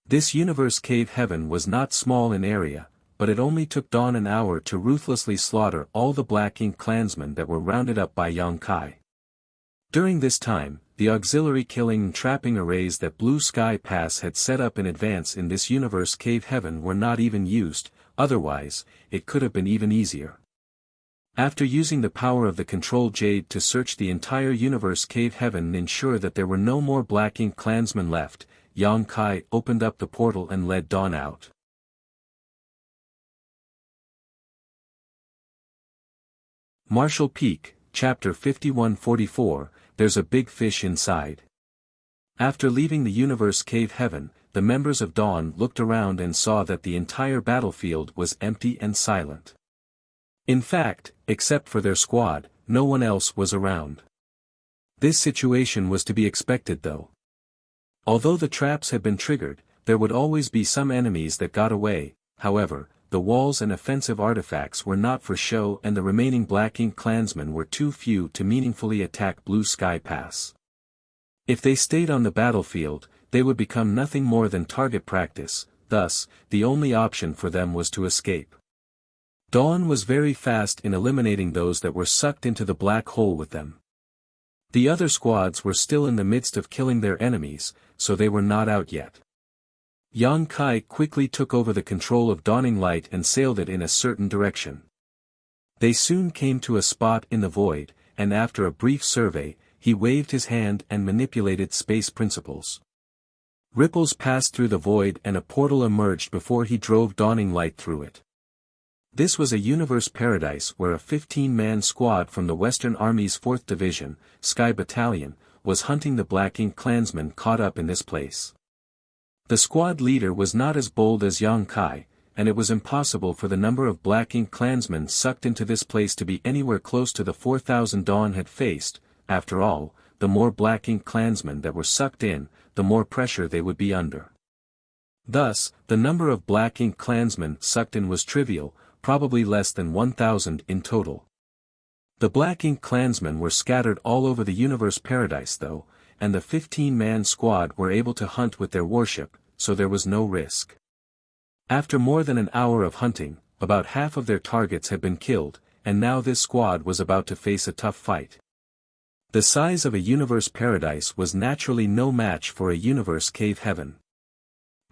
This universe cave heaven was not small in area, but it only took Dawn an hour to ruthlessly slaughter all the Black Ink clansmen that were rounded up by Yang Kai. During this time, the auxiliary killing and trapping arrays that Blue Sky Pass had set up in advance in this universe cave heaven were not even used, otherwise, it could have been even easier. After using the power of the control jade to search the entire universe cave heaven and ensure that there were no more Black Ink clansmen left, Yang Kai opened up the portal and led Dawn out. Marshall Peak, Chapter 5144, There's a Big Fish Inside. After leaving the universe cave heaven, the members of Dawn looked around and saw that the entire battlefield was empty and silent. In fact, except for their squad, no one else was around. This situation was to be expected though. Although the traps had been triggered, there would always be some enemies that got away. However, the walls and offensive artifacts were not for show and the remaining Black Ink clansmen were too few to meaningfully attack Blue Sky Pass. If they stayed on the battlefield, they would become nothing more than target practice, thus, the only option for them was to escape. Dawn was very fast in eliminating those that were sucked into the black hole with them. The other squads were still in the midst of killing their enemies, so they were not out yet. Yang Kai quickly took over the control of Dawning Light and sailed it in a certain direction. They soon came to a spot in the void, and after a brief survey, he waved his hand and manipulated space principles. Ripples passed through the void and a portal emerged before he drove Dawning Light through it. This was a universe paradise where a 15-man squad from the Western Army's 4th Division, Sky Battalion, was hunting the Black Ink clansmen caught up in this place. The squad leader was not as bold as Yang Kai, and it was impossible for the number of Black Ink clansmen sucked into this place to be anywhere close to the 4,000 Dawn had faced. After all, the more Black Ink clansmen that were sucked in, the more pressure they would be under. Thus, the number of Black Ink clansmen sucked in was trivial, probably less than 1,000 in total. The Black Ink Klansmen were scattered all over the universe paradise though, and the 15-man squad were able to hunt with their warship, so there was no risk. After more than an hour of hunting, about half of their targets had been killed, and now this squad was about to face a tough fight. The size of a universe paradise was naturally no match for a universe cave heaven.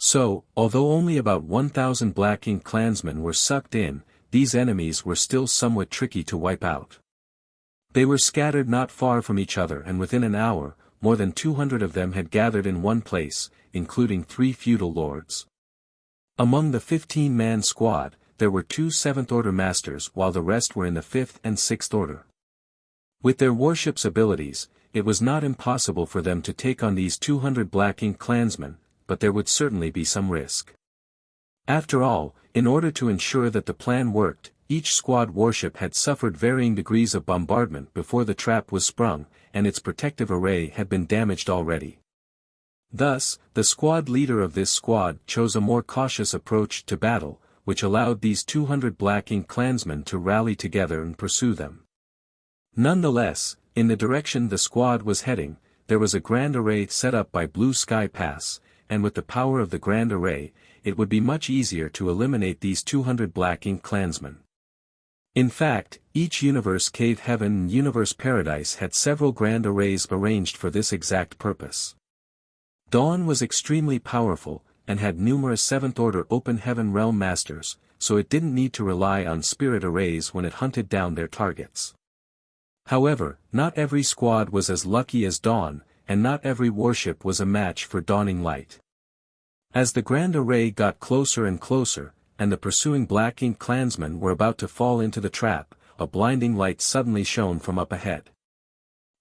So, although only about 1,000 Black Ink Klansmen were sucked in, these enemies were still somewhat tricky to wipe out. They were scattered not far from each other, and within an hour, more than 200 of them had gathered in one place, including 3 feudal lords. Among the 15-man squad, there were 2 7th-order masters while the rest were in the 5th and 6th order. With their warship's abilities, it was not impossible for them to take on these 200 Black Ink Klansmen, but there would certainly be some risk. After all, in order to ensure that the plan worked, each squad warship had suffered varying degrees of bombardment before the trap was sprung, and its protective array had been damaged already. Thus, the squad leader of this squad chose a more cautious approach to battle, which allowed these 200 Black Ink Klansmen to rally together and pursue them. Nonetheless, in the direction the squad was heading, there was a grand array set up by Blue Sky Pass, and with the power of the grand array, it would be much easier to eliminate these 200 Black Ink Klansmen. In fact, each universe cave heaven and universe paradise had several grand arrays arranged for this exact purpose. Dawn was extremely powerful, and had numerous 7th-order open heaven realm masters, so it didn't need to rely on spirit arrays when it hunted down their targets. However, not every squad was as lucky as Dawn, and not every warship was a match for Dawning Light. As the grand array got closer and closer, and the pursuing Black Ink Klansmen were about to fall into the trap, a blinding light suddenly shone from up ahead.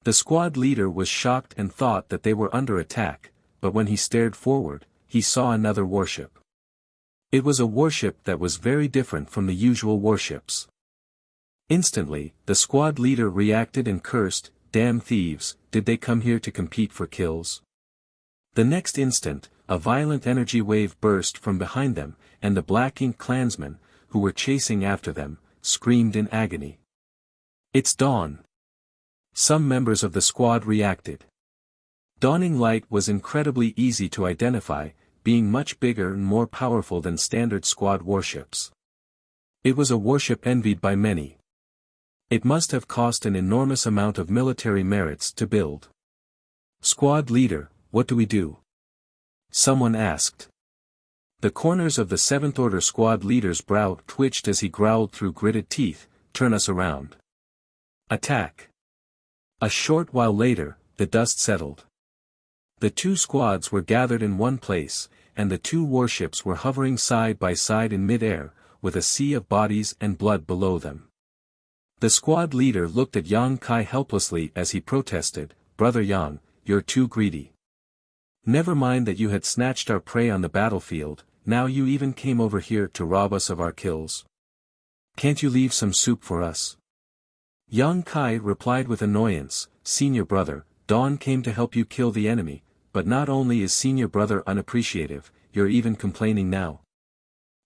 The squad leader was shocked and thought that they were under attack, but when he stared forward, he saw another warship. It was a warship that was very different from the usual warships. Instantly, the squad leader reacted and cursed, "Damn thieves, did they come here to compete for kills?" The next instant, a violent energy wave burst from behind them, and the Black Ink Klansmen, who were chasing after them, screamed in agony. "It's Dawn!" Some members of the squad reacted. Dawning Light was incredibly easy to identify, being much bigger and more powerful than standard squad warships. It was a warship envied by many. It must have cost an enormous amount of military merits to build. "Squad leader, what do we do?" someone asked. The corners of the 7th-order squad leader's brow twitched as he growled through gritted teeth, "Turn us around. Attack." A short while later, the dust settled. The 2 squads were gathered in one place, and the 2 warships were hovering side by side in mid-air, with a sea of bodies and blood below them. The squad leader looked at Yang Kai helplessly as he protested, "Brother Yang, you're too greedy. Never mind that you had snatched our prey on the battlefield, now you even came over here to rob us of our kills. Can't you leave some soup for us?" Yang Kai replied with annoyance, "Senior brother, Dawn came to help you kill the enemy, but not only is senior brother unappreciative, you're even complaining now."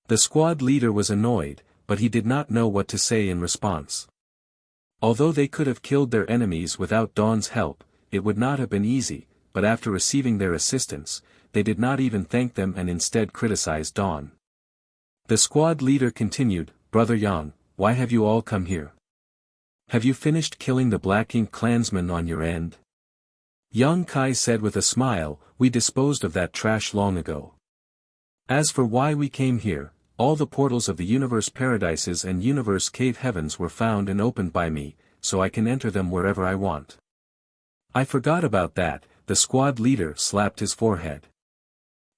The squad leader was annoyed, but he did not know what to say in response. Although they could have killed their enemies without Dawn's help, it would not have been easy, but after receiving their assistance, they did not even thank them and instead criticized Dawn. The squad leader continued, "Brother Yang, why have you all come here? Have you finished killing the Black Ink Klansmen on your end?" Yang Kai said with a smile, "We disposed of that trash long ago. As for why we came here, all the portals of the universe paradises and universe cave heavens were found and opened by me, so I can enter them wherever I want." "I forgot about that," the squad leader slapped his forehead.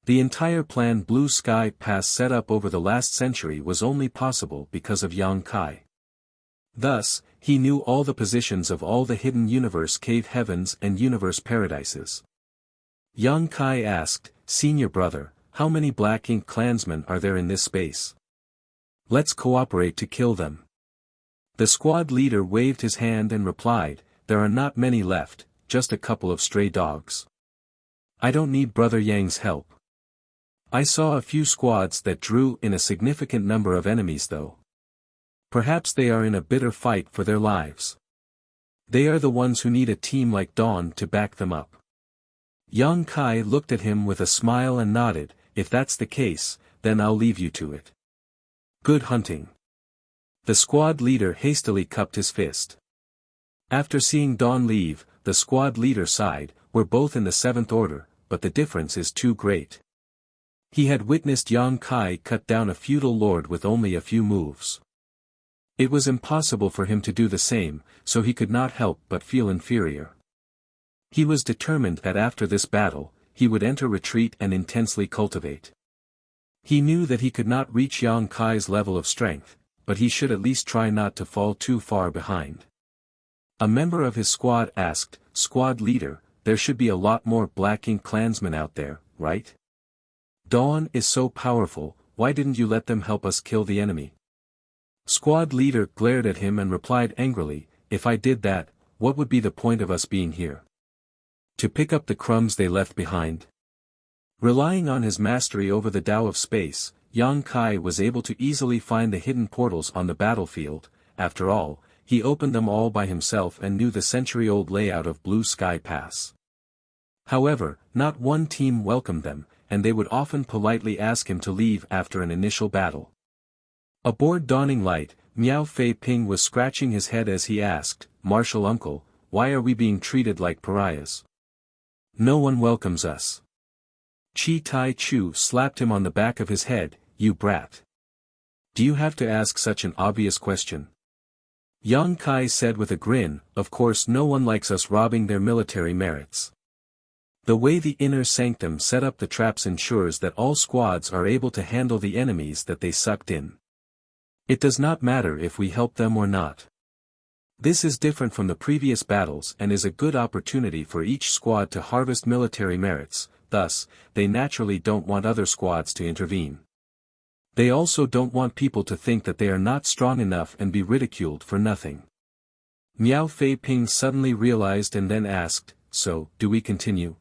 The entire plan Blue Sky Pass set up over the last century was only possible because of Yang Kai. Thus, he knew all the positions of all the hidden universe cave heavens and universe paradises. Yang Kai asked, "Senior brother, how many Black Ink Klansmen are there in this space? Let's cooperate to kill them." The squad leader waved his hand and replied, "There are not many left, just a couple of stray dogs. I don't need Brother Yang's help. I saw a few squads that drew in a significant number of enemies though. Perhaps they are in a bitter fight for their lives. They are the ones who need a team like Dawn to back them up. Yang Kai looked at him with a smile and nodded. If that's the case, then I'll leave you to it. Good hunting. The squad leader hastily cupped his fist. After seeing Dawn leave, the squad leader sighed. We're both in the 7th order, but the difference is too great. He had witnessed Yang Kai cut down a feudal lord with only a few moves. It was impossible for him to do the same, so he could not help but feel inferior. He was determined that after this battle, he would enter retreat and intensely cultivate. He knew that he could not reach Yang Kai's level of strength, but he should at least try not to fall too far behind. A member of his squad asked, Squad leader, there should be a lot more Black Ink clansmen out there, right? Dawn is so powerful, why didn't you let them help us kill the enemy? Squad leader glared at him and replied angrily, if I did that, what would be the point of us being here? To pick up the crumbs they left behind? Relying on his mastery over the Tao of space, Yang Kai was able to easily find the hidden portals on the battlefield. After all, he opened them all by himself and knew the century-old layout of Blue Sky Pass. However, not one team welcomed them, and they would often politely ask him to leave after an initial battle. Aboard Dawning Light, Miao Fei Ping was scratching his head as he asked, Martial Uncle, why are we being treated like pariahs? No one welcomes us. Chi Tai Chu slapped him on the back of his head, you brat. Do you have to ask such an obvious question? Yang Kai said with a grin, of course no one likes us robbing their military merits. The way the inner sanctum set up the traps ensures that all squads are able to handle the enemies that they sucked in. It does not matter if we help them or not. This is different from the previous battles and is a good opportunity for each squad to harvest military merits, thus, they naturally don't want other squads to intervene. They also don't want people to think that they are not strong enough and be ridiculed for nothing. Miao Fei Ping suddenly realized and then asked, so, do we continue?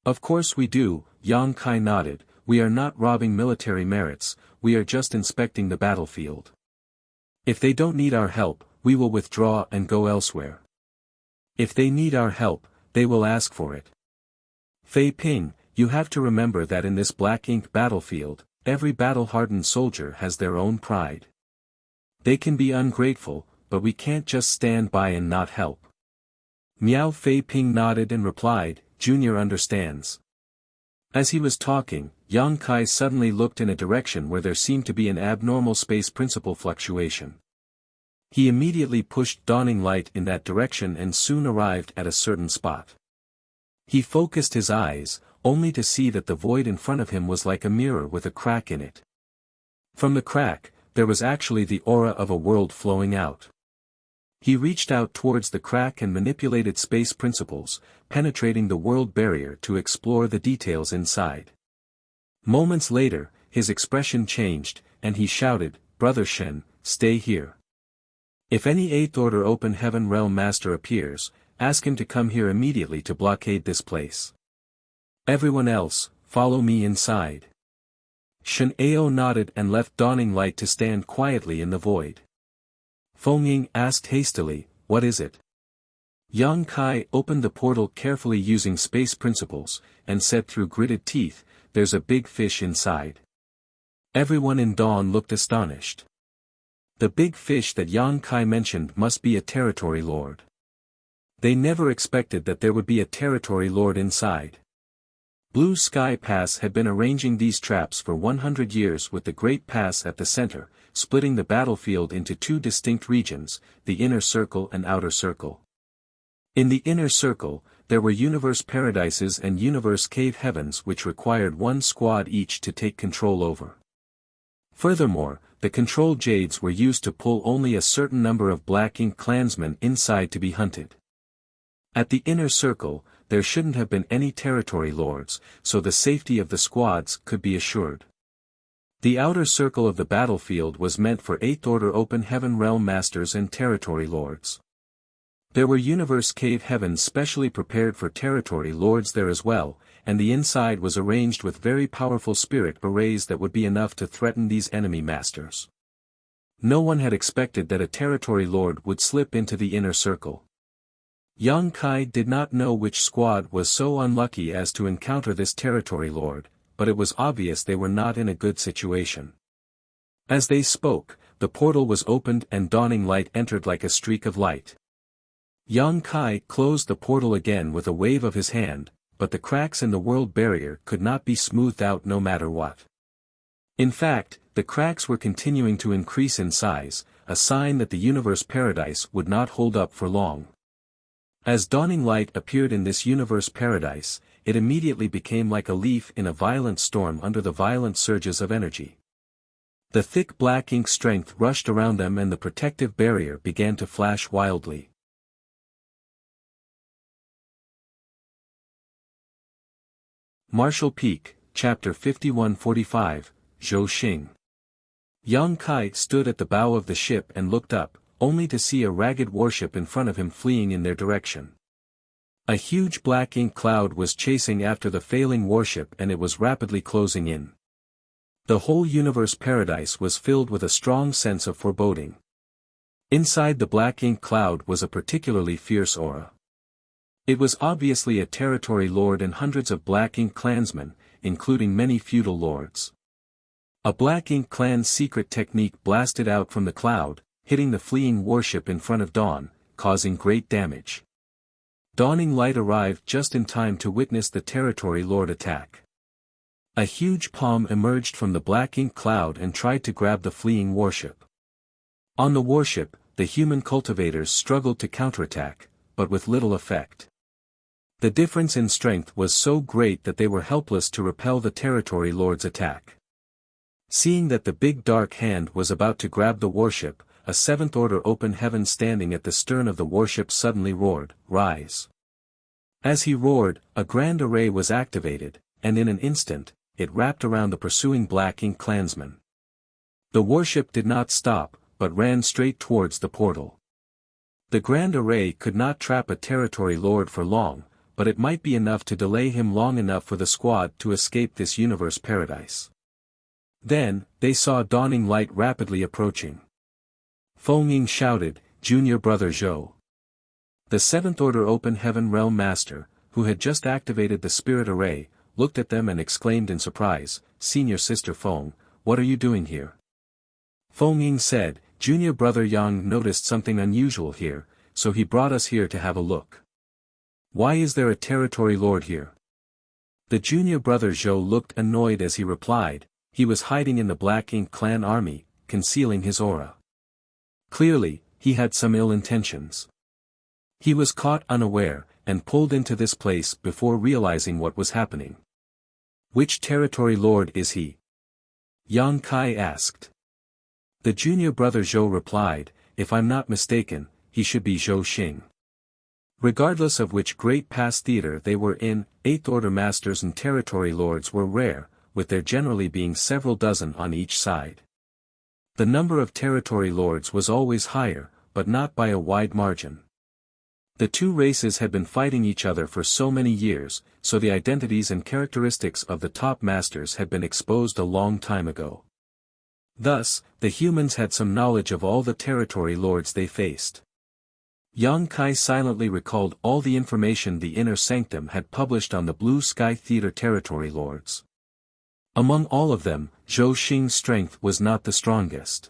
Of course we do, Yang Kai nodded, we are not robbing military merits, we are just inspecting the battlefield. If they don't need our help, we will withdraw and go elsewhere. If they need our help, they will ask for it. Fei Ping, you have to remember that in this Black Ink battlefield, every battle-hardened soldier has their own pride. They can be ungrateful, but we can't just stand by and not help. Miao Fei Ping nodded and replied, Junior understands. As he was talking, Yang Kai suddenly looked in a direction where there seemed to be an abnormal space principle fluctuation. He immediately pushed Dawning Light in that direction and soon arrived at a certain spot. He focused his eyes, only to see that the void in front of him was like a mirror with a crack in it. From the crack, there was actually the aura of a world flowing out. He reached out towards the crack and manipulated space principles, penetrating the world barrier to explore the details inside. Moments later, his expression changed, and he shouted, Brother Shen, stay here. If any 8th Order Open Heaven Realm Master appears, ask him to come here immediately to blockade this place. Everyone else, follow me inside. Shen Ao nodded and left Dawning Light to stand quietly in the void. Feng Ying asked hastily, what is it? Yang Kai opened the portal carefully using space principles, and said through gritted teeth, there's a big fish inside. Everyone in Dawn looked astonished. The big fish that Yang Kai mentioned must be a territory lord. They never expected that there would be a territory lord inside. Blue Sky Pass had been arranging these traps for 100 years with the Great Pass at the center, splitting the battlefield into two distinct regions, the Inner Circle and Outer Circle. In the Inner Circle, there were Universe Paradises and Universe Cave Heavens which required one squad each to take control over. Furthermore, the control jades were used to pull only a certain number of Black Ink clansmen inside to be hunted. At the Inner Circle, there shouldn't have been any territory lords, so the safety of the squads could be assured. The Outer Circle of the battlefield was meant for 8th Order Open Heaven Realm Masters and territory lords. There were Universe Cave Heavens specially prepared for territory lords there as well, and the inside was arranged with very powerful spirit arrays that would be enough to threaten these enemy masters. No one had expected that a territory lord would slip into the Inner Circle. Young Kai did not know which squad was so unlucky as to encounter this territory lord, but it was obvious they were not in a good situation. As they spoke, the portal was opened and dawning light entered like a streak of light. Young Kai closed the portal again with a wave of his hand, but the cracks in the world barrier could not be smoothed out no matter what. In fact, the cracks were continuing to increase in size, a sign that the universe paradise would not hold up for long. As dawning light appeared in this universe paradise, it immediately became like a leaf in a violent storm under the violent surges of energy. The thick black ink strength rushed around them and the protective barrier began to flash wildly. Martial Peak, Chapter 5145, Zhou Xing. Yang Kai stood at the bow of the ship and looked up, only to see a ragged warship in front of him fleeing in their direction. A huge black ink cloud was chasing after the failing warship and it was rapidly closing in. The whole universe paradise was filled with a strong sense of foreboding. Inside the black ink cloud was a particularly fierce aura. It was obviously a territory lord and hundreds of black ink clansmen, including many feudal lords. A black ink clan's secret technique blasted out from the cloud, hitting the fleeing warship in front of dawn, causing great damage. Dawning light arrived just in time to witness the territory lord attack. A huge palm emerged from the black ink cloud and tried to grab the fleeing warship. On the warship, the human cultivators struggled to counterattack, but with little effect. The difference in strength was so great that they were helpless to repel the territory lord's attack. Seeing that the big dark hand was about to grab the warship, a seventh-order open heaven standing at the stern of the warship suddenly roared, "Rise!" As he roared, a grand array was activated, and in an instant, it wrapped around the pursuing black ink clansmen. The warship did not stop, but ran straight towards the portal. The grand array could not trap a territory lord for long, but it might be enough to delay him long enough for the squad to escape this universe paradise. Then, they saw dawning light rapidly approaching. Feng Ying shouted, "Junior brother Zhou." The seventh-order open heaven realm master, who had just activated the spirit array, looked at them and exclaimed in surprise, "Senior sister Feng, what are you doing here?" Feng Ying said, "Junior brother Yang noticed something unusual here, so he brought us here to have a look." "Why is there a territory lord here?" The junior brother Zhou looked annoyed as he replied, "He was hiding in the black ink clan army, concealing his aura." Clearly, he had some ill intentions. He was caught unaware, and pulled into this place before realizing what was happening. "Which territory lord is he?" Yang Kai asked. The junior brother Zhou replied, "If I'm not mistaken, he should be Zhou Xing." Regardless of which great past theater they were in, eighth-order masters and territory lords were rare, with there generally being several dozen on each side. The number of territory lords was always higher, but not by a wide margin. The two races had been fighting each other for so many years, so the identities and characteristics of the top masters had been exposed a long time ago. Thus, the humans had some knowledge of all the territory lords they faced. Yang Kai silently recalled all the information the Inner Sanctum had published on the Blue Sky Theater territory lords. Among all of them, Zhou Xing's strength was not the strongest.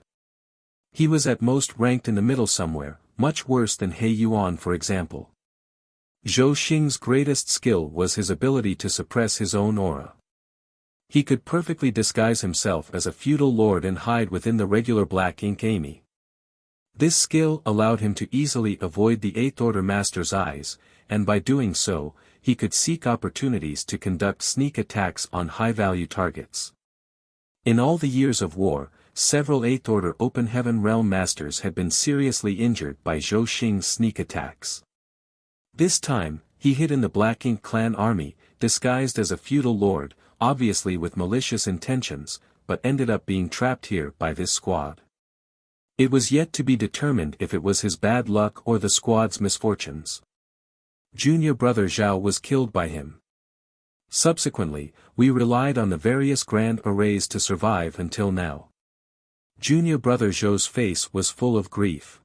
He was at most ranked in the middle somewhere, much worse than He Yuan for example. Zhou Xing's greatest skill was his ability to suppress his own aura. He could perfectly disguise himself as a feudal lord and hide within the regular black ink army. This skill allowed him to easily avoid the eighth-order master's eyes, and by doing so, he could seek opportunities to conduct sneak attacks on high-value targets. In all the years of war, several eighth-order open heaven realm masters had been seriously injured by Zhou Xing's sneak attacks. This time, he hid in the Black Ink clan army, disguised as a feudal lord, obviously with malicious intentions, but ended up being trapped here by this squad. It was yet to be determined if it was his bad luck or the squad's misfortunes. Junior brother Zhao was killed by him. Subsequently, we relied on the various grand arrays to survive until now. Junior brother Zhou's face was full of grief.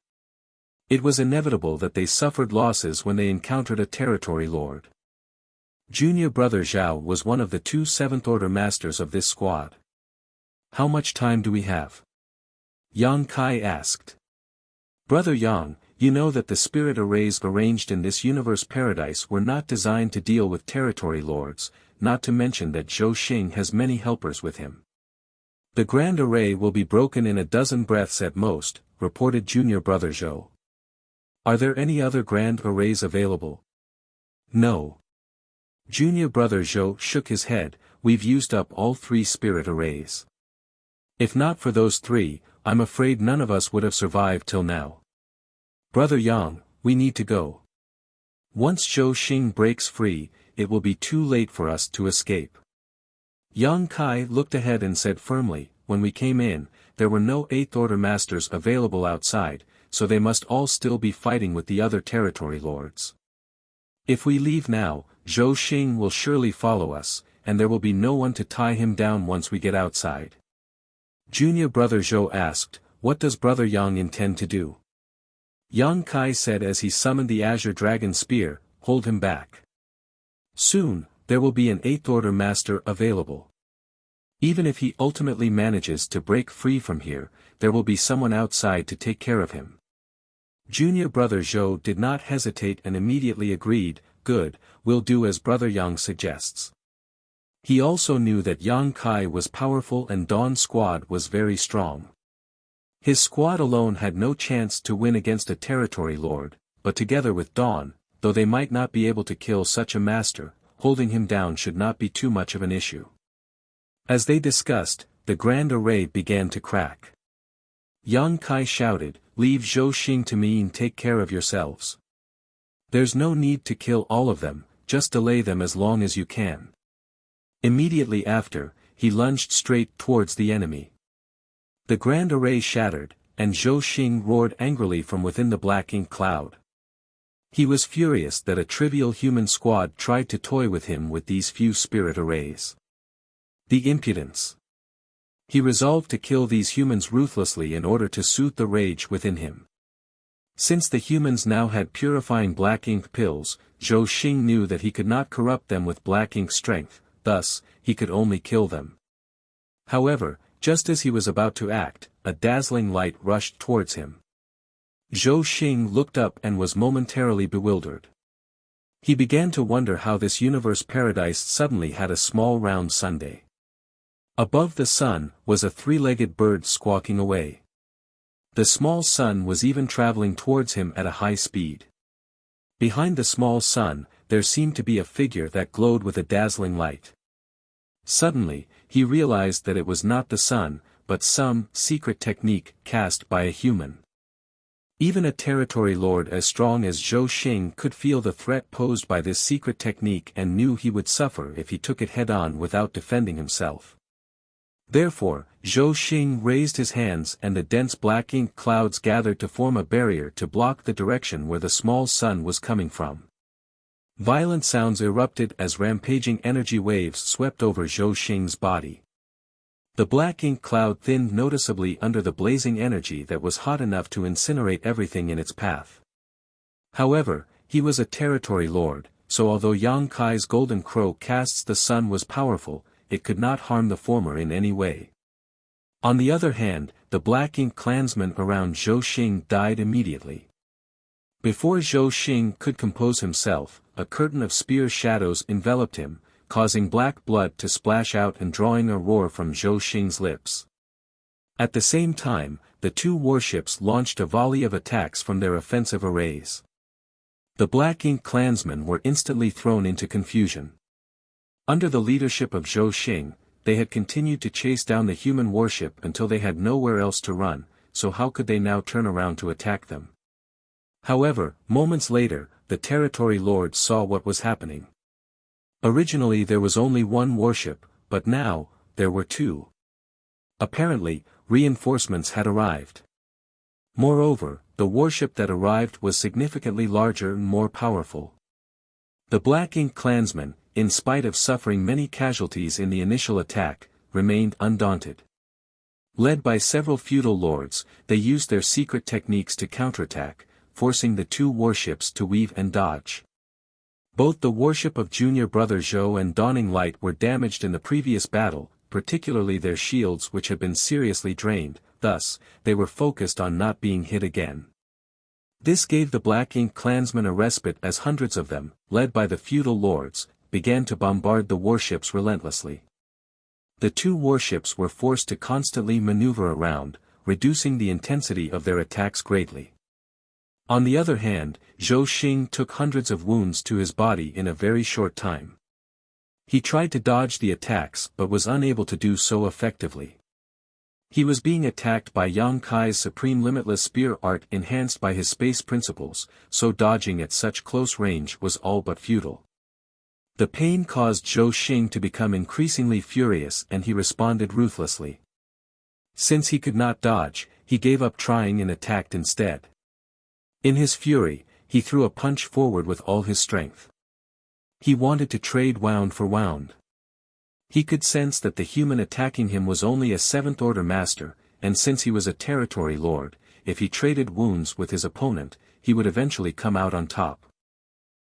It was inevitable that they suffered losses when they encountered a territory lord. Junior brother Zhao was one of the two seventh-order masters of this squad. "How much time do we have?" Yang Kai asked. "Brother Yang, you know that the spirit arrays arranged in this universe paradise were not designed to deal with territory lords, not to mention that Zhou Xing has many helpers with him. The grand array will be broken in a dozen breaths at most," reported junior brother Zhou. "Are there any other grand arrays available?" "No." Junior brother Zhou shook his head, "We've used up all 3 spirit arrays. If not for those 3, I'm afraid none of us would have survived till now. Brother Yang, we need to go. Once Zhou Xing breaks free, it will be too late for us to escape." Yang Kai looked ahead and said firmly, "When we came in, there were no 8th order masters available outside, so they must all still be fighting with the other territory lords. If we leave now, Zhou Xing will surely follow us, and there will be no one to tie him down once we get outside." Junior brother Zhou asked, "What does brother Yang intend to do?" Yang Kai said as he summoned the Azure Dragon Spear, "Hold him back. Soon, there will be an 8th order master available. Even if he ultimately manages to break free from here, there will be someone outside to take care of him." Junior brother Zhou did not hesitate and immediately agreed, "Good, we'll do as brother Yang suggests." He also knew that Yang Kai was powerful and Dawn's squad was very strong. His squad alone had no chance to win against a territory lord, but together with Dawn, though they might not be able to kill such a master, holding him down should not be too much of an issue. As they discussed, the grand array began to crack. Yang Kai shouted, "Leave Zhou Xing to me and take care of yourselves. There's no need to kill all of them, just delay them as long as you can." Immediately after, he lunged straight towards the enemy. The grand array shattered, and Zhou Xing roared angrily from within the black ink cloud. He was furious that a trivial human squad tried to toy with him with these few spirit arrays. The impudence! He resolved to kill these humans ruthlessly in order to soothe the rage within him. Since the humans now had purifying black ink pills, Zhou Xing knew that he could not corrupt them with black ink strength, thus, he could only kill them. However, just as he was about to act, a dazzling light rushed towards him. Zhou Xing looked up and was momentarily bewildered. He began to wonder how this universe paradise suddenly had a small round sundae. Above the sun was a 3-legged bird squawking away. The small sun was even traveling towards him at a high speed. Behind the small sun, there seemed to be a figure that glowed with a dazzling light. Suddenly, he realized that it was not the sun, but some secret technique cast by a human. Even a territory lord as strong as Zhou Xing could feel the threat posed by this secret technique and knew he would suffer if he took it head-on without defending himself. Therefore, Zhou Xing raised his hands and the dense black ink clouds gathered to form a barrier to block the direction where the small sun was coming from. Violent sounds erupted as rampaging energy waves swept over Zhou Xing's body. The black ink cloud thinned noticeably under the blazing energy that was hot enough to incinerate everything in its path. However, he was a territory lord, so although Yang Kai's golden crow casts the sun was powerful, it could not harm the former in any way. On the other hand, the black ink clansmen around Zhou Xing died immediately. Before Zhou Xing could compose himself, a curtain of spear shadows enveloped him, causing black blood to splash out and drawing a roar from Zhou Xing's lips. At the same time, the two warships launched a volley of attacks from their offensive arrays. The Black Ink clansmen were instantly thrown into confusion. Under the leadership of Zhou Xing, they had continued to chase down the human warship until they had nowhere else to run, so how could they now turn around to attack them? However, moments later, the territory lords saw what was happening. Originally there was only one warship, but now, there were two. Apparently, reinforcements had arrived. Moreover, the warship that arrived was significantly larger and more powerful. The Black Ink clansmen, in spite of suffering many casualties in the initial attack, remained undaunted. Led by several feudal lords, they used their secret techniques to counterattack, forcing the two warships to weave and dodge. Both the warship of junior brother Zhou and Dawning Light were damaged in the previous battle, particularly their shields which had been seriously drained, thus, they were focused on not being hit again. This gave the Black Ink clansmen a respite as hundreds of them, led by the feudal lords, began to bombard the warships relentlessly. The two warships were forced to constantly maneuver around, reducing the intensity of their attacks greatly. On the other hand, Zhou Xing took hundreds of wounds to his body in a very short time. He tried to dodge the attacks but was unable to do so effectively. He was being attacked by Yang Kai's supreme limitless spear art enhanced by his space principles, so dodging at such close range was all but futile. The pain caused Zhou Xing to become increasingly furious and he responded ruthlessly. Since he could not dodge, he gave up trying and attacked instead. In his fury, he threw a punch forward with all his strength. He wanted to trade wound for wound. He could sense that the human attacking him was only a seventh-order master, and since he was a territory lord, if he traded wounds with his opponent, he would eventually come out on top.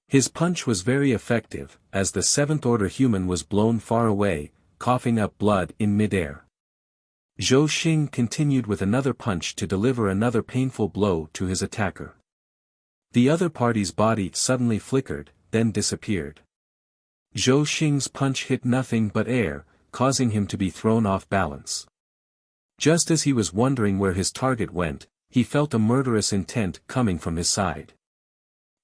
His punch was very effective, as the seventh-order human was blown far away, coughing up blood in mid-air. Zhou Xing continued with another punch to deliver another painful blow to his attacker. The other party's body suddenly flickered, then disappeared. Zhou Xing's punch hit nothing but air, causing him to be thrown off balance. Just as he was wondering where his target went, he felt a murderous intent coming from his side.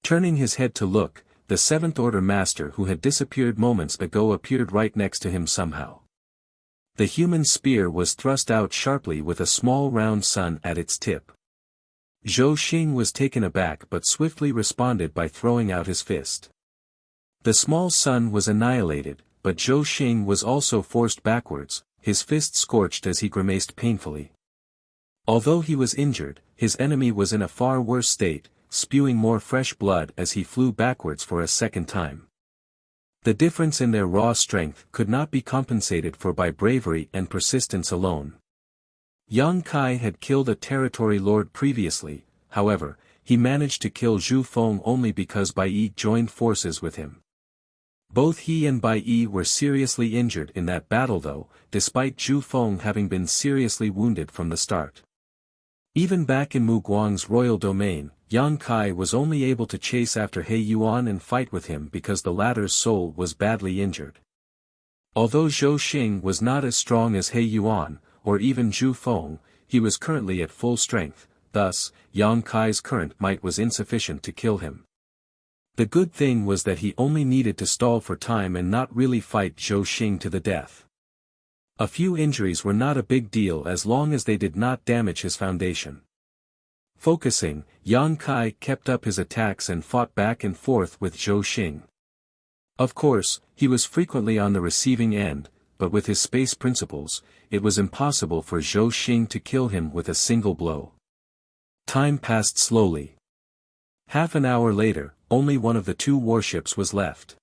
Turning his head to look, the seventh-order master who had disappeared moments ago appeared right next to him somehow. The human spear was thrust out sharply with a small round sun at its tip. Zhou Xing was taken aback but swiftly responded by throwing out his fist. The small sun was annihilated, but Zhou Xing was also forced backwards, his fist scorched as he grimaced painfully. Although he was injured, his enemy was in a far worse state, spewing more fresh blood as he flew backwards for a second time. The difference in their raw strength could not be compensated for by bravery and persistence alone. Yang Kai had killed a territory lord previously, however, he managed to kill Zhu Feng only because Bai Yi joined forces with him. Both he and Bai Yi were seriously injured in that battle though, despite Zhu Feng having been seriously wounded from the start. Even back in Mu Guang's royal domain, Yang Kai was only able to chase after He Yuan and fight with him because the latter's soul was badly injured. Although Zhou Xing was not as strong as He Yuan, or even Zhu Feng, he was currently at full strength, thus, Yang Kai's current might was insufficient to kill him. The good thing was that he only needed to stall for time and not really fight Zhou Xing to the death. A few injuries were not a big deal as long as they did not damage his foundation. Focusing, Yang Kai kept up his attacks and fought back and forth with Zhou Xing. Of course, he was frequently on the receiving end, but with his space principles, it was impossible for Zhou Xing to kill him with a single blow. Time passed slowly. Half an hour later, only one of the two warships was left.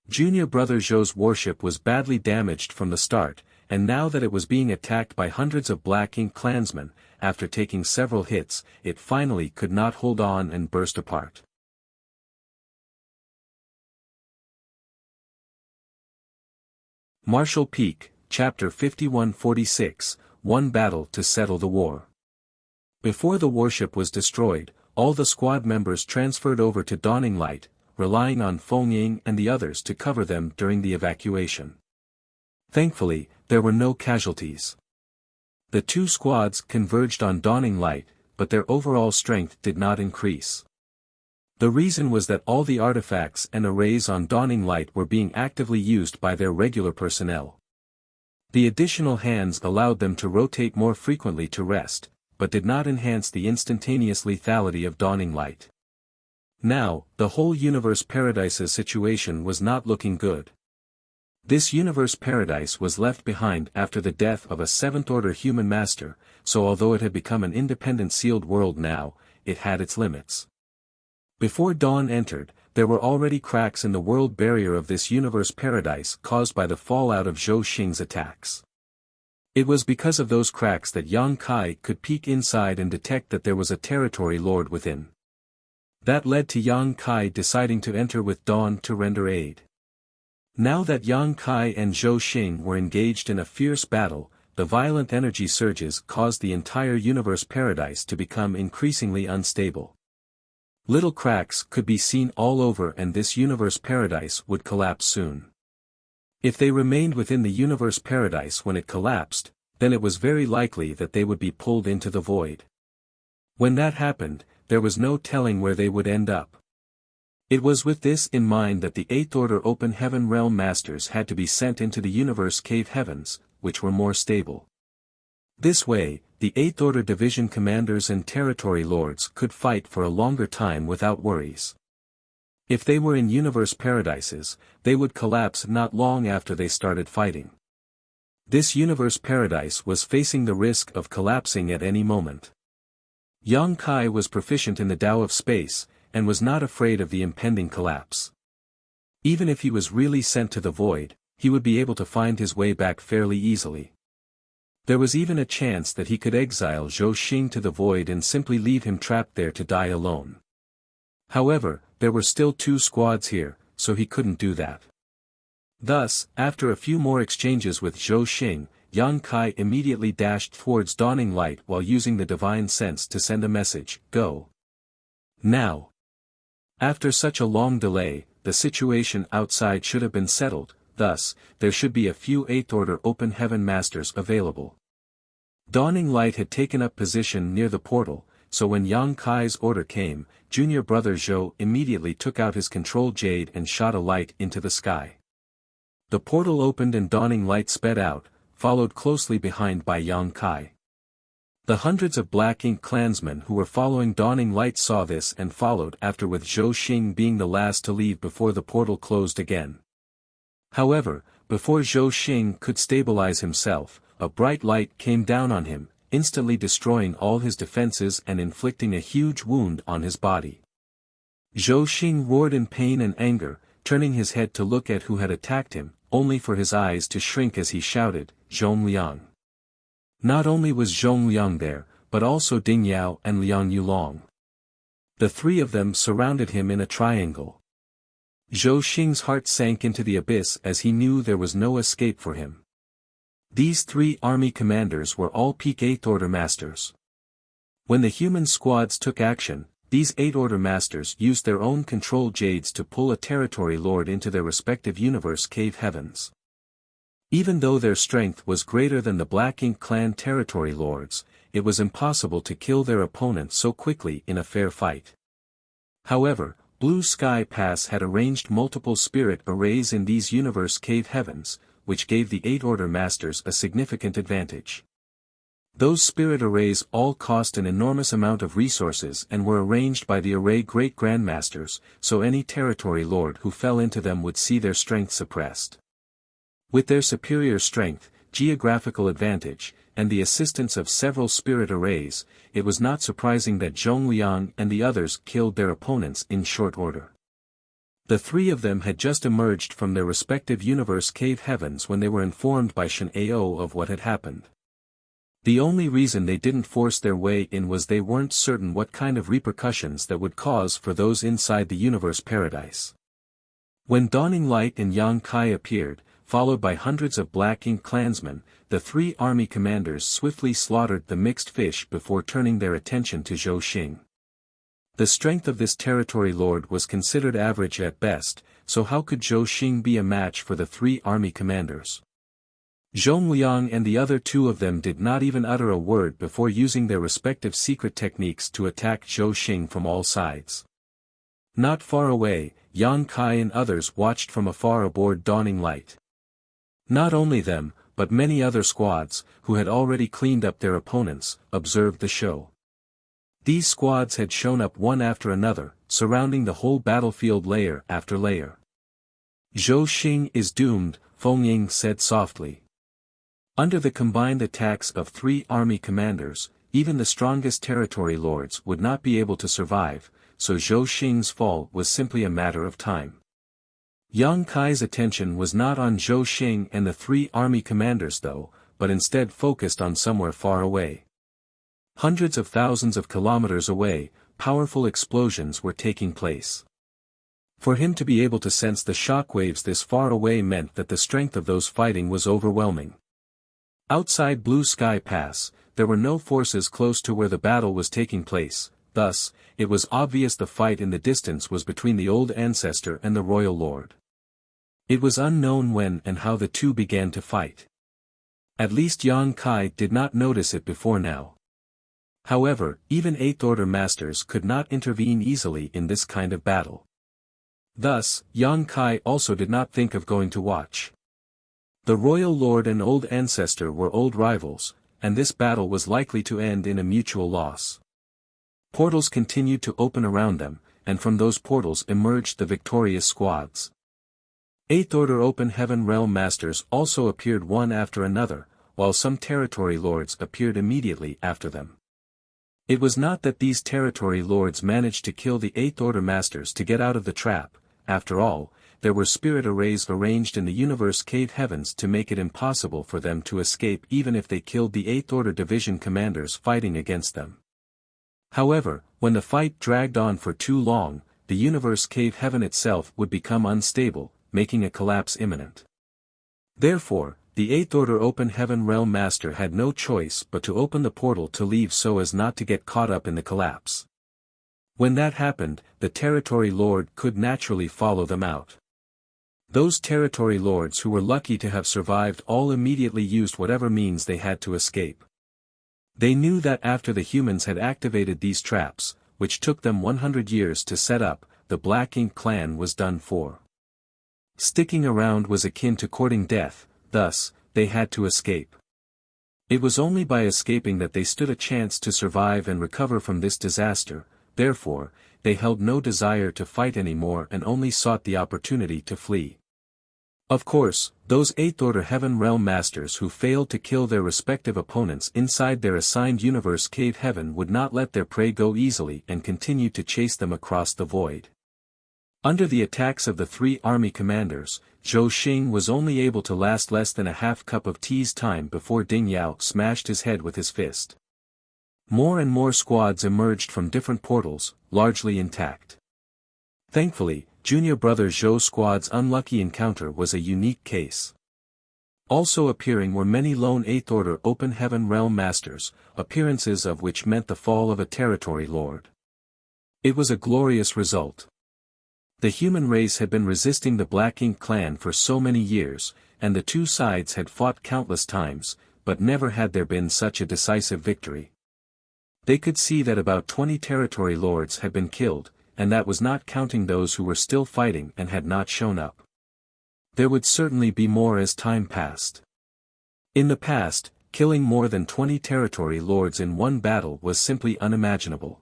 Junior brother Zhou's warship was badly damaged from the start, and now that it was being attacked by hundreds of Black Ink clansmen, after taking several hits, it finally could not hold on and burst apart. Martial Peak, Chapter 5146, One Battle to Settle the War. Before the warship was destroyed, all the squad members transferred over to Dawning Light, relying on Feng Ying and the others to cover them during the evacuation. Thankfully, there were no casualties. The two squads converged on Dawning Light, but their overall strength did not increase. The reason was that all the artifacts and arrays on Dawning Light were being actively used by their regular personnel. The additional hands allowed them to rotate more frequently to rest, but did not enhance the instantaneous lethality of Dawning Light. Now, the whole Universe Paradise's situation was not looking good. This Universe Paradise was left behind after the death of a seventh-order human master, so although it had become an independent sealed world now, it had its limits. Before Dawn entered, there were already cracks in the world barrier of this Universe Paradise caused by the fallout of Zhou Xing's attacks. It was because of those cracks that Yang Kai could peek inside and detect that there was a territory lord within. That led to Yang Kai deciding to enter with Dawn to render aid. Now that Yang Kai and Zhou Xing were engaged in a fierce battle, the violent energy surges caused the entire universe paradise to become increasingly unstable. Little cracks could be seen all over, and this universe paradise would collapse soon. If they remained within the universe paradise when it collapsed, then it was very likely that they would be pulled into the void. When that happened, there was no telling where they would end up. It was with this in mind that the Eighth Order Open Heaven Realm Masters had to be sent into the universe cave heavens, which were more stable. This way, the Eighth Order Division Commanders and Territory Lords could fight for a longer time without worries. If they were in universe paradises, they would collapse not long after they started fighting. This universe paradise was facing the risk of collapsing at any moment. Yang Kai was proficient in the Tao of space, and was not afraid of the impending collapse. Even if he was really sent to the void, he would be able to find his way back fairly easily. There was even a chance that he could exile Zhou Xing to the void and simply leave him trapped there to die alone. However, there were still 2 squads here, so he couldn't do that. Thus, after a few more exchanges with Zhou Xing, Yang Kai immediately dashed towards Dawning Light while using the divine sense to send a message, "Go. Now." After such a long delay, the situation outside should have been settled, thus, there should be a few Eighth Order Open Heaven Masters available. Dawning Light had taken up position near the portal, so when Yang Kai's order came, junior brother Zhou immediately took out his control jade and shot a light into the sky. The portal opened and Dawning Light sped out, followed closely behind by Yang Kai. The hundreds of Black Ink clansmen who were following Dawning Light saw this and followed after, with Zhou Xing being the last to leave before the portal closed again. However, before Zhou Xing could stabilize himself, a bright light came down on him, instantly destroying all his defenses and inflicting a huge wound on his body. Zhou Xing roared in pain and anger, turning his head to look at who had attacked him, only for his eyes to shrink as he shouted, "Zhong Liang." Not only was Zhong Liang there, but also Ding Yao and Liang Yulong. The 3 of them surrounded him in a triangle. Zhou Xing's heart sank into the abyss as he knew there was no escape for him. These 3 army commanders were all peak Eighth Order Masters. When the human squads took action, these Eighth Order Masters used their own control jades to pull a territory lord into their respective universe cave heavens. Even though their strength was greater than the Black Ink clan territory lords, it was impossible to kill their opponents so quickly in a fair fight. However, Blue Sky Pass had arranged multiple spirit arrays in these universe cave heavens, which gave the Eighth Order Masters a significant advantage. Those spirit arrays all cost an enormous amount of resources and were arranged by the array Great Grandmasters, so any territory lord who fell into them would see their strength suppressed. With their superior strength, geographical advantage, and the assistance of several spirit arrays, it was not surprising that Zhong Liang and the others killed their opponents in short order. The 3 of them had just emerged from their respective universe cave heavens when they were informed by Shen Ao of what had happened. The only reason they didn't force their way in was they weren't certain what kind of repercussions that would cause for those inside the universe paradise. When Dawning Light and Yang Kai appeared, followed by hundreds of Black Ink clansmen, the 3 army commanders swiftly slaughtered the mixed fish before turning their attention to Zhou Xing. The strength of this territory lord was considered average at best, so how could Zhou Xing be a match for the 3 army commanders? Zhong Liang and the other 2 of them did not even utter a word before using their respective secret techniques to attack Zhou Xing from all sides. Not far away, Yang Kai and others watched from afar aboard Dawning Light. Not only them, but many other squads, who had already cleaned up their opponents, observed the show. These squads had shown up one after another, surrounding the whole battlefield layer after layer. "Zhou Xing is doomed," Feng Ying said softly. Under the combined attacks of 3 army commanders, even the strongest territory lords would not be able to survive, so Zhou Xing's fall was simply a matter of time. Yang Kai's attention was not on Zhou Xing and the 3 army commanders though, but instead focused on somewhere far away. Hundreds of thousands of kilometers away, powerful explosions were taking place. For him to be able to sense the shockwaves this far away meant that the strength of those fighting was overwhelming. Outside Blue Sky Pass, there were no forces close to where the battle was taking place, thus, it was obvious the fight in the distance was between the old ancestor and the royal lord. It was unknown when and how the two began to fight. At least Yang Kai did not notice it before now. However, even Eighth Order Masters could not intervene easily in this kind of battle. Thus, Yang Kai also did not think of going to watch. The royal lord and old ancestor were old rivals, and this battle was likely to end in a mutual loss. Portals continued to open around them, and from those portals emerged the victorious squads. Eighth Order Open Heaven Realm Masters also appeared one after another, while some territory lords appeared immediately after them. It was not that these territory lords managed to kill the Eighth Order Masters to get out of the trap. After all, there were spirit arrays arranged in the universe cave heavens to make it impossible for them to escape even if they killed the Eighth Order Division commanders fighting against them. However, when the fight dragged on for too long, the universe cave heaven itself would become unstable, making a collapse imminent. Therefore, the Eighth Order Open Heaven Realm Master had no choice but to open the portal to leave so as not to get caught up in the collapse. When that happened, the territory lord could naturally follow them out. Those territory lords who were lucky to have survived all immediately used whatever means they had to escape. They knew that after the humans had activated these traps, which took them 100 years to set up, the Black Ink clan was done for. Sticking around was akin to courting death, thus, they had to escape. It was only by escaping that they stood a chance to survive and recover from this disaster. Therefore, they held no desire to fight anymore and only sought the opportunity to flee. Of course, those Eighth Order Heaven Realm Masters who failed to kill their respective opponents inside their assigned universe cave heaven would not let their prey go easily and continued to chase them across the void. Under the attacks of the three army commanders, Zhou Xing was only able to last less than a half cup of tea's time before Ding Yao smashed his head with his fist. More and more squads emerged from different portals, largely intact. Thankfully, junior brother Zhou's squad's unlucky encounter was a unique case. Also appearing were many lone Eighth Order Open Heaven Realm Masters, appearances of which meant the fall of a territory lord. It was a glorious result. The human race had been resisting the Black Ink clan for so many years, and the two sides had fought countless times, but never had there been such a decisive victory. They could see that about 20 territory lords had been killed, and that was not counting those who were still fighting and had not shown up. There would certainly be more as time passed. In the past, killing more than 20 territory lords in one battle was simply unimaginable.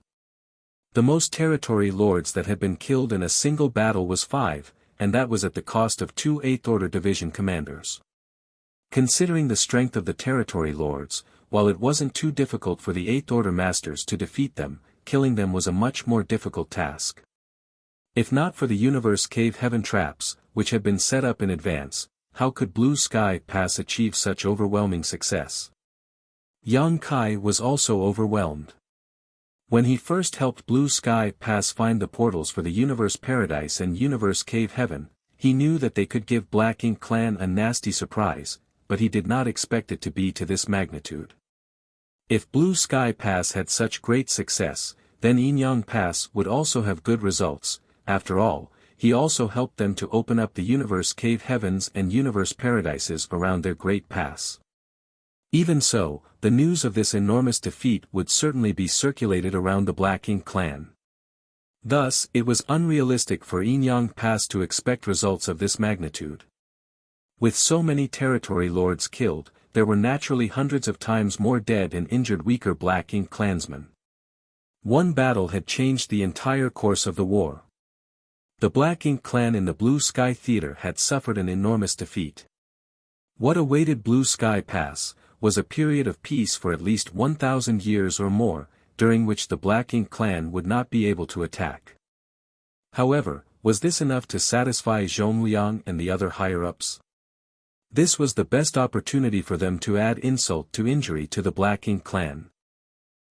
The most territory lords that had been killed in a single battle was 5, and that was at the cost of 2 Eighth Order Division commanders. Considering the strength of the territory lords, while it wasn't too difficult for the Eighth Order Masters to defeat them, killing them was a much more difficult task. If not for the universe cave heaven traps, which had been set up in advance, how could Blue Sky Pass achieve such overwhelming success? Yang Kai was also overwhelmed. When he first helped Blue Sky Pass find the portals for the Universe Paradise and Universe Cave Heaven, he knew that they could give Black Ink clan a nasty surprise, but he did not expect it to be to this magnitude. If Blue Sky Pass had such great success, then Yin Yang Pass would also have good results. After all, he also helped them to open up the Universe Cave Heavens and Universe Paradises around their great pass. Even so, the news of this enormous defeat would certainly be circulated around the Black Ink clan. Thus, it was unrealistic for Yin Yang Pass to expect results of this magnitude. With so many territory lords killed, there were naturally hundreds of times more dead and injured weaker Black Ink clansmen. One battle had changed the entire course of the war. The Black Ink clan in the Blue Sky Theater had suffered an enormous defeat. What awaited Blue Sky Pass was a period of peace for at least 1,000 years or more, during which the Black Ink clan would not be able to attack. However, was this enough to satisfy Zhongliang and the other higher-ups? This was the best opportunity for them to add insult to injury to the Black Ink clan.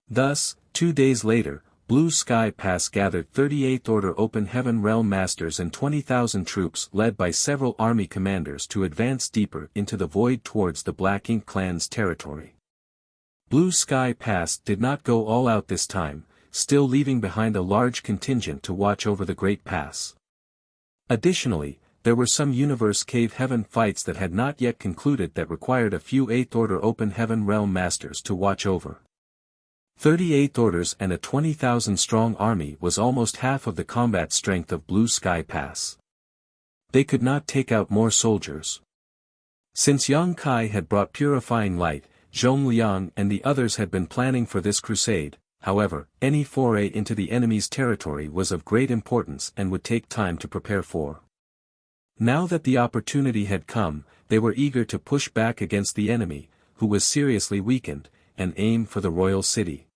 Thus, 2 days later, Blue Sky Pass gathered 38th Order Open Heaven Realm Masters and 20,000 troops led by several army commanders to advance deeper into the void towards the Black Ink clan's territory. Blue Sky Pass did not go all out this time, still leaving behind a large contingent to watch over the Great Pass. Additionally, there were some Universe Cave Heaven fights that had not yet concluded that required a few 8th Order Open Heaven Realm Masters to watch over. 38th Orders and a 20,000-strong army was almost half of the combat strength of Blue Sky Pass. They could not take out more soldiers. Since Yang Kai had brought purifying light, Zhong Liang and the others had been planning for this crusade. However, any foray into the enemy's territory was of great importance and would take time to prepare for. Now that the opportunity had come, they were eager to push back against the enemy, who was seriously weakened, and aim for the royal city.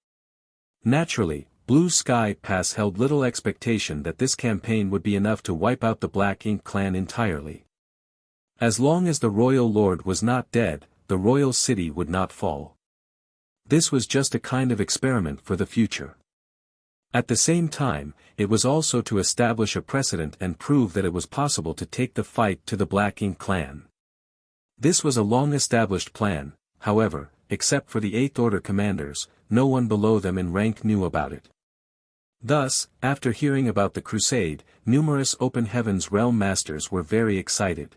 Naturally, Blue Sky Pass held little expectation that this campaign would be enough to wipe out the Black Ink clan entirely. As long as the royal lord was not dead, the royal city would not fall. This was just a kind of experiment for the future. At the same time, it was also to establish a precedent and prove that it was possible to take the fight to the Black Ink clan. This was a long-established plan, however, except for the 8th Order commanders, no one below them in rank knew about it. Thus, after hearing about the crusade, numerous Open Heavens Realm Masters were very excited.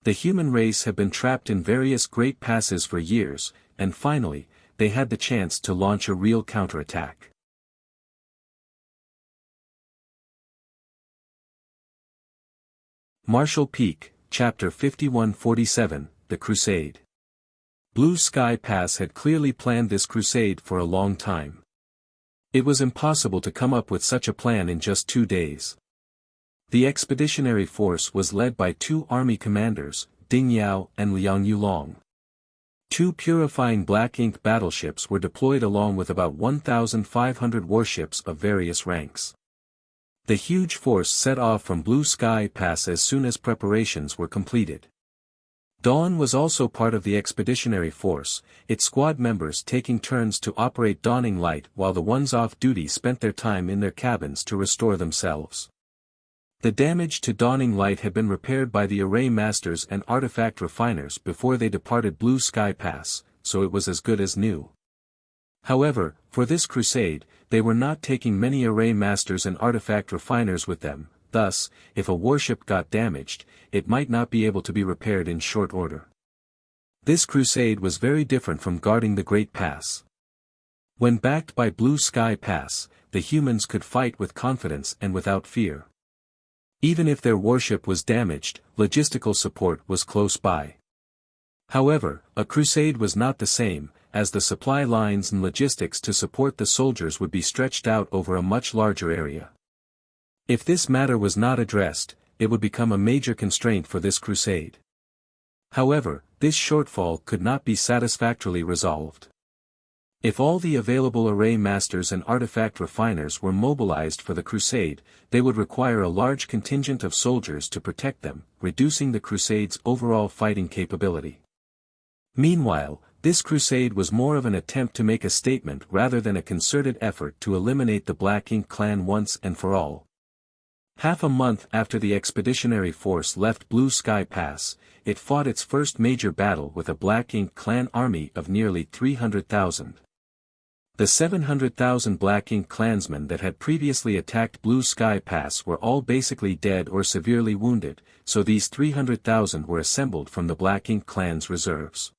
The human race had been trapped in various great passes for years, and finally, they had the chance to launch a real counterattack. Martial Peak, Chapter 5147, The Crusade. Blue Sky Pass had clearly planned this crusade for a long time. It was impossible to come up with such a plan in just 2 days. The expeditionary force was led by 2 army commanders, Ding Yao and Liang Yulong. 2 purifying Black Ink battleships were deployed along with about 1,500 warships of various ranks. The huge force set off from Blue Sky Pass as soon as preparations were completed. Dawn was also part of the expeditionary force, its squad members taking turns to operate Dawning Light while the ones off duty spent their time in their cabins to restore themselves. The damage to Dawning Light had been repaired by the Array Masters and Artifact Refiners before they departed Blue Sky Pass, so it was as good as new. However, for this crusade, they were not taking many Array Masters and Artifact Refiners with them. Thus, if a warship got damaged, it might not be able to be repaired in short order. This crusade was very different from guarding the Great Pass. When backed by Blue Sky Pass, the humans could fight with confidence and without fear. Even if their warship was damaged, logistical support was close by. However, a crusade was not the same, as the supply lines and logistics to support the soldiers would be stretched out over a much larger area. If this matter was not addressed, it would become a major constraint for this crusade. However, this shortfall could not be satisfactorily resolved. If all the available Array Masters and Artifact Refiners were mobilized for the crusade, they would require a large contingent of soldiers to protect them, reducing the crusade's overall fighting capability. Meanwhile, this crusade was more of an attempt to make a statement rather than a concerted effort to eliminate the Black Ink clan once and for all. Half a month after the expeditionary force left Blue Sky Pass, it fought its first major battle with a Black Ink clan army of nearly 300,000. The 700,000 Black Ink clansmen that had previously attacked Blue Sky Pass were all basically dead or severely wounded, so these 300,000 were assembled from the Black Ink clan's reserves.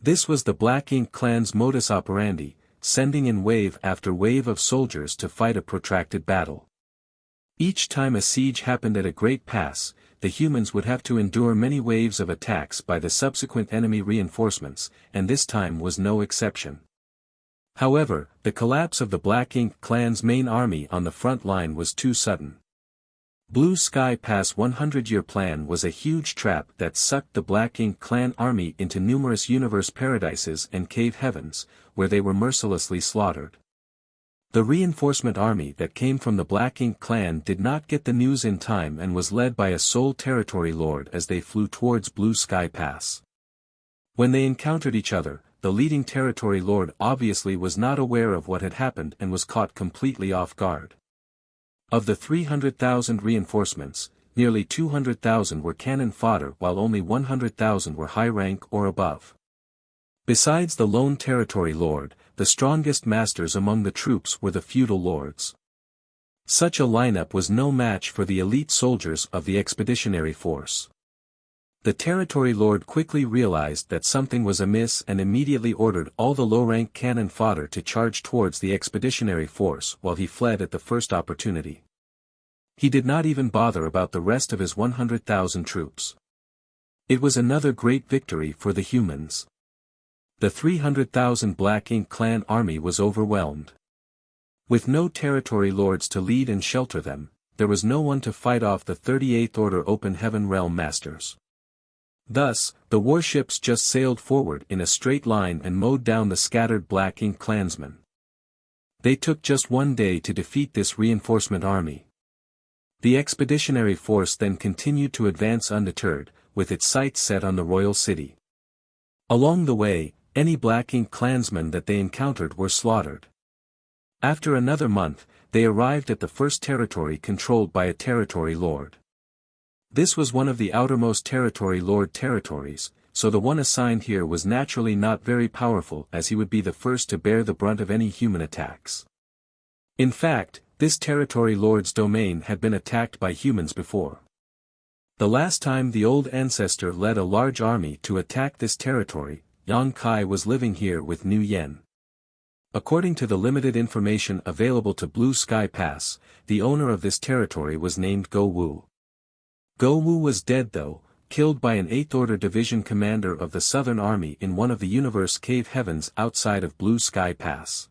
This was the Black Ink clan's modus operandi, sending in wave after wave of soldiers to fight a protracted battle. Each time a siege happened at a great pass, the humans would have to endure many waves of attacks by the subsequent enemy reinforcements, and this time was no exception. However, the collapse of the Black Ink clan's main army on the front line was too sudden. Blue Sky Pass 100-year plan was a huge trap that sucked the Black Ink clan army into numerous universe paradises and cave heavens, where they were mercilessly slaughtered. The reinforcement army that came from the Black Ink clan did not get the news in time and was led by a sole territory lord as they flew towards Blue Sky Pass. When they encountered each other, the leading territory lord obviously was not aware of what had happened and was caught completely off guard. Of the 300,000 reinforcements, nearly 200,000 were cannon fodder while only 100,000 were high rank or above. Besides the lone territory lord, the strongest masters among the troops were the feudal lords. Such a lineup was no match for the elite soldiers of the expeditionary force. The territory lord quickly realized that something was amiss and immediately ordered all the low-rank cannon fodder to charge towards the expeditionary force while he fled at the first opportunity. He did not even bother about the rest of his 100,000 troops. It was another great victory for the humans. The 300,000 Black Ink clan army was overwhelmed. With no territory lords to lead and shelter them, there was no one to fight off the 38th Order Open Heaven Realm Masters. Thus, the warships just sailed forward in a straight line and mowed down the scattered Black Ink clansmen. They took just one day to defeat this reinforcement army. The expeditionary force then continued to advance undeterred, with its sights set on the royal city. Along the way, any Black Ink clansmen that they encountered were slaughtered. After another month, they arrived at the first territory controlled by a territory lord. This was one of the outermost territory lord territories, so the one assigned here was naturally not very powerful as he would be the first to bear the brunt of any human attacks. In fact, this territory lord's domain had been attacked by humans before. The last time the old ancestor led a large army to attack this territory, Yang Kai was living here with Nu Yen. According to the limited information available to Blue Sky Pass, the owner of this territory was named Go Wu. Go Wu was dead though, killed by an 8th Order Division commander of the Southern Army in one of the universe cave heavens outside of Blue Sky Pass.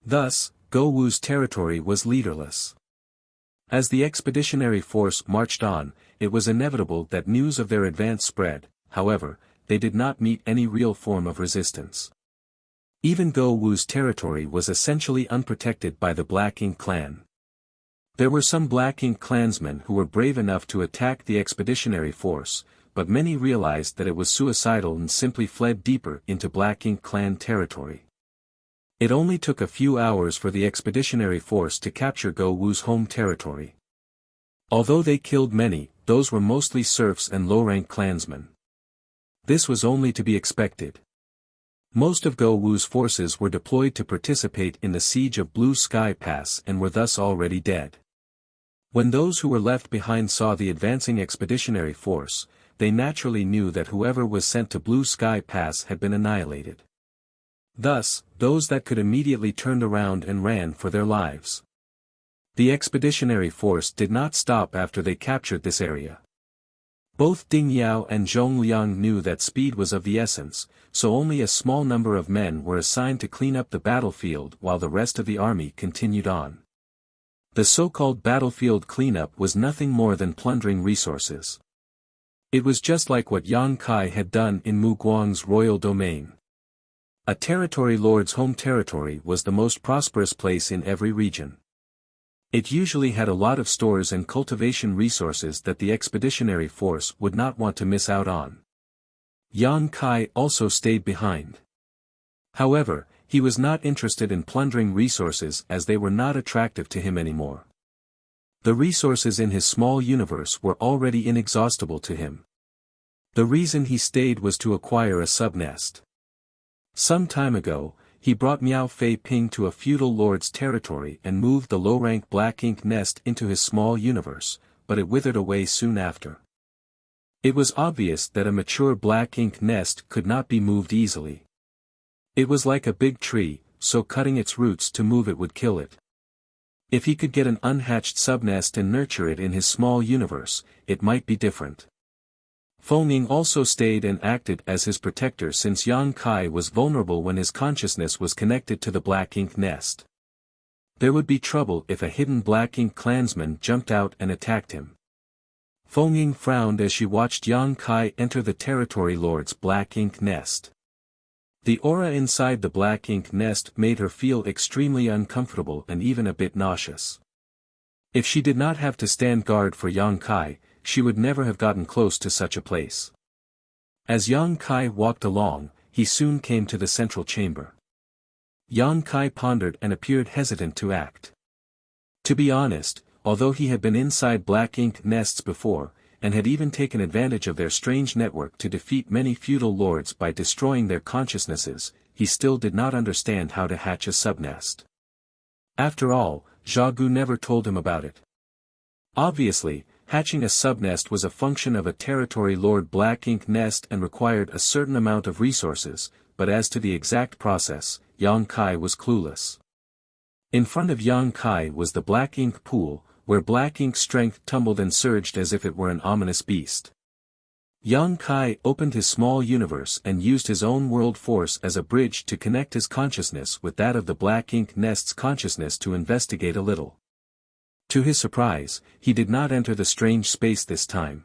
Thus, Go Wu's territory was leaderless. As the expeditionary force marched on, it was inevitable that news of their advance spread. However, they did not meet any real form of resistance. Even Go Wu's territory was essentially unprotected by the Black Ink clan. There were some Black Ink clansmen who were brave enough to attack the expeditionary force, but many realized that it was suicidal and simply fled deeper into Black Ink clan territory. It only took a few hours for the expeditionary force to capture Go Wu's home territory. Although they killed many, those were mostly serfs and low-rank clansmen. This was only to be expected. Most of Go Wu's forces were deployed to participate in the siege of Blue Sky Pass and were thus already dead. When those who were left behind saw the advancing expeditionary force, they naturally knew that whoever was sent to Blue Sky Pass had been annihilated. Thus, those that could immediately turned around and ran for their lives. The expeditionary force did not stop after they captured this area. Both Ding Yao and Zhong Liang knew that speed was of the essence, so only a small number of men were assigned to clean up the battlefield while the rest of the army continued on. The so-called battlefield cleanup was nothing more than plundering resources. It was just like what Yang Kai had done in Mu Guang's royal domain. A territory lord's home territory was the most prosperous place in every region. It usually had a lot of stores and cultivation resources that the expeditionary force would not want to miss out on. Yang Kai also stayed behind. However, he was not interested in plundering resources as they were not attractive to him anymore. The resources in his small universe were already inexhaustible to him. The reason he stayed was to acquire a subnest. Some time ago, he brought Miao Fei Ping to a feudal lord's territory and moved the low-rank Black Ink nest into his small universe, but it withered away soon after. It was obvious that a mature Black Ink nest could not be moved easily. It was like a big tree, so cutting its roots to move it would kill it. If he could get an unhatched subnest and nurture it in his small universe, it might be different. Feng Ying also stayed and acted as his protector since Yang Kai was vulnerable when his consciousness was connected to the Black Ink nest. There would be trouble if a hidden Black Ink clansman jumped out and attacked him. Feng Ying frowned as she watched Yang Kai enter the territory lord's Black Ink nest. The aura inside the Black Ink nest made her feel extremely uncomfortable and even a bit nauseous. If she did not have to stand guard for Yang Kai, she would never have gotten close to such a place. As Yang Kai walked along, he soon came to the central chamber. Yang Kai pondered and appeared hesitant to act. To be honest, although he had been inside black ink nests before, and had even taken advantage of their strange network to defeat many feudal lords by destroying their consciousnesses, he still did not understand how to hatch a subnest. After all, Xiaogu never told him about it. Obviously, hatching a subnest was a function of a territory lord black ink nest and required a certain amount of resources, but as to the exact process, Yang Kai was clueless. In front of Yang Kai was the black ink pool, where black ink strength tumbled and surged as if it were an ominous beast. Yang Kai opened his small universe and used his own world force as a bridge to connect his consciousness with that of the black ink nest's consciousness to investigate a little. To his surprise, he did not enter the strange space this time.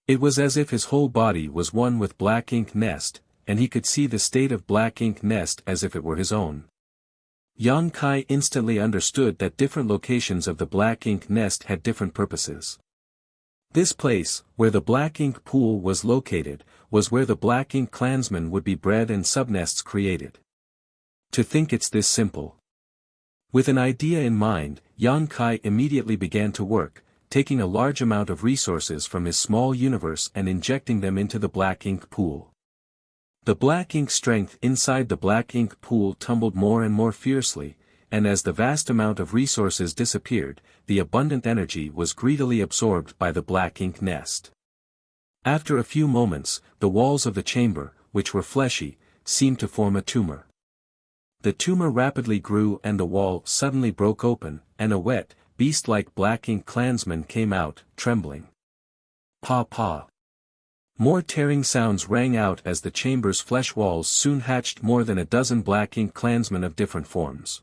It was as if his whole body was one with black ink nest, and he could see the state of black ink nest as if it were his own. Yang Kai instantly understood that different locations of the black ink nest had different purposes. This place, where the black ink pool was located, was where the black ink clansmen would be bred and subnests created. To think it's this simple. With an idea in mind, Yang Kai immediately began to work, taking a large amount of resources from his small universe and injecting them into the black ink pool. The black ink strength inside the black ink pool tumbled more and more fiercely, and as the vast amount of resources disappeared, the abundant energy was greedily absorbed by the black ink nest. After a few moments, the walls of the chamber, which were fleshy, seemed to form a tumor. The tumor rapidly grew and the wall suddenly broke open, and a wet, beast-like black ink clansman came out, trembling. Pa pa. More tearing sounds rang out as the chamber's flesh walls soon hatched more than a dozen black ink clansmen of different forms.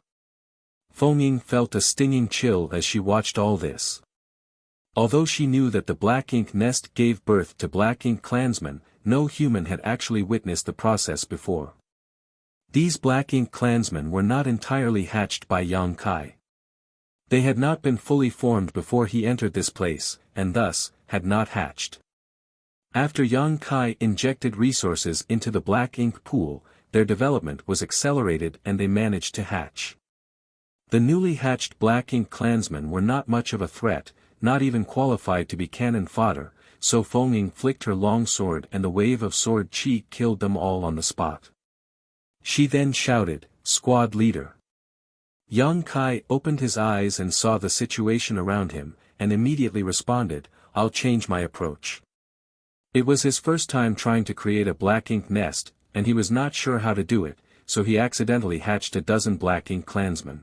Feng felt a stinging chill as she watched all this. Although she knew that the black ink nest gave birth to black ink clansmen, no human had actually witnessed the process before. These black ink clansmen were not entirely hatched by Yang Kai. They had not been fully formed before he entered this place, and thus, had not hatched. After Yang Kai injected resources into the black ink pool, their development was accelerated and they managed to hatch. The newly hatched black ink clansmen were not much of a threat, not even qualified to be cannon fodder, so Feng flicked her long sword and a wave of sword chi killed them all on the spot. She then shouted, "Squad leader." Yang Kai opened his eyes and saw the situation around him, and immediately responded, "I'll change my approach." It was his first time trying to create a black ink nest, and he was not sure how to do it, so he accidentally hatched a dozen black ink clansmen.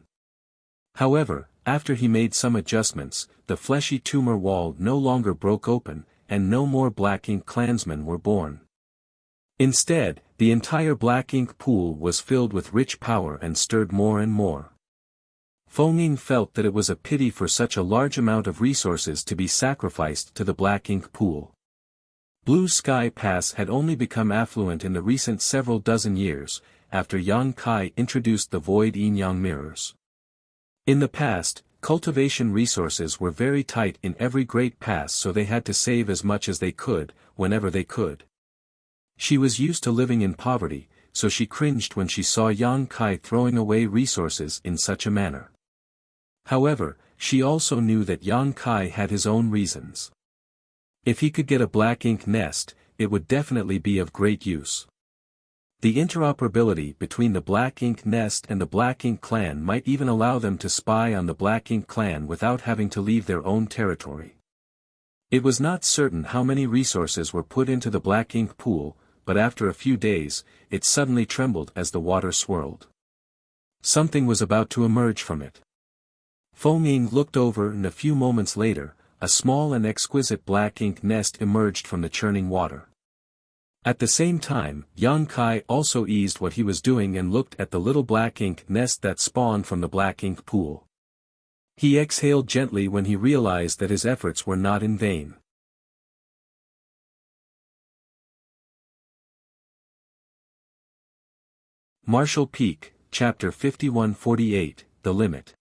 However, after he made some adjustments, the fleshy tumor wall no longer broke open, and no more black ink clansmen were born. Instead, the entire black ink pool was filled with rich power and stirred more and more. Feng felt that it was a pity for such a large amount of resources to be sacrificed to the black ink pool. Blue Sky Pass had only become affluent in the recent several dozen years, after Yang Kai introduced the void yin-yang mirrors. In the past, cultivation resources were very tight in every great pass, so they had to save as much as they could, whenever they could. She was used to living in poverty, so she cringed when she saw Yang Kai throwing away resources in such a manner. However, she also knew that Yang Kai had his own reasons. If he could get a black ink nest, it would definitely be of great use. The interoperability between the black ink nest and the black ink clan might even allow them to spy on the black ink clan without having to leave their own territory. It was not certain how many resources were put into the black ink pool, but after a few days, it suddenly trembled as the water swirled. Something was about to emerge from it. Feng looked over and a few moments later, a small and exquisite black ink nest emerged from the churning water. At the same time, Yang Kai also eased what he was doing and looked at the little black ink nest that spawned from the black ink pool. He exhaled gently when he realized that his efforts were not in vain. Martial Peak, Chapter 5148, The Limit.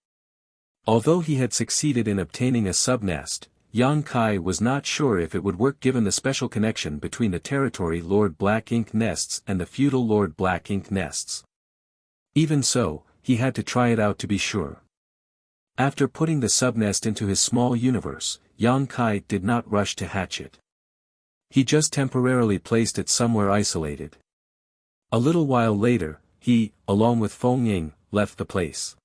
Although he had succeeded in obtaining a subnest, Yang Kai was not sure if it would work given the special connection between the Territory Lord Black Ink nests and the Feudal Lord Black Ink nests. Even so, he had to try it out to be sure. After putting the subnest into his small universe, Yang Kai did not rush to hatch it. He just temporarily placed it somewhere isolated. A little while later, he, along with Feng Ying, left the place.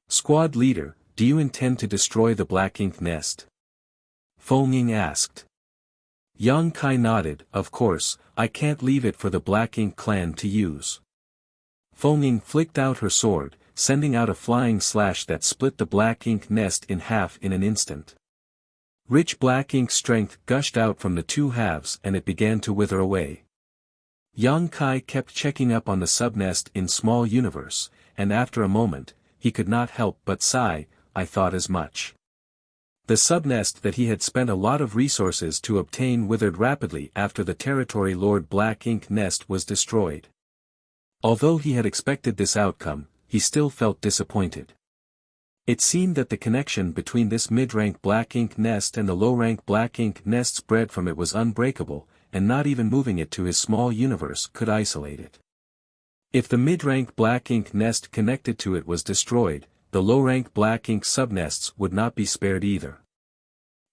"Squad leader, do you intend to destroy the Black Ink nest?" Feng Ying asked. Yang Kai nodded. "Of course, I can't leave it for the Black Ink clan to use." Feng Ying flicked out her sword, sending out a flying slash that split the Black Ink nest in half in an instant. Rich black ink strength gushed out from the two halves and it began to wither away. Yang Kai kept checking up on the subnest in small universe, and after a moment, he could not help but sigh, "I thought as much." The subnest that he had spent a lot of resources to obtain withered rapidly after the Territory Lord Black Ink nest was destroyed. Although he had expected this outcome, he still felt disappointed. It seemed that the connection between this mid-rank Black Ink nest and the low-rank Black Ink nests bred from it was unbreakable, and not even moving it to his small universe could isolate it. If the mid-rank Black Ink nest connected to it was destroyed, the low-rank Black Ink subnests would not be spared either.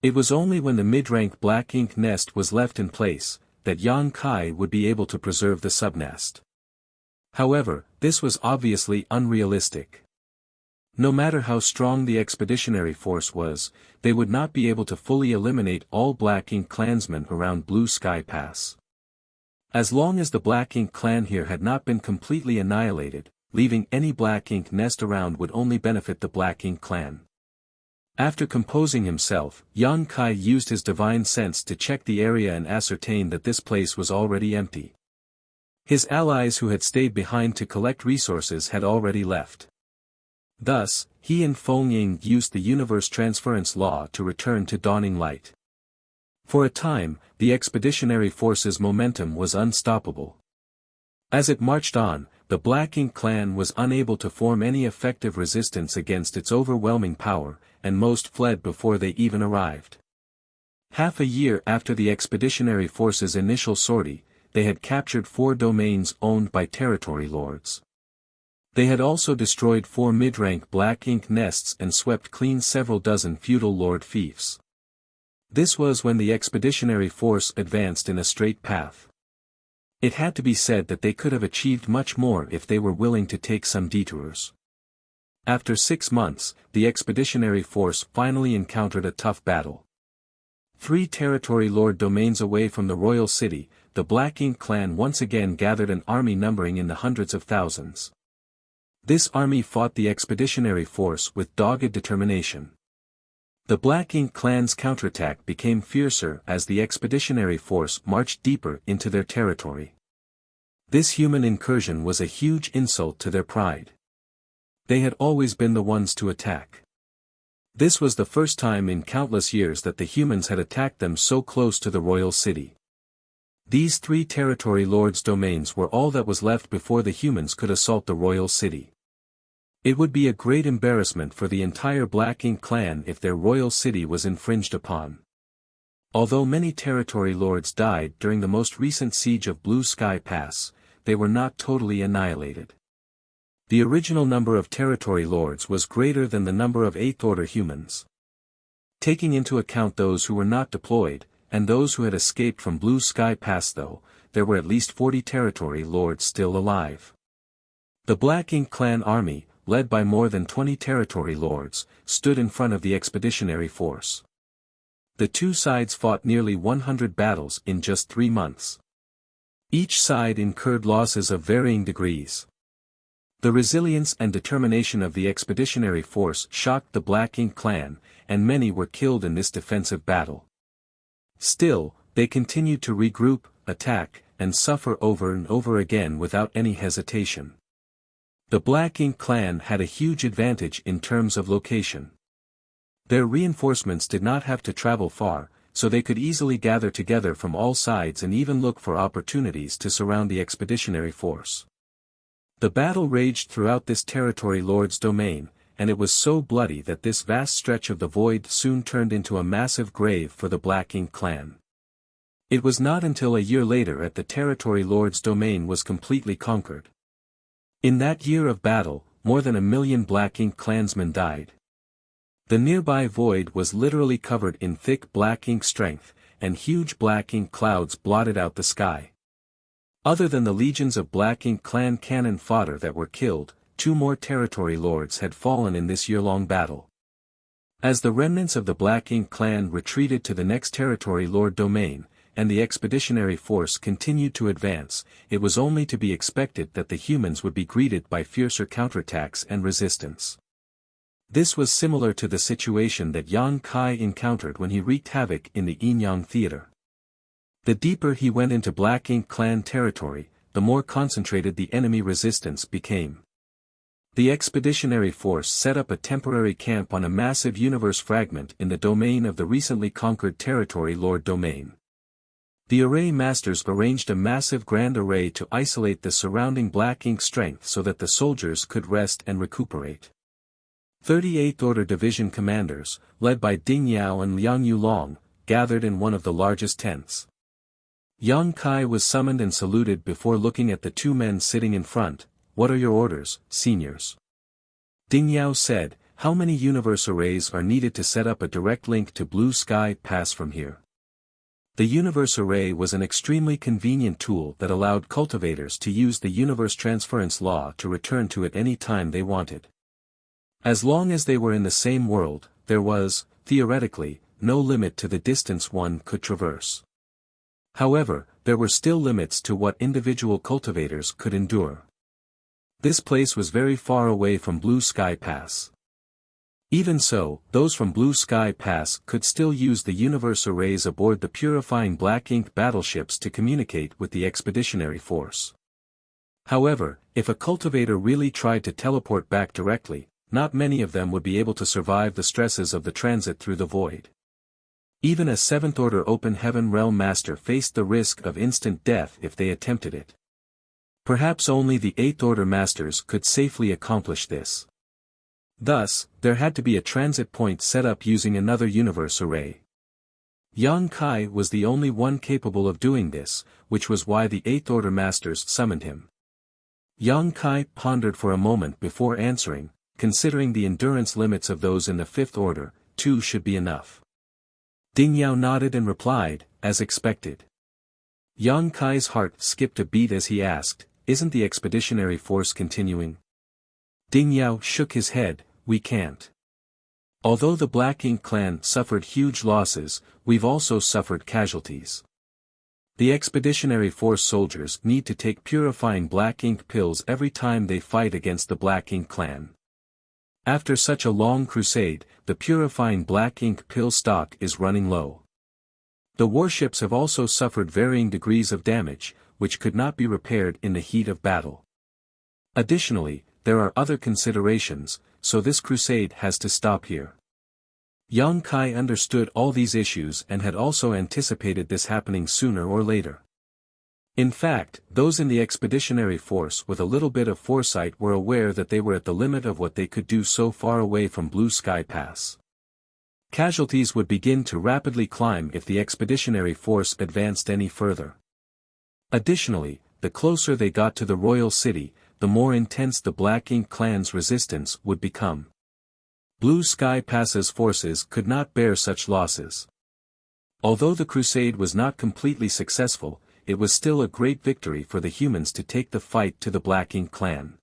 It was only when the mid-rank Black Ink nest was left in place, that Yang Kai would be able to preserve the subnest. However, this was obviously unrealistic. No matter how strong the expeditionary force was, they would not be able to fully eliminate all Black Ink clansmen around Blue Sky Pass. As long as the Black Ink clan here had not been completely annihilated, leaving any Black Ink nest around would only benefit the Black Ink clan. After composing himself, Yang Kai used his divine sense to check the area and ascertain that this place was already empty. His allies who had stayed behind to collect resources had already left. Thus, he and Feng Ying used the universe transference law to return to Dawning Light. For a time, the expeditionary force's momentum was unstoppable. As it marched on, the Black Ink clan was unable to form any effective resistance against its overwhelming power, and most fled before they even arrived. Half a year after the expeditionary force's initial sortie, they had captured 4 domains owned by territory lords. They had also destroyed 4 mid-rank Black Ink nests and swept clean several dozen feudal lord fiefs. This was when the expeditionary force advanced in a straight path. It had to be said that they could have achieved much more if they were willing to take some detours. After 6 months, the expeditionary force finally encountered a tough battle. 3 territory lord domains away from the royal city, the Black Ink clan once again gathered an army numbering in the hundreds of thousands. This army fought the expeditionary force with dogged determination. The Black Ink clan's counterattack became fiercer as the expeditionary force marched deeper into their territory. This human incursion was a huge insult to their pride. They had always been the ones to attack. This was the first time in countless years that the humans had attacked them so close to the royal city. These 3 territory lords' domains were all that was left before the humans could assault the royal city. It would be a great embarrassment for the entire Black Ink clan if their royal city was infringed upon. Although many territory lords died during the most recent siege of Blue Sky Pass, they were not totally annihilated. The original number of territory lords was greater than the number of 8th Order humans. Taking into account those who were not deployed, and those who had escaped from Blue Sky Pass though, there were at least 40 territory lords still alive. The Black Ink clan army, led by more than 20 territory lords, stood in front of the expeditionary force. The two sides fought nearly 100 battles in just 3 months. Each side incurred losses of varying degrees. The resilience and determination of the expeditionary force shocked the Black Ink clan, and many were killed in this defensive battle. Still, they continued to regroup, attack, and suffer over and over again without any hesitation. The Black Ink clan had a huge advantage in terms of location. Their reinforcements did not have to travel far, so they could easily gather together from all sides and even look for opportunities to surround the expeditionary force. The battle raged throughout this territory lord's domain, and it was so bloody that this vast stretch of the void soon turned into a massive grave for the Black Ink clan. It was not until a year later that the territory lord's domain was completely conquered. In that year of battle, more than 1 million Black Ink clansmen died. The nearby void was literally covered in thick black ink strength, and huge black ink clouds blotted out the sky. Other than the legions of Black Ink clan cannon fodder that were killed, 2 more territory lords had fallen in this year-long battle. As the remnants of the Black Ink clan retreated to the next territory lord domain, and the expeditionary force continued to advance, it was only to be expected that the humans would be greeted by fiercer counterattacks and resistance. This was similar to the situation that Yang Kai encountered when he wreaked havoc in the Yinyang theater. The deeper he went into Black Ink clan territory, the more concentrated the enemy resistance became. The expeditionary force set up a temporary camp on a massive universe fragment in the domain of the recently conquered territory lord domain. The array masters arranged a massive grand array to isolate the surrounding Black Ink strength so that the soldiers could rest and recuperate. 38th Order Division commanders, led by Ding Yao and Liang Yulong, gathered in one of the largest tents. Yang Kai was summoned and saluted before looking at the 2 men sitting in front. "What are your orders, seniors?" Ding Yao said, "How many universe arrays are needed to set up a direct link to Blue Sky Pass from here?" The universe array was an extremely convenient tool that allowed cultivators to use the universe transference law to return to it any time they wanted. As long as they were in the same world, there was, theoretically, no limit to the distance one could traverse. However, there were still limits to what individual cultivators could endure. This place was very far away from Blue Sky Pass. Even so, those from Blue Sky Pass could still use the universe arrays aboard the purifying Black Ink battleships to communicate with the expeditionary force. However, if a cultivator really tried to teleport back directly, not many of them would be able to survive the stresses of the transit through the void. Even a 7th Order Open Heaven Realm Master faced the risk of instant death if they attempted it. Perhaps only the 8th Order Masters could safely accomplish this. Thus, there had to be a transit point set up using another universe array. Yang Kai was the only one capable of doing this, which was why the 8th Order Masters summoned him. Yang Kai pondered for a moment before answering, "Considering the endurance limits of those in the 5th Order, 2 should be enough." Ding Yao nodded and replied, "As expected." Yang Kai's heart skipped a beat as he asked, "Isn't the expeditionary force continuing?" Ding Yao shook his head, "We can't. Although the Black Ink clan suffered huge losses, we've also suffered casualties. The expeditionary force soldiers need to take purifying Black Ink pills every time they fight against the Black Ink clan. After such a long crusade, the purifying Black Ink pill stock is running low. The warships have also suffered varying degrees of damage, which could not be repaired in the heat of battle. Additionally, there are other considerations, so this crusade has to stop here." Yang Kai understood all these issues and had also anticipated this happening sooner or later. In fact, those in the expeditionary force with a little bit of foresight were aware that they were at the limit of what they could do so far away from Blue Sky Pass. Casualties would begin to rapidly climb if the expeditionary force advanced any further. Additionally, the closer they got to the royal city, the more intense the Black Ink clan's resistance would become. Blue Sky Pass's forces could not bear such losses. Although the crusade was not completely successful, it was still a great victory for the humans to take the fight to the Black Ink clan.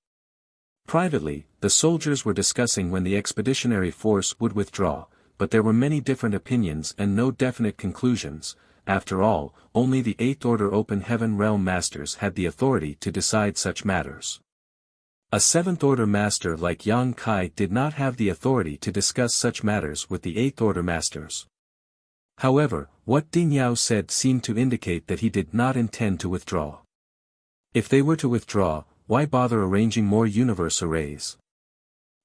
Privately, the soldiers were discussing when the expeditionary force would withdraw, but there were many different opinions and no definite conclusions. After all, only the 8th Order Open Heaven Realm Masters had the authority to decide such matters. A 7th Order Master like Yang Kai did not have the authority to discuss such matters with the 8th Order Masters. However, what Ding Yao said seemed to indicate that he did not intend to withdraw. If they were to withdraw, why bother arranging more universe arrays?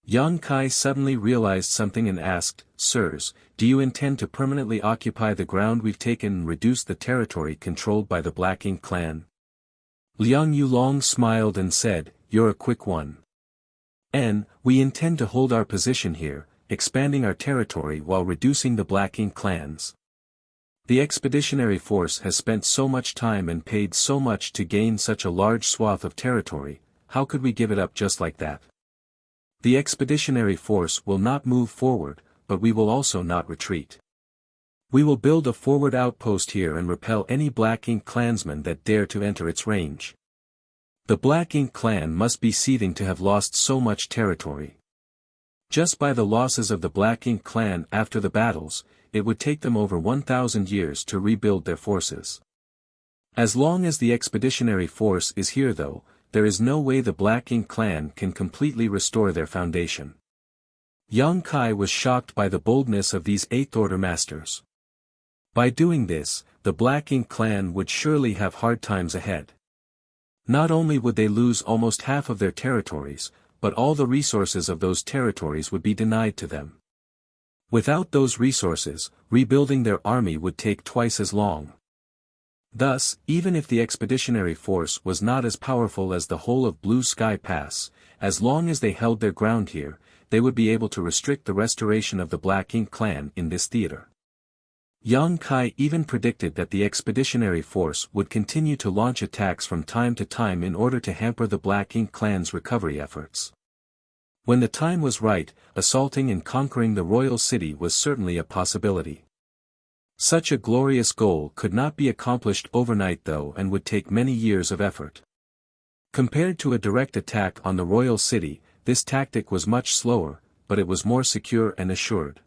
Yang Kai suddenly realized something and asked, "Sirs, do you intend to permanently occupy the ground we've taken and reduce the territory controlled by the Black Ink clan?" Liang Yulong smiled and said, "You're a quick one. We intend to hold our position here, expanding our territory while reducing the Black Ink clans. The expeditionary force has spent so much time and paid so much to gain such a large swath of territory, how could we give it up just like that? The expeditionary force will not move forward, but we will also not retreat. We will build a forward outpost here and repel any Black Ink clansmen that dare to enter its range. The Black Ink clan must be seething to have lost so much territory. Just by the losses of the Black Ink clan after the battles, it would take them over 1,000 years to rebuild their forces. As long as the expeditionary force is here though, there is no way the Black Ink clan can completely restore their foundation. Yang Kai was shocked by the boldness of these Eighth Order masters. By doing this, the Black Ink clan would surely have hard times ahead. Not only would they lose almost half of their territories, but all the resources of those territories would be denied to them. Without those resources, rebuilding their army would take twice as long. Thus, even if the expeditionary force was not as powerful as the whole of Blue Sky Pass, as long as they held their ground here, they would be able to restrict the restoration of the Black Ink clan in this theater. Yang Kai even predicted that the expeditionary force would continue to launch attacks from time to time in order to hamper the Black Ink clan's recovery efforts. When the time was right, assaulting and conquering the royal city was certainly a possibility. Such a glorious goal could not be accomplished overnight though and would take many years of effort. Compared to a direct attack on the royal city, this tactic was much slower, but it was more secure and assured.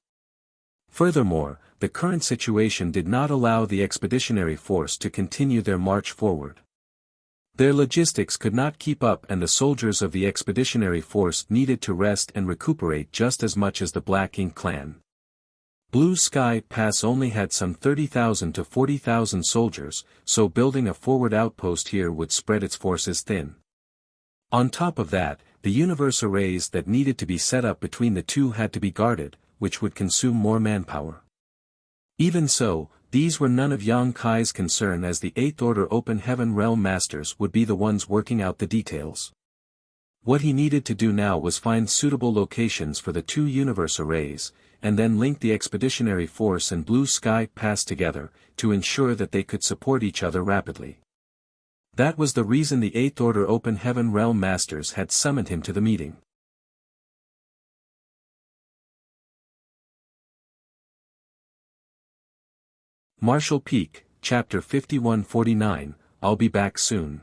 Furthermore, the current situation did not allow the expeditionary force to continue their march forward. Their logistics could not keep up and the soldiers of the expeditionary force needed to rest and recuperate just as much as the Black Ink clan. Blue Sky Pass only had some 30,000 to 40,000 soldiers, so building a forward outpost here would spread its forces thin. On top of that, the universe arrays that needed to be set up between the two had to be guarded, which would consume more manpower. Even so, these were none of Yang Kai's concern as the Eighth Order Open Heaven Realm Masters would be the ones working out the details. What he needed to do now was find suitable locations for the two universe arrays, and then link the expeditionary force and Blue Sky Pass together, to ensure that they could support each other rapidly. That was the reason the Eighth Order Open Heaven Realm Masters had summoned him to the meeting. Marshall Peak, Chapter 5149, I'll be back soon.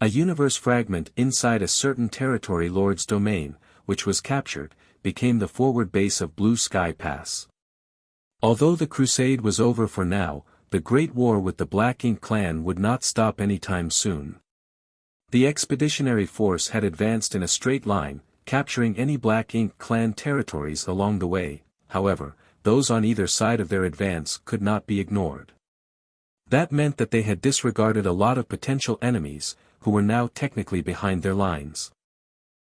A universe fragment inside a certain territory lord's domain, which was captured, became the forward base of Blue Sky Pass. Although the crusade was over for now, the Great War with the Black Ink clan would not stop anytime soon. The expeditionary force had advanced in a straight line, capturing any Black Ink clan territories along the way. However, those on either side of their advance could not be ignored. That meant that they had disregarded a lot of potential enemies, who were now technically behind their lines.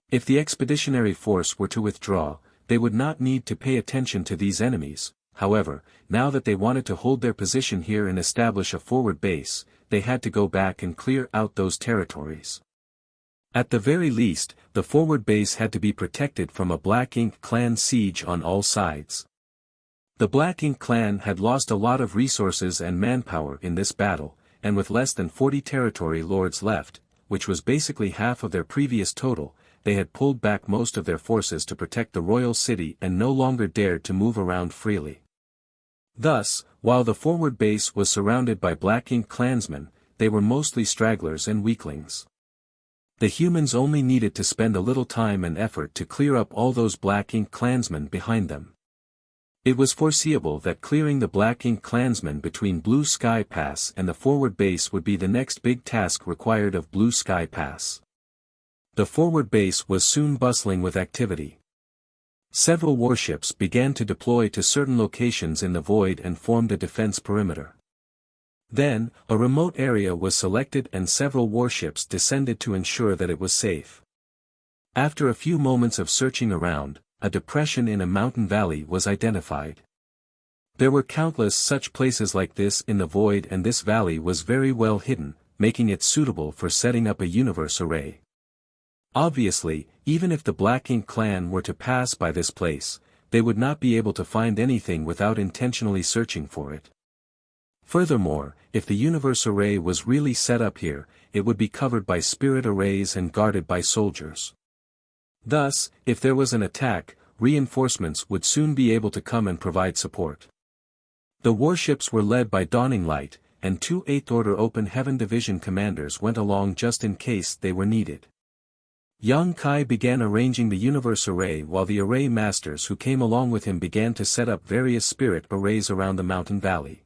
If the expeditionary force were to withdraw, they would not need to pay attention to these enemies. However, now that they wanted to hold their position here and establish a forward base, they had to go back and clear out those territories. At the very least, the forward base had to be protected from a Black Ink clan siege on all sides. The Black Ink clan had lost a lot of resources and manpower in this battle, and with less than 40 territory lords left, which was basically half of their previous total, they had pulled back most of their forces to protect the royal city and no longer dared to move around freely. Thus, while the forward base was surrounded by Black Ink clansmen, they were mostly stragglers and weaklings. The humans only needed to spend a little time and effort to clear up all those Black Ink clansmen behind them. It was foreseeable that clearing the Black Ink clansmen between Blue Sky Pass and the forward base would be the next big task required of Blue Sky Pass. The forward base was soon bustling with activity. Several warships began to deploy to certain locations in the void and formed a defense perimeter. Then, a remote area was selected and several warships descended to ensure that it was safe. After a few moments of searching around, a depression in a mountain valley was identified. There were countless such places like this in the void and this valley was very well hidden, making it suitable for setting up a universe array. Obviously, even if the Black Ink clan were to pass by this place, they would not be able to find anything without intentionally searching for it. Furthermore, if the universe array was really set up here, it would be covered by spirit arrays and guarded by soldiers. Thus, if there was an attack, reinforcements would soon be able to come and provide support. The warships were led by Dawning Light, and 2 8th Order Open Heaven Division commanders went along just in case they were needed. Yang Kai began arranging the universe array while the array masters who came along with him began to set up various spirit arrays around the mountain valley.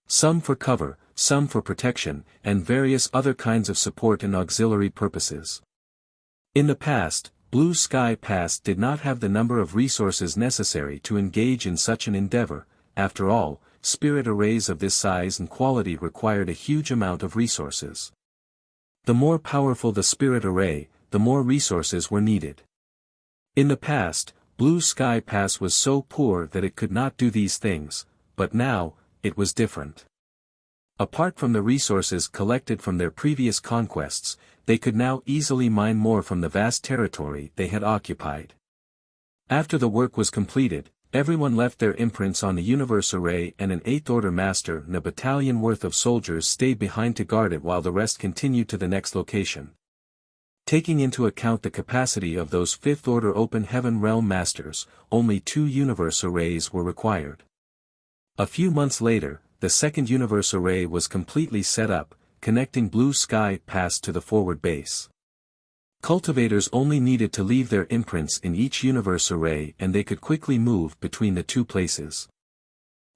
Some for cover, some for protection, and various other kinds of support and auxiliary purposes. In the past, Blue Sky Pass did not have the number of resources necessary to engage in such an endeavor. After all, spirit arrays of this size and quality required a huge amount of resources. The more powerful the spirit array, the more resources were needed. In the past, Blue Sky Pass was so poor that it could not do these things, but now, it was different. Apart from the resources collected from their previous conquests, they could now easily mine more from the vast territory they had occupied. After the work was completed, everyone left their imprints on the universe array and an 8th Order master and a battalion worth of soldiers stayed behind to guard it while the rest continued to the next location. Taking into account the capacity of those 5th Order Open Heaven Realm masters, only 2 universe arrays were required. A few months later, the second universe array was completely set up, connecting Blue Sky Pass to the forward base. Cultivators only needed to leave their imprints in each universe array and they could quickly move between the 2 places.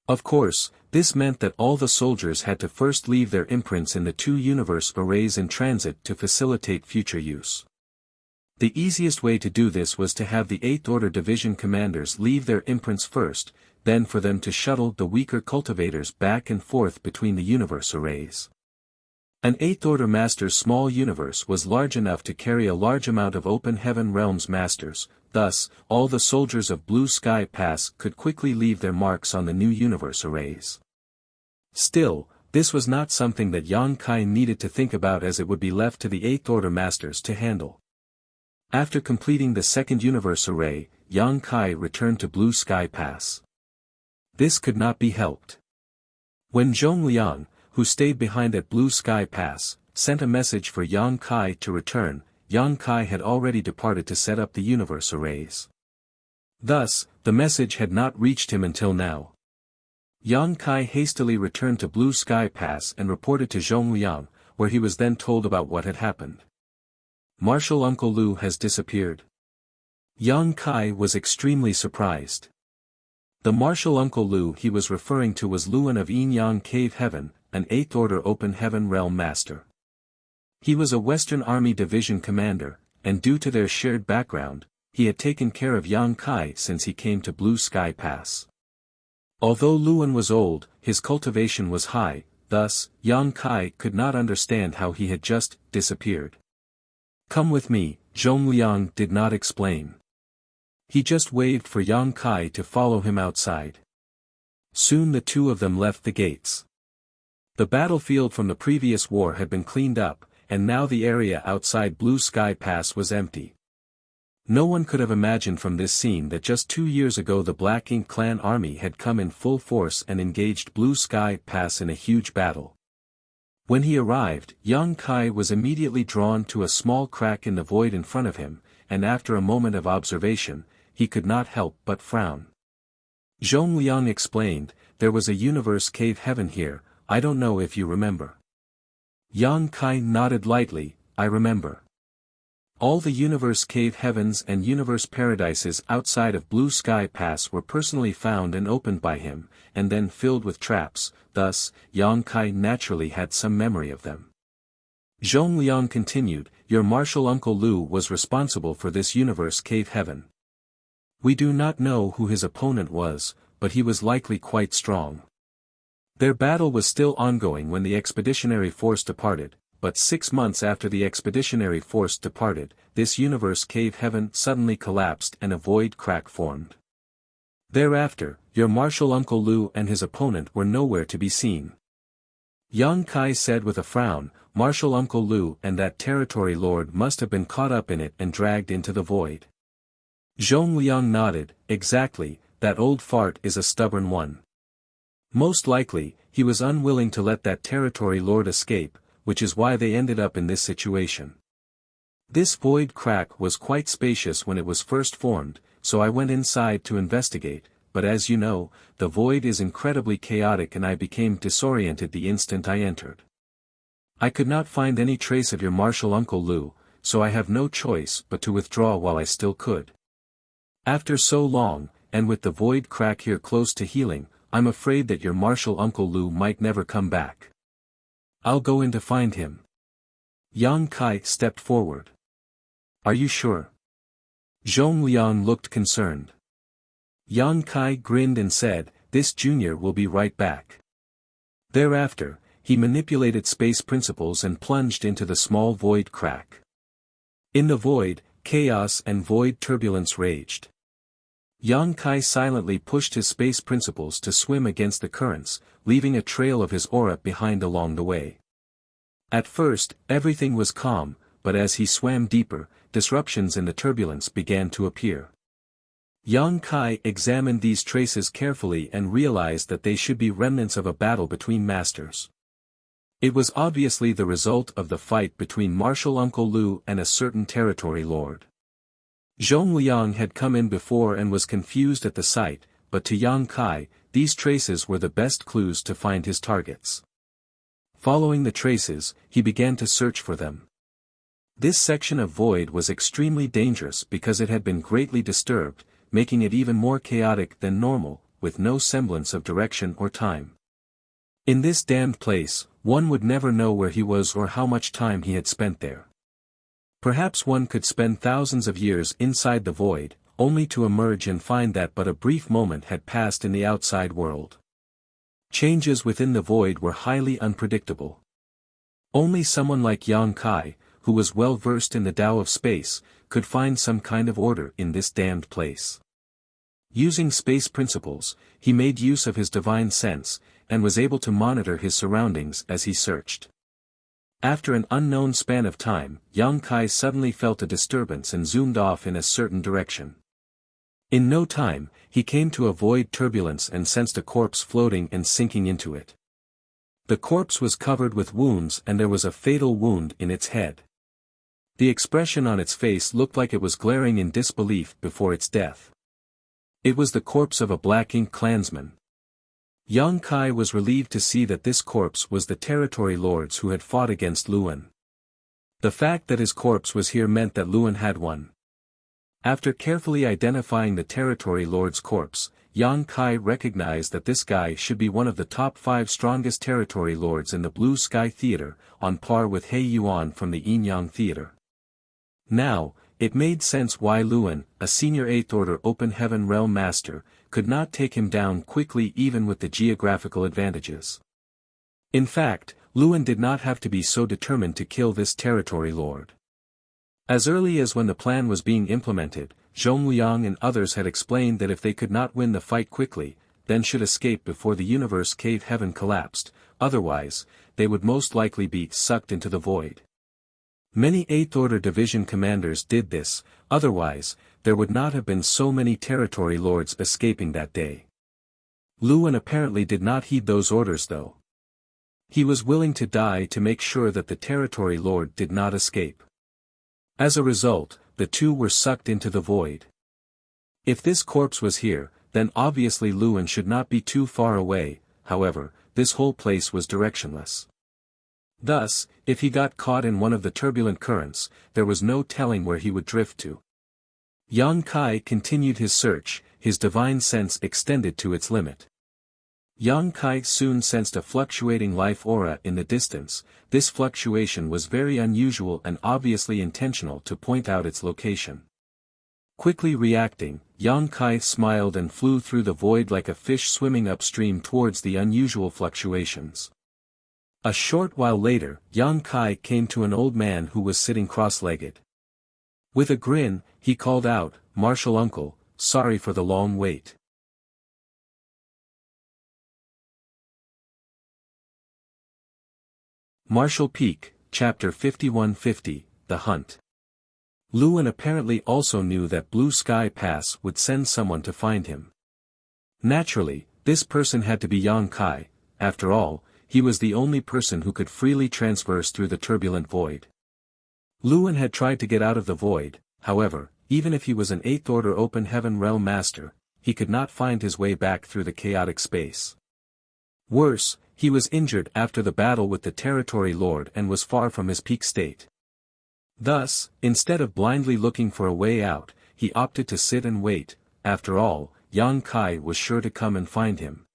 Of course, this meant that all the soldiers had to first leave their imprints in the 2 universe arrays in transit to facilitate future use. The easiest way to do this was to have the 8th Order Division commanders leave their imprints first, then for them to shuttle the weaker cultivators back and forth between the universe arrays. An 8th Order Master's small universe was large enough to carry a large amount of Open Heaven Realms Masters, thus, all the soldiers of Blue Sky Pass could quickly leave their marks on the new universe arrays. Still, this was not something that Yang Kai needed to think about as it would be left to the 8th Order Masters to handle. After completing the second universe array, Yang Kai returned to Blue Sky Pass. This could not be helped. When Zhongliang, who stayed behind at Blue Sky Pass, sent a message for Yang Kai to return, Yang Kai had already departed to set up the universe arrays. Thus, the message had not reached him until now. Yang Kai hastily returned to Blue Sky Pass and reported to Zhongliang, where he was then told about what had happened. Martial Uncle Lu has disappeared. Yang Kai was extremely surprised. The martial Uncle Lu he was referring to was Luan of Yin Yang Cave Heaven, an 8th Order Open Heaven Realm Master. He was a Western Army Division commander, and due to their shared background, he had taken care of Yang Kai since he came to Blue Sky Pass. Although Luan was old, his cultivation was high, thus, Yang Kai could not understand how he had just disappeared. "Come with me," Zhongliang did not explain. He just waved for Yang Kai to follow him outside. Soon the 2 of them left the gates. The battlefield from the previous war had been cleaned up, and now the area outside Blue Sky Pass was empty. No one could have imagined from this scene that just 2 years ago the Black Ink clan army had come in full force and engaged Blue Sky Pass in a huge battle. When he arrived, Yang Kai was immediately drawn to a small crack in the void in front of him, and after a moment of observation, he could not help but frown. Zhongliang explained, "There was a universe cave heaven here, I don't know if you remember." Yang Kai nodded lightly, "I remember. All the universe cave heavens and universe paradises outside of Blue Sky Pass were personally found and opened by him, and then filled with traps, thus, Yang Kai naturally had some memory of them." Zhongliang continued, "Your martial Uncle Lu was responsible for this universe cave heaven. We do not know who his opponent was, but he was likely quite strong. Their battle was still ongoing when the expeditionary force departed, but 6 months after the expeditionary force departed, this universe cave heaven suddenly collapsed and a void crack formed. Thereafter, your martial Uncle Lu and his opponent were nowhere to be seen." Yang Kai said with a frown, "Martial Uncle Lu and that territory lord must have been caught up in it and dragged into the void." Zhong Liang nodded, "Exactly, that old fart is a stubborn one. Most likely, he was unwilling to let that territory lord escape, which is why they ended up in this situation. This void crack was quite spacious when it was first formed, so I went inside to investigate, but as you know, the void is incredibly chaotic and I became disoriented the instant I entered. I could not find any trace of your martial Uncle Lu, so I have no choice but to withdraw while I still could. After so long, and with the void crack here close to healing, I'm afraid that your martial Uncle Lu might never come back. I'll go in to find him." Yang Kai stepped forward. "Are you sure?" Zhong Liang looked concerned. Yang Kai grinned and said, "This junior will be right back." Thereafter, he manipulated space principles and plunged into the small void crack. In the void, chaos and void turbulence raged. Yang Kai silently pushed his space principles to swim against the currents, leaving a trail of his aura behind along the way. At first, everything was calm, but as he swam deeper, disruptions in the turbulence began to appear. Yang Kai examined these traces carefully and realized that they should be remnants of a battle between masters. It was obviously the result of the fight between martial Uncle Lu and a certain territory lord. Zhong Liang had come in before and was confused at the sight, but to Yang Kai, these traces were the best clues to find his targets. Following the traces, he began to search for them. This section of void was extremely dangerous because it had been greatly disturbed, making it even more chaotic than normal, with no semblance of direction or time. In this damned place, one would never know where he was or how much time he had spent there. Perhaps one could spend thousands of years inside the void, only to emerge and find that but a brief moment had passed in the outside world. Changes within the void were highly unpredictable. Only someone like Yang Kai, who was well versed in the Tao of space, could find some kind of order in this damned place. Using space principles, he made use of his divine sense, and was able to monitor his surroundings as he searched. After an unknown span of time, Yang Kai suddenly felt a disturbance and zoomed off in a certain direction. In no time, he came to a void turbulence and sensed a corpse floating and sinking into it. The corpse was covered with wounds and there was a fatal wound in its head. The expression on its face looked like it was glaring in disbelief before its death. It was the corpse of a Black Ink clansman. Yang Kai was relieved to see that this corpse was the territory lords who had fought against Luan. The fact that his corpse was here meant that Luan had won. After carefully identifying the territory lord's corpse, Yang Kai recognized that this guy should be one of the top 5 strongest territory lords in the Blue Sky Theater, on par with He Yuan from the Yin Yang Theater. Now, it made sense why Luan, a senior 8th Order Open Heaven Realm Master, could not take him down quickly even with the geographical advantages. In fact, Luan did not have to be so determined to kill this territory lord. As early as when the plan was being implemented, Zhong Liang and others had explained that if they could not win the fight quickly, then should escape before the universe cave heaven collapsed, otherwise, they would most likely be sucked into the void. Many 8th Order Division commanders did this, otherwise, there would not have been so many territory lords escaping that day. Luan apparently did not heed those orders though. He was willing to die to make sure that the territory lord did not escape. As a result, the two were sucked into the void. If this corpse was here, then obviously Luan should not be too far away, however, this whole place was directionless. Thus, if he got caught in one of the turbulent currents, there was no telling where he would drift to. Yang Kai continued his search, his divine sense extended to its limit. Yang Kai soon sensed a fluctuating life aura in the distance. This fluctuation was very unusual and obviously intentional to point out its location. Quickly reacting, Yang Kai smiled and flew through the void like a fish swimming upstream towards the unusual fluctuations. A short while later, Yang Kai came to an old man who was sitting cross-legged. With a grin, he called out, "Martial uncle, sorry for the long wait." Marshall Peak, Chapter 5150, The Hunt. Luan apparently also knew that Blue Sky Pass would send someone to find him. Naturally, this person had to be Yang Kai. After all, he was the only person who could freely transverse through the turbulent void. Luan had tried to get out of the void, however, even if he was an 8th Order Open Heaven Realm Master, he could not find his way back through the chaotic space. Worse, he was injured after the battle with the Territory Lord and was far from his peak state. Thus, instead of blindly looking for a way out, he opted to sit and wait. After all, Yang Kai was sure to come and find him.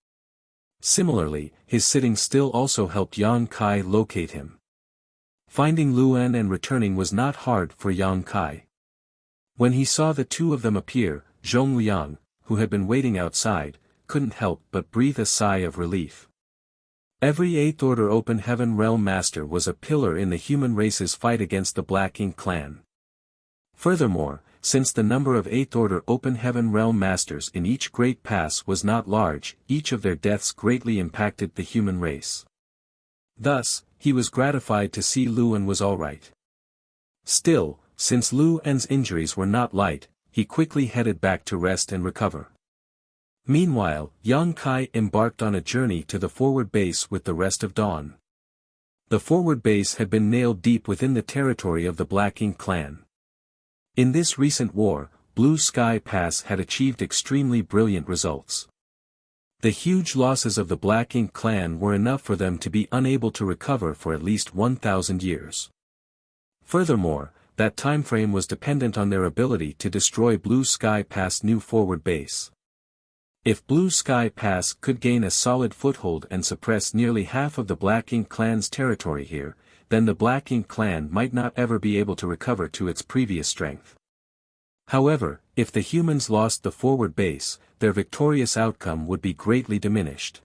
Similarly, his sitting still also helped Yang Kai locate him. Finding Luan and returning was not hard for Yang Kai. When he saw the two of them appear, Zhong Liang, who had been waiting outside, couldn't help but breathe a sigh of relief. Every 8th Order Open Heaven Realm Master was a pillar in the human race's fight against the Black Ink clan. Furthermore, since the number of 8th Order Open Heaven Realm Masters in each Great Pass was not large, each of their deaths greatly impacted the human race. Thus, he was gratified to see Luan was alright. Still, since Luan's injuries were not light, he quickly headed back to rest and recover. Meanwhile, Yang Kai embarked on a journey to the forward base with the rest of Dawn. The forward base had been nailed deep within the territory of the Black Ink clan. In this recent war, Blue Sky Pass had achieved extremely brilliant results. The huge losses of the Black Ink clan were enough for them to be unable to recover for at least 1,000 years. Furthermore, that time frame was dependent on their ability to destroy Blue Sky Pass' new forward base. If Blue Sky Pass could gain a solid foothold and suppress nearly half of the Black Ink clan's territory here, then the Black Ink clan might not ever be able to recover to its previous strength. However, if the humans lost the forward base, their victorious outcome would be greatly diminished.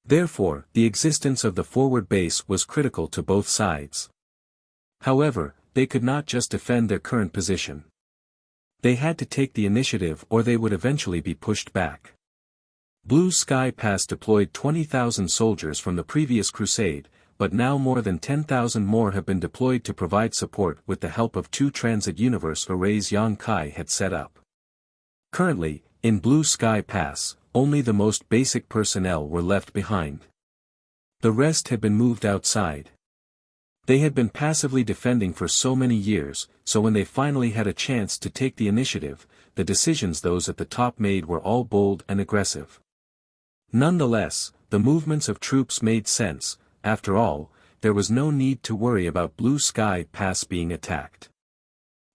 Therefore, the existence of the forward base was critical to both sides. However, they could not just defend their current position. They had to take the initiative or they would eventually be pushed back. Blue Sky Pass deployed 20,000 soldiers from the previous crusade, but now more than 10,000 more have been deployed to provide support with the help of 2 transit universe arrays Yang Kai had set up. Currently, in Blue Sky Pass, only the most basic personnel were left behind. The rest had been moved outside. They had been passively defending for so many years, so when they finally had a chance to take the initiative, the decisions those at the top made were all bold and aggressive. Nonetheless, the movements of troops made sense. After all, there was no need to worry about Blue Sky Pass being attacked.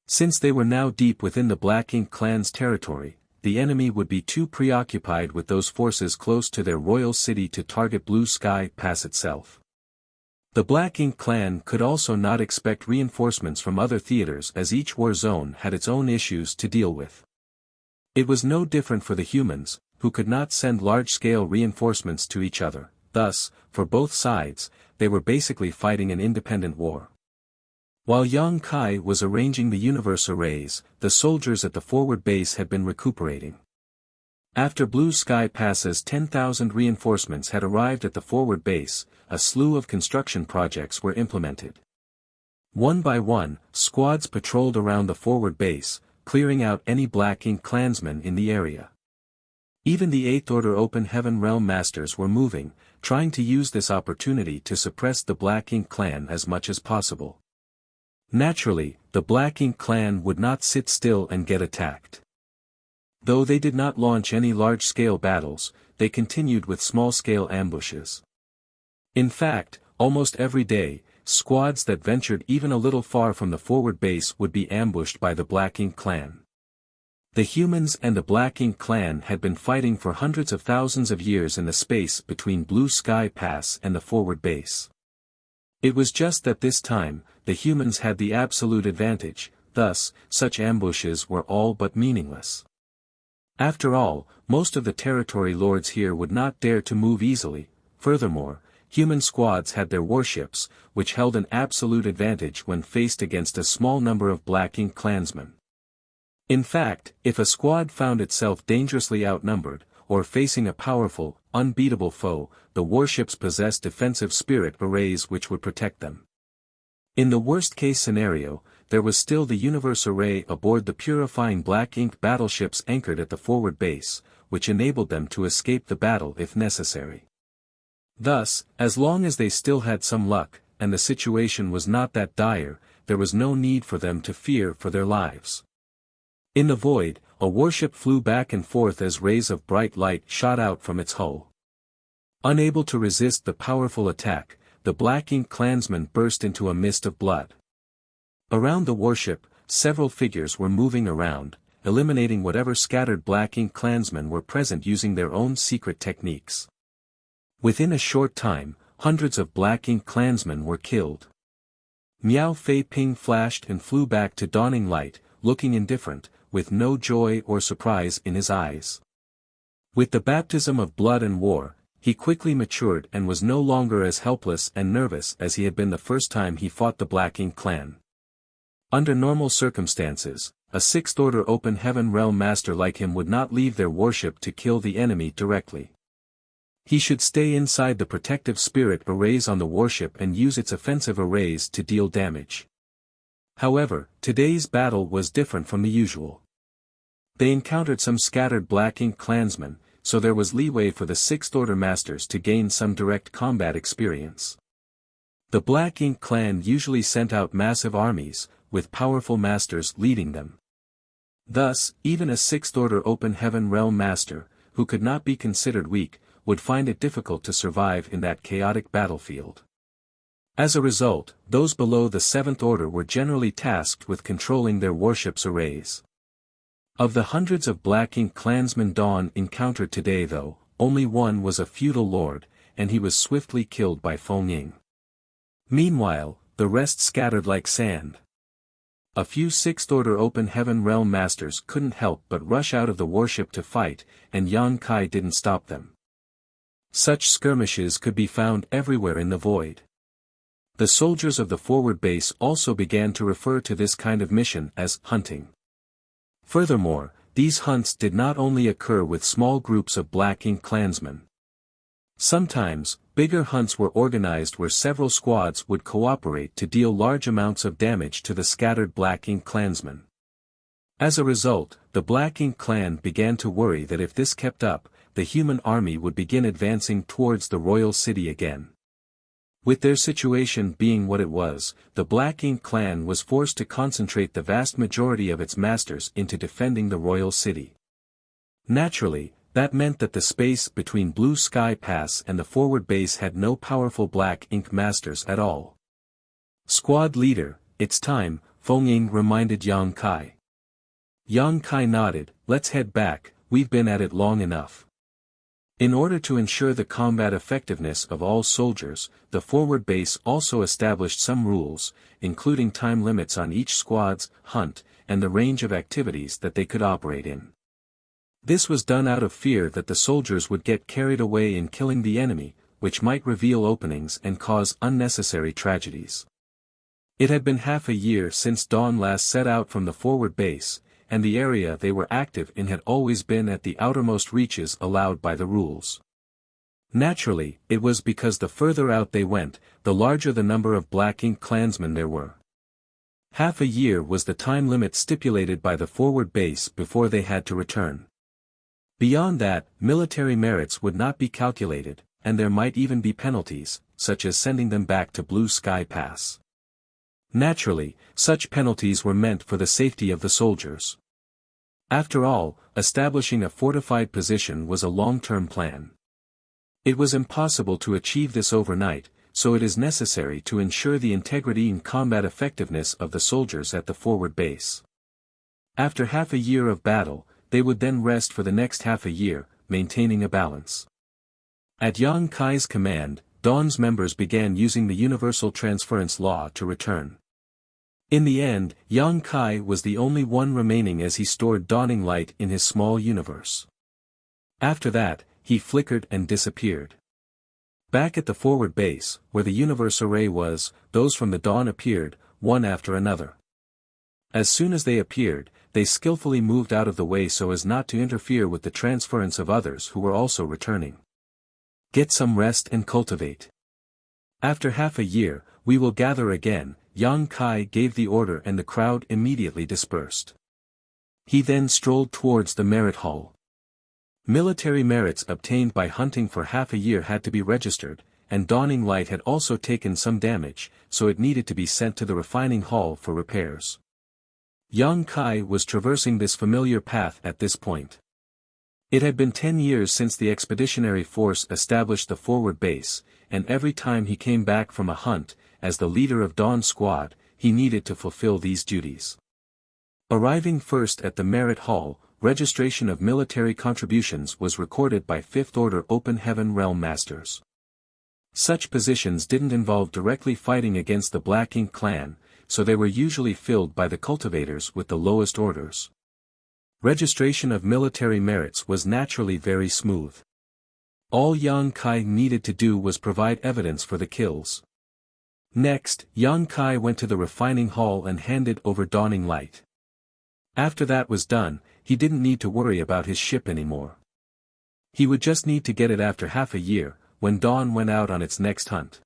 Since they were now deep within the Black Ink clan's territory, the enemy would be too preoccupied with those forces close to their royal city to target Blue Sky Pass itself. The Black Ink clan could also not expect reinforcements from other theaters as each war zone had its own issues to deal with. It was no different for the humans, who could not send large-scale reinforcements to each other. Thus, for both sides, they were basically fighting an independent war. While Yang Kai was arranging the universe arrays, the soldiers at the forward base had been recuperating. After Blue Sky Pass's 10,000 reinforcements had arrived at the forward base, a slew of construction projects were implemented. One by one, squads patrolled around the forward base, clearing out any Black Ink clansmen in the area. Even the 8th Order Open Heaven Realm Masters were moving, trying to use this opportunity to suppress the Black Ink clan as much as possible. Naturally, the Black Ink clan would not sit still and get attacked. Though they did not launch any large-scale battles, they continued with small-scale ambushes. In fact, almost every day, squads that ventured even a little far from the forward base would be ambushed by the Black Ink clan. The humans and the Black Ink clan had been fighting for hundreds of thousands of years in the space between Blue Sky Pass and the forward base. It was just that this time, the humans had the absolute advantage, thus, such ambushes were all but meaningless. After all, most of the territory lords here would not dare to move easily. Furthermore, human squads had their warships, which held an absolute advantage when faced against a small number of Black Ink clansmen. In fact, if a squad found itself dangerously outnumbered, or facing a powerful, unbeatable foe, the warships possessed defensive spirit arrays which would protect them. In the worst-case scenario, there was still the universe array aboard the purifying black ink battleships anchored at the forward base, which enabled them to escape the battle if necessary. Thus, as long as they still had some luck, and the situation was not that dire, there was no need for them to fear for their lives. In the void, a warship flew back and forth as rays of bright light shot out from its hull. Unable to resist the powerful attack, the Black Ink Klansmen burst into a mist of blood. Around the warship, several figures were moving around, eliminating whatever scattered Black Ink Klansmen were present using their own secret techniques. Within a short time, hundreds of Black Ink Klansmen were killed. Miao Fei Ping flashed and flew back to dawning light, looking indifferent, with no joy or surprise in his eyes. With the baptism of blood and war, he quickly matured and was no longer as helpless and nervous as he had been the first time he fought the Black Ink Clan. Under normal circumstances, a Sixth-Order Open Heaven Realm Master like him would not leave their warship to kill the enemy directly. He should stay inside the protective spirit arrays on the warship and use its offensive arrays to deal damage. However, today's battle was different from the usual. They encountered some scattered Black Ink Klansmen, so there was leeway for the Sixth Order Masters to gain some direct combat experience. The Black Ink Clan usually sent out massive armies, with powerful masters leading them. Thus, even a Sixth Order Open Heaven Realm Master, who could not be considered weak, would find it difficult to survive in that chaotic battlefield. As a result, those below the Seventh Order were generally tasked with controlling their warship's arrays. Of the hundreds of Black Ink Klansmen Dawn encountered today though, only one was a feudal lord, and he was swiftly killed by Feng Ying. Meanwhile, the rest scattered like sand. A few Sixth Order Open Heaven Realm Masters couldn't help but rush out of the warship to fight, and Yang Kai didn't stop them. Such skirmishes could be found everywhere in the void. The soldiers of the forward base also began to refer to this kind of mission as hunting. Furthermore, these hunts did not only occur with small groups of Black Ink Klansmen. Sometimes, bigger hunts were organized where several squads would cooperate to deal large amounts of damage to the scattered Black Ink Klansmen. As a result, the Black Ink Clan began to worry that if this kept up, the human army would begin advancing towards the royal city again. With their situation being what it was, the Black Ink Clan was forced to concentrate the vast majority of its masters into defending the royal city. Naturally, that meant that the space between Blue Sky Pass and the forward base had no powerful Black Ink masters at all. Squad leader, it's time, Feng Ying reminded Yang Kai. Yang Kai nodded, let's head back, we've been at it long enough. In order to ensure the combat effectiveness of all soldiers, the forward base also established some rules, including time limits on each squad's hunt, and the range of activities that they could operate in. This was done out of fear that the soldiers would get carried away in killing the enemy, which might reveal openings and cause unnecessary tragedies. It had been half a year since Dawn last set out from the forward base, and the area they were active in had always been at the outermost reaches allowed by the rules. Naturally, it was because the further out they went, the larger the number of Black Ink Klansmen there were. Half a year was the time limit stipulated by the forward base before they had to return. Beyond that, military merits would not be calculated, and there might even be penalties, such as sending them back to Blue Sky Pass. Naturally, such penalties were meant for the safety of the soldiers. After all, establishing a fortified position was a long-term plan. It was impossible to achieve this overnight, so it is necessary to ensure the integrity and combat effectiveness of the soldiers at the forward base. After half a year of battle, they would then rest for the next half a year, maintaining a balance. At Yang Kai's command, Dawn's members began using the Universal Transference Law to return. In the end, Yang Kai was the only one remaining as he stored dawning light in his small universe. After that, he flickered and disappeared. Back at the forward base, where the universe array was, those from the Dawn appeared, one after another. As soon as they appeared, they skillfully moved out of the way so as not to interfere with the transference of others who were also returning. Get some rest and cultivate. After half a year, we will gather again." Yang Kai gave the order and the crowd immediately dispersed. He then strolled towards the merit hall. Military merits obtained by hunting for half a year had to be registered, and Dawning Light had also taken some damage, so it needed to be sent to the refining hall for repairs. Yang Kai was traversing this familiar path at this point. It had been 10 years since the expeditionary force established the forward base, and every time he came back from a hunt, as the leader of Dawn Squad, he needed to fulfill these duties. Arriving first at the Merit Hall, registration of military contributions was recorded by Fifth Order Open Heaven Realm Masters. Such positions didn't involve directly fighting against the Black Ink clan, so they were usually filled by the cultivators with the lowest orders. Registration of military merits was naturally very smooth. All Yang Kai needed to do was provide evidence for the kills. Next, Yang Kai went to the refining hall and handed over Dawning Light. After that was done, he didn't need to worry about his ship anymore. He would just need to get it after half a year, when Dawn went out on its next hunt.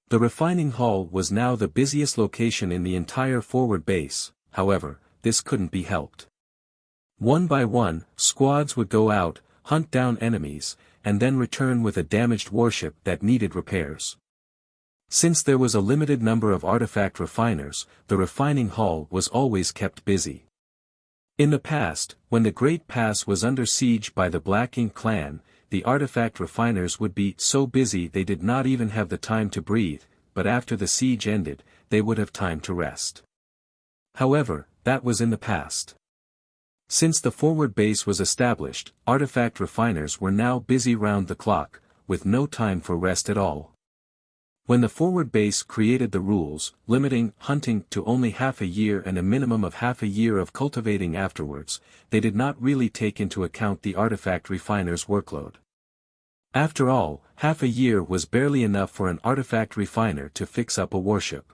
The refining hall was now the busiest location in the entire forward base, however, this couldn't be helped. One by one, squads would go out, hunt down enemies, and then return with a damaged warship that needed repairs. Since there was a limited number of artifact refiners, the refining hall was always kept busy. In the past, when the Great Pass was under siege by the Black Ink clan, the artifact refiners would be so busy they did not even have the time to breathe, but after the siege ended, they would have time to rest. However, that was in the past. Since the forward base was established, artifact refiners were now busy round the clock, with no time for rest at all. When the forward base created the rules, limiting hunting to only half a year and a minimum of half a year of cultivating afterwards, they did not really take into account the artifact refiner's workload. After all, half a year was barely enough for an artifact refiner to fix up a warship.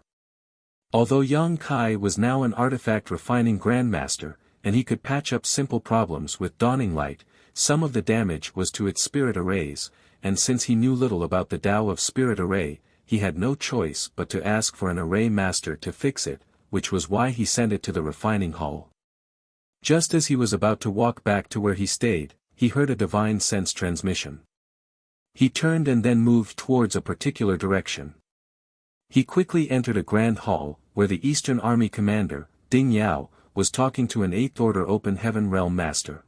Although Yang Kai was now an artifact refining grandmaster, and he could patch up simple problems with Dawning Light, some of the damage was to its spirit arrays, and since he knew little about the Tao of Spirit Array, he had no choice but to ask for an array master to fix it, which was why he sent it to the refining hall. Just as he was about to walk back to where he stayed, he heard a divine sense transmission. He turned and then moved towards a particular direction. He quickly entered a grand hall, where the Eastern Army commander, Ding Yao, was talking to an 8th Order Open Heaven Realm Master.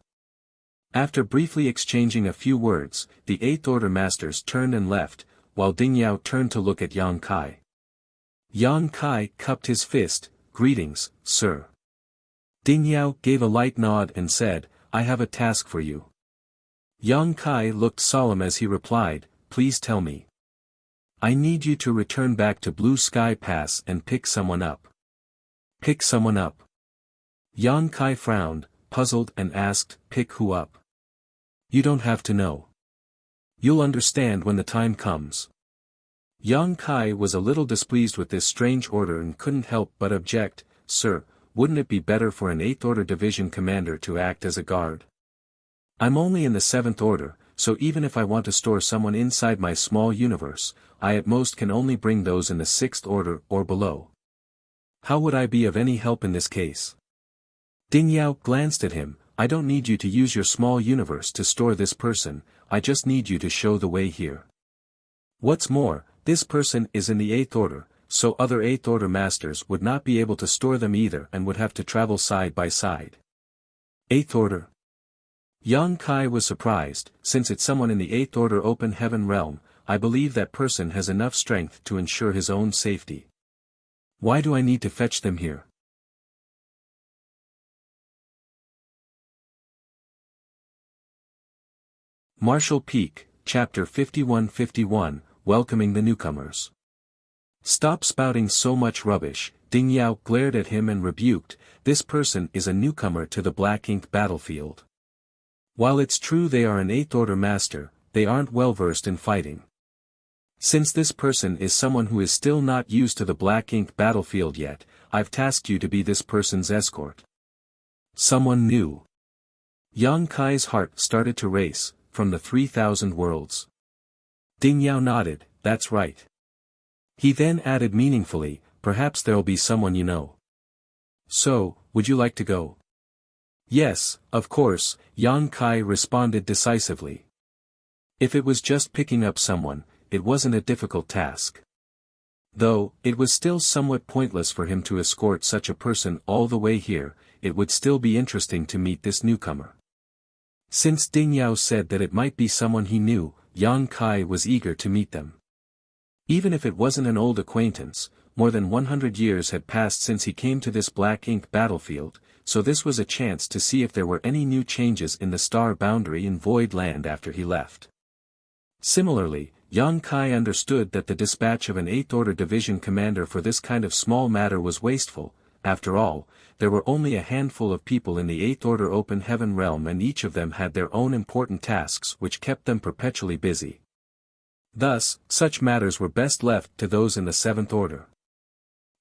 After briefly exchanging a few words, the 8th Order Masters turned and left, while Ding Yao turned to look at Yang Kai. Yang Kai cupped his fist. "Greetings, sir." Ding Yao gave a light nod and said, "I have a task for you." Yang Kai looked solemn as he replied, "Please tell me. I need you to return back to Blue Sky Pass and pick someone up." "Pick someone up?" Yang Kai frowned, puzzled and asked, "Pick who up?" "You don't have to know. You'll understand when the time comes." Yang Kai was a little displeased with this strange order and couldn't help but object, "Sir, wouldn't it be better for an 8th Order Division commander to act as a guard? I'm only in the 7th Order, so even if I want to store someone inside my small universe, I at most can only bring those in the 6th Order or below. How would I be of any help in this case?" Ding Yao glanced at him. "I don't need you to use your small universe to store this person, I just need you to show the way here. What's more, this person is in the 8th Order, so other 8th Order Masters would not be able to store them either and would have to travel side by side." 8th Order? Yang Kai was surprised. "Since it's someone in the 8th Order Open Heaven Realm, I believe that person has enough strength to ensure his own safety. Why do I need to fetch them here?" Marshall Peak, Chapter 51-51, Welcoming the Newcomers. "Stop spouting so much rubbish," Ding Yao glared at him and rebuked, "this person is a newcomer to the Black Ink battlefield. While it's true they are an 8th Order Master, they aren't well versed in fighting. Since this person is someone who is still not used to the Black Ink battlefield yet, I've tasked you to be this person's escort." Someone new. Yang Kai's heart started to race. From the 3,000 worlds. Ding Yao nodded, that's right. He then added meaningfully, perhaps there'll be someone you know. So, would you like to go? Yes, of course, Yang Kai responded decisively. If it was just picking up someone, it wasn't a difficult task. Though, it was still somewhat pointless for him to escort such a person all the way here, it would still be interesting to meet this newcomer. Since Ding Yao said that it might be someone he knew, Yang Kai was eager to meet them. Even if it wasn't an old acquaintance, more than 100 years had passed since he came to this black ink battlefield, so this was a chance to see if there were any new changes in the star boundary in Void Land after he left. Similarly, Yang Kai understood that the dispatch of an 8th Order Division commander for this kind of small matter was wasteful. After all, there were only a handful of people in the 8th Order Open Heaven realm and each of them had their own important tasks which kept them perpetually busy. Thus, such matters were best left to those in the 7th Order.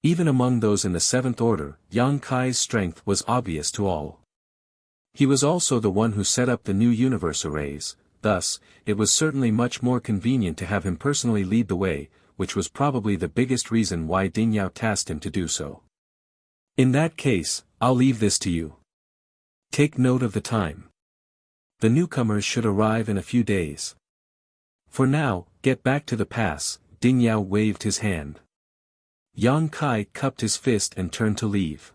Even among those in the 7th Order, Yang Kai's strength was obvious to all. He was also the one who set up the new universe arrays, thus, it was certainly much more convenient to have him personally lead the way, which was probably the biggest reason why Ding Yao tasked him to do so. In that case, I'll leave this to you. Take note of the time. The newcomers should arrive in a few days. For now, get back to the pass. Ding Yao waved his hand. Yang Kai cupped his fist and turned to leave.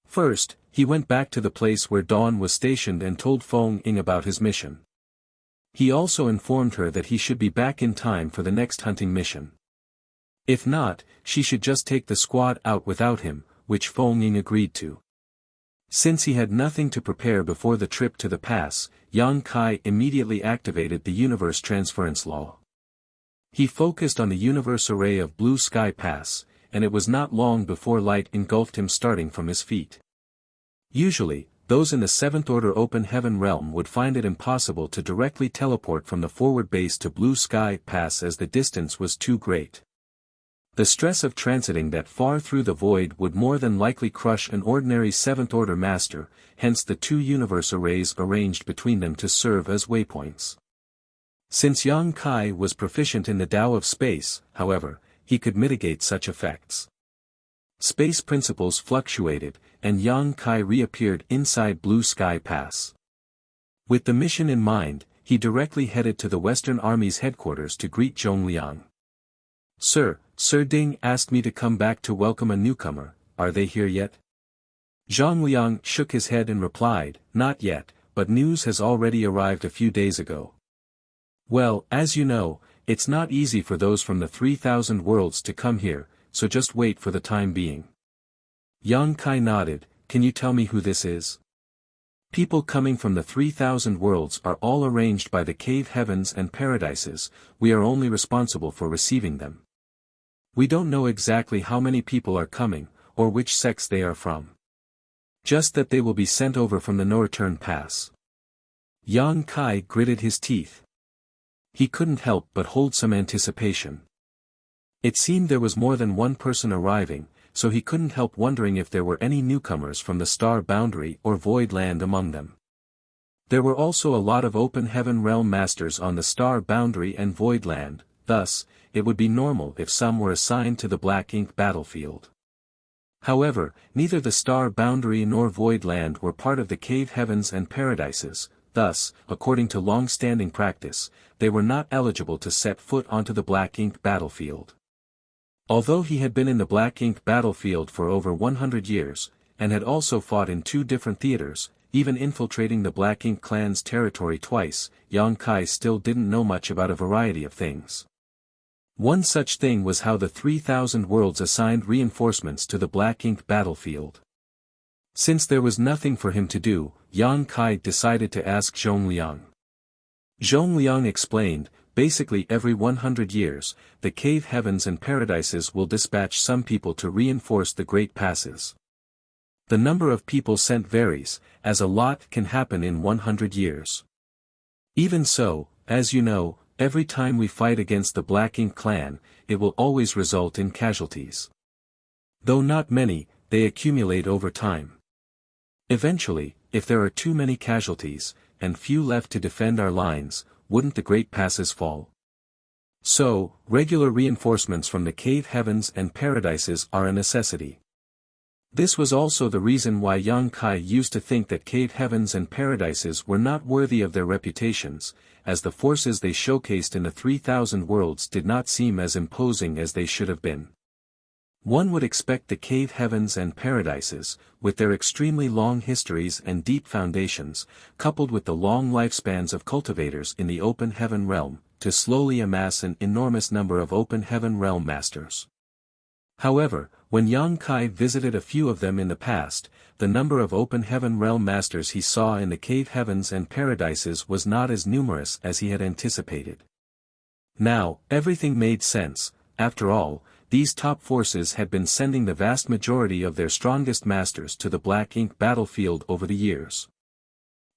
First, he went back to the place where Dawn was stationed and told Feng Ying about his mission. He also informed her that he should be back in time for the next hunting mission. If not, she should just take the squad out without him, which Feng Ying agreed to. Since he had nothing to prepare before the trip to the pass, Yang Kai immediately activated the universe transference law. He focused on the universe array of Blue Sky Pass, and it was not long before light engulfed him starting from his feet. Usually, those in the 7th Order Open Heaven realm would find it impossible to directly teleport from the forward base to Blue Sky Pass as the distance was too great. The stress of transiting that far through the void would more than likely crush an ordinary 7th Order Master, hence the two universe arrays arranged between them to serve as waypoints. Since Yang Kai was proficient in the Tao of space, however, he could mitigate such effects. Space principles fluctuated, and Yang Kai reappeared inside Blue Sky Pass. With the mission in mind, he directly headed to the Western Army's headquarters to greet Zhongliang. Sir Ding asked me to come back to welcome a newcomer. Are they here yet? Zhongliang shook his head and replied, not yet, but news has already arrived a few days ago. Well, as you know, it's not easy for those from the 3,000 worlds to come here, so just wait for the time being. Yang Kai nodded, can you tell me who this is? People coming from the 3,000 worlds are all arranged by the cave heavens and paradises, we are only responsible for receiving them. We don't know exactly how many people are coming, or which sects they are from. Just that they will be sent over from the no-return pass. Yang Kai gritted his teeth. He couldn't help but hold some anticipation. It seemed there was more than one person arriving, so he couldn't help wondering if there were any newcomers from the star boundary or void land among them. There were also a lot of open heaven realm masters on the star boundary and void land, thus, it would be normal if some were assigned to the black ink battlefield. However, neither the star boundary nor void land were part of the cave heavens and paradises, thus, according to long-standing practice, they were not eligible to set foot onto the black ink battlefield. Although he had been in the black ink battlefield for over 100 years, and had also fought in 2 different theaters, even infiltrating the black ink clan's territory twice, Yang Kai still didn't know much about a variety of things. One such thing was how the 3,000 worlds assigned reinforcements to the black ink battlefield. Since there was nothing for him to do, Yang Kai decided to ask Zhongliang. Zhongliang explained, basically every 100 years, the cave heavens and paradises will dispatch some people to reinforce the great passes. The number of people sent varies, as a lot can happen in 100 years. Even so, as you know, every time we fight against the Black Ink clan, it will always result in casualties. Though not many, they accumulate over time. Eventually, if there are too many casualties, and few left to defend our lines, wouldn't the great passes fall? So, regular reinforcements from the cave heavens and paradises are a necessity. This was also the reason why Yang Kai used to think that cave heavens and paradises were not worthy of their reputations, as the forces they showcased in the 3,000 worlds did not seem as imposing as they should have been. One would expect the cave heavens and paradises, with their extremely long histories and deep foundations, coupled with the long lifespans of cultivators in the open heaven realm, to slowly amass an enormous number of open heaven realm masters. However, when Yang Kai visited a few of them in the past, the number of open heaven realm masters he saw in the cave heavens and paradises was not as numerous as he had anticipated. Now, everything made sense. After all, these top forces had been sending the vast majority of their strongest masters to the Black Ink battlefield over the years.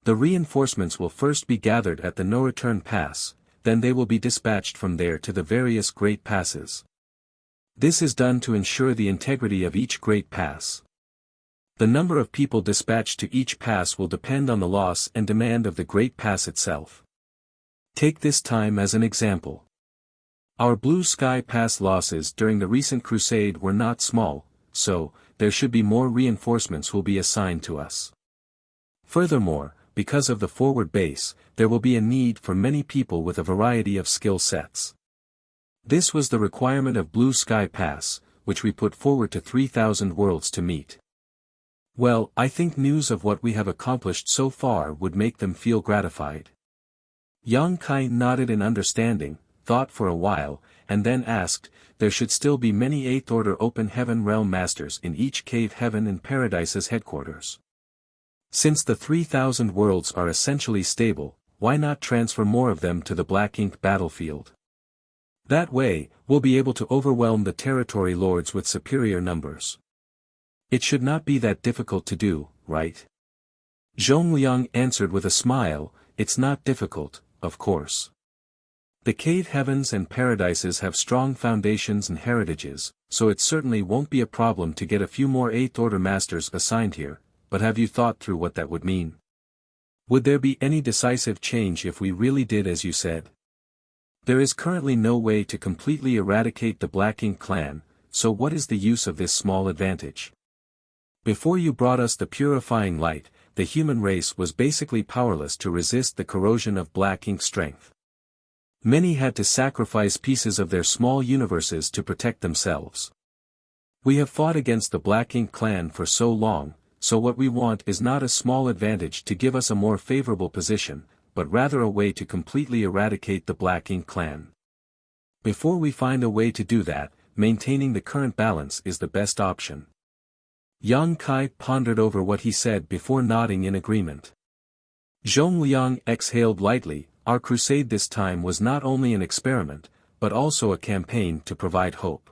The reinforcements will first be gathered at the no-return pass, then they will be dispatched from there to the various great passes. This is done to ensure the integrity of each great pass. The number of people dispatched to each pass will depend on the loss and demand of the great pass itself. Take this time as an example. Our Blue Sky Pass losses during the recent crusade were not small, so, there should be more reinforcements will be assigned to us. Furthermore, because of the forward base, there will be a need for many people with a variety of skill sets. This was the requirement of Blue Sky Pass, which we put forward to 3,000 worlds to meet. Well, I think news of what we have accomplished so far would make them feel gratified. Yang Kai nodded in understanding, thought for a while, and then asked, there should still be many 8th Order Open Heaven Realm Masters in each cave heaven and paradise's headquarters. Since the 3,000 worlds are essentially stable, why not transfer more of them to the Black Ink battlefield? That way, we'll be able to overwhelm the territory lords with superior numbers. It should not be that difficult to do, right? Zhongliang answered with a smile, it's not difficult, of course. The cave heavens and paradises have strong foundations and heritages, so it certainly won't be a problem to get a few more 8th Order Masters assigned here, but have you thought through what that would mean? Would there be any decisive change if we really did as you said? There is currently no way to completely eradicate the Black Ink clan, so what is the use of this small advantage? Before you brought us the purifying light, the human race was basically powerless to resist the corrosion of Black Ink strength. Many had to sacrifice pieces of their small universes to protect themselves. We have fought against the Black Ink clan for so long, so what we want is not a small advantage to give us a more favorable position, but rather a way to completely eradicate the Black Ink clan. Before we find a way to do that, maintaining the current balance is the best option. Yang Kai pondered over what he said before nodding in agreement. Zhongliang exhaled lightly. Our crusade this time was not only an experiment, but also a campaign to provide hope.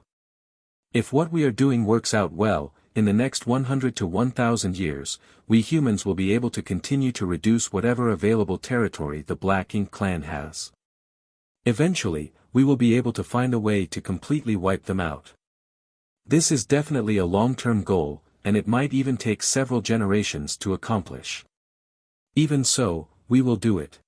If what we are doing works out well, in the next 100 to 1,000 years, we humans will be able to continue to reduce whatever available territory the Black Ink clan has. Eventually, we will be able to find a way to completely wipe them out. This is definitely a long-term goal, and it might even take several generations to accomplish. Even so, we will do it.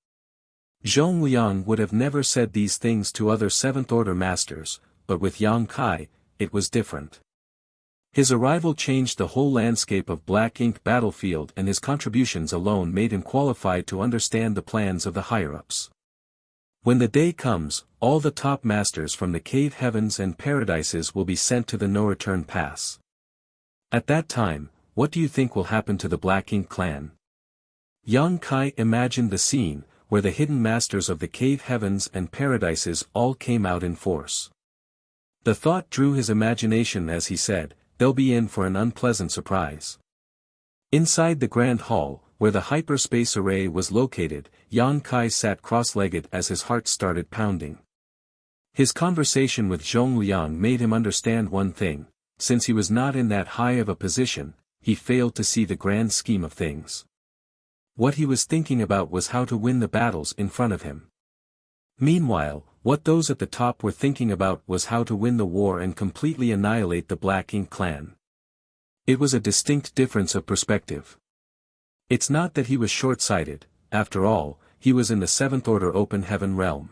Zhongliang would have never said these things to other 7th Order Masters, but with Yang Kai, it was different. His arrival changed the whole landscape of Black Ink battlefield, and his contributions alone made him qualified to understand the plans of the higher-ups. When the day comes, all the top masters from the cave heavens and paradises will be sent to the no-return pass. At that time, what do you think will happen to the Black Ink clan? Yang Kai imagined the scene, where the hidden masters of the cave heavens and paradises all came out in force. The thought drew his imagination as he said, they'll be in for an unpleasant surprise. Inside the Grand Hall, where the hyperspace array was located, Yang Kai sat cross-legged as his heart started pounding. His conversation with Zhongliang made him understand one thing: since he was not in that high of a position, he failed to see the grand scheme of things. What he was thinking about was how to win the battles in front of him. Meanwhile, what those at the top were thinking about was how to win the war and completely annihilate the Black Ink clan. It was a distinct difference of perspective. It's not that he was short-sighted, after all, he was in the 7th Order Open Heaven realm.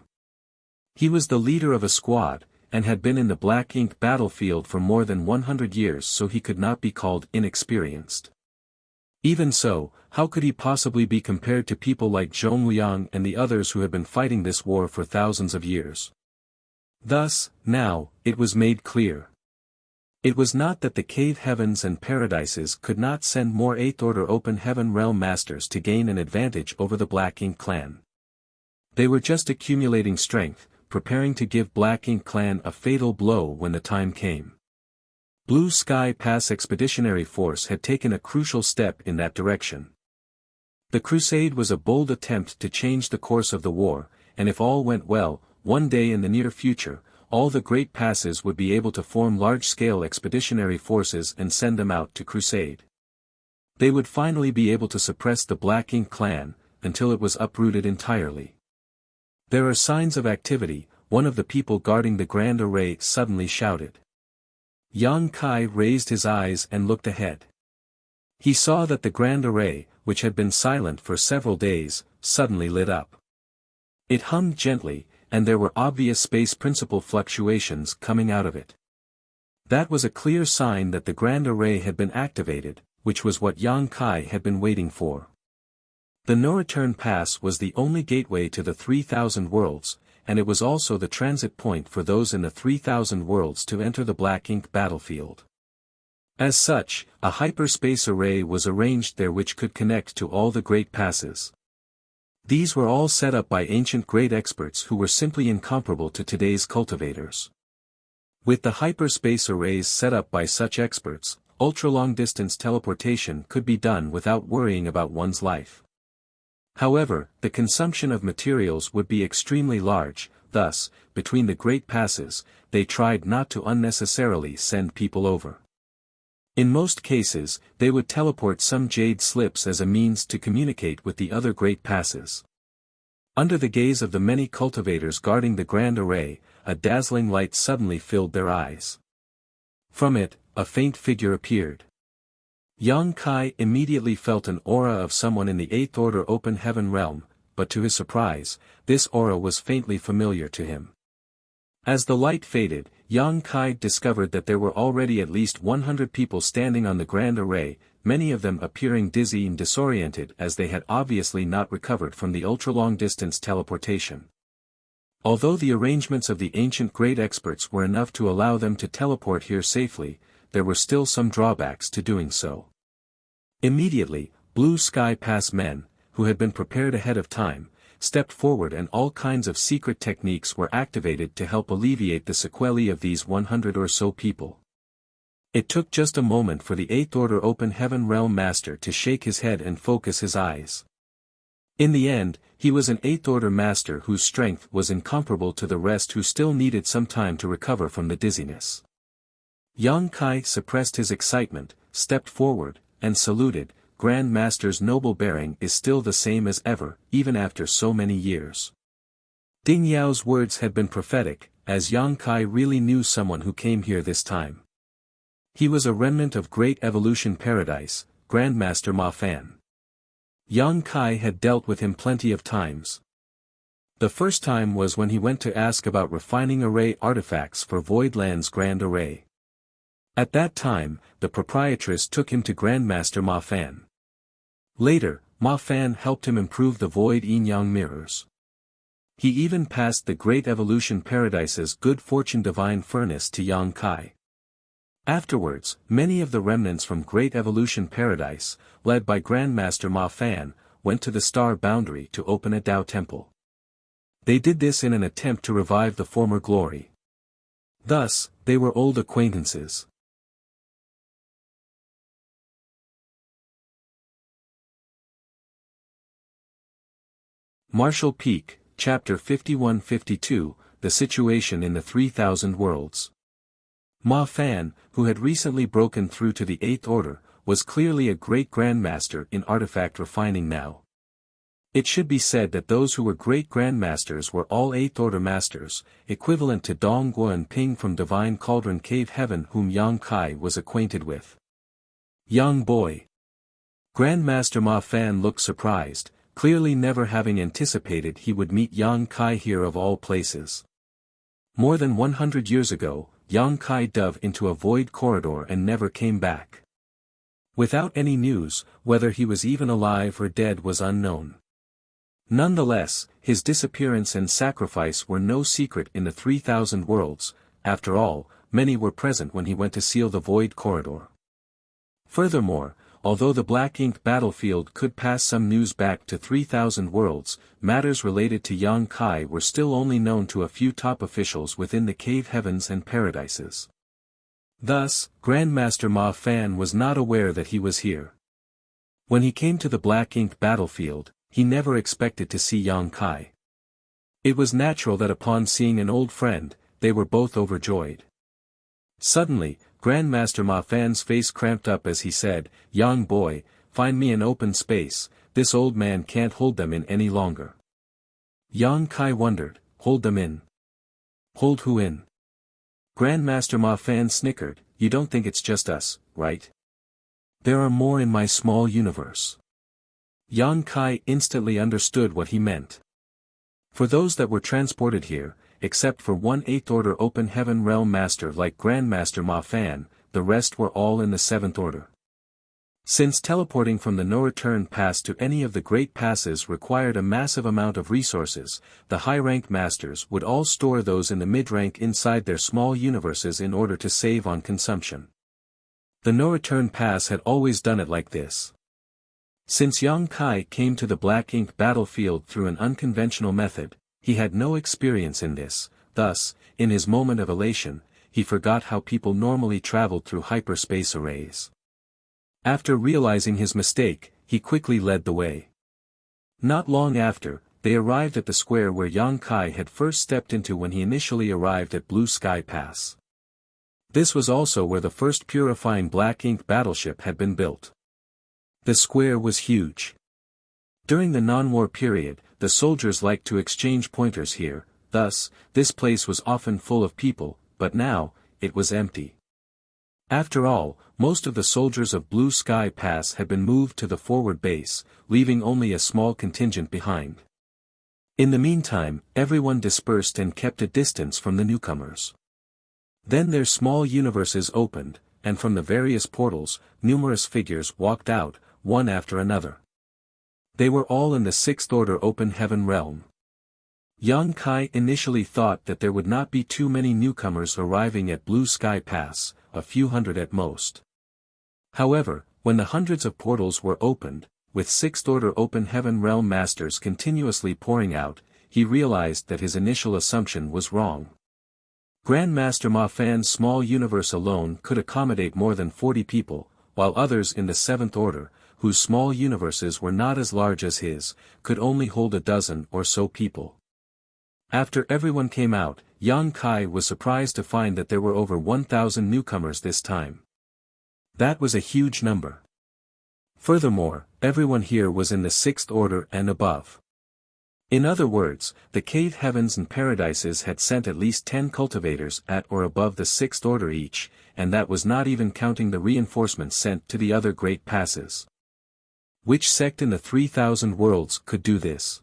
He was the leader of a squad, and had been in the black ink battlefield for more than 100 years, so he could not be called inexperienced. Even so, how could he possibly be compared to people like Zhong Liang and the others who had been fighting this war for thousands of years? Thus, now, it was made clear. It was not that the cave heavens and paradises could not send more 8th Order Open Heaven Realm Masters to gain an advantage over the Black Ink Clan. They were just accumulating strength, preparing to give Black Ink Clan a fatal blow when the time came. Blue Sky Pass Expeditionary Force had taken a crucial step in that direction. The crusade was a bold attempt to change the course of the war, and if all went well, one day in the near future, all the great passes would be able to form large-scale expeditionary forces and send them out to crusade. They would finally be able to suppress the Black Ink Clan, until it was uprooted entirely. "There are signs of activity," one of the people guarding the Grand Array suddenly shouted. Yang Kai raised his eyes and looked ahead. He saw that the Grand Array, which had been silent for several days, suddenly lit up. It hummed gently, and there were obvious space principle fluctuations coming out of it. That was a clear sign that the Grand Array had been activated, which was what Yang Kai had been waiting for. The no-return pass was the only gateway to the 3,000 worlds, and it was also the transit point for those in the 3,000 worlds to enter the Black Ink battlefield. As such, a hyperspace array was arranged there which could connect to all the great passes. These were all set up by ancient great experts who were simply incomparable to today's cultivators. With the hyperspace arrays set up by such experts, ultra-long-distance teleportation could be done without worrying about one's life. However, the consumption of materials would be extremely large, thus, between the great passes, they tried not to unnecessarily send people over. In most cases, they would teleport some jade slips as a means to communicate with the other great passes. Under the gaze of the many cultivators guarding the Grand Array, a dazzling light suddenly filled their eyes. From it, a faint figure appeared. Yang Kai immediately felt an aura of someone in the 8th Order Open Heaven realm, but to his surprise, this aura was faintly familiar to him. As the light faded, Yang Kai discovered that there were already at least 100 people standing on the Grand Array, many of them appearing dizzy and disoriented as they had obviously not recovered from the ultra-long-distance teleportation. Although the arrangements of the ancient great experts were enough to allow them to teleport here safely, there were still some drawbacks to doing so. Immediately, Blue Sky Pass men, who had been prepared ahead of time, stepped forward and all kinds of secret techniques were activated to help alleviate the sequelae of these 100 or so people. It took just a moment for the 8th Order Open Heaven Realm Master to shake his head and focus his eyes. In the end, he was an 8th Order Master whose strength was incomparable to the rest who still needed some time to recover from the dizziness. Yang Kai suppressed his excitement, stepped forward, and saluted. Grand Master's noble bearing is still the same as ever, even after so many years. Ding Yao's words had been prophetic, as Yang Kai really knew someone who came here this time. He was a remnant of Great Evolution Paradise, Grandmaster Ma Fan. Yang Kai had dealt with him plenty of times. The first time was when he went to ask about refining array artifacts for Voidland's Grand Array. At that time, the proprietress took him to Grandmaster Ma Fan. Later, Ma Fan helped him improve the Void Yin-Yang mirrors. He even passed the Great Evolution Paradise's Good Fortune Divine Furnace to Yang Kai. Afterwards, many of the remnants from Great Evolution Paradise, led by Grandmaster Ma Fan, went to the Star Boundary to open a Tao temple. They did this in an attempt to revive the former glory. Thus, they were old acquaintances. Marshall Peak, Chapter 51-52, The Situation in the 3,000 Worlds. Ma Fan, who had recently broken through to the 8th Order, was clearly a great grandmaster in artifact refining now. It should be said that those who were great grandmasters were all 8th Order masters, equivalent to Dong Guo and Ping from Divine Cauldron Cave Heaven whom Yang Kai was acquainted with. Young boy. Grandmaster Ma Fan looked surprised, clearly never having anticipated he would meet Yang Kai here of all places. More than 100 years ago, Yang Kai dove into a void corridor and never came back. Without any news, whether he was even alive or dead was unknown. Nonetheless, his disappearance and sacrifice were no secret in the 3,000 worlds. After all, many were present when he went to seal the void corridor. Furthermore, although the black ink battlefield could pass some news back to 3,000 worlds, matters related to Yang Kai were still only known to a few top officials within the cave heavens and paradises. Thus, Grandmaster Ma Fan was not aware that he was here. When he came to the black ink battlefield, he never expected to see Yang Kai. It was natural that upon seeing an old friend, they were both overjoyed. Suddenly, Grandmaster Ma Fan's face cramped up as he said, "Young boy, find me an open space, this old man can't hold them in any longer." Yang Kai wondered, "Hold them in? Hold who in?" Grandmaster Ma Fan snickered, "You don't think it's just us, right? There are more in my small universe." Yang Kai instantly understood what he meant. For those that were transported here, except for one 8th Order Open Heaven Realm Master like Grandmaster Ma Fan, the rest were all in the 7th Order. Since teleporting from the no-return pass to any of the Great Passes required a massive amount of resources, the high-rank masters would all store those in the mid-rank inside their small universes in order to save on consumption. The no-return pass had always done it like this. Since Yang Kai came to the black ink battlefield through an unconventional method, he had no experience in this, thus, in his moment of elation, he forgot how people normally traveled through hyperspace arrays. After realizing his mistake, he quickly led the way. Not long after, they arrived at the square where Yang Kai had first stepped into when he initially arrived at Blue Sky Pass. This was also where the first purifying black ink battleship had been built. The square was huge. During the non-war period, the soldiers liked to exchange pointers here, thus, this place was often full of people, but now, it was empty. After all, most of the soldiers of Blue Sky Pass had been moved to the forward base, leaving only a small contingent behind. In the meantime, everyone dispersed and kept a distance from the newcomers. Then their small universes opened, and from the various portals, numerous figures walked out, one after another. They were all in the 6th Order Open Heaven realm. Yang Kai initially thought that there would not be too many newcomers arriving at Blue Sky Pass, a few hundred at most. However, when the hundreds of portals were opened, with 6th Order Open Heaven realm masters continuously pouring out, he realized that his initial assumption was wrong. Grandmaster Ma Fan's small universe alone could accommodate more than 40 people, while others in the 7th Order, whose small universes were not as large as his, could only hold a dozen or so people. After everyone came out, Yang Kai was surprised to find that there were over 1,000 newcomers this time. That was a huge number. Furthermore, everyone here was in the 6th Order and above. In other words, the cave heavens and paradises had sent at least 10 cultivators at or above the 6th Order each, and that was not even counting the reinforcements sent to the other great passes. Which sect in the 3,000 worlds could do this?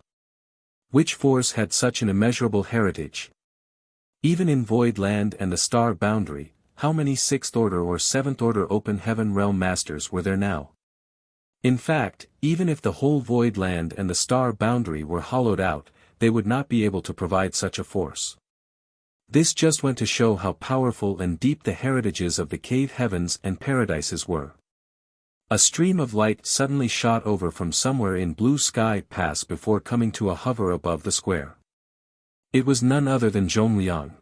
Which force had such an immeasurable heritage? Even in Void Land and the Star Boundary, how many 6th Order or 7th Order Open Heaven Realm Masters were there now? In fact, even if the whole Void Land and the Star Boundary were hollowed out, they would not be able to provide such a force. This just went to show how powerful and deep the heritages of the cave heavens and paradises were. A stream of light suddenly shot over from somewhere in Blue Sky Pass before coming to a hover above the square. It was none other than Zhongliang.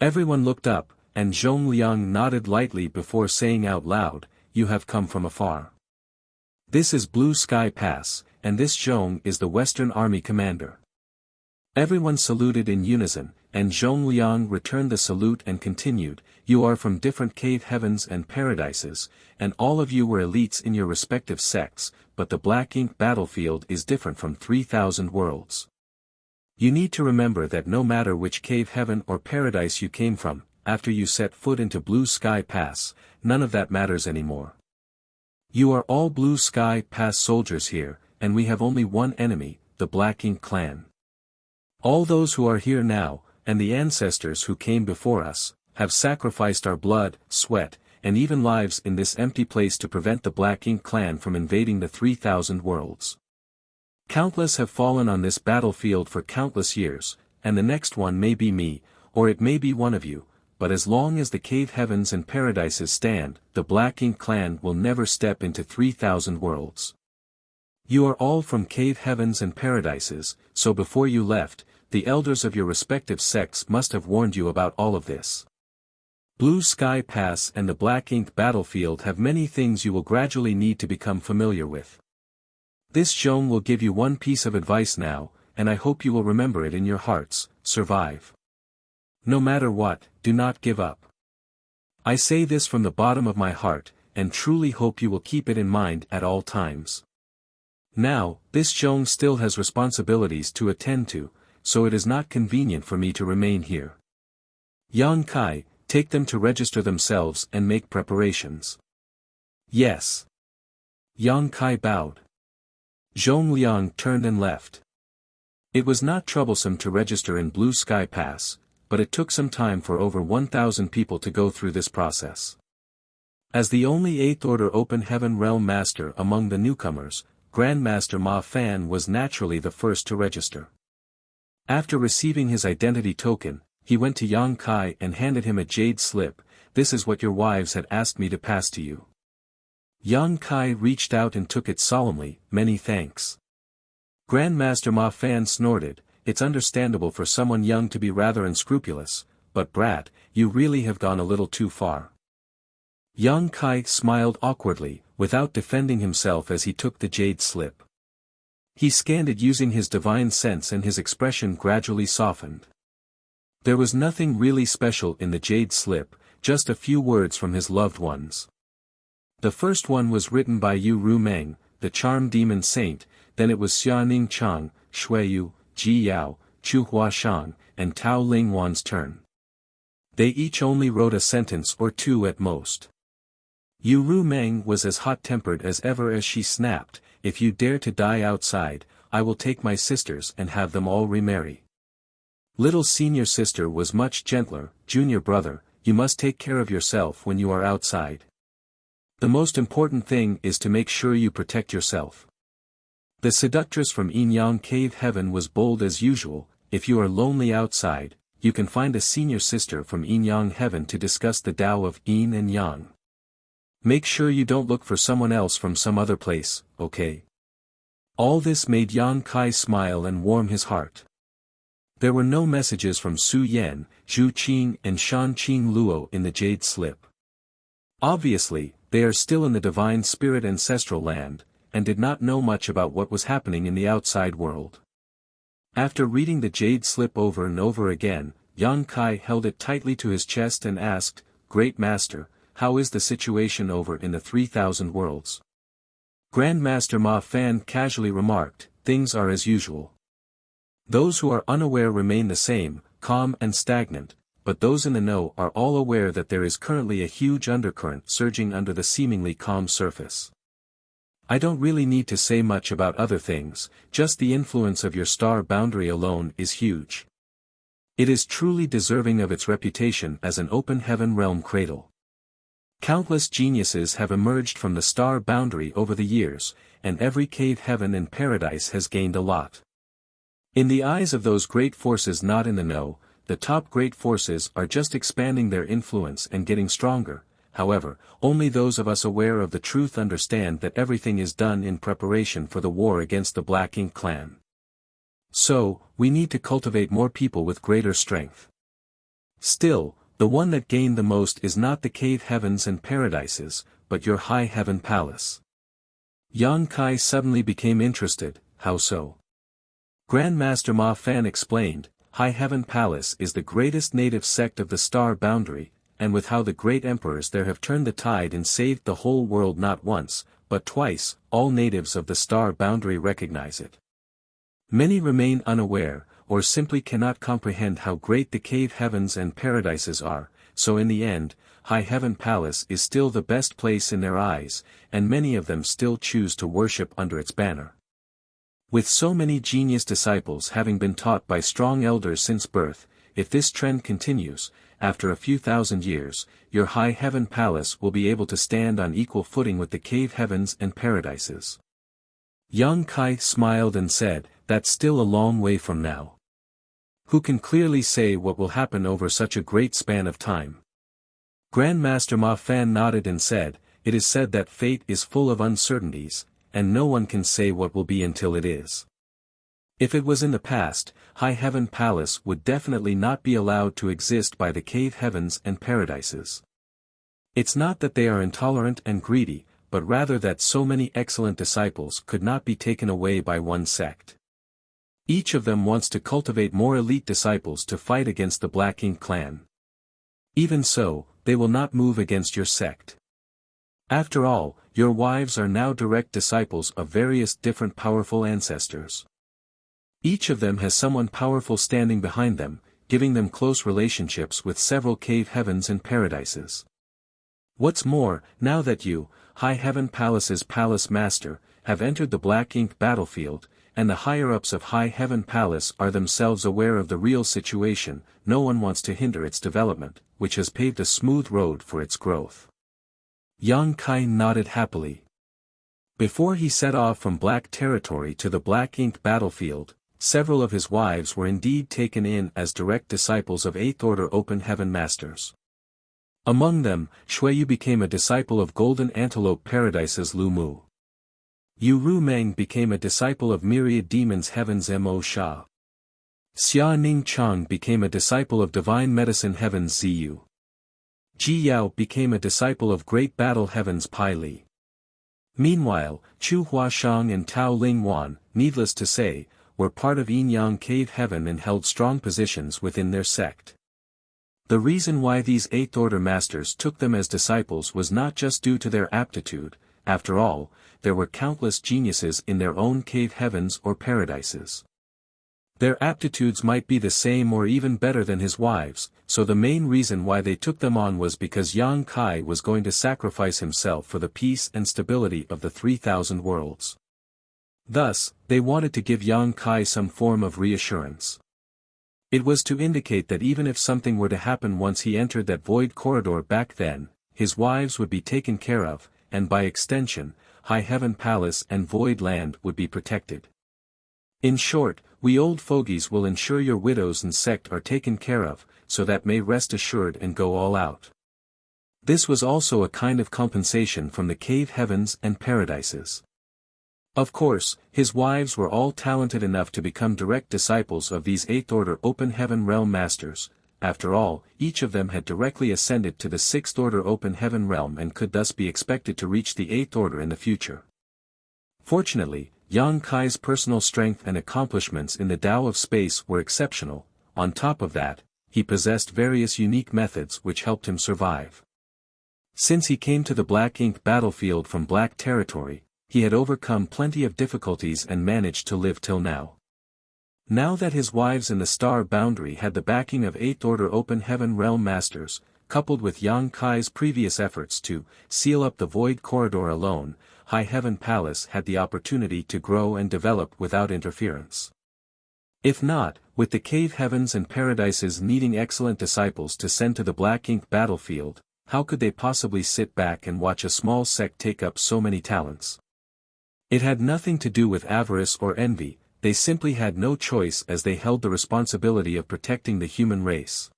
Everyone looked up, and Zhongliang nodded lightly before saying out loud, "You have come from afar. This is Blue Sky Pass, and this Zhong is the Western Army commander." Everyone saluted in unison, and Zhongliang returned the salute and continued, "You are from different cave heavens and paradises, and all of you were elites in your respective sects, but the black ink battlefield is different from 3,000 worlds. You need to remember that no matter which cave heaven or paradise you came from, after you set foot into Blue Sky Pass, none of that matters anymore. You are all Blue Sky Pass soldiers here, and we have only one enemy, the Black Ink clan. All those who are here now, and the ancestors who came before us, have sacrificed our blood, sweat, and even lives in this empty place to prevent the Black Ink clan from invading the 3,000 worlds. Countless have fallen on this battlefield for countless years, and the next one may be me, or it may be one of you, but as long as the cave heavens and paradises stand, the Black Ink clan will never step into 3,000 worlds. You are all from cave heavens and paradises, so before you left, the elders of your respective sects must have warned you about all of this. Blue Sky Pass and the Black Ink battlefield have many things you will gradually need to become familiar with. This Zhong will give you one piece of advice now, and I hope you will remember it in your hearts: survive. No matter what, do not give up. I say this from the bottom of my heart, and truly hope you will keep it in mind at all times. Now, this Zhong still has responsibilities to attend to, so it is not convenient for me to remain here. Yang Kai, take them to register themselves and make preparations. Yes. Yang Kai bowed. Zhong Liang turned and left. It was not troublesome to register in Blue Sky Pass, but it took some time for over 1,000 people to go through this process. As the only Eighth Order Open Heaven Realm Master among the newcomers, Grandmaster Ma Fan was naturally the first to register. After receiving his identity token, he went to Yang Kai and handed him a jade slip. "This is what your wives had asked me to pass to you." Yang Kai reached out and took it solemnly. "Many thanks." Grandmaster Ma Fan snorted. "It's understandable for someone young to be rather unscrupulous, but brat, you really have gone a little too far." Yang Kai smiled awkwardly, without defending himself as he took the jade slip. He scanned it using his divine sense and his expression gradually softened. There was nothing really special in the jade slip, just a few words from his loved ones. The first one was written by Yu Ru Meng, the charm demon saint, then it was Xia Ning Chang, Shui Yu, Ji Yao, Chu Hua Shang, and Tao Ling Wan's turn. They each only wrote a sentence or two at most. Yu Ru Meng was as hot-tempered as ever as she snapped, "If you dare to die outside, I will take my sisters and have them all remarry." Little senior sister was much gentler. "Junior brother, you must take care of yourself when you are outside. The most important thing is to make sure you protect yourself." The seductress from Yin Yang Cave Heaven was bold as usual. "If you are lonely outside, you can find a senior sister from Yin Yang Heaven to discuss the Tao of Yin and Yang. Make sure you don't look for someone else from some other place, okay?" All this made Yang Kai smile and warm his heart. There were no messages from Su Yan, Zhu Qing and Shan Qing Luo in the jade slip. Obviously, they are still in the divine spirit ancestral land, and did not know much about what was happening in the outside world. After reading the jade slip over and over again, Yang Kai held it tightly to his chest and asked, "Great Master, how is the situation over in the 3,000 worlds?" Grandmaster Ma Fan casually remarked, "Things are as usual. Those who are unaware remain the same, calm and stagnant, but those in the know are all aware that there is currently a huge undercurrent surging under the seemingly calm surface. I don't really need to say much about other things, just the influence of your star boundary alone is huge. It is truly deserving of its reputation as an open heaven realm cradle. Countless geniuses have emerged from the star boundary over the years, and every cave heaven and paradise has gained a lot. In the eyes of those great forces not in the know, the top great forces are just expanding their influence and getting stronger. However, only those of us aware of the truth understand that everything is done in preparation for the war against the Black Ink clan. So, we need to cultivate more people with greater strength. Still, the one that gained the most is not the cave heavens and paradises, but your high heaven palace." Yang Kai suddenly became interested. "How so?" Grandmaster Ma Fan explained, "High Heaven Palace is the greatest native sect of the star boundary, and with how the great emperors there have turned the tide and saved the whole world not once, but twice, all natives of the star boundary recognize it. Many remain unaware, or simply cannot comprehend how great the cave heavens and paradises are, so in the end, High Heaven Palace is still the best place in their eyes, and many of them still choose to worship under its banner. With so many genius disciples having been taught by strong elders since birth, if this trend continues, after a few thousand years, your high heaven palace will be able to stand on equal footing with the cave heavens and paradises. Yang Kai smiled and said, "That's still a long way from now. Who can clearly say what will happen over such a great span of time?" Grandmaster Ma Fan nodded and said, "It is said that fate is full of uncertainties, and no one can say what will be until it is. If it was in the past, High Heaven Palace would definitely not be allowed to exist by the cave heavens and paradises. It's not that they are intolerant and greedy, but rather that so many excellent disciples could not be taken away by one sect. Each of them wants to cultivate more elite disciples to fight against the Black Ink clan. Even so, they will not move against your sect. After all, your wives are now direct disciples of various different powerful ancestors. Each of them has someone powerful standing behind them, giving them close relationships with several cave heavens and paradises. What's more, now that you, High Heaven Palace's Palace Master, have entered the Black Ink battlefield, and the higher-ups of High Heaven Palace are themselves aware of the real situation, no one wants to hinder its development, which has paved a smooth road for its growth." Yang Kai nodded happily. Before he set off from Black Territory to the Black Ink battlefield, several of his wives were indeed taken in as direct disciples of Eighth Order Open Heaven Masters. Among them, Shuiyu became a disciple of Golden Antelope Paradise's Lu Mu. Yu Ru Meng became a disciple of Myriad Demons Heaven's Mo Sha. Xia Ning Chang became a disciple of Divine Medicine Heaven's Ziyu. Ji Yao became a disciple of Great Battle Heaven's Pai Li. Meanwhile, Chu Huashang and Tao Ling Wan, needless to say, were part of Yin Yang Cave Heaven and held strong positions within their sect. The reason why these Eighth Order Masters took them as disciples was not just due to their aptitude. After all, there were countless geniuses in their own cave heavens or paradises. Their aptitudes might be the same or even better than his wives, so the main reason why they took them on was because Yang Kai was going to sacrifice himself for the peace and stability of the 3,000 worlds. Thus, they wanted to give Yang Kai some form of reassurance. It was to indicate that even if something were to happen once he entered that void corridor back then, his wives would be taken care of, and by extension, High Heaven Palace and Void Land would be protected. In short, we old fogies will ensure your widows and sect are taken care of, so that may rest assured and go all out. This was also a kind of compensation from the cave heavens and paradises. Of course, his wives were all talented enough to become direct disciples of these Eighth Order Open Heaven Realm Masters. After all, each of them had directly ascended to the Sixth Order Open Heaven Realm and could thus be expected to reach the Eighth Order in the future. Fortunately, Yang Kai's personal strength and accomplishments in the Tao of Space were exceptional. On top of that, he possessed various unique methods which helped him survive. Since he came to the Black Ink battlefield from Black Territory, he had overcome plenty of difficulties and managed to live till now. Now that his wives in the Star Boundary had the backing of Eighth Order Open Heaven Realm Masters, coupled with Yang Kai's previous efforts to seal up the Void Corridor alone, High Heaven Palace had the opportunity to grow and develop without interference. If not, with the cave heavens and paradises needing excellent disciples to send to the Black Ink battlefield, how could they possibly sit back and watch a small sect take up so many talents? It had nothing to do with avarice or envy, they simply had no choice as they held the responsibility of protecting the human race.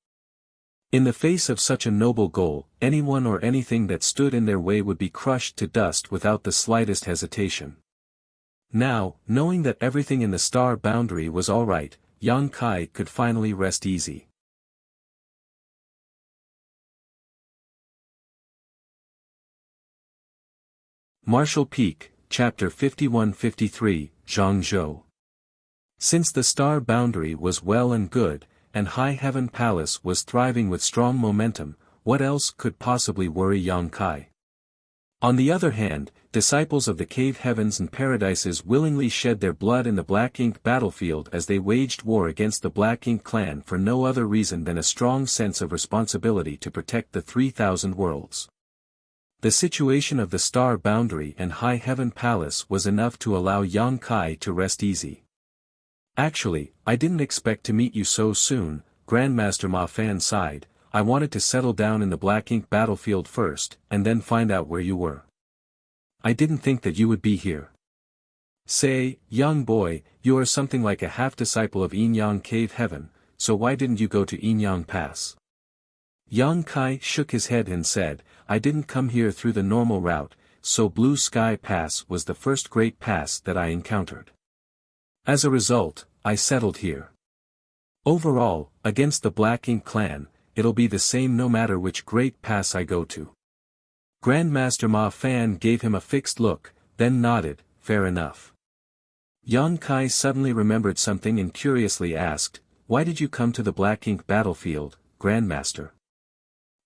In the face of such a noble goal, anyone or anything that stood in their way would be crushed to dust without the slightest hesitation. Now, knowing that everything in the Star Boundary was all right, Yang Kai could finally rest easy. Martial Peak, Chapter 51-53, Zhangzhou. Since the Star Boundary was well and good, and High Heaven Palace was thriving with strong momentum, what else could possibly worry Yang Kai? On the other hand, disciples of the cave heavens and paradises willingly shed their blood in the Black Ink battlefield as they waged war against the Black Ink clan for no other reason than a strong sense of responsibility to protect the 3,000 worlds. The situation of the Star Boundary and High Heaven Palace was enough to allow Yang Kai to rest easy. "Actually, I didn't expect to meet you so soon," Grandmaster Ma Fan sighed, I wanted to settle down in the black ink battlefield first, and then find out where you were. I didn't think that you would be here. Say, young boy, you are something like a half-disciple of Yin Cave Heaven, so why didn't you go to Yin Pass? Yang Kai shook his head and said, I didn't come here through the normal route, so Blue Sky Pass was the first great pass that I encountered. As a result, I settled here. Overall, against the Black Ink clan, it'll be the same no matter which great pass I go to. Grandmaster Ma Fan gave him a fixed look, then nodded, fair enough. Yang Kai suddenly remembered something and curiously asked, why did you come to the Black Ink battlefield, Grandmaster?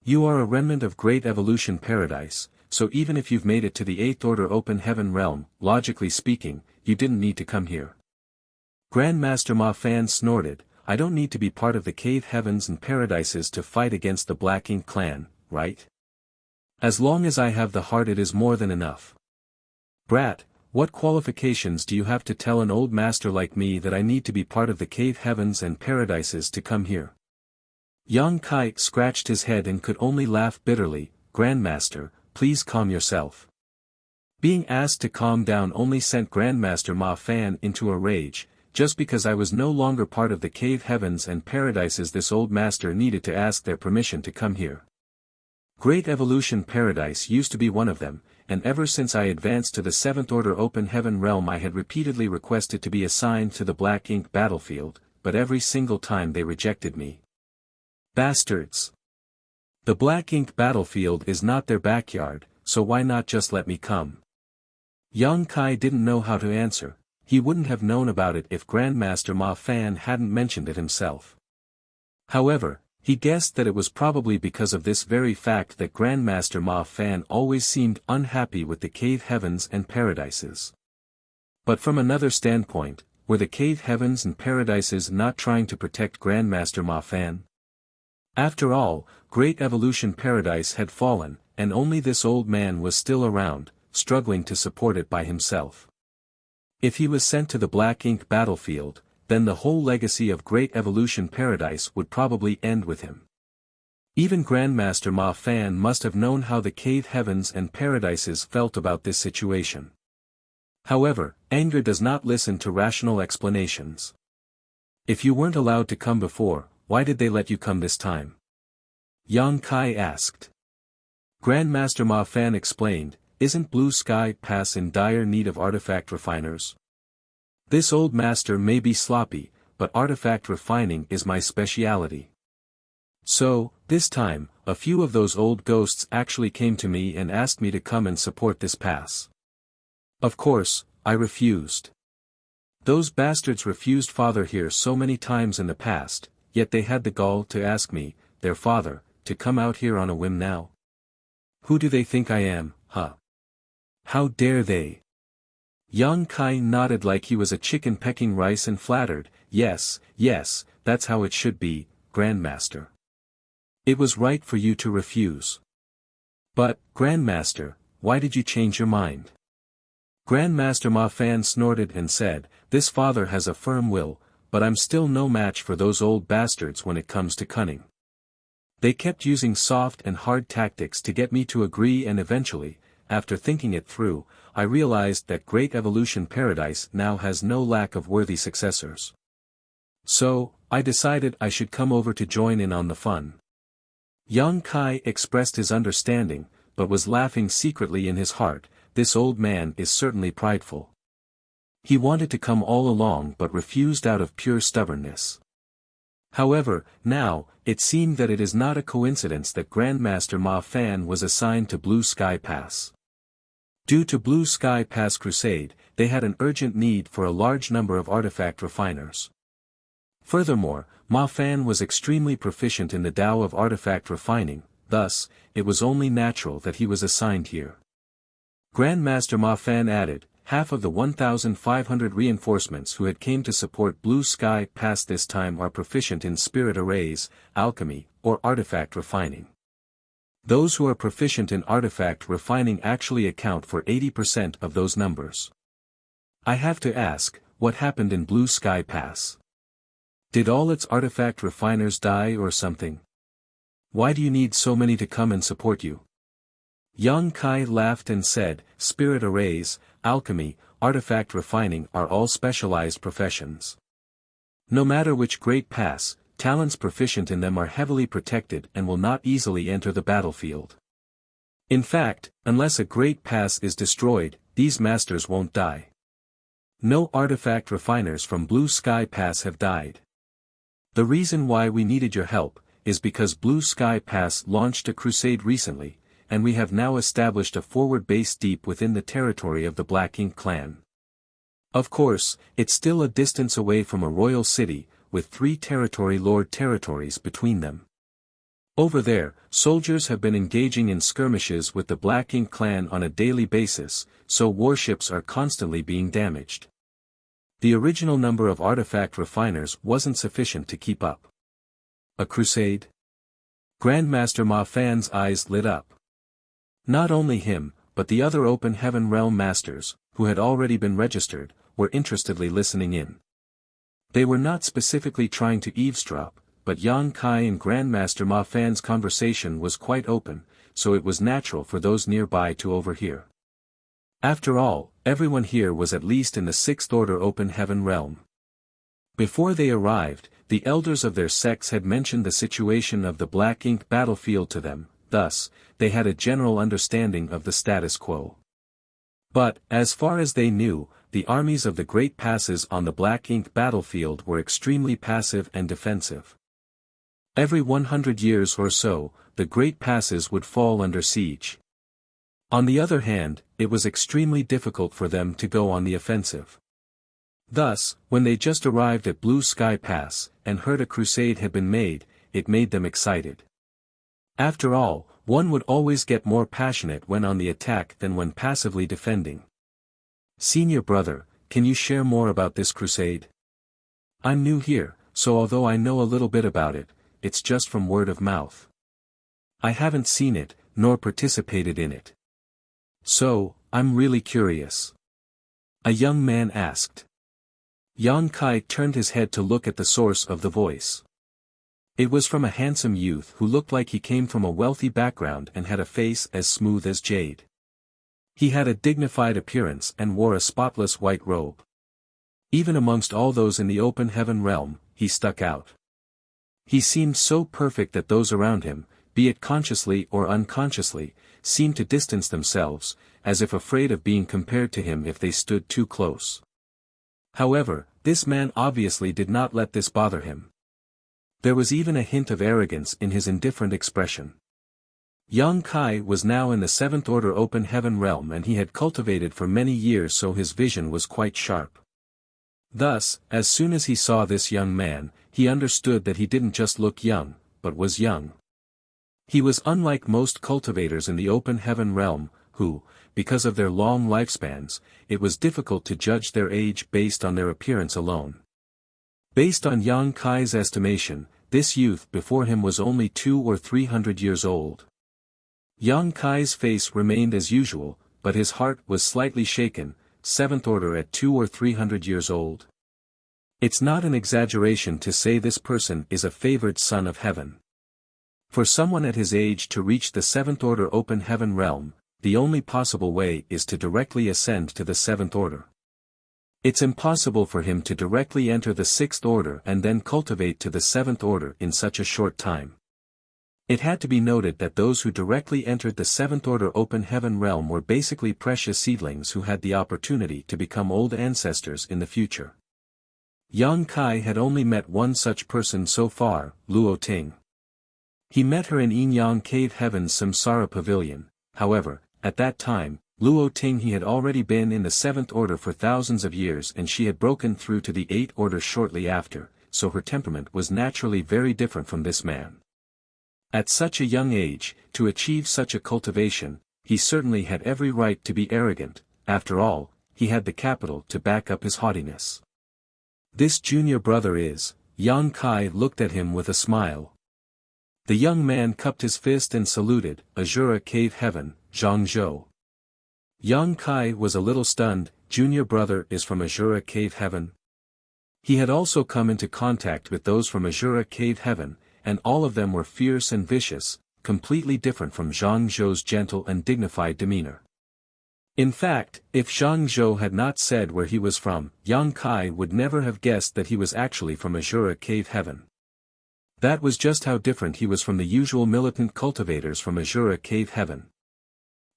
You are a remnant of Great Evolution Paradise, so even if you've made it to the 8th Order Open Heaven realm, logically speaking, you didn't need to come here. Grandmaster Ma Fan snorted, I don't need to be part of the Cave Heavens and Paradises to fight against the Black Ink clan, right? As long as I have the heart it is more than enough. Brat, what qualifications do you have to tell an old master like me that I need to be part of the Cave Heavens and Paradises to come here? Yang Kai scratched his head and could only laugh bitterly, Grandmaster, please calm yourself. Being asked to calm down only sent Grandmaster Ma Fan into a rage. Just because I was no longer part of the Cave Heavens and Paradises this old master needed to ask their permission to come here. Great Evolution Paradise used to be one of them, and ever since I advanced to the 7th Order Open Heaven realm I had repeatedly requested to be assigned to the Black Ink battlefield, but every single time they rejected me. Bastards! The Black Ink battlefield is not their backyard, so why not just let me come? Yang Kai didn't know how to answer. He wouldn't have known about it if Grandmaster Ma Fan hadn't mentioned it himself. However, he guessed that it was probably because of this very fact that Grandmaster Ma Fan always seemed unhappy with the Cave Heavens and Paradises. But from another standpoint, were the Cave Heavens and Paradises not trying to protect Grandmaster Ma Fan? After all, Great Evolution Paradise had fallen, and only this old man was still around, struggling to support it by himself. If he was sent to the Black Ink battlefield, then the whole legacy of Great Evolution Paradise would probably end with him. Even Grandmaster Ma Fan must have known how the Cave Heavens and Paradises felt about this situation. However, anger does not listen to rational explanations. If you weren't allowed to come before, why did they let you come this time? Yang Kai asked. Grandmaster Ma Fan explained, isn't Blue Sky Pass in dire need of artifact refiners? This old master may be sloppy, but artifact refining is my specialty. So, this time, a few of those old ghosts actually came to me and asked me to come and support this pass. Of course, I refused. Those bastards refused father here so many times in the past, yet they had the gall to ask me, their father, to come out here on a whim now. Who do they think I am, huh? How dare they? Yang Kai nodded like he was a chicken pecking rice and flattered, yes, yes, that's how it should be, Grandmaster. It was right for you to refuse. But, Grandmaster, why did you change your mind? Grandmaster Ma Fan snorted and said, this father has a firm will, but I'm still no match for those old bastards when it comes to cunning. They kept using soft and hard tactics to get me to agree and eventually, after thinking it through, I realized that Great Evolution Paradise now has no lack of worthy successors. So, I decided I should come over to join in on the fun. Yang Kai expressed his understanding, but was laughing secretly in his heart, this old man is certainly prideful. He wanted to come all along but refused out of pure stubbornness. However, now, it seemed that it is not a coincidence that Grandmaster Ma Fan was assigned to Blue Sky Pass. Due to Blue Sky Pass Crusade, they had an urgent need for a large number of artifact refiners. Furthermore, Ma Fan was extremely proficient in the Tao of artifact refining, thus, it was only natural that he was assigned here. Grandmaster Ma Fan added, half of the 1,500 reinforcements who had came to support Blue Sky Pass this time are proficient in spirit arrays, alchemy, or artifact refining. Those who are proficient in artifact refining actually account for 80% of those numbers. I have to ask, what happened in Blue Sky Pass? Did all its artifact refiners die or something? Why do you need so many to come and support you? Yang Kai laughed and said, spirit arrays, alchemy, artifact refining are all specialized professions. No matter which great pass, talents proficient in them are heavily protected and will not easily enter the battlefield. In fact, unless a great pass is destroyed, these masters won't die. No artifact refiners from Blue Sky Pass have died. The reason why we needed your help is because Blue Sky Pass launched a crusade recently, and we have now established a forward base deep within the territory of the Black Ink clan. Of course, it's still a distance away from a royal city, with 3 territory lord territories between them. Over there, soldiers have been engaging in skirmishes with the Black Ink clan on a daily basis, so warships are constantly being damaged. The original number of artifact refiners wasn't sufficient to keep up. A crusade? Grandmaster Ma Fan's eyes lit up. Not only him, but the other Open Heaven Realm masters, who had already been registered, were interestedly listening in. They were not specifically trying to eavesdrop, but Yang Kai and Grandmaster Ma Fan's conversation was quite open, so it was natural for those nearby to overhear. After all, everyone here was at least in the 6th Order Open Heaven Realm. Before they arrived, the elders of their sects had mentioned the situation of the Black Ink battlefield to them, thus, they had a general understanding of the status quo. But, as far as they knew, the armies of the Great Passes on the Black Ink battlefield were extremely passive and defensive. Every 100 years or so, the Great Passes would fall under siege. On the other hand, it was extremely difficult for them to go on the offensive. Thus, when they just arrived at Blue Sky Pass, and heard a crusade had been made, it made them excited. After all, one would always get more passionate when on the attack than when passively defending. Senior brother, can you share more about this crusade? I'm new here, so although I know a little bit about it, it's just from word of mouth. I haven't seen it, nor participated in it. So, I'm really curious. A young man asked. Yang Kai turned his head to look at the source of the voice. It was from a handsome youth who looked like he came from a wealthy background and had a face as smooth as jade. He had a dignified appearance and wore a spotless white robe. Even amongst all those in the Open Heaven Realm, he stuck out. He seemed so perfect that those around him, be it consciously or unconsciously, seemed to distance themselves, as if afraid of being compared to him if they stood too close. However, this man obviously did not let this bother him. There was even a hint of arrogance in his indifferent expression. Yang Kai was now in the 7th Order Open Heaven Realm and he had cultivated for many years, so his vision was quite sharp. Thus, as soon as he saw this young man, he understood that he didn't just look young, but was young. He was unlike most cultivators in the Open Heaven Realm, who, because of their long lifespans, it was difficult to judge their age based on their appearance alone. Based on Yang Kai's estimation, this youth before him was only 200 or 300 years old. Yang Kai's face remained as usual, but his heart was slightly shaken. 7th Order at 200 or 300 years old. It's not an exaggeration to say this person is a favored son of heaven. For someone at his age to reach the 7th Order Open Heaven Realm, the only possible way is to directly ascend to the 7th Order. It's impossible for him to directly enter the 6th Order and then cultivate to the 7th Order in such a short time. It had to be noted that those who directly entered the 7th Order Open Heaven Realm were basically precious seedlings who had the opportunity to become old ancestors in the future. Yang Kai had only met one such person so far, Luo Ting. He met her in Yin Yang Cave Heaven's Samsara Pavilion. However, at that time, Luo Ting he had already been in the 7th Order for thousands of years and she had broken through to the 8th Order shortly after, so her temperament was naturally very different from this man. At such a young age, to achieve such a cultivation, he certainly had every right to be arrogant. After all, he had the capital to back up his haughtiness. This junior brother is, Yang Kai looked at him with a smile. The young man cupped his fist and saluted, Azura Cave Heaven, Zhangzhou. Yang Kai was a little stunned. Junior brother is from Azura Cave Heaven? He had also come into contact with those from Azura Cave Heaven, and all of them were fierce and vicious, completely different from Zhang Zhou's gentle and dignified demeanor. In fact, if Zhang Zhou had not said where he was from, Yang Kai would never have guessed that he was actually from Azura Cave Heaven. That was just how different he was from the usual militant cultivators from Azura Cave Heaven.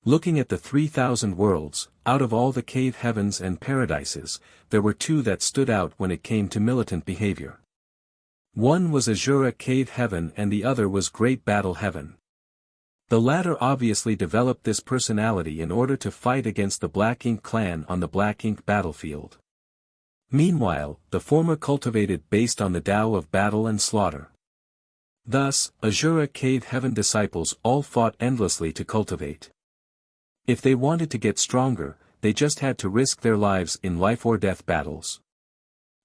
Looking at the 3,000 worlds, out of all the cave heavens and paradises, there were two that stood out when it came to militant behavior. One was Azura Cave Heaven and the other was Great Battle Heaven. The latter obviously developed this personality in order to fight against the Black Ink clan on the Black Ink battlefield. Meanwhile, the former cultivated based on the Tao of battle and slaughter. Thus, Azura Cave Heaven disciples all fought endlessly to cultivate. If they wanted to get stronger, they just had to risk their lives in life-or-death battles.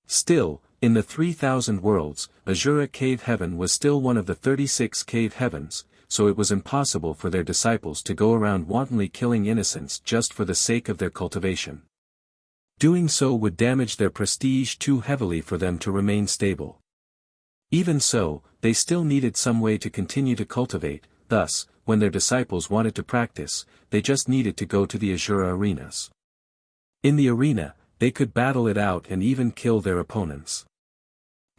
Still, in the 3,000 worlds, Azura Cave Heaven was still one of the 36 cave heavens, so it was impossible for their disciples to go around wantonly killing innocents just for the sake of their cultivation. Doing so would damage their prestige too heavily for them to remain stable. Even so, they still needed some way to continue to cultivate, thus, when their disciples wanted to practice, they just needed to go to the Azura arenas. In the arena, they could battle it out and even kill their opponents.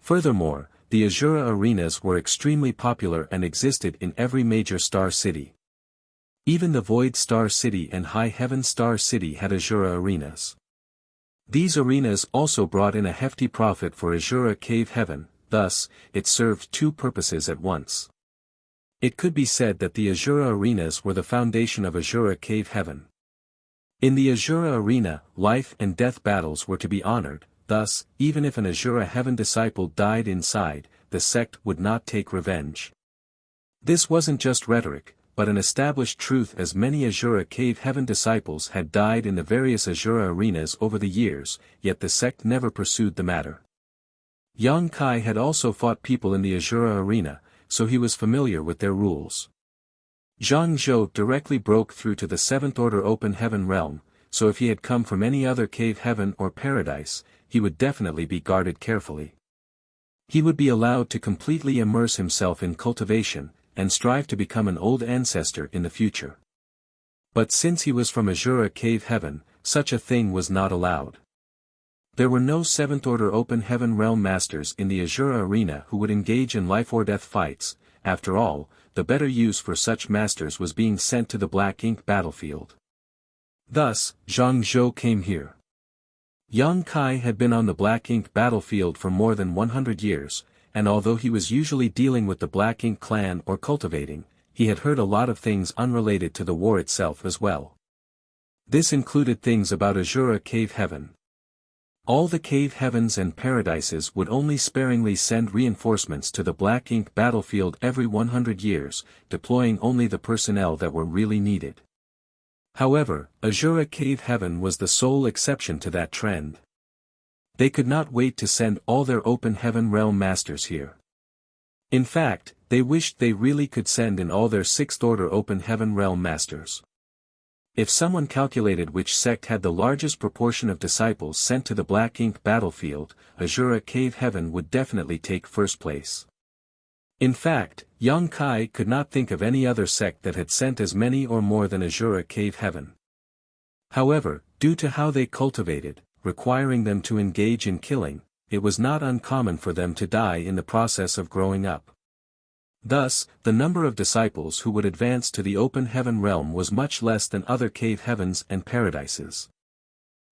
Furthermore, the Azura arenas were extremely popular and existed in every major star city. Even the Void Star City and High Heaven Star City had Azura arenas. These arenas also brought in a hefty profit for Azura Cave Heaven, thus, it served two purposes at once. It could be said that the Azura arenas were the foundation of Azura Cave Heaven. In the Azura arena, life and death battles were to be honored, thus, even if an Azura Heaven disciple died inside, the sect would not take revenge. This wasn't just rhetoric, but an established truth as many Azura Cave Heaven disciples had died in the various Azura arenas over the years, yet the sect never pursued the matter. Yang Kai had also fought people in the Azura arena, so he was familiar with their rules. Zhang Zhou directly broke through to the 7th Order Open Heaven realm, so if he had come from any other cave heaven or paradise, he would definitely be guarded carefully. He would be allowed to completely immerse himself in cultivation, and strive to become an old ancestor in the future. But since he was from Azura Cave Heaven, such a thing was not allowed. There were no 7th Order Open Heaven realm masters in the Azura arena who would engage in life-or-death fights. After all, the better use for such masters was being sent to the Black Ink battlefield. Thus, Zhang Zhou came here. Yang Kai had been on the Black Ink battlefield for more than 100 years, and although he was usually dealing with the Black Ink clan or cultivating, he had heard a lot of things unrelated to the war itself as well. This included things about Azura Cave Heaven. All the cave heavens and paradises would only sparingly send reinforcements to the Black Ink battlefield every 100 years, deploying only the personnel that were really needed. However, Azura Cave Heaven was the sole exception to that trend. They could not wait to send all their Open Heaven realm masters here. In fact, they wished they really could send in all their 6th Order Open Heaven realm masters. If someone calculated which sect had the largest proportion of disciples sent to the Black Ink battlefield, Azura Cave Heaven would definitely take first place. In fact, Yang Kai could not think of any other sect that had sent as many or more than Azura Cave Heaven. However, due to how they cultivated, requiring them to engage in killing, it was not uncommon for them to die in the process of growing up. Thus, the number of disciples who would advance to the Open Heaven realm was much less than other cave heavens and paradises.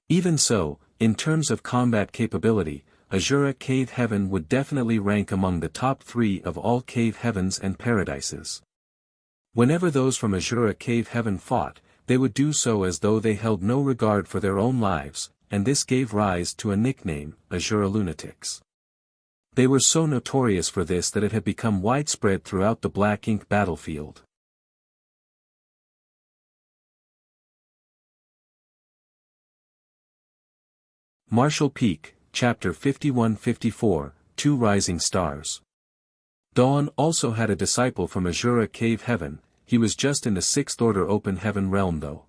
Even so, in terms of combat capability, Azura Cave Heaven would definitely rank among the top 3 of all cave heavens and paradises. Whenever those from Azura Cave Heaven fought, they would do so as though they held no regard for their own lives, and this gave rise to a nickname, Azura Lunatics. They were so notorious for this that it had become widespread throughout the Black Ink battlefield. Martial Peak, Chapter 51-54, Two Rising Stars. Dawn also had a disciple from Azura Cave Heaven, he was just in the 6th Order Open Heaven realm though.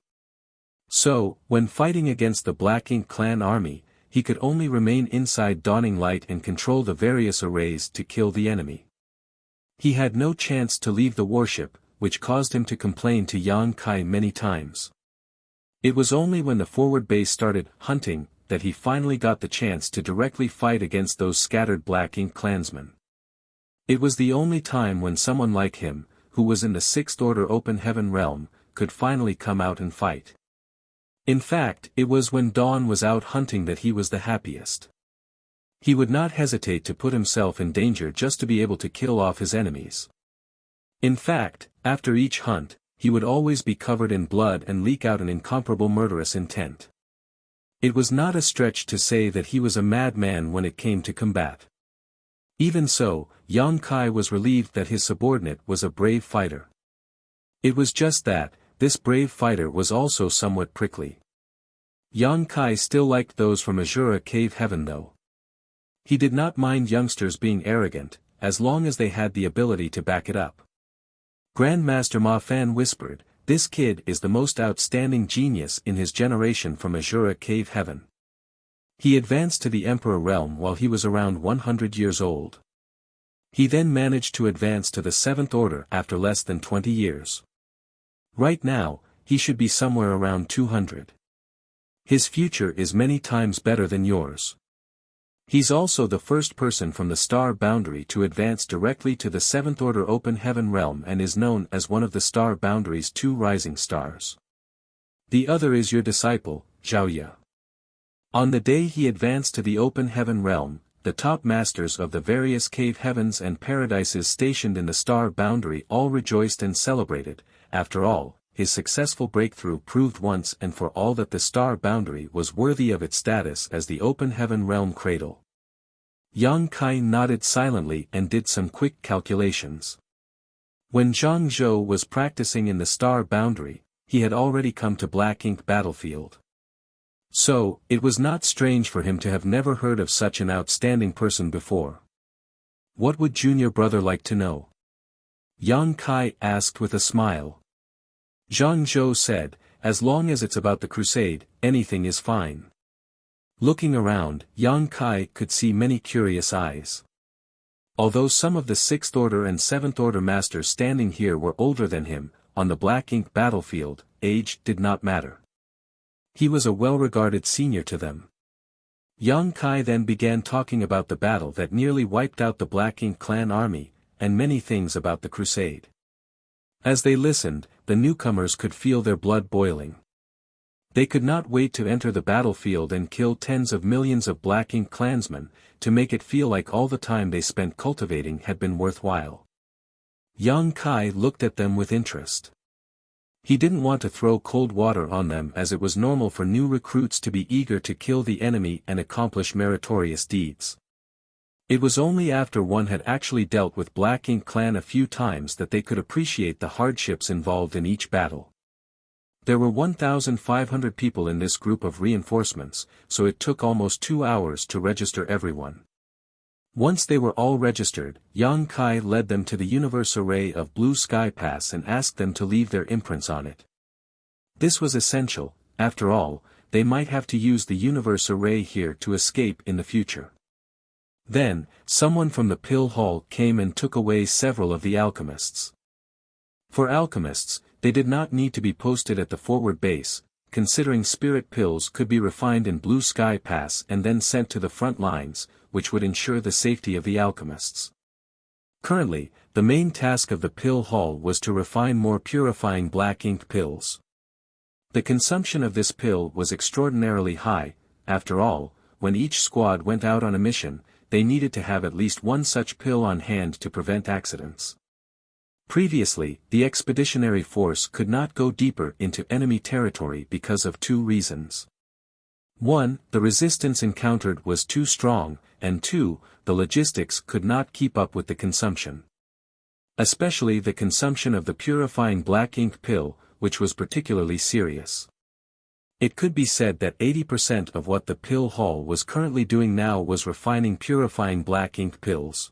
So, when fighting against the Black Ink clan army, he could only remain inside dawning light and control the various arrays to kill the enemy. He had no chance to leave the warship, which caused him to complain to Yang Kai many times. It was only when the forward base started hunting that he finally got the chance to directly fight against those scattered Black Ink clansmen. It was the only time when someone like him, who was in the Sixth Order Open Heaven realm, could finally come out and fight. In fact, it was when Dawn was out hunting that he was the happiest. He would not hesitate to put himself in danger just to be able to kill off his enemies. In fact, after each hunt, he would always be covered in blood and leak out an incomparable murderous intent. It was not a stretch to say that he was a madman when it came to combat. Even so, Yang Kai was relieved that his subordinate was a brave fighter. It was just that, this brave fighter was also somewhat prickly. Yang Kai still liked those from Azura Cave Heaven though. He did not mind youngsters being arrogant, as long as they had the ability to back it up. Grandmaster Ma Fan whispered, "This kid is the most outstanding genius in his generation from Azura Cave Heaven." He advanced to the Emperor realm while he was around 100 years old. He then managed to advance to the Seventh Order after less than 20 years. Right now, he should be somewhere around 200. His future is many times better than yours. He's also the first person from the star boundary to advance directly to the Seventh Order Open Heaven realm and is known as one of the star boundary's 2 rising stars. The other is your disciple, Zhaoye. On the day he advanced to the Open Heaven realm, the top masters of the various cave heavens and paradises stationed in the star boundary all rejoiced and celebrated. After all, his successful breakthrough proved once and for all that the star boundary was worthy of its status as the Open Heaven realm cradle. Yang Kai nodded silently and did some quick calculations. When Zhang Zhou was practicing in the star boundary, he had already come to Black Ink battlefield. So, it was not strange for him to have never heard of such an outstanding person before. What would junior brother like to know? Yang Kai asked with a smile. Zhang Zhou said, "As long as it's about the crusade, anything is fine." Looking around, Yang Kai could see many curious eyes. Although some of the Sixth Order and Seventh Order masters standing here were older than him, on the Black Ink battlefield, age did not matter. He was a well-regarded senior to them. Yang Kai then began talking about the battle that nearly wiped out the Black Ink clan army, and many things about the crusade. As they listened, the newcomers could feel their blood boiling. They could not wait to enter the battlefield and kill tens of millions of Black Ink clansmen, to make it feel like all the time they spent cultivating had been worthwhile. Yang Kai looked at them with interest. He didn't want to throw cold water on them as it was normal for new recruits to be eager to kill the enemy and accomplish meritorious deeds. It was only after one had actually dealt with Black Ink clan a few times that they could appreciate the hardships involved in each battle. There were 1,500 people in this group of reinforcements, so it took almost 2 hours to register everyone. Once they were all registered, Yang Kai led them to the universe array of Blue Sky Pass and asked them to leave their imprints on it. This was essential, after all, they might have to use the universe array here to escape in the future. Then, someone from the pill hall came and took away several of the alchemists. For alchemists, they did not need to be posted at the forward base, considering spirit pills could be refined in Blue Sky Pass and then sent to the front lines, which would ensure the safety of the alchemists. Currently, the main task of the pill hall was to refine more purifying Black Ink pills. The consumption of this pill was extraordinarily high. After all, when each squad went out on a mission, they needed to have at least one such pill on hand to prevent accidents. Previously, the expeditionary force could not go deeper into enemy territory because of 2 reasons. 1, the resistance encountered was too strong, and 2, the logistics could not keep up with the consumption. Especially the consumption of the purifying Black Ink pill, which was particularly serious. It could be said that 80% of what the pill hall was currently doing now was refining purifying Black Ink pills.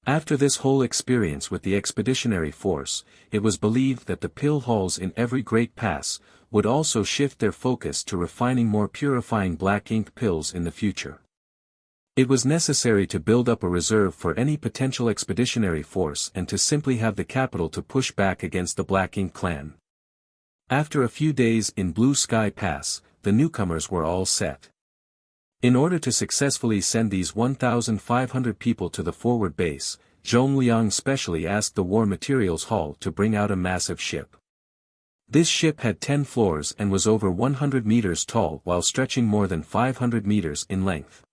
After this whole experience with the expeditionary force, it was believed that the pill halls in every great pass would also shift their focus to refining more purifying black ink pills in the future. It was necessary to build up a reserve for any potential expeditionary force and to simply have the capital to push back against the Black Ink clan. After a few days in Blue Sky Pass, the newcomers were all set. In order to successfully send these 1,500 people to the forward base, Zhong Liang specially asked the War Materials Hall to bring out a massive ship. This ship had 10 floors and was over 100 meters tall while stretching more than 500 meters in length.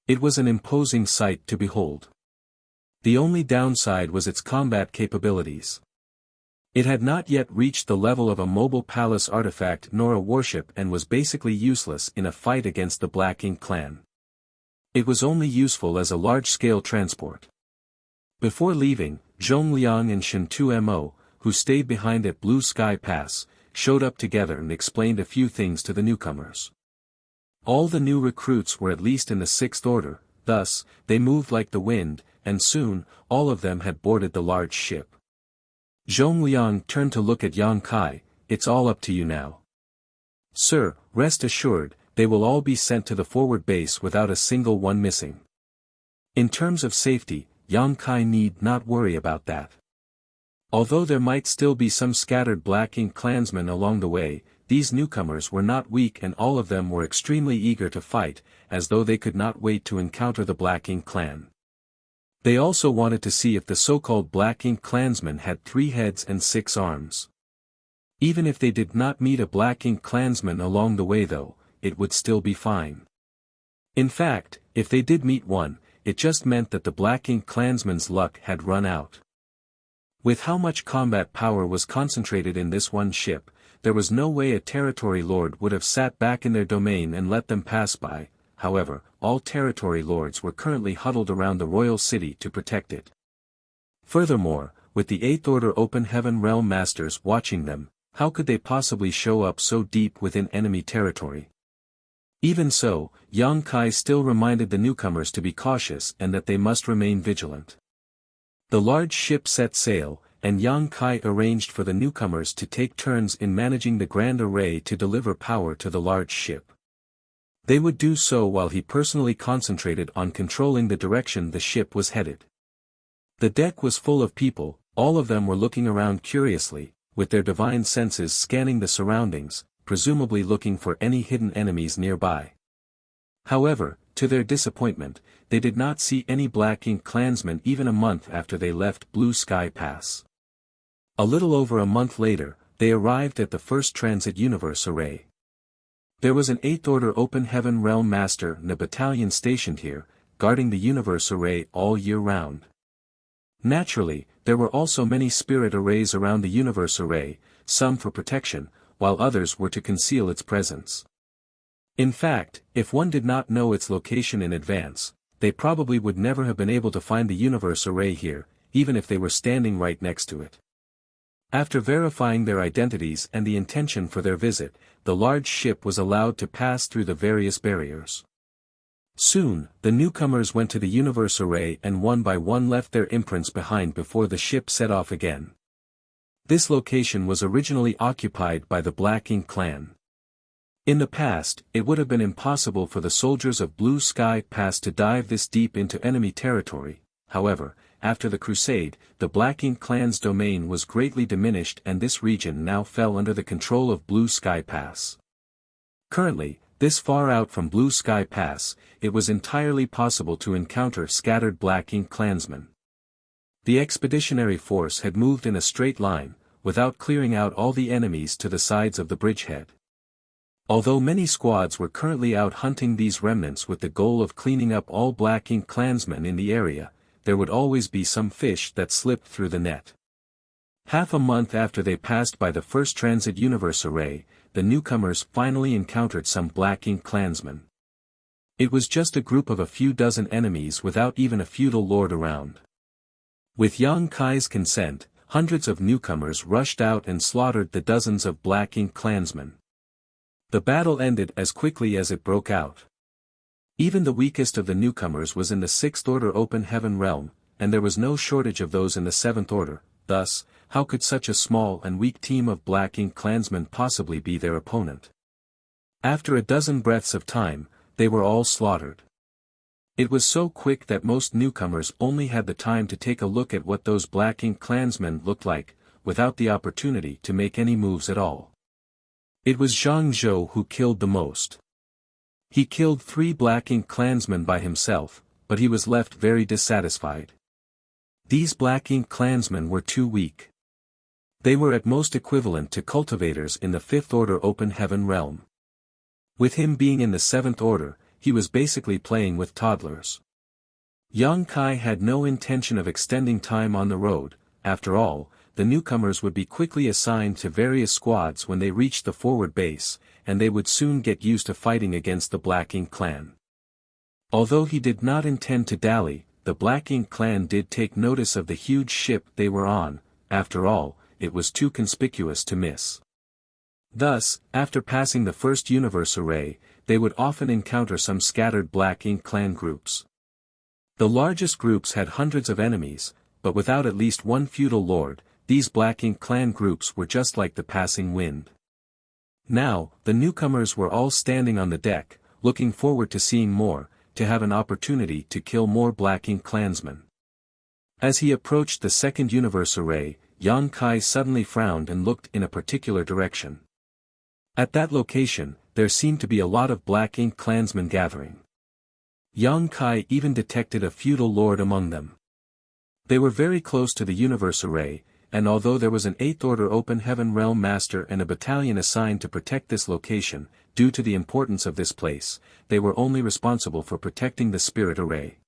It was an imposing sight to behold. The only downside was its combat capabilities. It had not yet reached the level of a mobile palace artifact nor a warship and was basically useless in a fight against the Black Ink clan. It was only useful as a large-scale transport. Before leaving, Zhong Liang and Shen Tumo, who stayed behind at Blue Sky Pass, showed up together and explained a few things to the newcomers. All the new recruits were at least in the 6th order, thus, they moved like the wind, and soon, all of them had boarded the large ship. Zhong Liang turned to look at Yang Kai. "It's all up to you now. Sir, rest assured, they will all be sent to the forward base without a single one missing. In terms of safety, Yang Kai need not worry about that. Although there might still be some scattered Black Ink clansmen along the way, these newcomers were not weak and all of them were extremely eager to fight, as though they could not wait to encounter the Black Ink clan. They also wanted to see if the so-called Black Ink clansmen had 3 heads and 6 arms. Even if they did not meet a Black Ink clansman along the way though, it would still be fine. In fact, if they did meet one, it just meant that the Black Ink clansman's luck had run out. With how much combat power was concentrated in this one ship, there was no way a territory lord would have sat back in their domain and let them pass by. However, all territory lords were currently huddled around the royal city to protect it. Furthermore, with the 8th Order Open Heaven Realm Masters watching them, how could they possibly show up so deep within enemy territory? Even so, Yang Kai still reminded the newcomers to be cautious and that they must remain vigilant. The large ship set sail, and Yang Kai arranged for the newcomers to take turns in managing the grand array to deliver power to the large ship. They would do so while he personally concentrated on controlling the direction the ship was headed. The deck was full of people, all of them were looking around curiously, with their divine senses scanning the surroundings, presumably looking for any hidden enemies nearby. However, to their disappointment, they did not see any Black Ink clansmen even a month after they left Blue Sky Pass. A little over a month later, they arrived at the first transit universe array. There was an 8th Order Open Heaven Realm Master and a battalion stationed here, guarding the universe array all year round. Naturally, there were also many spirit arrays around the universe array, some for protection, while others were to conceal its presence. In fact, if one did not know its location in advance, they probably would never have been able to find the universe array here, even if they were standing right next to it. After verifying their identities and the intention for their visit, the large ship was allowed to pass through the various barriers. Soon, the newcomers went to the universe array and one by one left their imprints behind before the ship set off again. This location was originally occupied by the Black Ink clan. In the past, it would have been impossible for the soldiers of Blue Sky Pass to dive this deep into enemy territory. However, after the Crusade, the Black Ink clan's domain was greatly diminished and this region now fell under the control of Blue Sky Pass. Currently, this far out from Blue Sky Pass, it was entirely possible to encounter scattered Black Ink clansmen. The expeditionary force had moved in a straight line, without clearing out all the enemies to the sides of the bridgehead. Although many squads were currently out hunting these remnants with the goal of cleaning up all Black Ink clansmen in the area, there would always be some fish that slipped through the net. Half a month after they passed by the first transit universe array, the newcomers finally encountered some Black Ink clansmen. It was just a group of a few dozen enemies without even a feudal lord around. With Yang Kai's consent, hundreds of newcomers rushed out and slaughtered the dozens of Black Ink clansmen. The battle ended as quickly as it broke out. Even the weakest of the newcomers was in the 6th Order Open Heaven realm, and there was no shortage of those in the Seventh Order. Thus, how could such a small and weak team of Black Ink clansmen possibly be their opponent? After a dozen breaths of time, they were all slaughtered. It was so quick that most newcomers only had the time to take a look at what those Black Ink clansmen looked like, without the opportunity to make any moves at all. It was Zhang Zhou who killed the most. He killed 3 Black Ink clansmen by himself, but he was left very dissatisfied. These Black Ink clansmen were too weak. They were at most equivalent to cultivators in the Fifth Order Open Heaven realm. With him being in the Seventh Order, he was basically playing with toddlers. Yang Kai had no intention of extending time on the road. After all, the newcomers would be quickly assigned to various squads when they reached the forward base, and they would soon get used to fighting against the Black Ink clan. Although he did not intend to dally, the Black Ink clan did take notice of the huge ship they were on. After all, it was too conspicuous to miss. Thus, after passing the first universe array, they would often encounter some scattered Black Ink clan groups. The largest groups had hundreds of enemies, but without at least one feudal lord, these Black Ink clan groups were just like the passing wind. Now, the newcomers were all standing on the deck, looking forward to seeing more, to have an opportunity to kill more Black Ink clansmen. As he approached the second universe array, Yang Kai suddenly frowned and looked in a particular direction. At that location, there seemed to be a lot of Black Ink clansmen gathering. Yang Kai even detected a feudal lord among them. They were very close to the universe array, and although there was an Eighth Order Open Heaven Realm Master and a battalion assigned to protect this location, due to the importance of this place, they were only responsible for protecting the spirit array.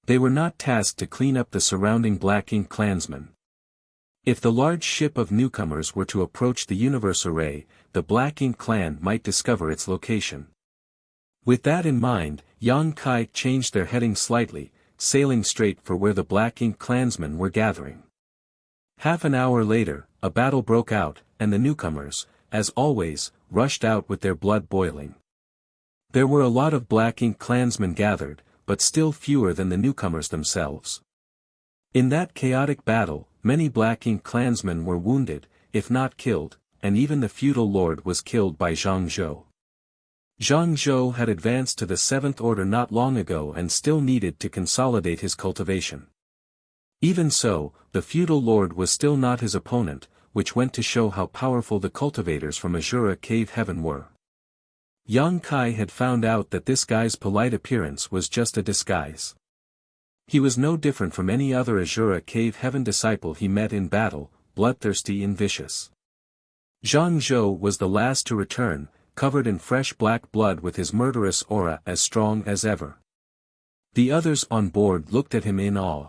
They were not tasked to clean up the surrounding Black Ink clansmen. If the large ship of newcomers were to approach the universe array, the Black Ink clan might discover its location. With that in mind, Yang Kai changed their heading slightly, sailing straight for where the Black Ink clansmen were gathering. Half an hour later, a battle broke out, and the newcomers, as always, rushed out with their blood boiling. There were a lot of Black Ink clansmen gathered, but still fewer than the newcomers themselves. In that chaotic battle, many Black Ink clansmen were wounded, if not killed, and even the feudal lord was killed by Zhang Zhou. Zhang Zhou had advanced to the Seventh Order not long ago and still needed to consolidate his cultivation. Even so, the feudal lord was still not his opponent, which went to show how powerful the cultivators from Azura Cave Heaven were. Yang Kai had found out that this guy's polite appearance was just a disguise. He was no different from any other Azura Cave Heaven disciple he met in battle, bloodthirsty and vicious. Zhang Zhou was the last to return, covered in fresh black blood with his murderous aura as strong as ever. The others on board looked at him in awe.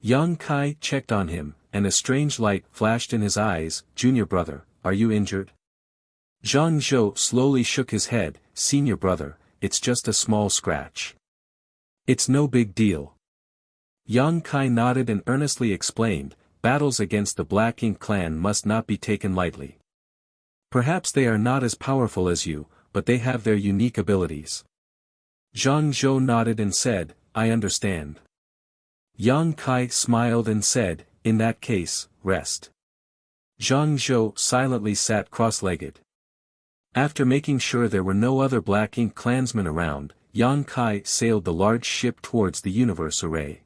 Yang Kai checked on him, and a strange light flashed in his eyes. "Junior brother, are you injured?" Zhang Zhou slowly shook his head. "Senior brother, it's just a small scratch. It's no big deal." Yang Kai nodded and earnestly explained, "Battles against the Black Ink clan must not be taken lightly. Perhaps they are not as powerful as you, but they have their unique abilities." Zhang Zhou nodded and said, "I understand." Yang Kai smiled and said, "In that case, rest." Zhang Zhou silently sat cross-legged. After making sure there were no other Black Ink clansmen around, Yang Kai sailed the large ship towards the universe array.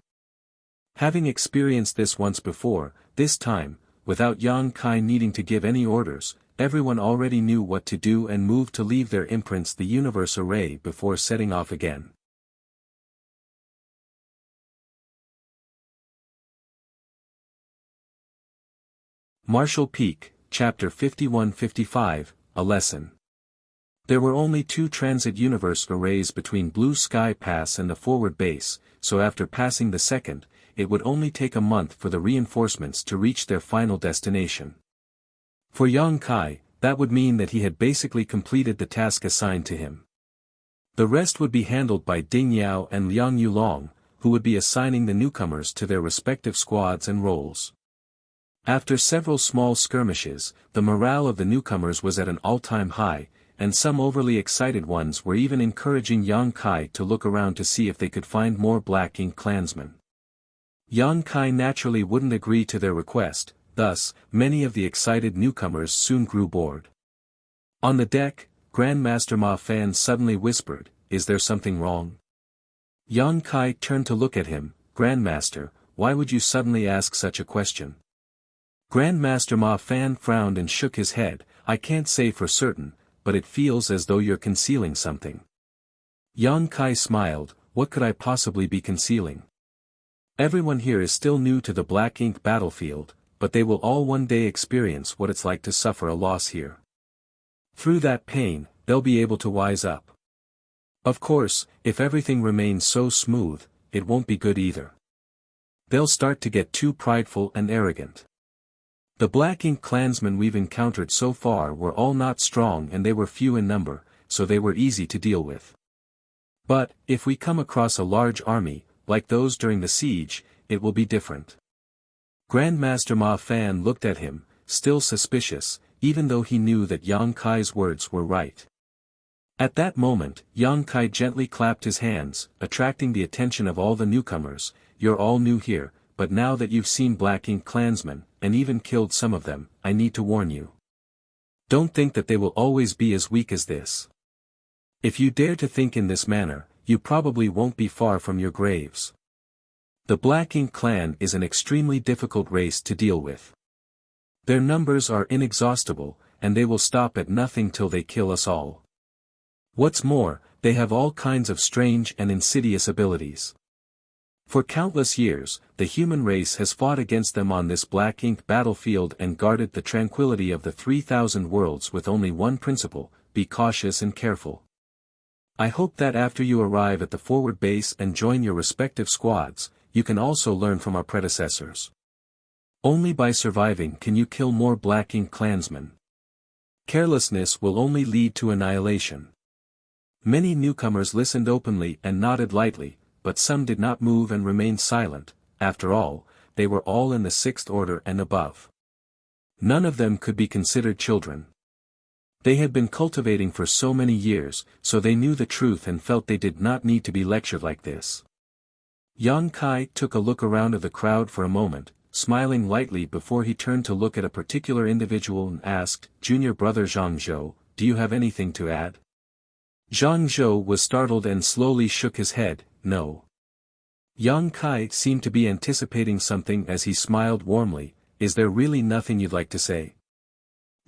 Having experienced this once before, this time, without Yang Kai needing to give any orders, everyone already knew what to do and moved to leave their imprints the universe array before setting off again. Martial Peak, Chapter 51-55, A Lesson. There were only 2 transit universe arrays between Blue Sky Pass and the forward base, so after passing the second, it would only take a month for the reinforcements to reach their final destination. For Yang Kai, that would mean that he had basically completed the task assigned to him. The rest would be handled by Ding Yao and Liang Yulong, who would be assigning the newcomers to their respective squads and roles. After several small skirmishes, the morale of the newcomers was at an all-time high, and some overly excited ones were even encouraging Yang Kai to look around to see if they could find more Black Ink clansmen. Yang Kai naturally wouldn't agree to their request, thus, many of the excited newcomers soon grew bored. On the deck, Grandmaster Ma Fan suddenly whispered, "Is there something wrong?" Yang Kai turned to look at him. "Grandmaster, why would you suddenly ask such a question?" Grandmaster Ma Fan frowned and shook his head. "I can't say for certain, but it feels as though you're concealing something." Yang Kai smiled. "What could I possibly be concealing? Everyone here is still new to the black ink battlefield, but they will all one day experience what it's like to suffer a loss here. Through that pain, they'll be able to wise up. Of course, if everything remains so smooth, it won't be good either. They'll start to get too prideful and arrogant. The black ink clansmen we've encountered so far were all not strong and they were few in number, so they were easy to deal with. But, if we come across a large army, like those during the siege, it will be different." Grandmaster Ma Fan looked at him, still suspicious, even though he knew that Yang Kai's words were right. At that moment, Yang Kai gently clapped his hands, attracting the attention of all the newcomers. "You're all new here, but now that you've seen black ink clansmen, and even killed some of them, I need to warn you. Don't think that they will always be as weak as this. If you dare to think in this manner, you probably won't be far from your graves. The Black Ink clan is an extremely difficult race to deal with. Their numbers are inexhaustible, and they will stop at nothing till they kill us all. What's more, they have all kinds of strange and insidious abilities. For countless years, the human race has fought against them on this black ink battlefield and guarded the tranquility of the 3,000 worlds with only one principle: be cautious and careful. I hope that after you arrive at the forward base and join your respective squads, you can also learn from our predecessors. Only by surviving can you kill more black ink clansmen. Carelessness will only lead to annihilation." Many newcomers listened openly and nodded lightly, but some did not move and remained silent. After all, they were all in the 6th order and above. None of them could be considered children. They had been cultivating for so many years, so they knew the truth and felt they did not need to be lectured like this. Yang Kai took a look around at the crowd for a moment, smiling lightly before he turned to look at a particular individual and asked, "Junior brother Zhang Zhou, do you have anything to add?" Zhang Zhou was startled and slowly shook his head. "No." Yang Kai seemed to be anticipating something as he smiled warmly. "Is there really nothing you'd like to say?"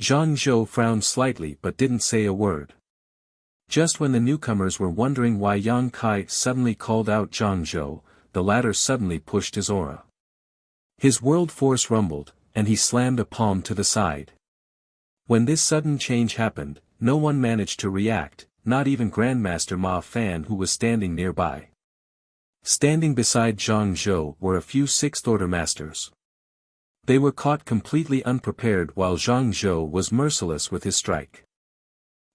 Zhang Zhou frowned slightly but didn't say a word. Just when the newcomers were wondering why Yang Kai suddenly called out Zhang Zhou, the latter suddenly pushed his aura. His world force rumbled, and he slammed a palm to the side. When this sudden change happened, no one managed to react, not even Grandmaster Ma Fan, who was standing nearby. Standing beside Zhang Zhou were a few 6th order masters. They were caught completely unprepared while Zhang Zhou was merciless with his strike.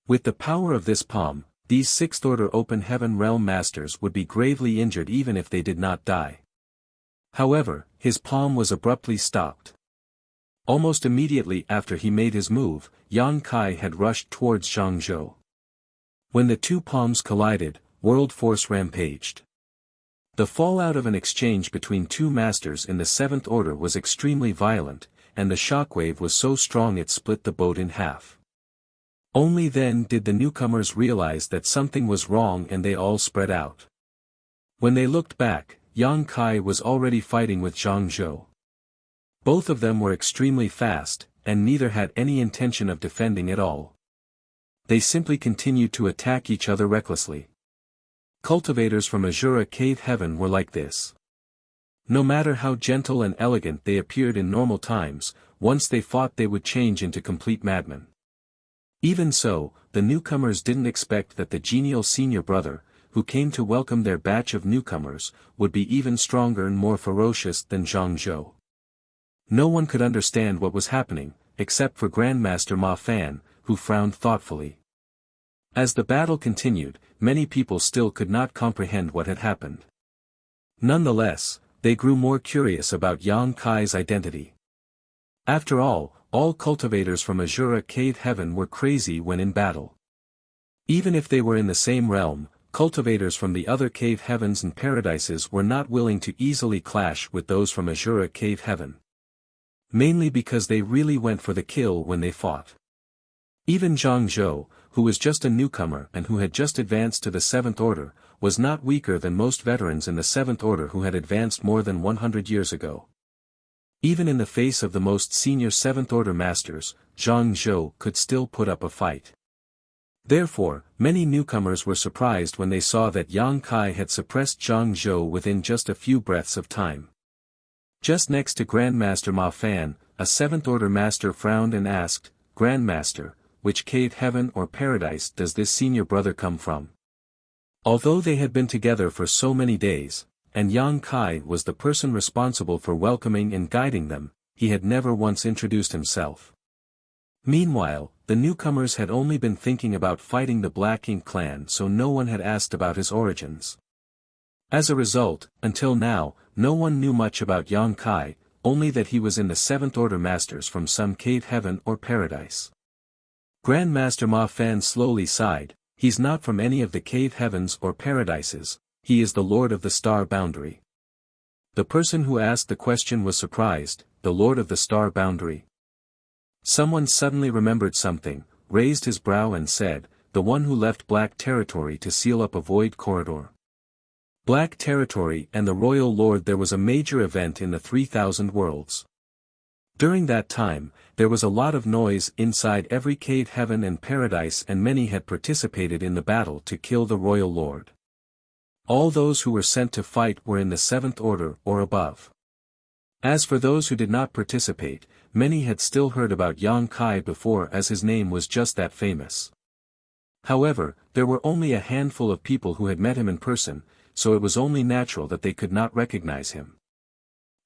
With the power of this palm, these 6th order open heaven realm masters would be gravely injured even if they did not die. However, his palm was abruptly stopped. Almost immediately after he made his move, Yang Kai had rushed towards Zhang Zhou. When the two palms collided, world force rampaged. The fallout of an exchange between two masters in the 7th order was extremely violent, and the shockwave was so strong it split the boat in half. Only then did the newcomers realize that something was wrong and they all spread out. When they looked back, Yang Kai was already fighting with Zhang Zhou. Both of them were extremely fast, and neither had any intention of defending at all. They simply continued to attack each other recklessly. Cultivators from Azura Cave Heaven were like this. No matter how gentle and elegant they appeared in normal times, once they fought they would change into complete madmen. Even so, the newcomers didn't expect that the genial senior brother, who came to welcome their batch of newcomers, would be even stronger and more ferocious than Zhang Zhou. No one could understand what was happening, except for Grandmaster Ma Fan, who frowned thoughtfully. As the battle continued, many people still could not comprehend what had happened. Nonetheless, they grew more curious about Yang Kai's identity. After all cultivators from Azura Cave Heaven were crazy when in battle. Even if they were in the same realm, cultivators from the other cave heavens and paradises were not willing to easily clash with those from Azura cave heaven. Mainly because they really went for the kill when they fought. Even Zhang Zhou, who was just a newcomer and who had just advanced to the 7th Order, was not weaker than most veterans in the 7th Order who had advanced more than 100 years ago. Even in the face of the most senior 7th Order masters, Zhang Zhou could still put up a fight. Therefore, many newcomers were surprised when they saw that Yang Kai had suppressed Zhang Zhou within just a few breaths of time. Just next to Grandmaster Ma Fan, a 7th Order master frowned and asked, "Grandmaster, which cave heaven or paradise does this senior brother come from?" Although they had been together for so many days, and Yang Kai was the person responsible for welcoming and guiding them, he had never once introduced himself. Meanwhile, the newcomers had only been thinking about fighting the Black Ink clan, so no one had asked about his origins. As a result, until now, no one knew much about Yang Kai, only that he was in the 7th Order masters from some cave heaven or paradise. Grandmaster Ma Fan slowly sighed. "He's not from any of the cave heavens or paradises, he is the Lord of the Star Boundary." The person who asked the question was surprised. The Lord of the Star Boundary? Someone suddenly remembered something, raised his brow and said, "The one who left Black Territory to seal up a void corridor." Black Territory and the Royal Lord. There was a major event in the 3000 worlds. During that time, there was a lot of noise inside every cave heaven and paradise, and many had participated in the battle to kill the Royal Lord. All those who were sent to fight were in the 7th Order or above. As for those who did not participate, many had still heard about Yang Kai before, as his name was just that famous. However, there were only a handful of people who had met him in person, so it was only natural that they could not recognize him.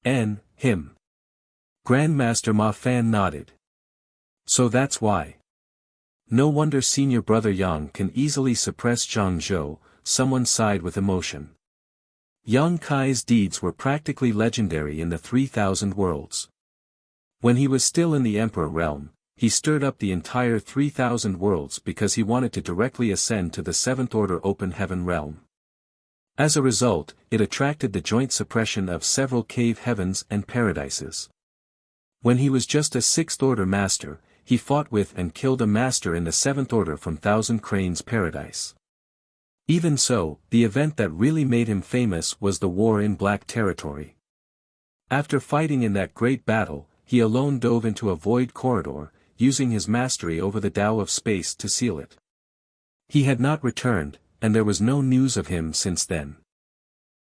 Him. Grandmaster Ma Fan nodded. "So that's why. No wonder senior brother Yang can easily suppress Zhang Zhou," someone sighed with emotion. Yang Kai's deeds were practically legendary in the 3000 worlds. When he was still in the Emperor realm, he stirred up the entire 3000 worlds because he wanted to directly ascend to the 7th Order Open Heaven realm. As a result, it attracted the joint suppression of several cave heavens and paradises. When he was just a 6th Order master, he fought with and killed a master in the 7th Order from Thousand Cranes Paradise. Even so, the event that really made him famous was the war in Black Territory. After fighting in that great battle, he alone dove into a void corridor, using his mastery over the Tao of space to seal it. He had not returned, and there was no news of him since then.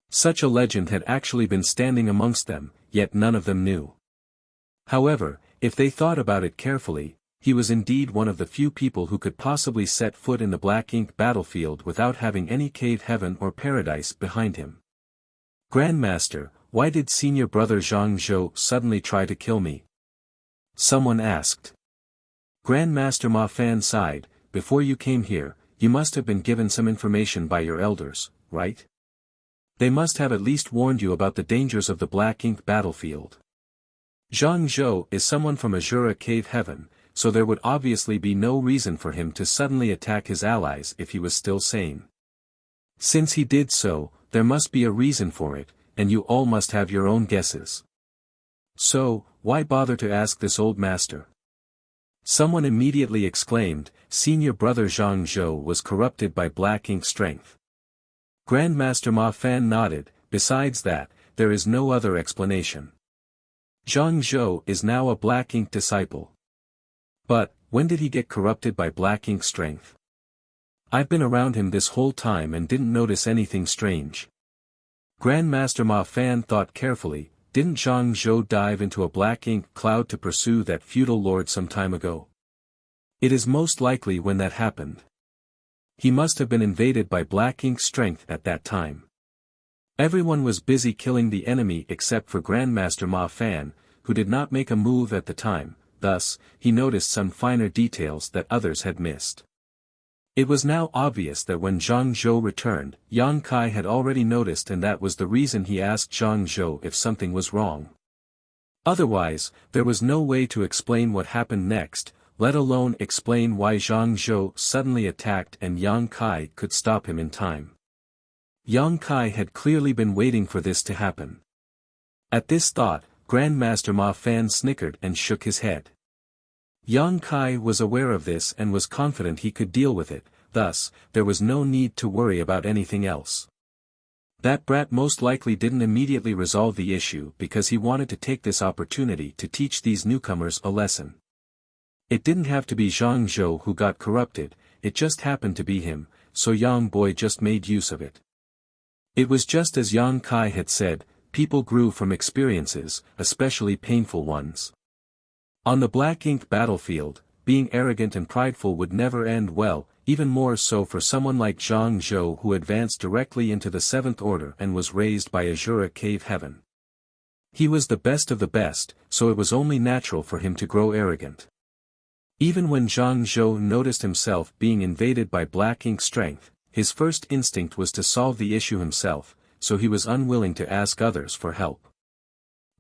Such a legend had actually been standing amongst them, yet none of them knew. However, if they thought about it carefully, he was indeed one of the few people who could possibly set foot in the Black Ink battlefield without having any cave heaven or paradise behind him. "Grandmaster, why did senior brother Zhang Zhou suddenly try to kill me?" someone asked. Grandmaster Ma Fan sighed. "Before you came here, you must have been given some information by your elders, right? They must have at least warned you about the dangers of the Black Ink battlefield. Zhang Zhou is someone from Azura Cave Heaven, so there would obviously be no reason for him to suddenly attack his allies if he was still sane. Since he did so, there must be a reason for it, and you all must have your own guesses. So, why bother to ask this old master?" Someone immediately exclaimed, "Senior brother Zhang Zhou was corrupted by Black Ink strength." Grandmaster Ma Fan nodded. "Besides that, there is no other explanation. Zhang Zhou is now a Black Ink disciple." "But, when did he get corrupted by Black Ink strength? I've been around him this whole time and didn't notice anything strange." Grandmaster Ma Fan thought carefully. "Didn't Zhang Zhou dive into a Black Ink cloud to pursue that feudal lord some time ago? It is most likely when that happened. He must have been invaded by Black Ink strength at that time." Everyone was busy killing the enemy except for Grandmaster Ma Fan, who did not make a move at the time. Thus, he noticed some finer details that others had missed. It was now obvious that when Zhang Zhou returned, Yang Kai had already noticed, and that was the reason he asked Zhang Zhou if something was wrong. Otherwise, there was no way to explain what happened next. let alone explain why Zhang Zhou suddenly attacked and Yang Kai could stop him in time. Yang Kai had clearly been waiting for this to happen. At this thought, Grandmaster Ma Fan snickered and shook his head. Yang Kai was aware of this and was confident he could deal with it, thus, there was no need to worry about anything else. That brat most likely didn't immediately resolve the issue because he wanted to take this opportunity to teach these newcomers a lesson. It didn't have to be Zhang Zhou who got corrupted, it just happened to be him, so Yang Boy just made use of it. It was just as Yang Kai had said, people grew from experiences, especially painful ones. On the black ink battlefield, being arrogant and prideful would never end well, even more so for someone like Zhang Zhou who advanced directly into the Seventh Order and was raised by Azura Cave Heaven. He was the best of the best, so it was only natural for him to grow arrogant. Even when Zhang Zhou noticed himself being invaded by black ink strength, his first instinct was to solve the issue himself, so he was unwilling to ask others for help.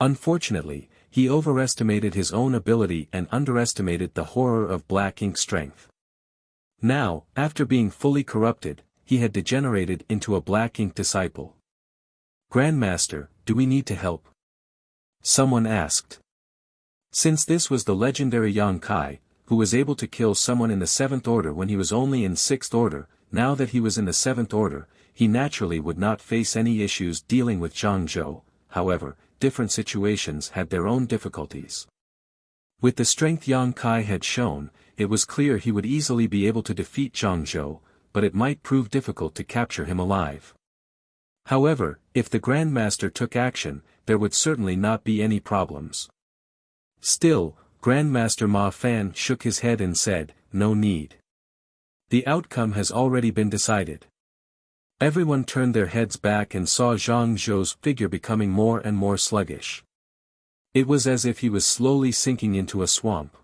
Unfortunately, he overestimated his own ability and underestimated the horror of black ink strength. Now, after being fully corrupted, he had degenerated into a black ink disciple. "Grandmaster, do we need to help?" someone asked. Since this was the legendary Yang Kai, who was able to kill someone in the Seventh Order when he was only in Sixth Order, now that he was in the Seventh Order, he naturally would not face any issues dealing with Zhang Zhou. However, different situations had their own difficulties. With the strength Yang Kai had shown, it was clear he would easily be able to defeat Zhang Zhou, but it might prove difficult to capture him alive. However, if the Grandmaster took action, there would certainly not be any problems. Still, Grandmaster Ma Fan shook his head and said, "No need. The outcome has already been decided." Everyone turned their heads back and saw Zhang Zhou's figure becoming more and more sluggish. It was as if he was slowly sinking into a swamp.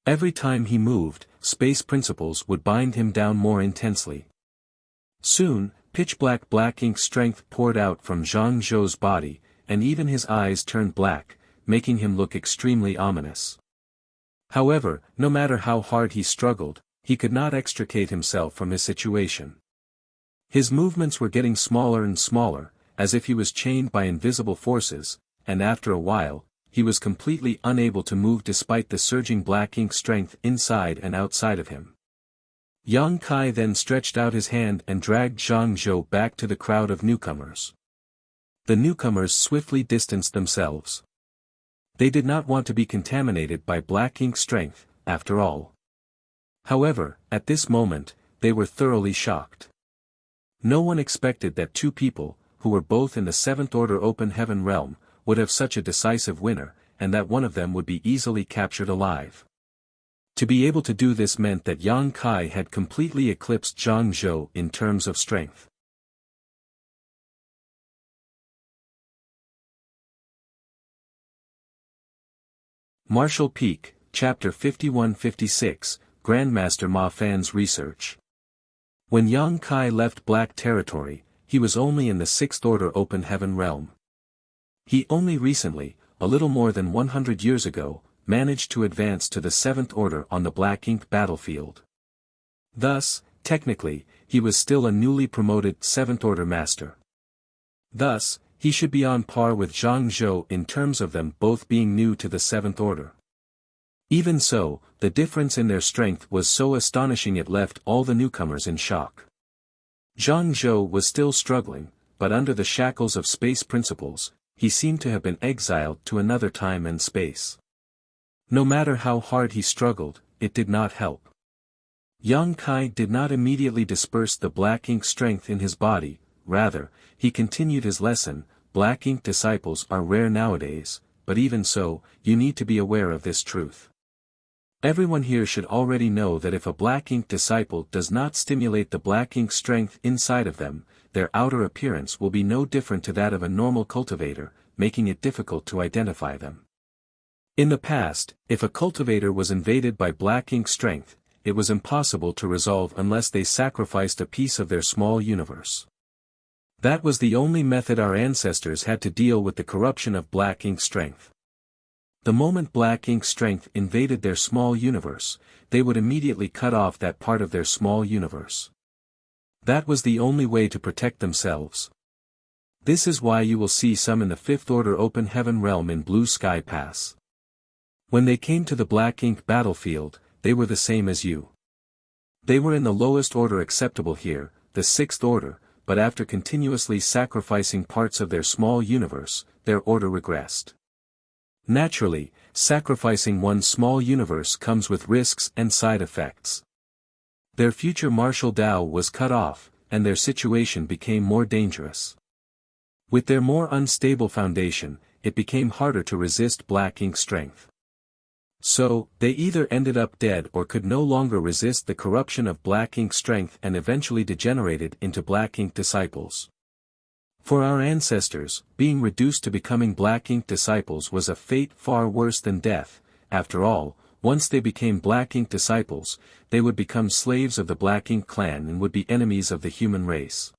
Every time he moved, space principles would bind him down more intensely. Soon, pitch-black black ink strength poured out from Zhang Zhou's body, and even his eyes turned black, making him look extremely ominous. However, no matter how hard he struggled, he could not extricate himself from his situation. His movements were getting smaller and smaller, as if he was chained by invisible forces, and after a while, he was completely unable to move despite the surging black ink strength inside and outside of him. Yang Kai then stretched out his hand and dragged Zhang Zhou back to the crowd of newcomers. The newcomers swiftly distanced themselves. They did not want to be contaminated by black ink strength, after all. However, at this moment, they were thoroughly shocked. No one expected that two people, who were both in the Seventh Order Open Heaven realm, would have such a decisive winner, and that one of them would be easily captured alive. To be able to do this meant that Yang Kai had completely eclipsed Zhang Zhou in terms of strength. Martial Peak, Chapter 51-56, Grandmaster Ma Fan's Research. When Yang Kai left Black Territory, he was only in the Sixth Order Open Heaven realm. He only recently, a little more than 100 years ago, managed to advance to the Seventh Order on the Black Ink battlefield. Thus, technically, he was still a newly promoted Seventh Order Master. Thus, he should be on par with Zhang Zhou in terms of them both being new to the Seventh Order. Even so, the difference in their strength was so astonishing it left all the newcomers in shock. Zhang Zhou was still struggling, but under the shackles of space principles, he seemed to have been exiled to another time and space. No matter how hard he struggled, it did not help. Yang Kai did not immediately disperse the black ink strength in his body, rather, he continued his lesson. Black ink disciples are rare nowadays, but even so, you need to be aware of this truth. Everyone here should already know that if a black ink disciple does not stimulate the black ink strength inside of them, their outer appearance will be no different to that of a normal cultivator, making it difficult to identify them. In the past, if a cultivator was invaded by black ink strength, it was impossible to resolve unless they sacrificed a piece of their small universe. That was the only method our ancestors had to deal with the corruption of black ink strength. The moment black ink strength invaded their small universe, they would immediately cut off that part of their small universe. That was the only way to protect themselves. This is why you will see some in the Fifth Order Open Heaven realm in Blue Sky Pass. When they came to the black ink battlefield, they were the same as you. They were in the lowest order acceptable here, the Sixth Order, but after continuously sacrificing parts of their small universe, their order regressed. Naturally, sacrificing one's small universe comes with risks and side effects. Their future martial Dao was cut off, and their situation became more dangerous. With their more unstable foundation, it became harder to resist black ink strength. So, they either ended up dead or could no longer resist the corruption of black ink strength and eventually degenerated into black ink disciples. For our ancestors, being reduced to becoming black ink disciples was a fate far worse than death. After all, once they became black ink disciples, they would become slaves of the black ink clan and would be enemies of the human race.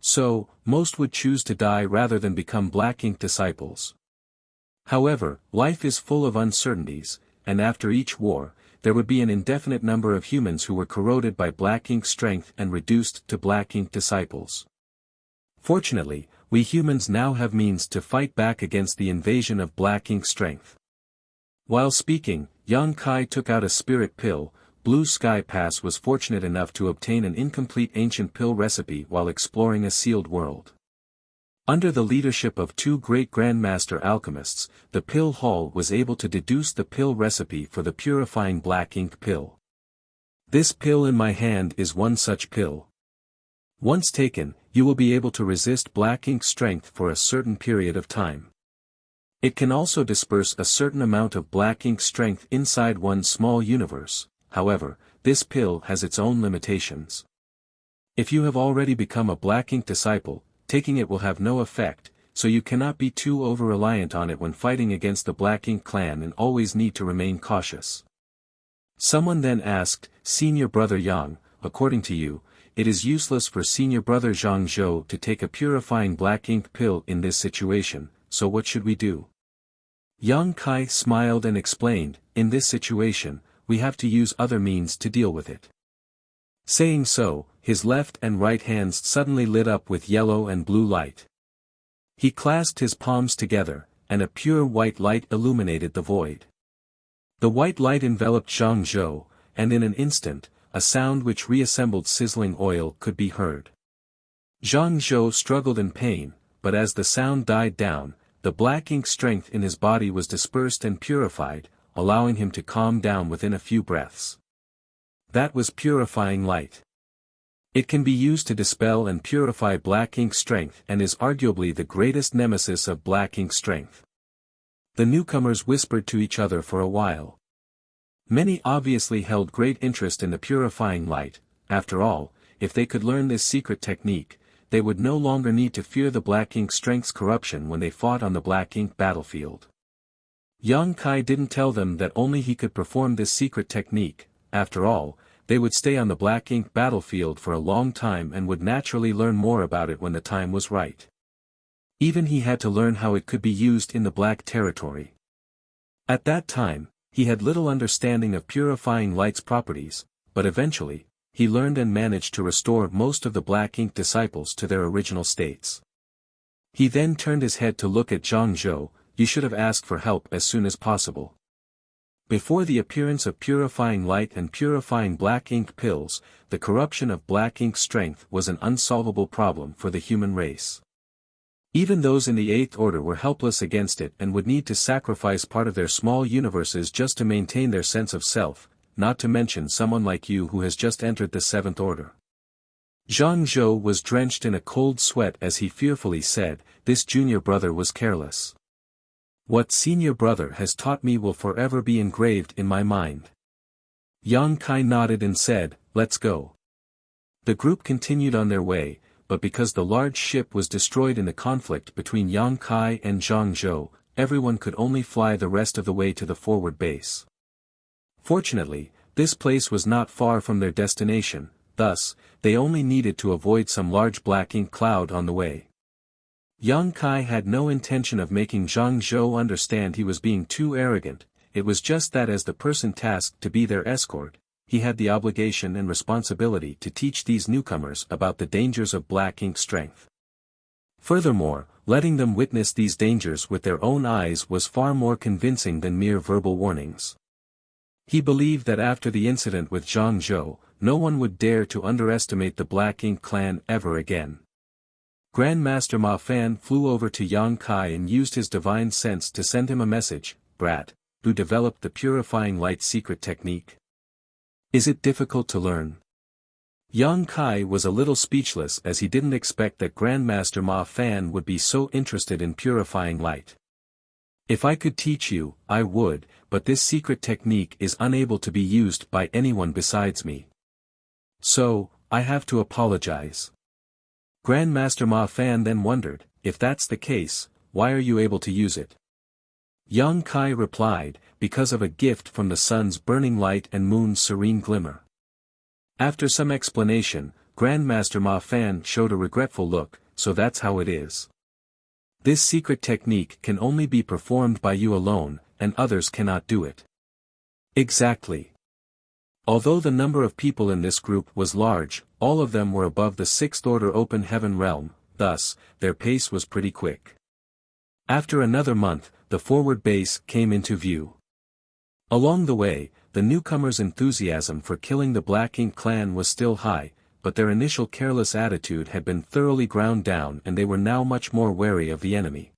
So, most would choose to die rather than become black ink disciples. However, life is full of uncertainties, and after each war, there would be an indefinite number of humans who were corroded by black ink strength and reduced to black ink disciples. Fortunately, we humans now have means to fight back against the invasion of black ink strength. While speaking, Yang Kai took out a spirit pill. Blue Sky Pass was fortunate enough to obtain an incomplete ancient pill recipe while exploring a sealed world. Under the leadership of two great Grandmaster alchemists, the pill hall was able to deduce the pill recipe for the purifying black ink pill. This pill in my hand is one such pill. Once taken, you will be able to resist black ink strength for a certain period of time. It can also disperse a certain amount of black ink strength inside one's small universe. However, this pill has its own limitations. If you have already become a black ink disciple, taking it will have no effect, so you cannot be too over-reliant on it when fighting against the black ink clan and always need to remain cautious. Someone then asked, Senior Brother Yang, according to you, it is useless for Senior Brother Zhang Zhou to take a purifying black ink pill in this situation, so what should we do? Yang Kai smiled and explained, in this situation, we have to use other means to deal with it. Saying so, his left and right hands suddenly lit up with yellow and blue light. He clasped his palms together, and a pure white light illuminated the void. The white light enveloped Zhang Zhou, and in an instant, a sound which reassembled sizzling oil could be heard. Zhang Zhou struggled in pain, but as the sound died down, the black ink strength in his body was dispersed and purified, allowing him to calm down within a few breaths. That was purifying light. It can be used to dispel and purify black ink strength and is arguably the greatest nemesis of black ink strength. The newcomers whispered to each other for a while. Many obviously held great interest in the purifying light. After all, if they could learn this secret technique, they would no longer need to fear the black ink strength's corruption when they fought on the black ink battlefield. Yang Kai didn't tell them that only he could perform this secret technique. After all, they would stay on the black ink battlefield for a long time and would naturally learn more about it when the time was right. Even he had to learn how it could be used in the black territory. At that time, he had little understanding of purifying light's properties, but eventually, he learned and managed to restore most of the black ink disciples to their original states. He then turned his head to look at Zhang Zhou. You should have asked for help as soon as possible. Before the appearance of purifying light and purifying black ink pills, the corruption of black ink strength was an unsolvable problem for the human race. Even those in the Eighth Order were helpless against it and would need to sacrifice part of their small universes just to maintain their sense of self, not to mention someone like you who has just entered the Seventh Order. Zhang Zhou was drenched in a cold sweat as he fearfully said, this junior brother was careless. What senior brother has taught me will forever be engraved in my mind. Yang Kai nodded and said, let's go. The group continued on their way, but because the large ship was destroyed in the conflict between Yang Kai and Zhang Zhou, everyone could only fly the rest of the way to the forward base. Fortunately, this place was not far from their destination, thus, they only needed to avoid some large black ink cloud on the way. Yang Kai had no intention of making Zhang Zhou understand he was being too arrogant, it was just that as the person tasked to be their escort, he had the obligation and responsibility to teach these newcomers about the dangers of black ink strength. Furthermore, letting them witness these dangers with their own eyes was far more convincing than mere verbal warnings. He believed that after the incident with Zhang Zhou, no one would dare to underestimate the Black Ink clan ever again. Grandmaster Ma Fan flew over to Yang Kai and used his divine sense to send him a message, "Brat, who developed the purifying light secret technique? Is it difficult to learn?" Yang Kai was a little speechless as he didn't expect that Grandmaster Ma Fan would be so interested in purifying light. "If I could teach you, I would, but this secret technique is unable to be used by anyone besides me. So, I have to apologize." Grandmaster Ma Fan then wondered, "If that's the case, why are you able to use it?" Yang Kai replied, "Because of a gift from the sun's burning light and moon's serene glimmer." After some explanation, Grandmaster Ma Fan showed a regretful look, "So that's how it is. This secret technique can only be performed by you alone, and others cannot do it." Exactly. Although the number of people in this group was large, all of them were above the sixth order open heaven realm, thus, their pace was pretty quick. After another month, the forward base came into view. Along the way, the newcomers' enthusiasm for killing the Black Ink clan was still high, but their initial careless attitude had been thoroughly ground down and they were now much more wary of the enemy.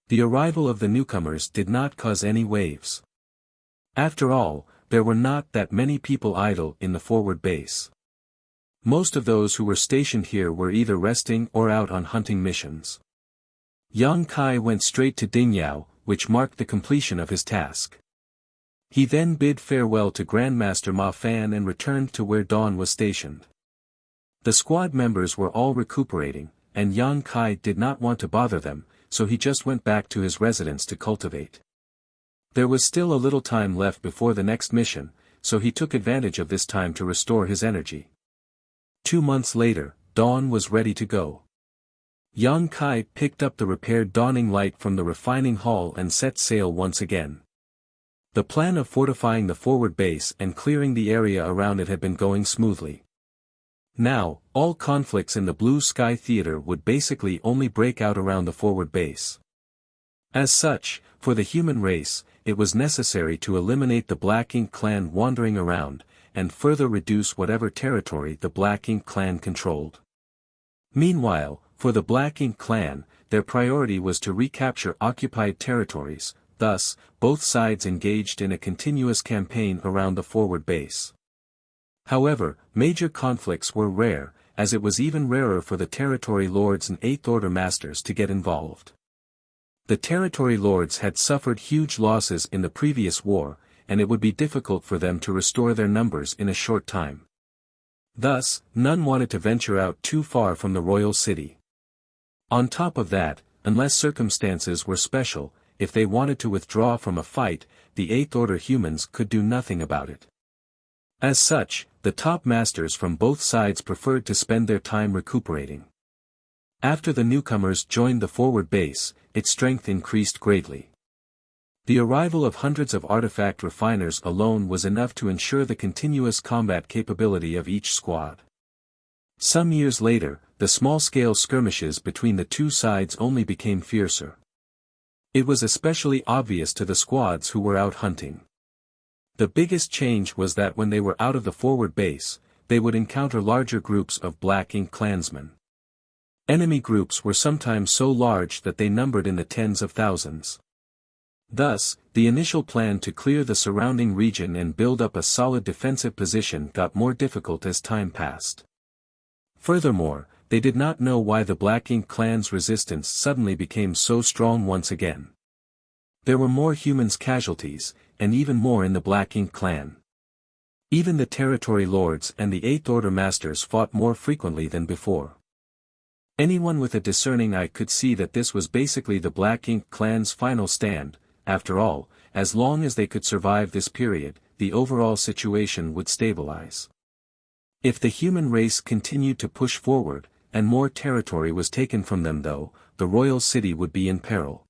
The arrival of the newcomers did not cause any waves. After all, there were not that many people idle in the forward base. Most of those who were stationed here were either resting or out on hunting missions. Yang Kai went straight to Dingyao, which marked the completion of his task. He then bid farewell to Grandmaster Ma Fan and returned to where Dawn was stationed. The squad members were all recuperating, and Yang Kai did not want to bother them, so he just went back to his residence to cultivate. There was still a little time left before the next mission, so he took advantage of this time to restore his energy. 2 months later, Dawn was ready to go. Yang Kai picked up the repaired dawning light from the refining hall and set sail once again. The plan of fortifying the forward base and clearing the area around it had been going smoothly. Now, all conflicts in the Blue Sky Theater would basically only break out around the forward base. As such, for the human race, it was necessary to eliminate the Black Ink clan wandering around, and further reduce whatever territory the Black Ink clan controlled. Meanwhile, for the Black Ink clan, their priority was to recapture occupied territories, thus, both sides engaged in a continuous campaign around the forward base. However, major conflicts were rare, as it was even rarer for the territory lords and Eighth Order masters to get involved. The territory lords had suffered huge losses in the previous war, and it would be difficult for them to restore their numbers in a short time. Thus, none wanted to venture out too far from the royal city. On top of that, unless circumstances were special, if they wanted to withdraw from a fight, the Eighth Order humans could do nothing about it. As such, the top masters from both sides preferred to spend their time recuperating. After the newcomers joined the forward base, its strength increased greatly. The arrival of hundreds of artifact refiners alone was enough to ensure the continuous combat capability of each squad. Some years later, the small-scale skirmishes between the two sides only became fiercer. It was especially obvious to the squads who were out hunting. The biggest change was that when they were out of the forward base, they would encounter larger groups of Black Ink clansmen. Enemy groups were sometimes so large that they numbered in the tens of thousands. Thus, the initial plan to clear the surrounding region and build up a solid defensive position got more difficult as time passed. Furthermore, they did not know why the Black Ink clan's resistance suddenly became so strong once again. There were more humans casualties, and even more in the Black Ink clan. Even the territory lords and the Eighth Order masters fought more frequently than before. Anyone with a discerning eye could see that this was basically the Black Ink clan's final stand. After all, as long as they could survive this period, the overall situation would stabilize. If the human race continued to push forward, and more territory was taken from them though, the royal city would be in peril.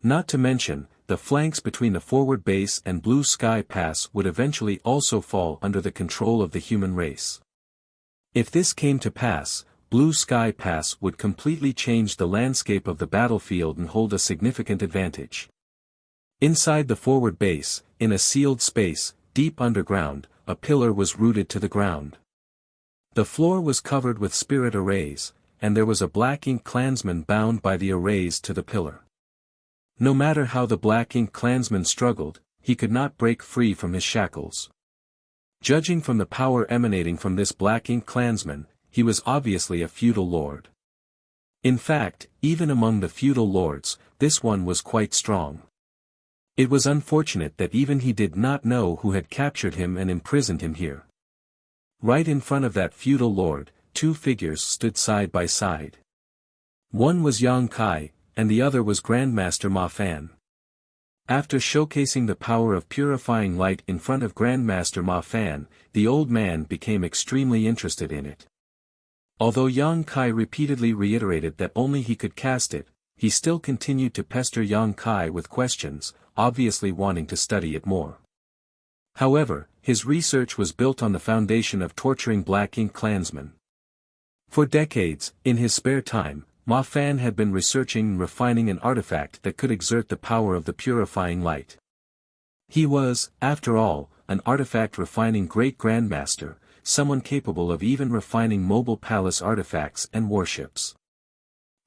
Not to mention, the flanks between the forward base and Blue Sky Pass would eventually also fall under the control of the human race. If this came to pass, Blue Sky Pass would completely change the landscape of the battlefield and hold a significant advantage. Inside the forward base, in a sealed space, deep underground, a pillar was rooted to the ground. The floor was covered with spirit arrays, and there was a Black Ink clansman bound by the arrays to the pillar. No matter how the Black Ink clansman struggled, he could not break free from his shackles. Judging from the power emanating from this Black Ink clansman, he was obviously a feudal lord. In fact, even among the feudal lords, this one was quite strong. It was unfortunate that even he did not know who had captured him and imprisoned him here. Right in front of that feudal lord, two figures stood side by side. One was Yang Kai, and the other was Grandmaster Ma Fan. After showcasing the power of purifying light in front of Grandmaster Ma Fan, the old man became extremely interested in it. Although Yang Kai repeatedly reiterated that only he could cast it, he still continued to pester Yang Kai with questions, obviously wanting to study it more. However, his research was built on the foundation of torturing Black Ink clansmen. For decades, in his spare time, Ma Fan had been researching and refining an artifact that could exert the power of the purifying light. He was, after all, an artifact refining great grandmaster, someone capable of even refining mobile palace artifacts and warships.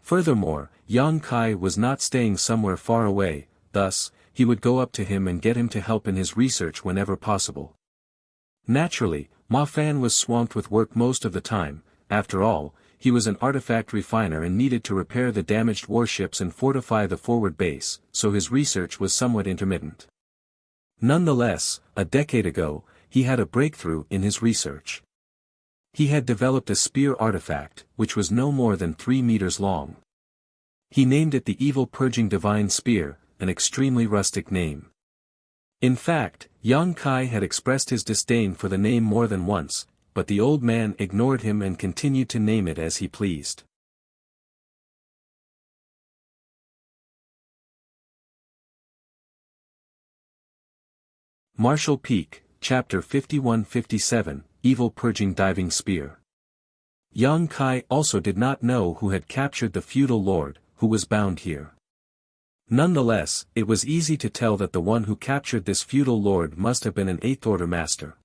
Furthermore, Yang Kai was not staying somewhere far away, thus, he would go up to him and get him to help in his research whenever possible. Naturally, Ma Fan was swamped with work most of the time. After all, he was an artifact refiner and needed to repair the damaged warships and fortify the forward base, so his research was somewhat intermittent. Nonetheless, a decade ago, he had a breakthrough in his research. He had developed a spear artifact, which was no more than 3 meters long. He named it the Evil Purging Divine Spear, an extremely rustic name. In fact, Yang Kai had expressed his disdain for the name more than once, but the old man ignored him and continued to name it as he pleased. Martial Peak, Chapter 51-57, Evil Purging Diving Spear. Yang Kai also did not know who had captured the feudal lord, who was bound here. Nonetheless, it was easy to tell that the one who captured this feudal lord must have been an 8th Order master.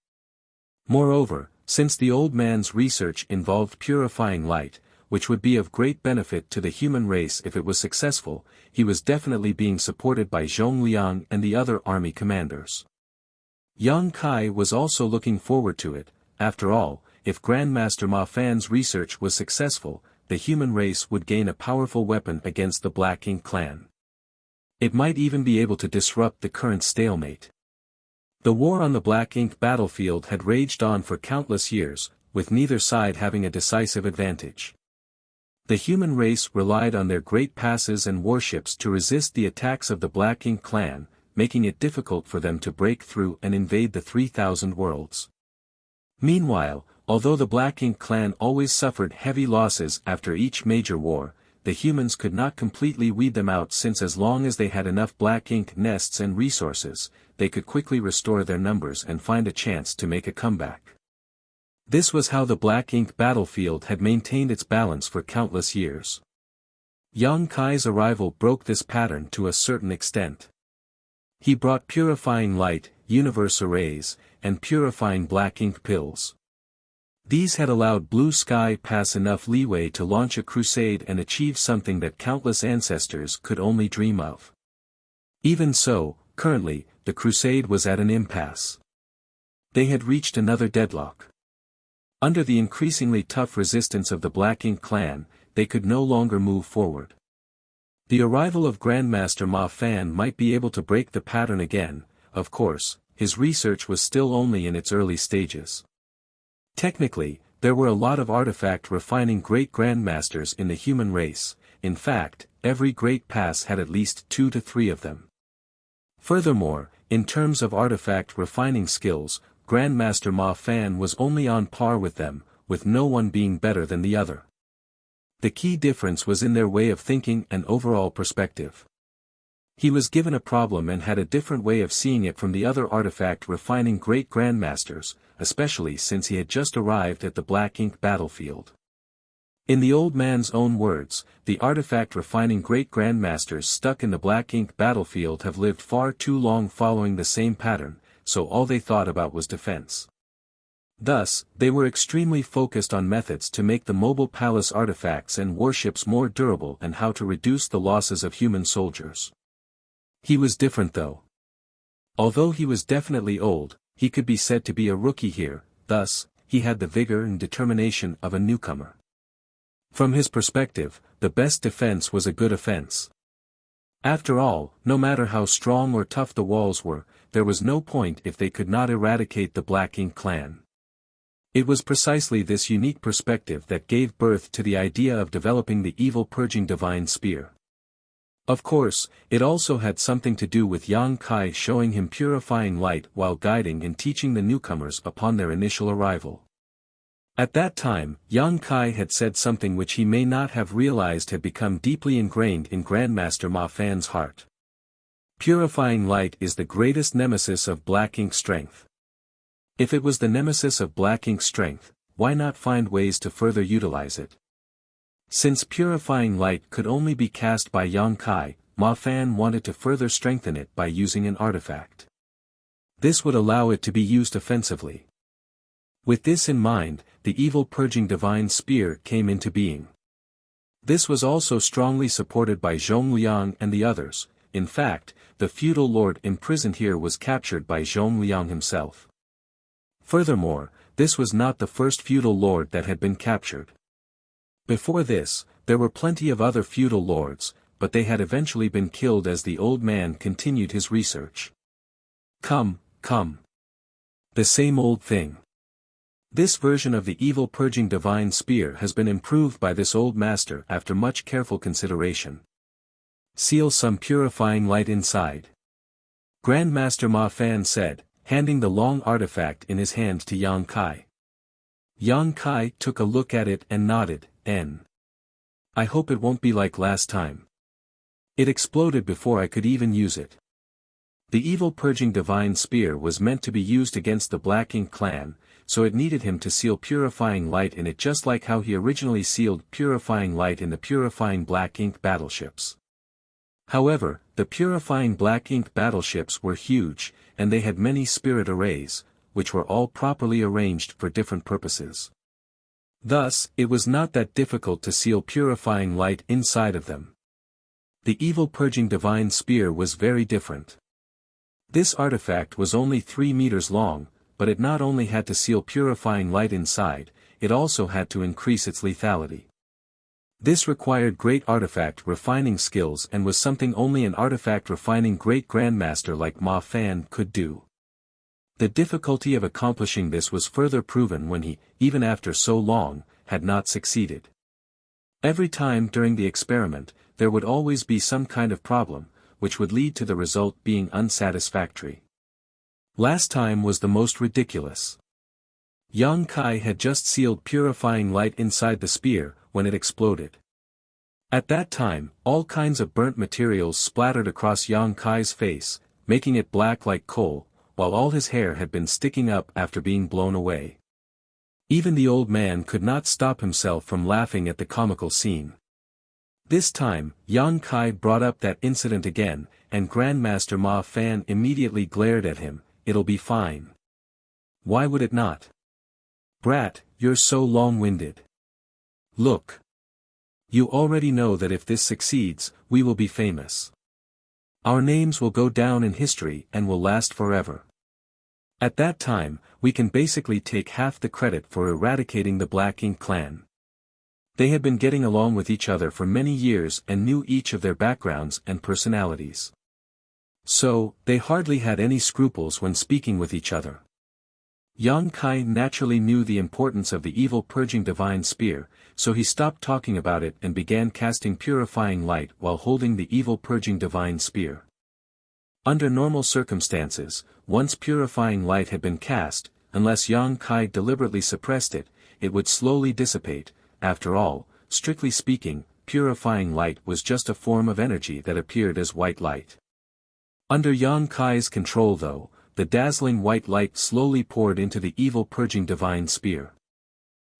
Moreover, since the old man's research involved purifying light, which would be of great benefit to the human race if it was successful, he was definitely being supported by Zhong Liang and the other army commanders. Yang Kai was also looking forward to it. After all, if Grandmaster Ma Fan's research was successful, the human race would gain a powerful weapon against the Black Ink clan. It might even be able to disrupt the current stalemate. The war on the Black Ink battlefield had raged on for countless years, with neither side having a decisive advantage. The human race relied on their great passes and warships to resist the attacks of the Black Ink clan, making it difficult for them to break through and invade the 3,000 worlds. Meanwhile, although the Black Ink clan always suffered heavy losses after each major war, the humans could not completely weed them out, since as long as they had enough Black Ink nests and resources, they could quickly restore their numbers and find a chance to make a comeback. This was how the Black Ink battlefield had maintained its balance for countless years. Yang Kai's arrival broke this pattern to a certain extent. He brought purifying light, universe arrays, and purifying Black Ink pills. These had allowed Blue Sky Pass enough leeway to launch a crusade and achieve something that countless ancestors could only dream of. Even so, currently, the crusade was at an impasse. They had reached another deadlock. Under the increasingly tough resistance of the Black Ink clan, they could no longer move forward. The arrival of Grandmaster Ma Fan might be able to break the pattern again. Of course, his research was still only in its early stages. Technically, there were a lot of artifact refining great grandmasters in the human race. In fact, every great pass had at least 2 to 3 of them. Furthermore, in terms of artifact refining skills, Grandmaster Ma Fan was only on par with them, with no one being better than the other. The key difference was in their way of thinking and overall perspective. He was given a problem and had a different way of seeing it from the other artifact refining great grandmasters, especially since he had just arrived at the black ink battlefield. In the old man's own words, the artifact refining great grandmasters stuck in the black ink battlefield have lived far too long following the same pattern, so all they thought about was defense. Thus, they were extremely focused on methods to make the mobile palace artifacts and warships more durable and how to reduce the losses of human soldiers. He was different though. Although he was definitely old, he could be said to be a rookie here, thus, he had the vigor and determination of a newcomer. From his perspective, the best defense was a good offense. After all, no matter how strong or tough the walls were, there was no point if they could not eradicate the Black Ink clan. It was precisely this unique perspective that gave birth to the idea of developing the evil-purging divine spear. Of course, it also had something to do with Yang Kai showing him purifying light while guiding and teaching the newcomers upon their initial arrival. At that time, Yang Kai had said something which he may not have realized had become deeply ingrained in Grandmaster Ma Fan's heart. Purifying light is the greatest nemesis of Black Ink strength. If it was the nemesis of Black Ink strength, why not find ways to further utilize it? Since purifying light could only be cast by Yang Kai, Ma Fan wanted to further strengthen it by using an artifact. This would allow it to be used offensively. With this in mind, the evil-purging divine spear came into being. This was also strongly supported by Zhongliang and the others. In fact, the feudal lord imprisoned here was captured by Zhongliang himself. Furthermore, this was not the first feudal lord that had been captured. Before this, there were plenty of other feudal lords, but they had eventually been killed as the old man continued his research. Come. The same old thing. This version of the evil-purging divine spear has been improved by this old master after much careful consideration. Seal some purifying light inside. Grandmaster Ma Fan said, handing the long artifact in his hand to Yang Kai. Yang Kai took a look at it and nodded. I hope it won't be like last time. It exploded before I could even use it. The evil-purging divine spear was meant to be used against the Black Ink clan, so it needed him to seal purifying light in it just like how he originally sealed purifying light in the purifying Black Ink battleships. However, the purifying Black Ink battleships were huge, and they had many spirit arrays, which were all properly arranged for different purposes. Thus, it was not that difficult to seal purifying light inside of them. The evil-purging divine spear was very different. This artifact was only 3 meters long, but it not only had to seal purifying light inside, it also had to increase its lethality. This required great artifact refining skills and was something only an artifact refining great grandmaster like Ma Fan could do. The difficulty of accomplishing this was further proven when he, even after so long, had not succeeded. Every time during the experiment, there would always be some kind of problem, which would lead to the result being unsatisfactory. Last time was the most ridiculous. Yang Kai had just sealed purifying light inside the spear, when it exploded. At that time, all kinds of burnt materials splattered across Yang Kai's face, making it black like coal, while all his hair had been sticking up after being blown away. Even the old man could not stop himself from laughing at the comical scene. This time, Yang Kai brought up that incident again, and Grandmaster Ma Fan immediately glared at him. It'll be fine. Why would it not? Brat, you're so long-winded. Look. You already know that if this succeeds, we will be famous. Our names will go down in history and will last forever. At that time, we can basically take half the credit for eradicating the Black Ink clan. They had been getting along with each other for many years and knew each of their backgrounds and personalities. So, they hardly had any scruples when speaking with each other. Yang Kai naturally knew the importance of the evil-purging divine spear, so he stopped talking about it and began casting purifying light while holding the evil-purging divine spear. Under normal circumstances, once purifying light had been cast, unless Yang Kai deliberately suppressed it, it would slowly dissipate. After all, strictly speaking, purifying light was just a form of energy that appeared as white light. Under Yang Kai's control though, the dazzling white light slowly poured into the evil-purging divine spear.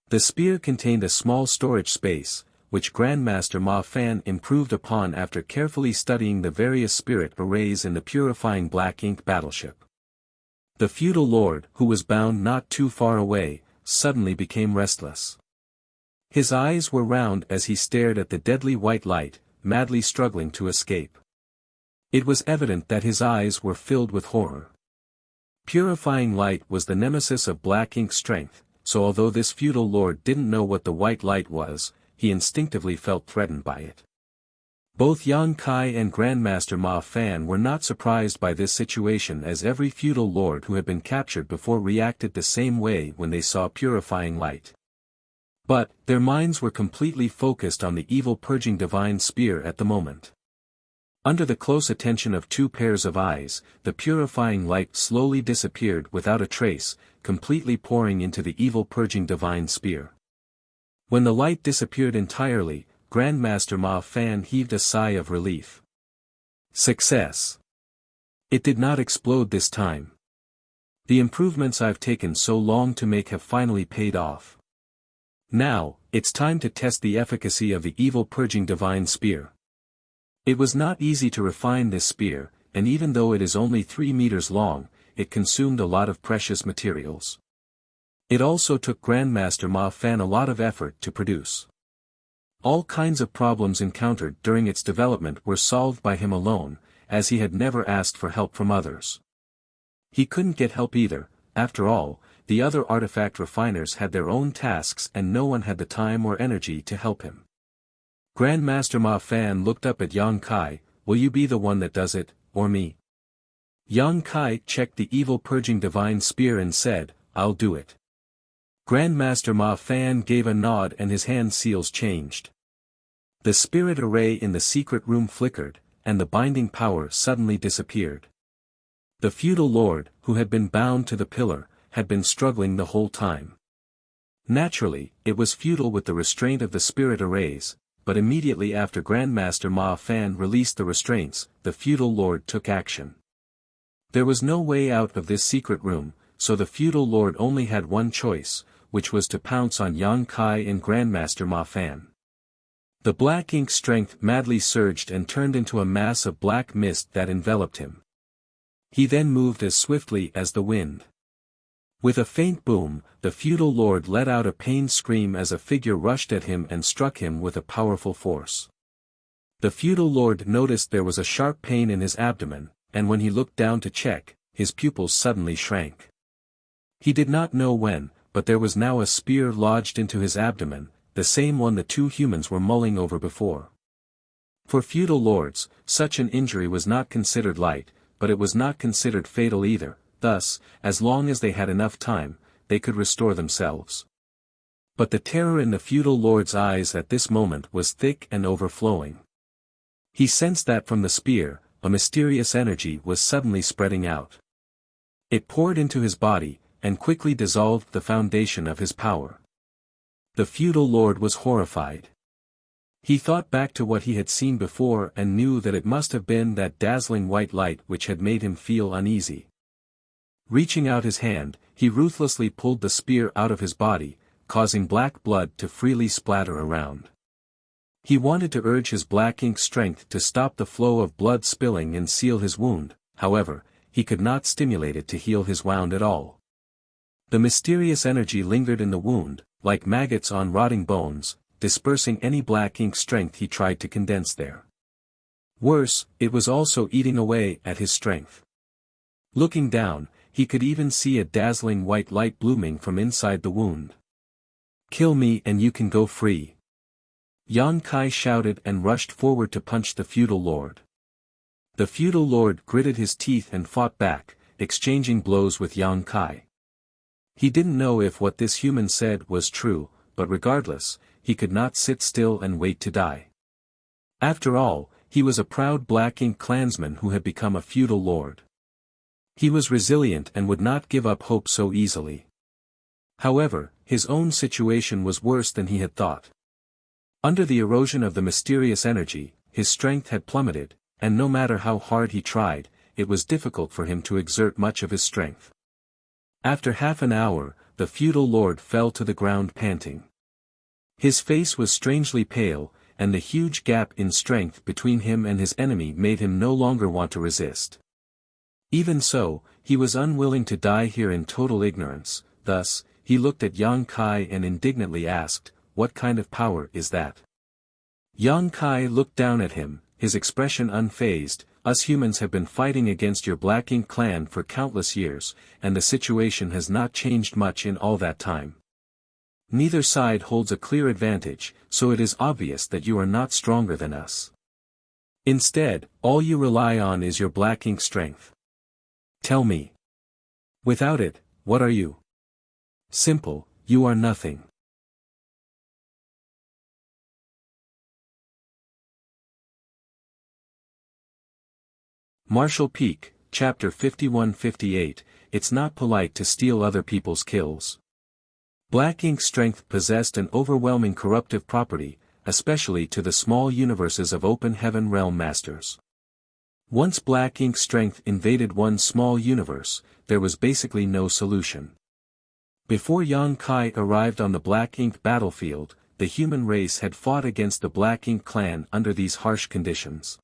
The spear contained a small storage space, which Grandmaster Ma Fan improved upon after carefully studying the various spirit arrays in the purifying black ink battleship. The feudal lord, who was bound not too far away, suddenly became restless. His eyes were round as he stared at the deadly white light, madly struggling to escape. It was evident that his eyes were filled with horror. Purifying light was the nemesis of black ink strength, so although this feudal lord didn't know what the white light was, he instinctively felt threatened by it. Both Yang Kai and Grandmaster Ma Fan were not surprised by this situation, as every feudal lord who had been captured before reacted the same way when they saw purifying light. But, their minds were completely focused on the evil-purging divine spear at the moment. Under the close attention of two pairs of eyes, the purifying light slowly disappeared without a trace, completely pouring into the evil-purging divine spear. When the light disappeared entirely, Grandmaster Ma Fan heaved a sigh of relief. Success! It did not explode this time. The improvements I've taken so long to make have finally paid off. Now, it's time to test the efficacy of the evil-purging divine spear. It was not easy to refine this spear, and even though it is only 3 meters long, it consumed a lot of precious materials. It also took Grandmaster Ma Fan a lot of effort to produce. All kinds of problems encountered during its development were solved by him alone, as he had never asked for help from others. He couldn't get help either. After all, the other artifact refiners had their own tasks and no one had the time or energy to help him. Grandmaster Ma Fan looked up at Yang Kai. Will you be the one that does it, or me? Yang Kai checked the evil-purging divine spear and said, I'll do it. Grandmaster Ma Fan gave a nod and his hand seals changed. The spirit array in the secret room flickered, and the binding power suddenly disappeared. The feudal lord, who had been bound to the pillar, had been struggling the whole time. Naturally, it was futile with the restraint of the spirit arrays, but immediately after Grandmaster Ma Fan released the restraints, the feudal lord took action. There was no way out of this secret room, so the feudal lord only had one choice, which was to pounce on Yang Kai and Grandmaster Ma Fan. The black ink strength madly surged and turned into a mass of black mist that enveloped him. He then moved as swiftly as the wind. With a faint boom, the feudal lord let out a pained scream as a figure rushed at him and struck him with a powerful force. The feudal lord noticed there was a sharp pain in his abdomen, and when he looked down to check, his pupils suddenly shrank. He did not know when, but there was now a spear lodged into his abdomen, the same one the two humans were mulling over before. For feudal lords, such an injury was not considered light, but it was not considered fatal either. Thus, as long as they had enough time, they could restore themselves. But the terror in the feudal lord's eyes at this moment was thick and overflowing. He sensed that from the spear, a mysterious energy was suddenly spreading out. It poured into his body, and quickly dissolved the foundation of his power. The feudal lord was horrified. He thought back to what he had seen before and knew that it must have been that dazzling white light which had made him feel uneasy. Reaching out his hand, he ruthlessly pulled the spear out of his body, causing black blood to freely splatter around. He wanted to urge his black ink strength to stop the flow of blood spilling and seal his wound, however, he could not stimulate it to heal his wound at all. The mysterious energy lingered in the wound, like maggots on rotting bones, dispersing any black ink strength he tried to condense there. Worse, it was also eating away at his strength. Looking down, he could even see a dazzling white light blooming from inside the wound. Kill me and you can go free. Yang Kai shouted and rushed forward to punch the feudal lord. The feudal lord gritted his teeth and fought back, exchanging blows with Yang Kai. He didn't know if what this human said was true, but regardless, he could not sit still and wait to die. After all, he was a proud black ink clansman who had become a feudal lord. He was resilient and would not give up hope so easily. However, his own situation was worse than he had thought. Under the erosion of the mysterious energy, his strength had plummeted, and no matter how hard he tried, it was difficult for him to exert much of his strength. After half an hour, the feudal lord fell to the ground panting. His face was strangely pale, and the huge gap in strength between him and his enemy made him no longer want to resist. Even so, he was unwilling to die here in total ignorance. Thus, he looked at Yang Kai and indignantly asked, "What kind of power is that?" Yang Kai looked down at him, his expression unfazed. "Us humans have been fighting against your Black Ink clan for countless years, and the situation has not changed much in all that time. Neither side holds a clear advantage, so it is obvious that you are not stronger than us. Instead, all you rely on is your Black Ink strength. Tell me. Without it, what are you? Simple, you are nothing." Martial Peak, Chapter 51-58, It's not polite to steal other people's kills. Black Ink strength possessed an overwhelming corruptive property, especially to the small universes of Open Heaven Realm Masters. Once Black Ink strength invaded one small universe, there was basically no solution. Before Yang Kai arrived on the Black Ink battlefield, the human race had fought against the Black Ink clan under these harsh conditions.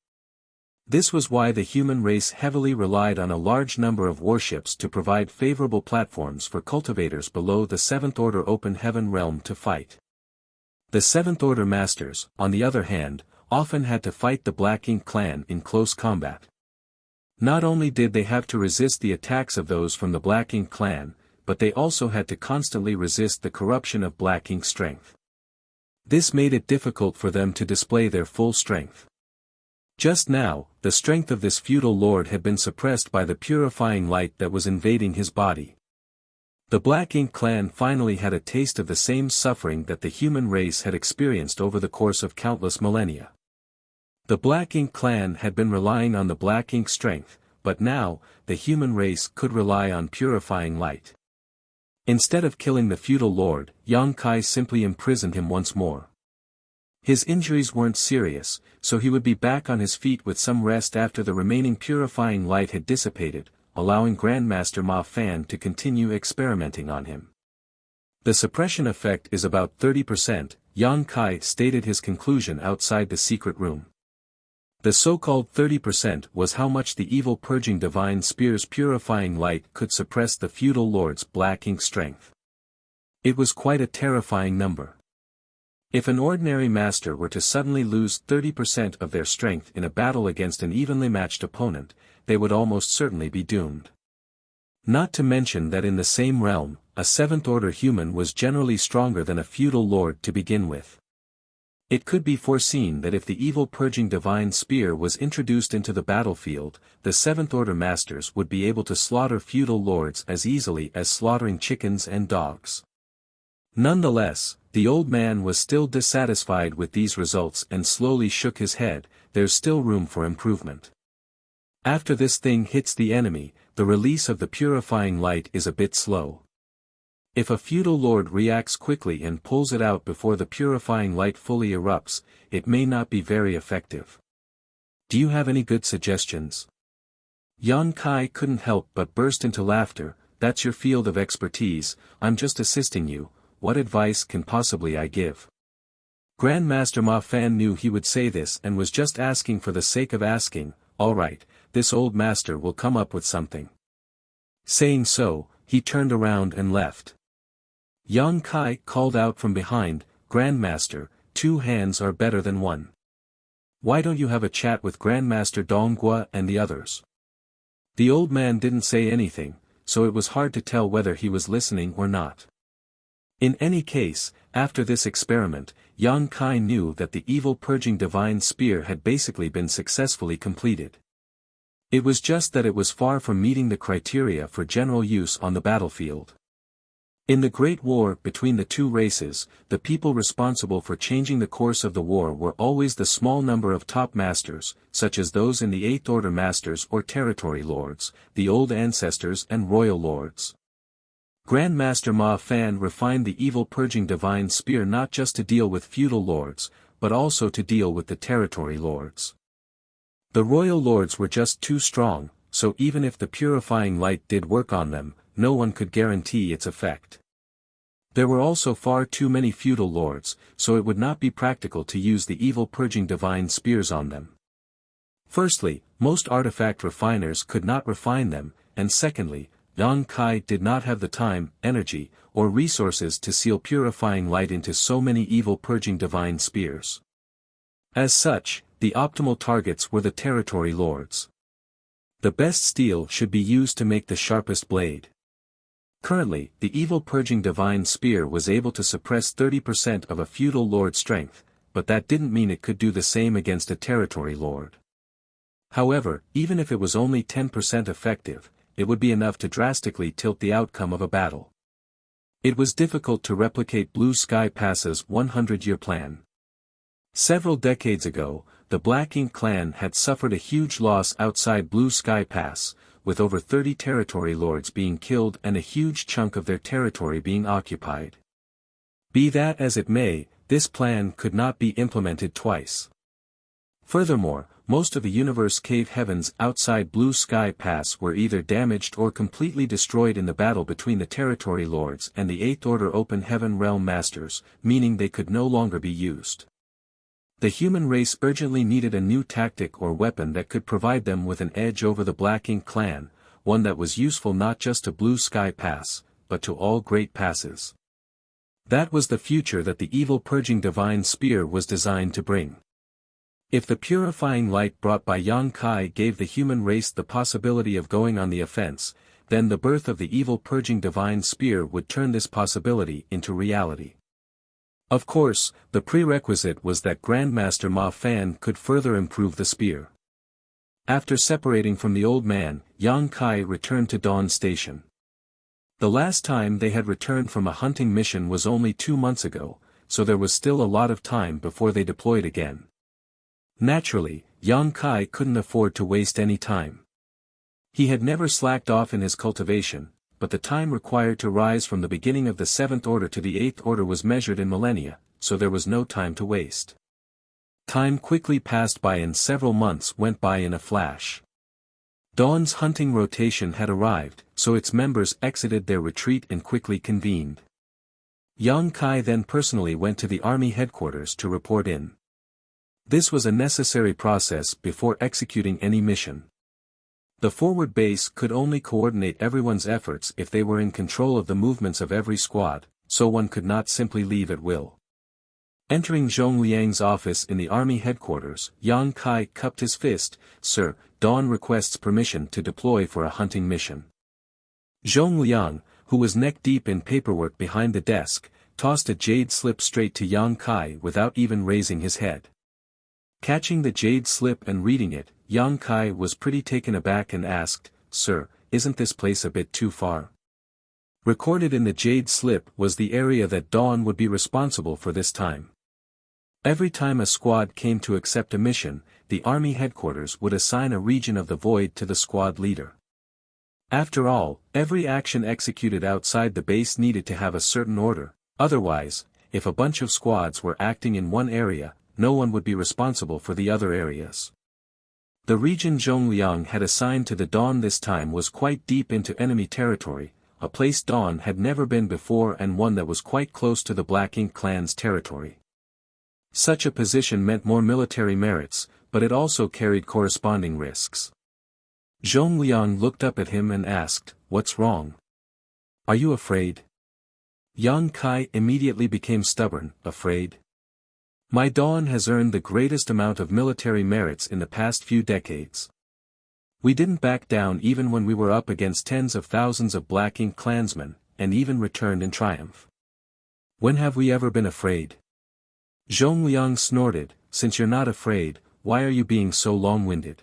This was why the human race heavily relied on a large number of warships to provide favorable platforms for cultivators below the 7th Order Open Heaven realm to fight. The 7th Order Masters, on the other hand, often had to fight the Black Ink clan in close combat. Not only did they have to resist the attacks of those from the Black Ink clan, but they also had to constantly resist the corruption of Black Ink strength. This made it difficult for them to display their full strength. Just now, the strength of this feudal lord had been suppressed by the purifying light that was invading his body. The Black Ink clan finally had a taste of the same suffering that the human race had experienced over the course of countless millennia. The Black Ink clan had been relying on the Black Ink strength, but now, the human race could rely on purifying light. Instead of killing the feudal lord, Yang Kai simply imprisoned him once more. His injuries weren't serious, so he would be back on his feet with some rest after the remaining purifying light had dissipated, allowing Grandmaster Ma Fan to continue experimenting on him. The suppression effect is about 30%, Yang Kai stated his conclusion outside the secret room. The so-called 30% was how much the evil purging divine spear's purifying light could suppress the feudal lord's Black Ink strength. It was quite a terrifying number. If an ordinary master were to suddenly lose 30% of their strength in a battle against an evenly matched opponent, they would almost certainly be doomed. Not to mention that in the same realm, a 7th Order human was generally stronger than a feudal lord to begin with. It could be foreseen that if the evil purging divine spear was introduced into the battlefield, the 7th Order masters would be able to slaughter feudal lords as easily as slaughtering chickens and dogs. Nonetheless, the old man was still dissatisfied with these results and slowly shook his head. There's still room for improvement. After this thing hits the enemy, the release of the purifying light is a bit slow. If a feudal lord reacts quickly and pulls it out before the purifying light fully erupts, it may not be very effective. Do you have any good suggestions? Yang Kai couldn't help but burst into laughter. That's your field of expertise, I'm just assisting you. What advice can possibly I give? Grandmaster Ma Fan knew he would say this and was just asking for the sake of asking. All right, this old master will come up with something. Saying so, he turned around and left. Yang Kai called out from behind, Grandmaster, 2 hands are better than 1. Why don't you have a chat with Grandmaster Donghua and the others? The old man didn't say anything, so it was hard to tell whether he was listening or not. In any case, after this experiment, Yang Kai knew that the evil purging divine spear had basically been successfully completed. It was just that it was far from meeting the criteria for general use on the battlefield. In the Great War between the two races, the people responsible for changing the course of the war were always the small number of top masters, such as those in the 8th Order Masters or Territory Lords, the Old Ancestors and Royal Lords. Grandmaster Ma Fan refined the evil purging divine spear not just to deal with feudal lords, but also to deal with the territory lords. The royal lords were just too strong, so even if the purifying light did work on them, no one could guarantee its effect. There were also far too many feudal lords, so it would not be practical to use the evil purging divine spears on them. Firstly, most artifact refiners could not refine them, and secondly, Yang Kai did not have the time, energy, or resources to seal purifying light into so many evil purging divine spears. As such, the optimal targets were the territory lords. The best steel should be used to make the sharpest blade. Currently, the evil purging divine spear was able to suppress 30% of a feudal lord's strength, but that didn't mean it could do the same against a territory lord. However, even if it was only 10% effective, it would be enough to drastically tilt the outcome of a battle. It was difficult to replicate Blue Sky Pass's 100-year plan. Several decades ago, the Black Ink clan had suffered a huge loss outside Blue Sky Pass, with over 30 territory lords being killed and a huge chunk of their territory being occupied. Be that as it may, this plan could not be implemented twice. Furthermore, most of the universe cave heavens outside Blue Sky Pass were either damaged or completely destroyed in the battle between the territory lords and the Eighth Order Open Heaven Realm Masters, meaning they could no longer be used. The human race urgently needed a new tactic or weapon that could provide them with an edge over the Black Ink clan, one that was useful not just to Blue Sky Pass, but to all Great Passes. That was the future that the evil purging divine spear was designed to bring. If the purifying light brought by Yang Kai gave the human race the possibility of going on the offense, then the birth of the evil purging divine spear would turn this possibility into reality. Of course, the prerequisite was that Grandmaster Ma Fan could further improve the spear. After separating from the old man, Yang Kai returned to Dawn Station. The last time they had returned from a hunting mission was only 2 months ago, so there was still a lot of time before they deployed again. Naturally, Yang Kai couldn't afford to waste any time. He had never slacked off in his cultivation, but the time required to rise from the beginning of the Seventh Order to the Eighth Order was measured in millennia, so there was no time to waste. Time quickly passed by and several months went by in a flash. Dawn's hunting rotation had arrived, so its members exited their retreat and quickly convened. Yang Kai then personally went to the army headquarters to report in. This was a necessary process before executing any mission. The forward base could only coordinate everyone's efforts if they were in control of the movements of every squad, so one could not simply leave at will. Entering Zhong Liang's office in the army headquarters, Yang Kai cupped his fist. "Sir, Dawn requests permission to deploy for a hunting mission." Zhong Liang, who was neck-deep in paperwork behind the desk, tossed a jade slip straight to Yang Kai without even raising his head. Catching the jade slip and reading it, Yang Kai was pretty taken aback and asked, "Sir, isn't this place a bit too far?" Recorded in the jade slip was the area that Dawn would be responsible for this time. Every time a squad came to accept a mission, the army headquarters would assign a region of the void to the squad leader. After all, every action executed outside the base needed to have a certain order, otherwise, if a bunch of squads were acting in one area, no one would be responsible for the other areas. The region Zhongliang had assigned to the Dawn this time was quite deep into enemy territory, a place Dawn had never been before and one that was quite close to the Black Ink clan's territory. Such a position meant more military merits, but it also carried corresponding risks. Zhongliang looked up at him and asked, "What's wrong? Are you afraid?" Yang Kai immediately became stubborn. "Afraid? My Dawn has earned the greatest amount of military merits in the past few decades. We didn't back down even when we were up against tens of thousands of Black Ink clansmen, and even returned in triumph. When have we ever been afraid?" Zhongliang snorted, "Since you're not afraid, why are you being so long-winded?"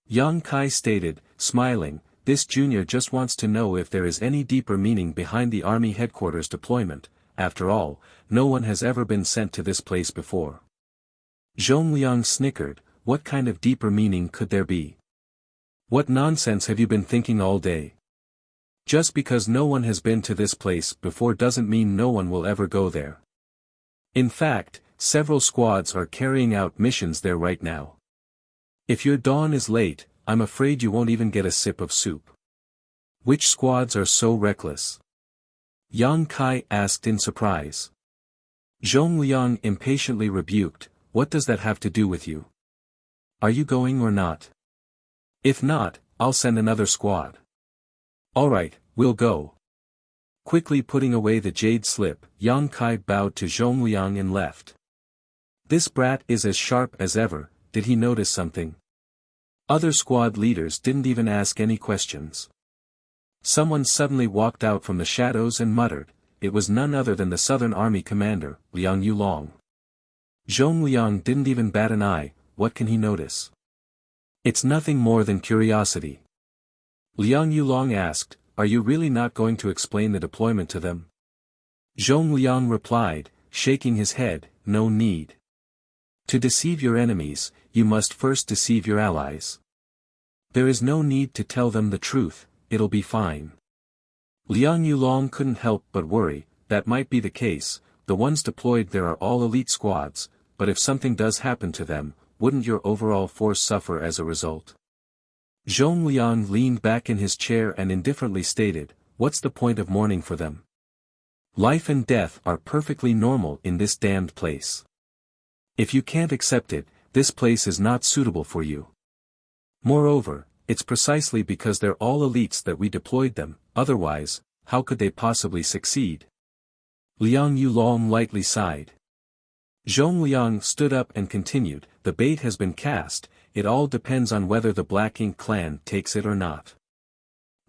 Yang Kai stated, smiling, "This junior just wants to know if there is any deeper meaning behind the army headquarters deployment. After all, no one has ever been sent to this place before." Zhongliang snickered, "What kind of deeper meaning could there be? What nonsense have you been thinking all day? Just because no one has been to this place before doesn't mean no one will ever go there. In fact, several squads are carrying out missions there right now. If your dawn is late, I'm afraid you won't even get a sip of soup. Which squads are so reckless? Yang Kai asked in surprise. Zhongliang impatiently rebuked, what does that have to do with you? Are you going or not? If not, I'll send another squad. Alright, we'll go. Quickly putting away the jade slip, Yang Kai bowed to Zhongliang and left. This brat is as sharp as ever, did he notice something? Other squad leaders didn't even ask any questions. Someone suddenly walked out from the shadows and muttered, it was none other than the Southern Army commander, Liang Yulong. Zhongliang didn't even bat an eye, what can he notice? It's nothing more than curiosity. Liang Yulong asked, are you really not going to explain the deployment to them? Zhongliang replied, shaking his head, no need. To deceive your enemies, you must first deceive your allies. There is no need to tell them the truth, it'll be fine. Liang Yulong couldn't help but worry, that might be the case, the ones deployed there are all elite squads, but if something does happen to them, wouldn't your overall force suffer as a result? Zhongliang leaned back in his chair and indifferently stated, what's the point of mourning for them? Life and death are perfectly normal in this damned place. If you can't accept it, this place is not suitable for you. Moreover, it's precisely because they're all elites that we deployed them, otherwise, how could they possibly succeed? Liang Yulong lightly sighed. Zhongliang stood up and continued, the bait has been cast, it all depends on whether the Black Ink clan takes it or not.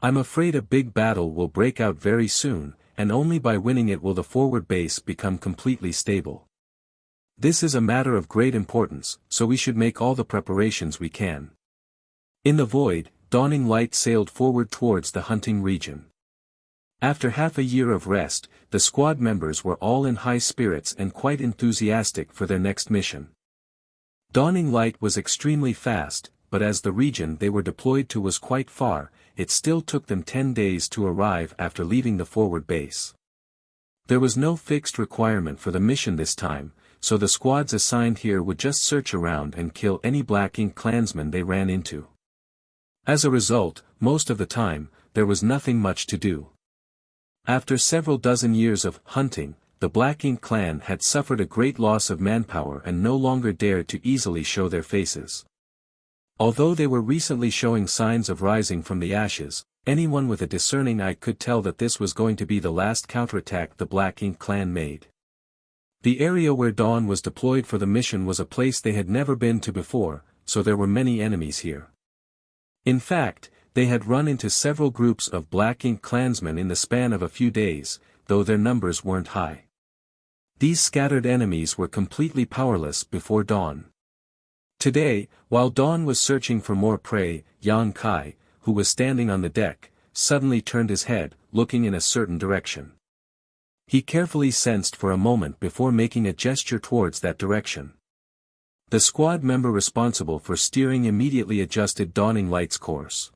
I'm afraid a big battle will break out very soon, and only by winning it will the forward base become completely stable. This is a matter of great importance, so we should make all the preparations we can. In the void, dawning light sailed forward towards the hunting region. After half a year of rest, the squad members were all in high spirits and quite enthusiastic for their next mission. Dawning light was extremely fast, but as the region they were deployed to was quite far, it still took them 10 days to arrive after leaving the forward base. There was no fixed requirement for the mission this time, so the squads assigned here would just search around and kill any Black Ink clansmen they ran into. As a result, most of the time, there was nothing much to do. After several dozen years of hunting, the Black Ink clan had suffered a great loss of manpower and no longer dared to easily show their faces. Although they were recently showing signs of rising from the ashes, anyone with a discerning eye could tell that this was going to be the last counterattack the Black Ink clan made. The area where Dawn was deployed for the mission was a place they had never been to before, so there were many enemies here. In fact, they had run into several groups of Black Ink clansmen in the span of a few days, though their numbers weren't high. These scattered enemies were completely powerless before Dawn. Today, while Dawn was searching for more prey, Yang Kai, who was standing on the deck, suddenly turned his head, looking in a certain direction. He carefully sensed for a moment before making a gesture towards that direction. The squad member responsible for steering immediately adjusted Dawning Light's course.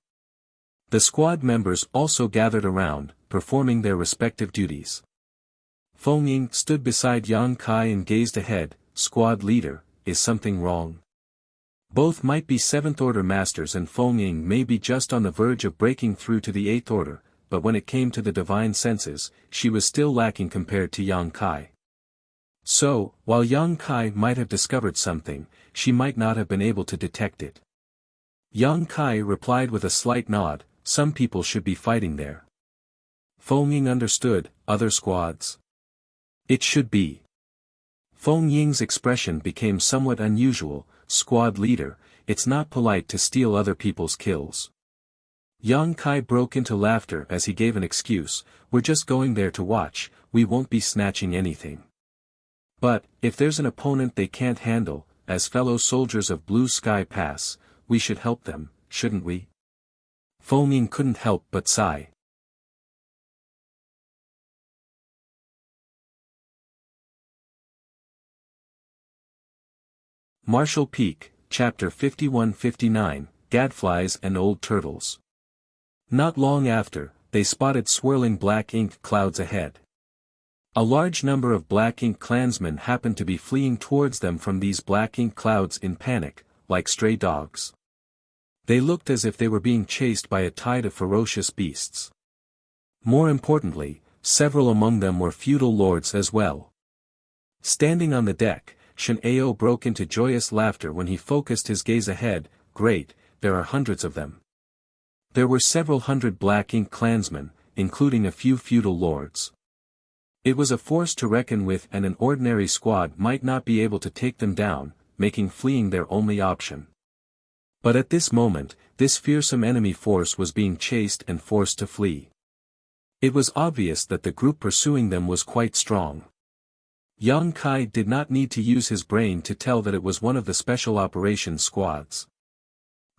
The squad members also gathered around, performing their respective duties. Feng Ying stood beside Yang Kai and gazed ahead. Squad leader, is something wrong? Both might be 7th Order masters and Feng Ying may be just on the verge of breaking through to the 8th Order, but when it came to the divine senses, she was still lacking compared to Yang Kai. So, while Yang Kai might have discovered something, she might not have been able to detect it. Yang Kai replied with a slight nod, some people should be fighting there. Feng Ying understood, other squads. It should be. Feng Ying's expression became somewhat unusual, squad leader, it's not polite to steal other people's kills. Yang Kai broke into laughter as he gave an excuse, we're just going there to watch, we won't be snatching anything. But, if there's an opponent they can't handle, as fellow soldiers of Blue Sky Pass, we should help them, shouldn't we? Feng Ying couldn't help but sigh. Marshall Peak, Chapter 51-59, Gadflies and Old Turtles. Not long after, they spotted swirling black ink clouds ahead. A large number of black ink clansmen happened to be fleeing towards them from these black ink clouds in panic, like stray dogs. They looked as if they were being chased by a tide of ferocious beasts. More importantly, several among them were feudal lords as well. Standing on the deck, Shen Ao broke into joyous laughter when he focused his gaze ahead. Great, there are hundreds of them. There were several hundred black ink clansmen, including a few feudal lords. It was a force to reckon with, and an ordinary squad might not be able to take them down, making fleeing their only option. But at this moment, this fearsome enemy force was being chased and forced to flee. It was obvious that the group pursuing them was quite strong. Yang Kai did not need to use his brain to tell that it was one of the special operations squads.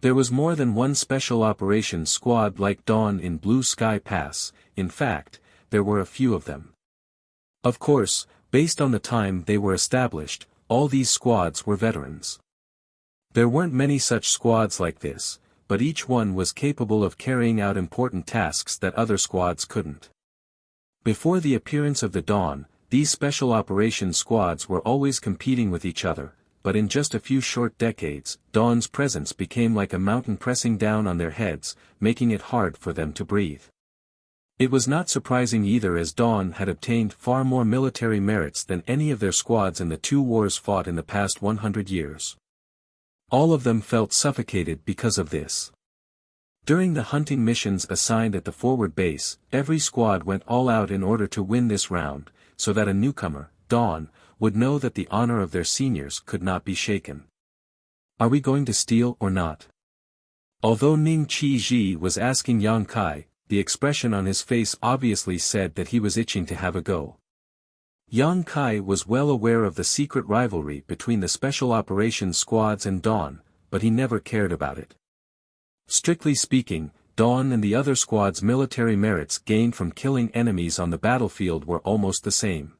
There was more than one special operations squad like Dawn in Blue Sky Pass. In fact, there were a few of them. Of course, based on the time they were established, all these squads were veterans. There weren't many such squads like this, but each one was capable of carrying out important tasks that other squads couldn't. Before the appearance of the Dawn, these special operations squads were always competing with each other, but in just a few short decades, Dawn's presence became like a mountain pressing down on their heads, making it hard for them to breathe. It was not surprising either, as Dawn had obtained far more military merits than any of their squads in the two wars fought in the past 100 years. All of them felt suffocated because of this. During the hunting missions assigned at the forward base, every squad went all out in order to win this round, so that a newcomer, Dawn, would know that the honor of their seniors could not be shaken. Are we going to steal or not? Although Ning Qi was asking Yang Kai, the expression on his face obviously said that he was itching to have a go. Yang Kai was well aware of the secret rivalry between the special operations squads and Dawn, but he never cared about it. Strictly speaking, Dawn and the other squads' military merits gained from killing enemies on the battlefield were almost the same.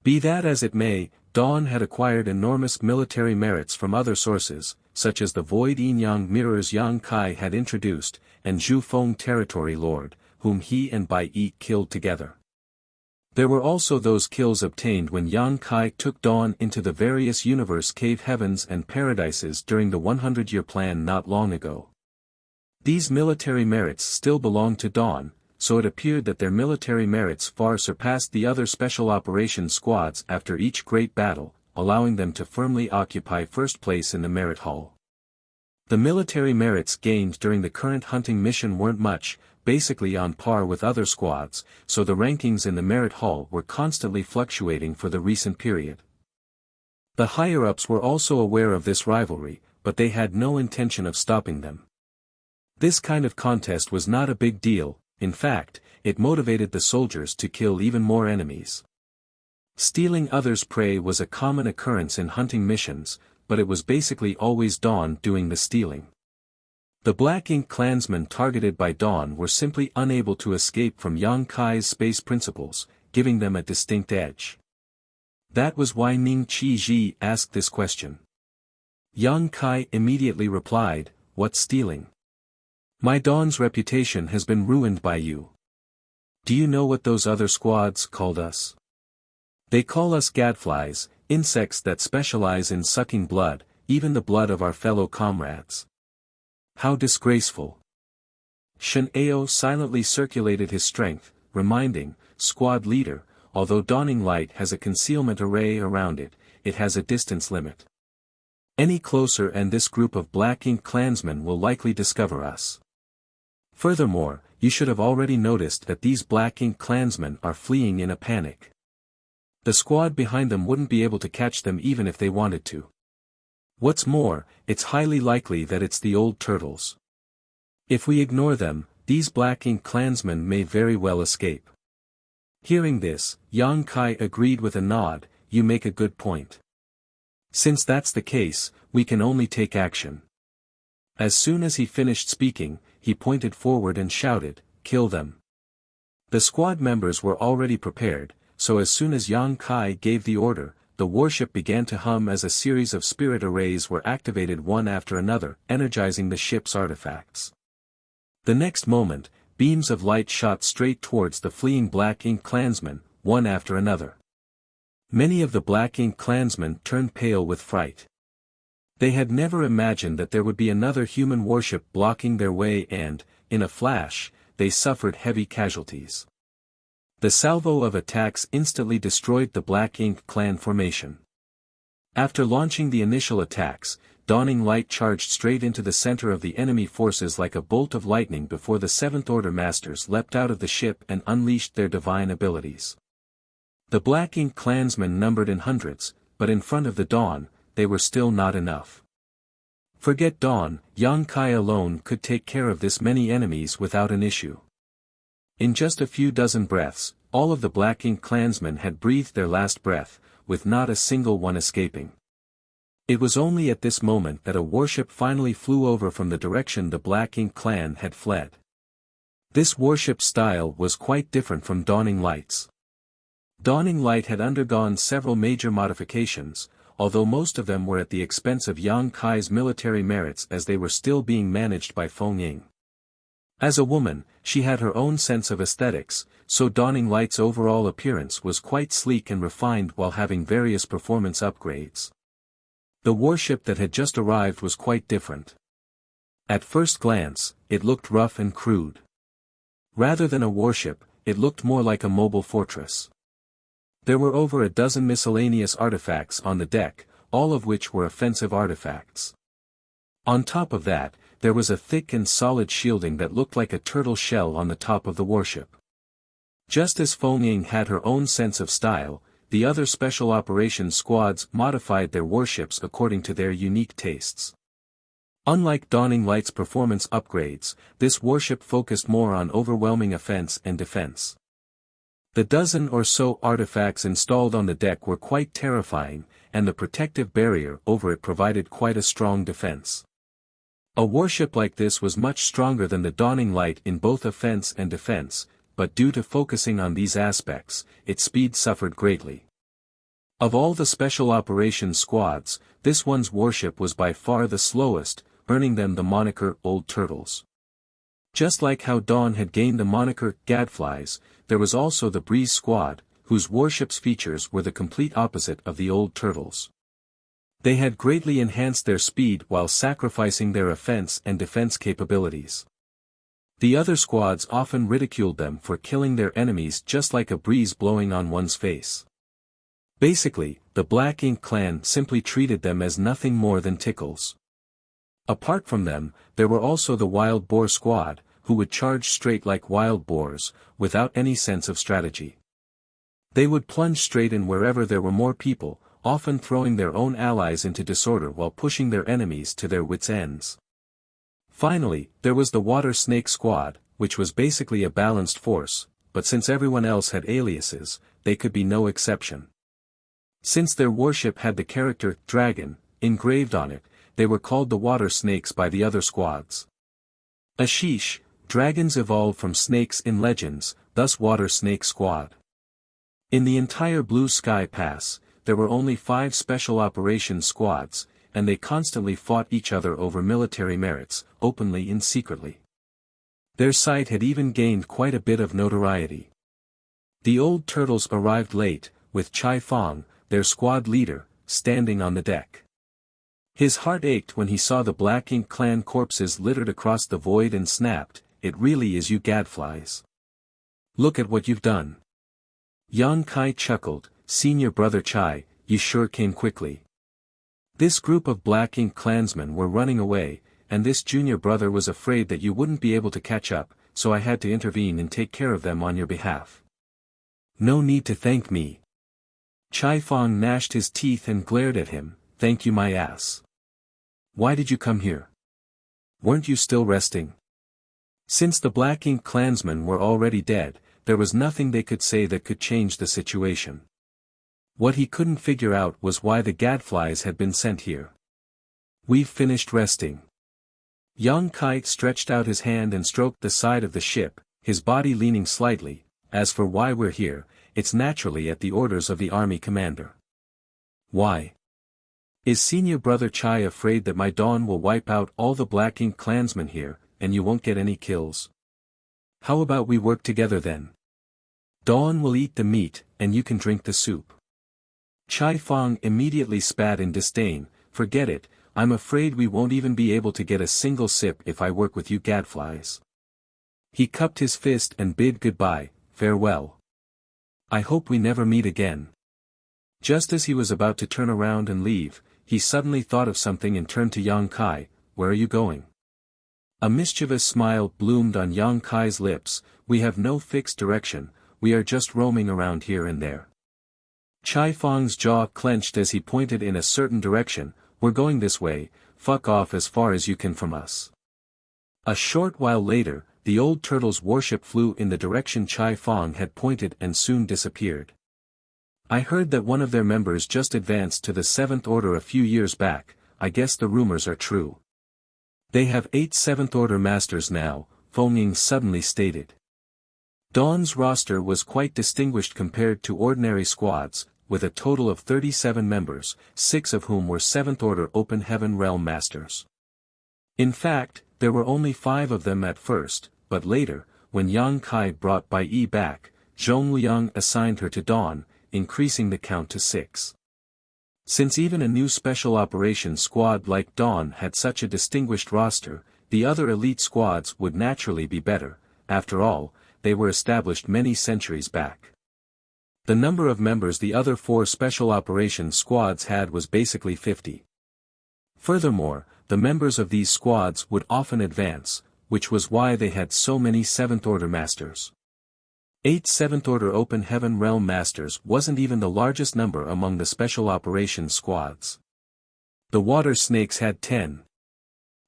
Be that as it may, Dawn had acquired enormous military merits from other sources, such as the Void Yin-Yang mirrors Yang Kai had introduced, and Zhu Feng Territory Lord, whom he and Bai Yi killed together. There were also those kills obtained when Yang Kai took Dawn into the various universe cave heavens and paradises during the 100-year plan not long ago. These military merits still belonged to Dawn, so it appeared that their military merits far surpassed the other special operations squads after each great battle, allowing them to firmly occupy first place in the merit hall. The military merits gained during the current hunting mission weren't much, basically on par with other squads, so the rankings in the merit hall were constantly fluctuating for the recent period. The higher-ups were also aware of this rivalry, but they had no intention of stopping them. This kind of contest was not a big deal. In fact, it motivated the soldiers to kill even more enemies. Stealing others' prey was a common occurrence in hunting missions, but it was basically always Dawn doing the stealing. The Black Ink clansmen targeted by Dawn were simply unable to escape from Yang Kai's space principles, giving them a distinct edge. That was why Ning Qi asked this question. Yang Kai immediately replied, "What stealing? My Dawn's reputation has been ruined by you. Do you know what those other squads called us? They call us gadflies, insects that specialize in sucking blood, even the blood of our fellow comrades. How disgraceful." Shen Ao silently circulated his strength, reminding, "Squad leader, although Dawning Light has a concealment array around it, it has a distance limit. Any closer and this group of Black Ink clansmen will likely discover us. Furthermore, you should have already noticed that these Black Ink clansmen are fleeing in a panic. The squad behind them wouldn't be able to catch them even if they wanted to. What's more, it's highly likely that it's the old turtles. If we ignore them, these Black Ink clansmen may very well escape." Hearing this, Yang Kai agreed with a nod. "You make a good point. Since that's the case, we can only take action." As soon as he finished speaking, he pointed forward and shouted, "Kill them." The squad members were already prepared, so as soon as Yang Kai gave the order, the warship began to hum as a series of spirit arrays were activated one after another, energizing the ship's artifacts. The next moment, beams of light shot straight towards the fleeing Black Ink clansmen, one after another. Many of the Black Ink clansmen turned pale with fright. They had never imagined that there would be another human warship blocking their way and, in a flash, they suffered heavy casualties. The salvo of attacks instantly destroyed the Black Ink clan formation. After launching the initial attacks, Dawning Light charged straight into the center of the enemy forces like a bolt of lightning before the Seventh Order Masters leapt out of the ship and unleashed their divine abilities. The Black Ink clansmen numbered in hundreds, but in front of the Dawn, they were still not enough. Forget Dawn, Yang Kai alone could take care of this many enemies without an issue. In just a few dozen breaths, all of the Black Ink clansmen had breathed their last breath, with not a single one escaping. It was only at this moment that a warship finally flew over from the direction the Black Ink clan had fled. This warship's style was quite different from Dawning Light's. Dawning Light had undergone several major modifications, although most of them were at the expense of Yang Kai's military merits as they were still being managed by Feng Ying. As a woman, she had her own sense of aesthetics, so Dawning Light's overall appearance was quite sleek and refined while having various performance upgrades. The warship that had just arrived was quite different. At first glance, it looked rough and crude. Rather than a warship, it looked more like a mobile fortress. There were over a dozen miscellaneous artifacts on the deck, all of which were offensive artifacts. On top of that, there was a thick and solid shielding that looked like a turtle shell on the top of the warship. Just as Feng Ying had her own sense of style, the other special operations squads modified their warships according to their unique tastes. Unlike Dawning Light's performance upgrades, this warship focused more on overwhelming offense and defense. The dozen or so artifacts installed on the deck were quite terrifying, and the protective barrier over it provided quite a strong defense. A warship like this was much stronger than the Dawning Light in both offense and defense, but due to focusing on these aspects, its speed suffered greatly. Of all the special operations squads, this one's warship was by far the slowest, earning them the moniker Old Turtles. Just like how Dawn had gained the moniker Gadflies, there was also the Breeze Squad, whose warship's features were the complete opposite of the Old Turtles. They had greatly enhanced their speed while sacrificing their offense and defense capabilities. The other squads often ridiculed them for killing their enemies just like a breeze blowing on one's face. Basically, the Black Ink clan simply treated them as nothing more than tickles. Apart from them, there were also the Wild Boar Squad, who would charge straight like wild boars, without any sense of strategy. They would plunge straight in wherever there were more people, often throwing their own allies into disorder while pushing their enemies to their wits' ends. Finally, there was the Water Snake Squad, which was basically a balanced force, but since everyone else had aliases, they could be no exception. Since their warship had the character Dragon engraved on it, they were called the Water Snakes by the other squads. Ashish, dragons evolved from snakes in legends, thus Water Snake Squad. In the entire Blue Sky Pass, there were only 5 special operations squads, and they constantly fought each other over military merits, openly and secretly. Their sight had even gained quite a bit of notoriety. The Old Turtles arrived late, with Chai Fong, their squad leader, standing on the deck. His heart ached when he saw the Black Ink clan corpses littered across the void and snapped, "It really is you gadflies. Look at what you've done." Yang Kai chuckled, "Senior brother Chai, you sure came quickly." This group of Black Ink clansmen were running away, and this junior brother was afraid that you wouldn't be able to catch up, so I had to intervene and take care of them on your behalf. No need to thank me. Chai Fong gnashed his teeth and glared at him, "Thank you my ass. Why did you come here? Weren't you still resting?" Since the Black Ink clansmen were already dead, there was nothing they could say that could change the situation. What he couldn't figure out was why the gadflies had been sent here. "We've finished resting." Yang Kai stretched out his hand and stroked the side of the ship, his body leaning slightly. "As for why we're here, it's naturally at the orders of the army commander." "Why? Is senior brother Chai afraid that my Dawn will wipe out all the Black Ink clansmen here, and you won't get any kills? How about we work together then? Dawn will eat the meat, and you can drink the soup. Chai Fang immediately spat in disdain. Forget it, I'm afraid we won't even be able to get a single sip if I work with you gadflies. He cupped his fist and bid goodbye, farewell. I hope we never meet again. Just as he was about to turn around and leave, he suddenly thought of something and turned to Yang Kai. Where are you going? A mischievous smile bloomed on Yang Kai's lips. We have no fixed direction, we are just roaming around here and there. Chai Fang's jaw clenched as he pointed in a certain direction. We're going this way, fuck off as far as you can from us. A short while later, the old turtle's warship flew in the direction Chai Fang had pointed and soon disappeared. I heard that one of their members just advanced to the 7th Order a few years back. I guess the rumors are true. They have 8 7th Order masters now, Feng Ying suddenly stated. Dawn's roster was quite distinguished compared to ordinary squads, with a total of 37 members, 6 of whom were 7th Order Open Heaven Realm masters. In fact, there were only 5 of them at first, but later, when Yang Kai brought Bai Yi back, Zhong Liang assigned her to Dawn, increasing the count to 6. Since even a new special operations squad like Dawn had such a distinguished roster, the other elite squads would naturally be better. After all, they were established many centuries back. The number of members the other 4 special operations squads had was basically 50. Furthermore, the members of these squads would often advance, which was why they had so many 7th Order masters. 8 7th Order Open Heaven Realm Masters wasn't even the largest number among the Special Operations squads. The Water Snakes had 10.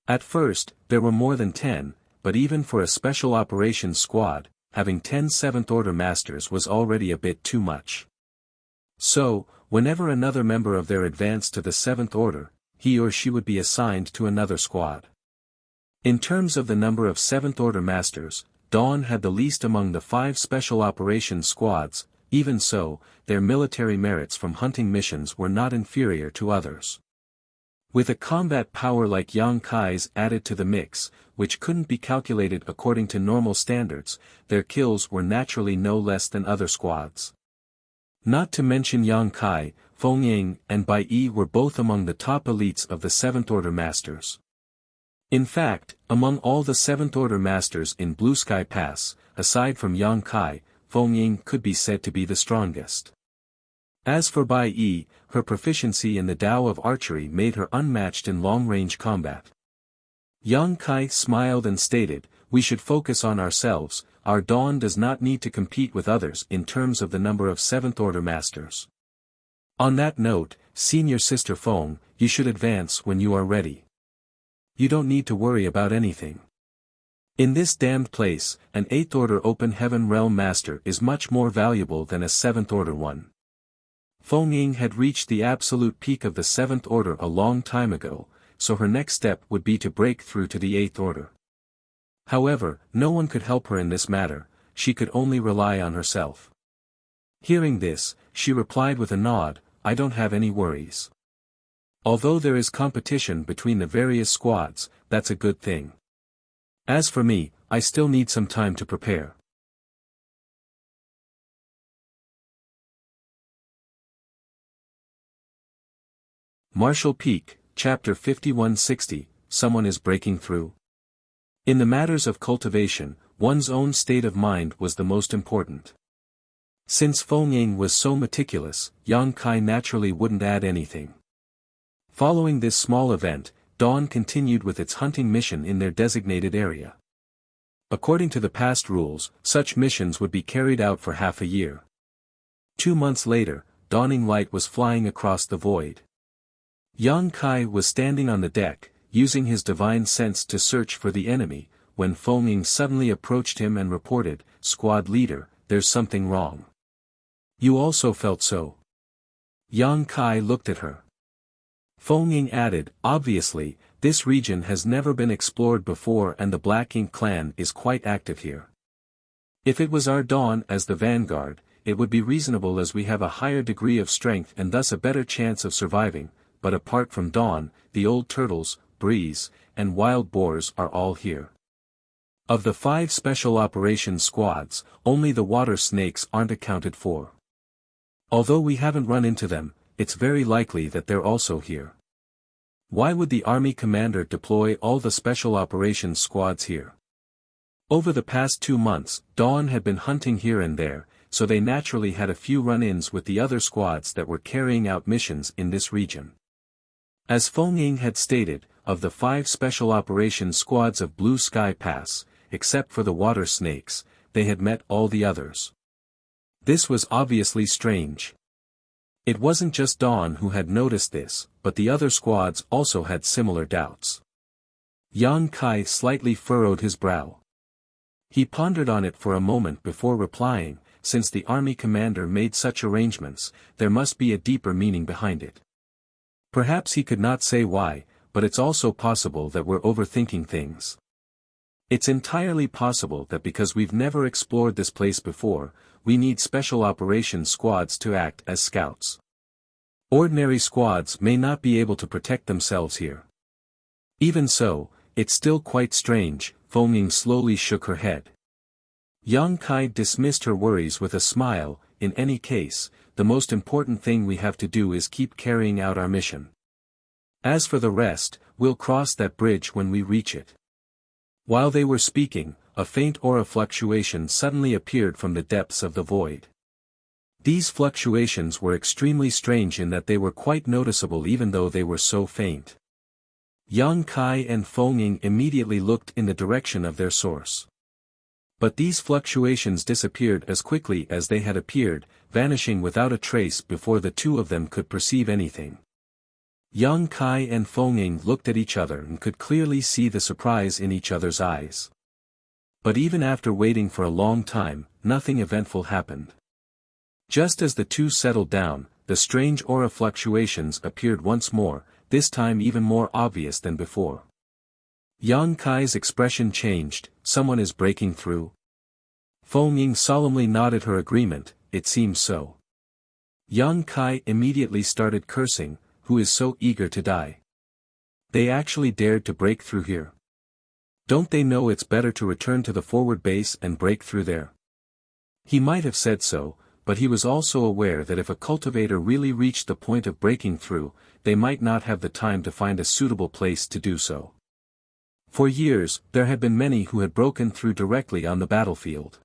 At first, there were more than 10, but even for a Special Operations squad, having 10 7th Order Masters was already a bit too much. So, whenever another member of their advanced to the 7th Order, he or she would be assigned to another squad. In terms of the number of 7th Order Masters, Dawn had the least among the 5 Special Operations squads. Even so, their military merits from hunting missions were not inferior to others. With a combat power like Yang Kai's added to the mix, which couldn't be calculated according to normal standards, their kills were naturally no less than other squads. Not to mention Yang Kai, Feng Ying and Bai Yi were both among the top elites of the 7th Order Masters. In fact, among all the 7th Order Masters in Blue Sky Pass, aside from Yang Kai, Feng Ying could be said to be the strongest. As for Bai Yi, her proficiency in the Tao of archery made her unmatched in long-range combat. Yang Kai smiled and stated, we should focus on ourselves, our Dawn does not need to compete with others in terms of the number of 7th Order Masters. On that note, Senior Sister Feng, you should advance when you are ready. You don't need to worry about anything. In this damned place, an 8th Order Open Heaven Realm Master is much more valuable than a 7th Order one. Feng Ying had reached the absolute peak of the 7th Order a long time ago, so her next step would be to break through to the 8th Order. However, no one could help her in this matter, she could only rely on herself. Hearing this, she replied with a nod, I don't have any worries. Although there is competition between the various squads, that's a good thing. As for me, I still need some time to prepare. Marshall Peak, Chapter 5160, Someone is breaking through. In the matters of cultivation, one's own state of mind was the most important. Since Feng Ying was so meticulous, Yang Kai naturally wouldn't add anything. Following this small event, Dawn continued with its hunting mission in their designated area. According to the past rules, such missions would be carried out for half a year. 2 months later, dawning light was flying across the void. Yang Kai was standing on the deck, using his divine sense to search for the enemy, when Feng Ying suddenly approached him and reported, Squad leader, there's something wrong. You also felt so. Yang Kai looked at her. Feng Ying added, obviously, this region has never been explored before and the Black Ink clan is quite active here. If it was our Dawn as the vanguard, it would be reasonable as we have a higher degree of strength and thus a better chance of surviving, but apart from Dawn, the old turtles, breeze, and wild boars are all here. Of the 5 special operations squads, only the water snakes aren't accounted for. Although we haven't run into them, it's very likely that they're also here. Why would the army commander deploy all the special operations squads here? Over the past 2 months, Dawn had been hunting here and there, so they naturally had a few run-ins with the other squads that were carrying out missions in this region. As Feng Ying had stated, of the 5 special operations squads of Blue Sky Pass, except for the water snakes, they had met all the others. This was obviously strange. It wasn't just Dawn who had noticed this, but the other squads also had similar doubts. Yang Kai slightly furrowed his brow. He pondered on it for a moment before replying, since the army commander made such arrangements, there must be a deeper meaning behind it. Perhaps he could not say why, but it's also possible that we're overthinking things. It's entirely possible that because we've never explored this place before, we need special operations squads to act as scouts. Ordinary squads may not be able to protect themselves here. Even so, it's still quite strange. Feng Ying slowly shook her head. Yang Kai dismissed her worries with a smile. In any case, the most important thing we have to do is keep carrying out our mission. As for the rest, we'll cross that bridge when we reach it. While they were speaking, a faint aura fluctuation suddenly appeared from the depths of the void. These fluctuations were extremely strange in that they were quite noticeable even though they were so faint. Yang Kai and Feng Ying immediately looked in the direction of their source. But these fluctuations disappeared as quickly as they had appeared, vanishing without a trace before the two of them could perceive anything. Yang Kai and Feng Ying looked at each other and could clearly see the surprise in each other's eyes. But even after waiting for a long time, nothing eventful happened. Just as the two settled down, the strange aura fluctuations appeared once more, this time even more obvious than before. Yang Kai's expression changed. Someone is breaking through? Feng Ying solemnly nodded her agreement. It seems so. Yang Kai immediately started cursing. Who is so eager to die? They actually dared to break through here. Don't they know it's better to return to the forward base and break through there? He might have said so, but he was also aware that if a cultivator really reached the point of breaking through, they might not have the time to find a suitable place to do so. For years, there had been many who had broken through directly on the battlefield.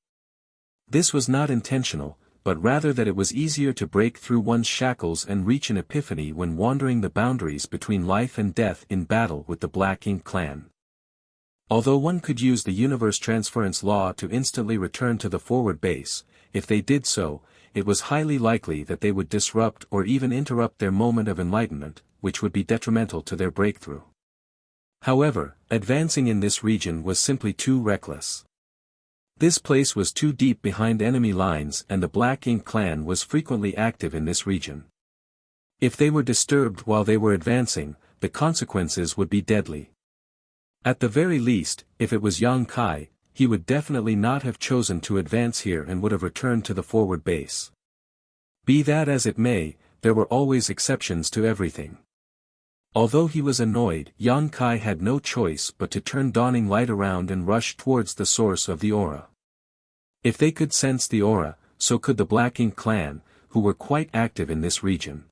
This was not intentional, but rather that it was easier to break through one's shackles and reach an epiphany when wandering the boundaries between life and death in battle with the Black Ink clan. Although one could use the universe transference law to instantly return to the forward base, if they did so, it was highly likely that they would disrupt or even interrupt their moment of enlightenment, which would be detrimental to their breakthrough. However, advancing in this region was simply too reckless. This place was too deep behind enemy lines and the Black Ink clan was frequently active in this region. If they were disturbed while they were advancing, the consequences would be deadly. At the very least, if it was Yang Kai, he would definitely not have chosen to advance here and would have returned to the forward base. Be that as it may, there were always exceptions to everything. Although he was annoyed, Yang Kai had no choice but to turn dawning light around and rush towards the source of the aura. If they could sense the aura, so could the Black Ink clan, who were quite active in this region.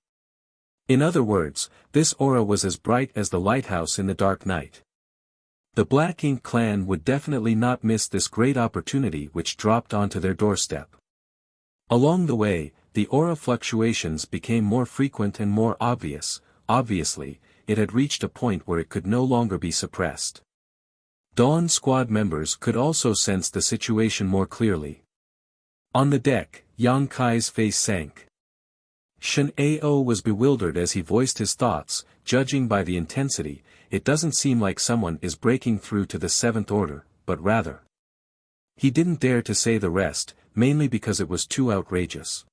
In other words, this aura was as bright as the lighthouse in the dark night. The Black Ink clan would definitely not miss this great opportunity which dropped onto their doorstep. Along the way, the aura fluctuations became more frequent and more obvious. Obviously, it had reached a point where it could no longer be suppressed. Dawn squad members could also sense the situation more clearly. On the deck, Yang Kai's face sank. Shen Ao was bewildered as he voiced his thoughts. Judging by the intensity, it doesn't seem like someone is breaking through to the Seventh Order, but rather. He didn't dare to say the rest, mainly because it was too outrageous.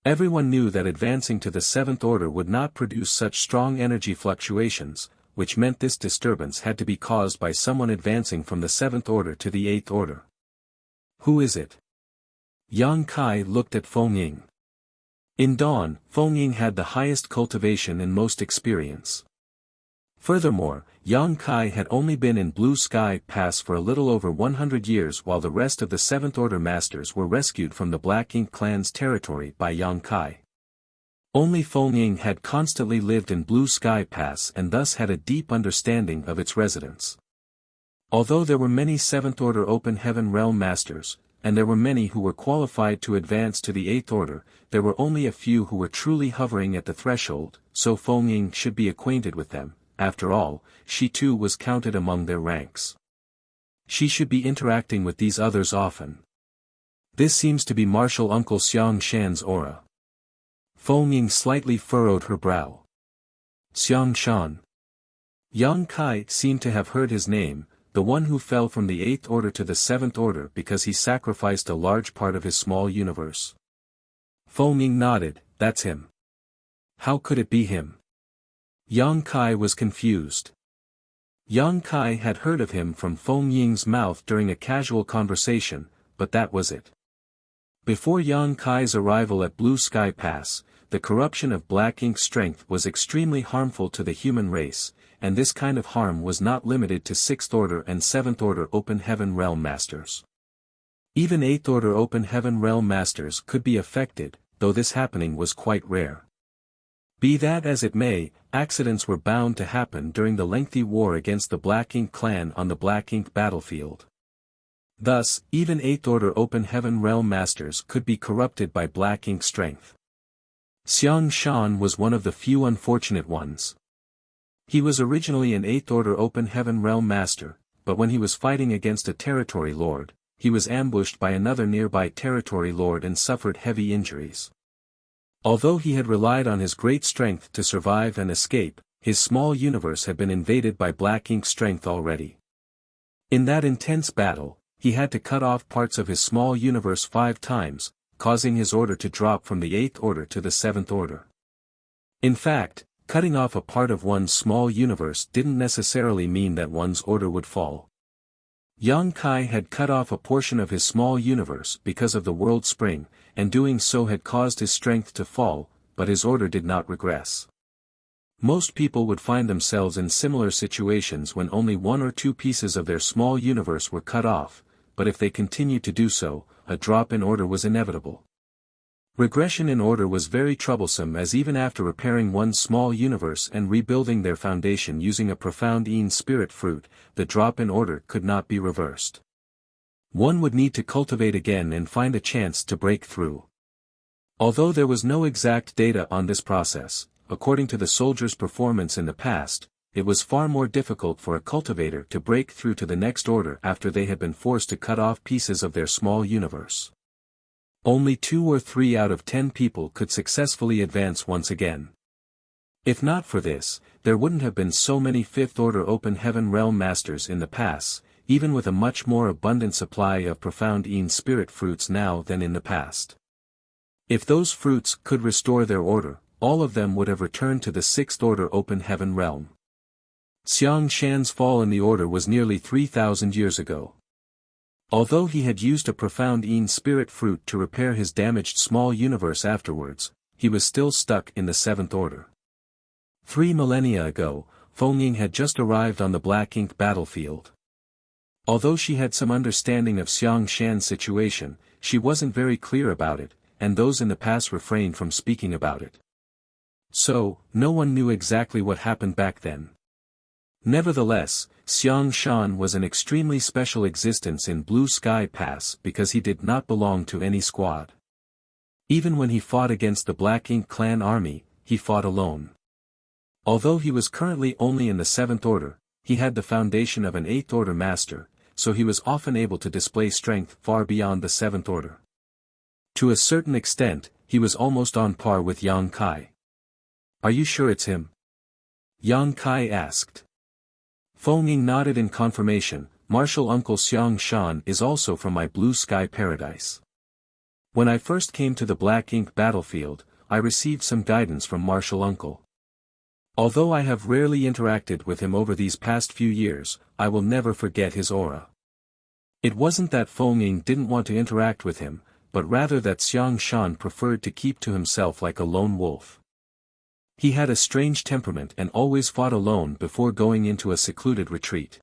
Everyone knew that advancing to the Seventh Order would not produce such strong energy fluctuations, which meant this disturbance had to be caused by someone advancing from the Seventh Order to the Eighth Order. Who is it? Yang Kai looked at Feng Ying. In Dawn, Feng Ying had the highest cultivation and most experience. Furthermore, Yang Kai had only been in Blue Sky Pass for a little over 100 years while the rest of the Seventh Order Masters were rescued from the Black Ink clan's territory by Yang Kai. Only Feng Ying had constantly lived in Blue Sky Pass and thus had a deep understanding of its residents. Although there were many Seventh Order Open Heaven Realm Masters, and there were many who were qualified to advance to the Eighth Order, there were only a few who were truly hovering at the threshold, so Feng Ying should be acquainted with them. After all, she too was counted among their ranks. She should be interacting with these others often. This seems to be Martial Uncle Xiang Shan's aura. Feng Ying slightly furrowed her brow. Xiang Shan. Yang Kai seemed to have heard his name, the one who fell from the Eighth Order to the Seventh Order because he sacrificed a large part of his small universe. Feng Ying nodded. That's him. How could it be him? Yang Kai was confused. Yang Kai had heard of him from Feng Ying's mouth during a casual conversation, but that was it. Before Yang Kai's arrival at Blue Sky Pass, the corruption of Black Ink strength was extremely harmful to the human race, and this kind of harm was not limited to Sixth Order and Seventh Order Open Heaven Realm Masters. Even Eighth Order Open Heaven Realm Masters could be affected, though this happening was quite rare. Be that as it may, accidents were bound to happen during the lengthy war against the Black Ink clan on the Black Ink battlefield. Thus, even Eighth Order Open Heaven Realm Masters could be corrupted by Black Ink strength. Xiang Shan was one of the few unfortunate ones. He was originally an Eighth Order Open Heaven Realm Master, but when he was fighting against a Territory Lord, he was ambushed by another nearby Territory Lord and suffered heavy injuries. Although he had relied on his great strength to survive and escape, his small universe had been invaded by Black Ink strength already. In that intense battle, he had to cut off parts of his small universe 5 times, causing his order to drop from the Eighth Order to the Seventh Order. In fact, cutting off a part of one's small universe didn't necessarily mean that one's order would fall. Yang Kai had cut off a portion of his small universe because of the World Spring, and doing so had caused his strength to fall, but his order did not regress. Most people would find themselves in similar situations when only 1 or 2 pieces of their small universe were cut off, but if they continued to do so, a drop in order was inevitable. Regression in order was very troublesome, as even after repairing one's small universe and rebuilding their foundation using a profound Yin spirit fruit, the drop in order could not be reversed. One would need to cultivate again and find a chance to break through. Although there was no exact data on this process, according to the soldiers' performance in the past, it was far more difficult for a cultivator to break through to the next order after they had been forced to cut off pieces of their small universe. Only 2 or 3 out of 10 people could successfully advance once again. If not for this, there wouldn't have been so many Fifth Order Open Heaven Realm Masters in the past, even with a much more abundant supply of profound Yin spirit fruits now than in the past. If those fruits could restore their order, all of them would have returned to the Sixth Order Open Heaven Realm. Xiang Shan's fall in the order was nearly 3,000 years ago. Although he had used a profound Yin spirit fruit to repair his damaged small universe afterwards, he was still stuck in the Seventh Order. 3 millennia ago, Feng Ying had just arrived on the Black Ink battlefield. Although she had some understanding of Xiang Shan's situation, she wasn't very clear about it, and those in the past refrained from speaking about it. So, no one knew exactly what happened back then. Nevertheless, Xiang Shan was an extremely special existence in Blue Sky Pass because he did not belong to any squad. Even when he fought against the Black Ink clan army, he fought alone. Although he was currently only in the Seventh Order, he had the foundation of an Eighth Order Master, so he was often able to display strength far beyond the Seventh Order. To a certain extent, he was almost on par with Yang Kai. "Are you sure it's him?" Yang Kai asked. Feng Ying nodded in confirmation. "Martial Uncle Xiang Shan is also from my Blue Sky Paradise. When I first came to the Black Ink battlefield, I received some guidance from Martial Uncle. Although I have rarely interacted with him over these past few years, I will never forget his aura." It wasn't that Feng Ying didn't want to interact with him, but rather that Xiang Shan preferred to keep to himself like a lone wolf. He had a strange temperament and always fought alone before going into a secluded retreat.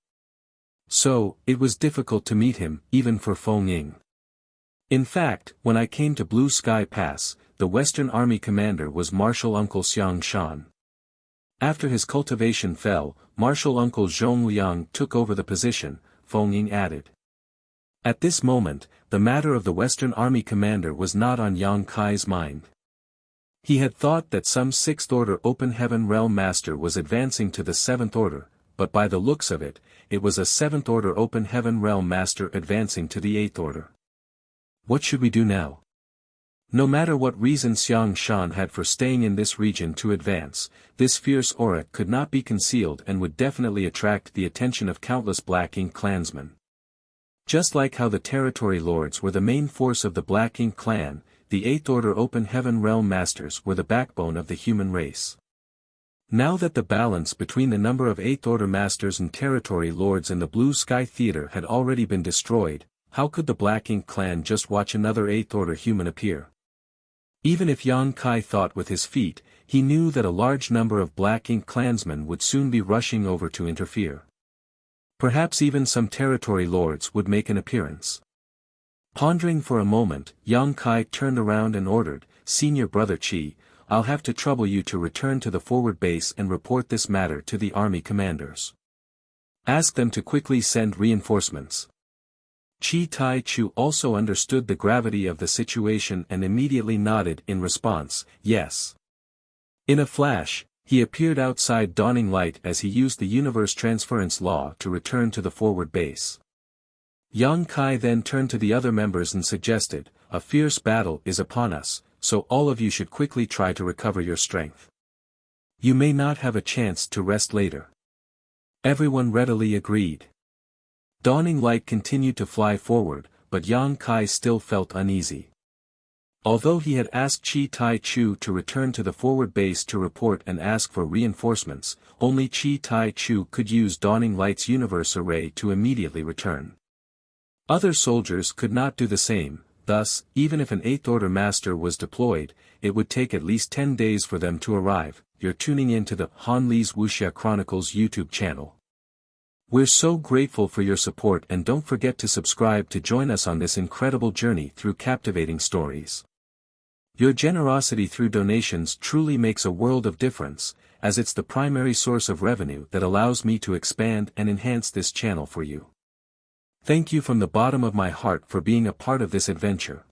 So, it was difficult to meet him, even for Feng Ying. In fact, when I came to Blue Sky Pass, the Western Army commander was Marshal Uncle Xiang Shan. After his cultivation fell, Marshal Uncle Zhong Liang took over the position, Feng Ying added. At this moment, the matter of the Western Army commander was not on Yang Kai's mind. He had thought that some 6th Order Open Heaven Realm Master was advancing to the 7th Order, but by the looks of it, it was a 7th Order Open Heaven Realm Master advancing to the 8th Order. What should we do now? No matter what reason Xiang Shan had for staying in this region to advance, this fierce aura could not be concealed and would definitely attract the attention of countless Black Ink clansmen. Just like how the Territory Lords were the main force of the Black Ink clan, the 8th Order Open Heaven Realm Masters were the backbone of the human race. Now that the balance between the number of 8th Order Masters and Territory Lords in the Blue Sky Theater had already been destroyed, how could the Black Ink clan just watch another 8th Order human appear? Even if Yang Kai thought with his feet, he knew that a large number of Black Ink clansmen would soon be rushing over to interfere. Perhaps even some Territory Lords would make an appearance. Pondering for a moment, Yang Kai turned around and ordered, "Senior Brother Qi, I'll have to trouble you to return to the forward base and report this matter to the army commanders. Ask them to quickly send reinforcements." Qi Tai Chu also understood the gravity of the situation and immediately nodded in response, "Yes." In a flash, he appeared outside Dawning Light as he used the universe transference law to return to the forward base. Yang Kai then turned to the other members and suggested, "A fierce battle is upon us, so all of you should quickly try to recover your strength. You may not have a chance to rest later." Everyone readily agreed. Dawning Light continued to fly forward, but Yang Kai still felt uneasy. Although he had asked Qi Tai Chu to return to the forward base to report and ask for reinforcements, only Qi Tai Chu could use Dawning Light's universe array to immediately return. Other soldiers could not do the same, thus, even if an 8th Order Master was deployed, it would take at least 10 days for them to arrive. You're tuning in to the Han Li's Wuxia Chronicles YouTube channel. We're so grateful for your support, and don't forget to subscribe to join us on this incredible journey through captivating stories. Your generosity through donations truly makes a world of difference, as it's the primary source of revenue that allows me to expand and enhance this channel for you. Thank you from the bottom of my heart for being a part of this adventure.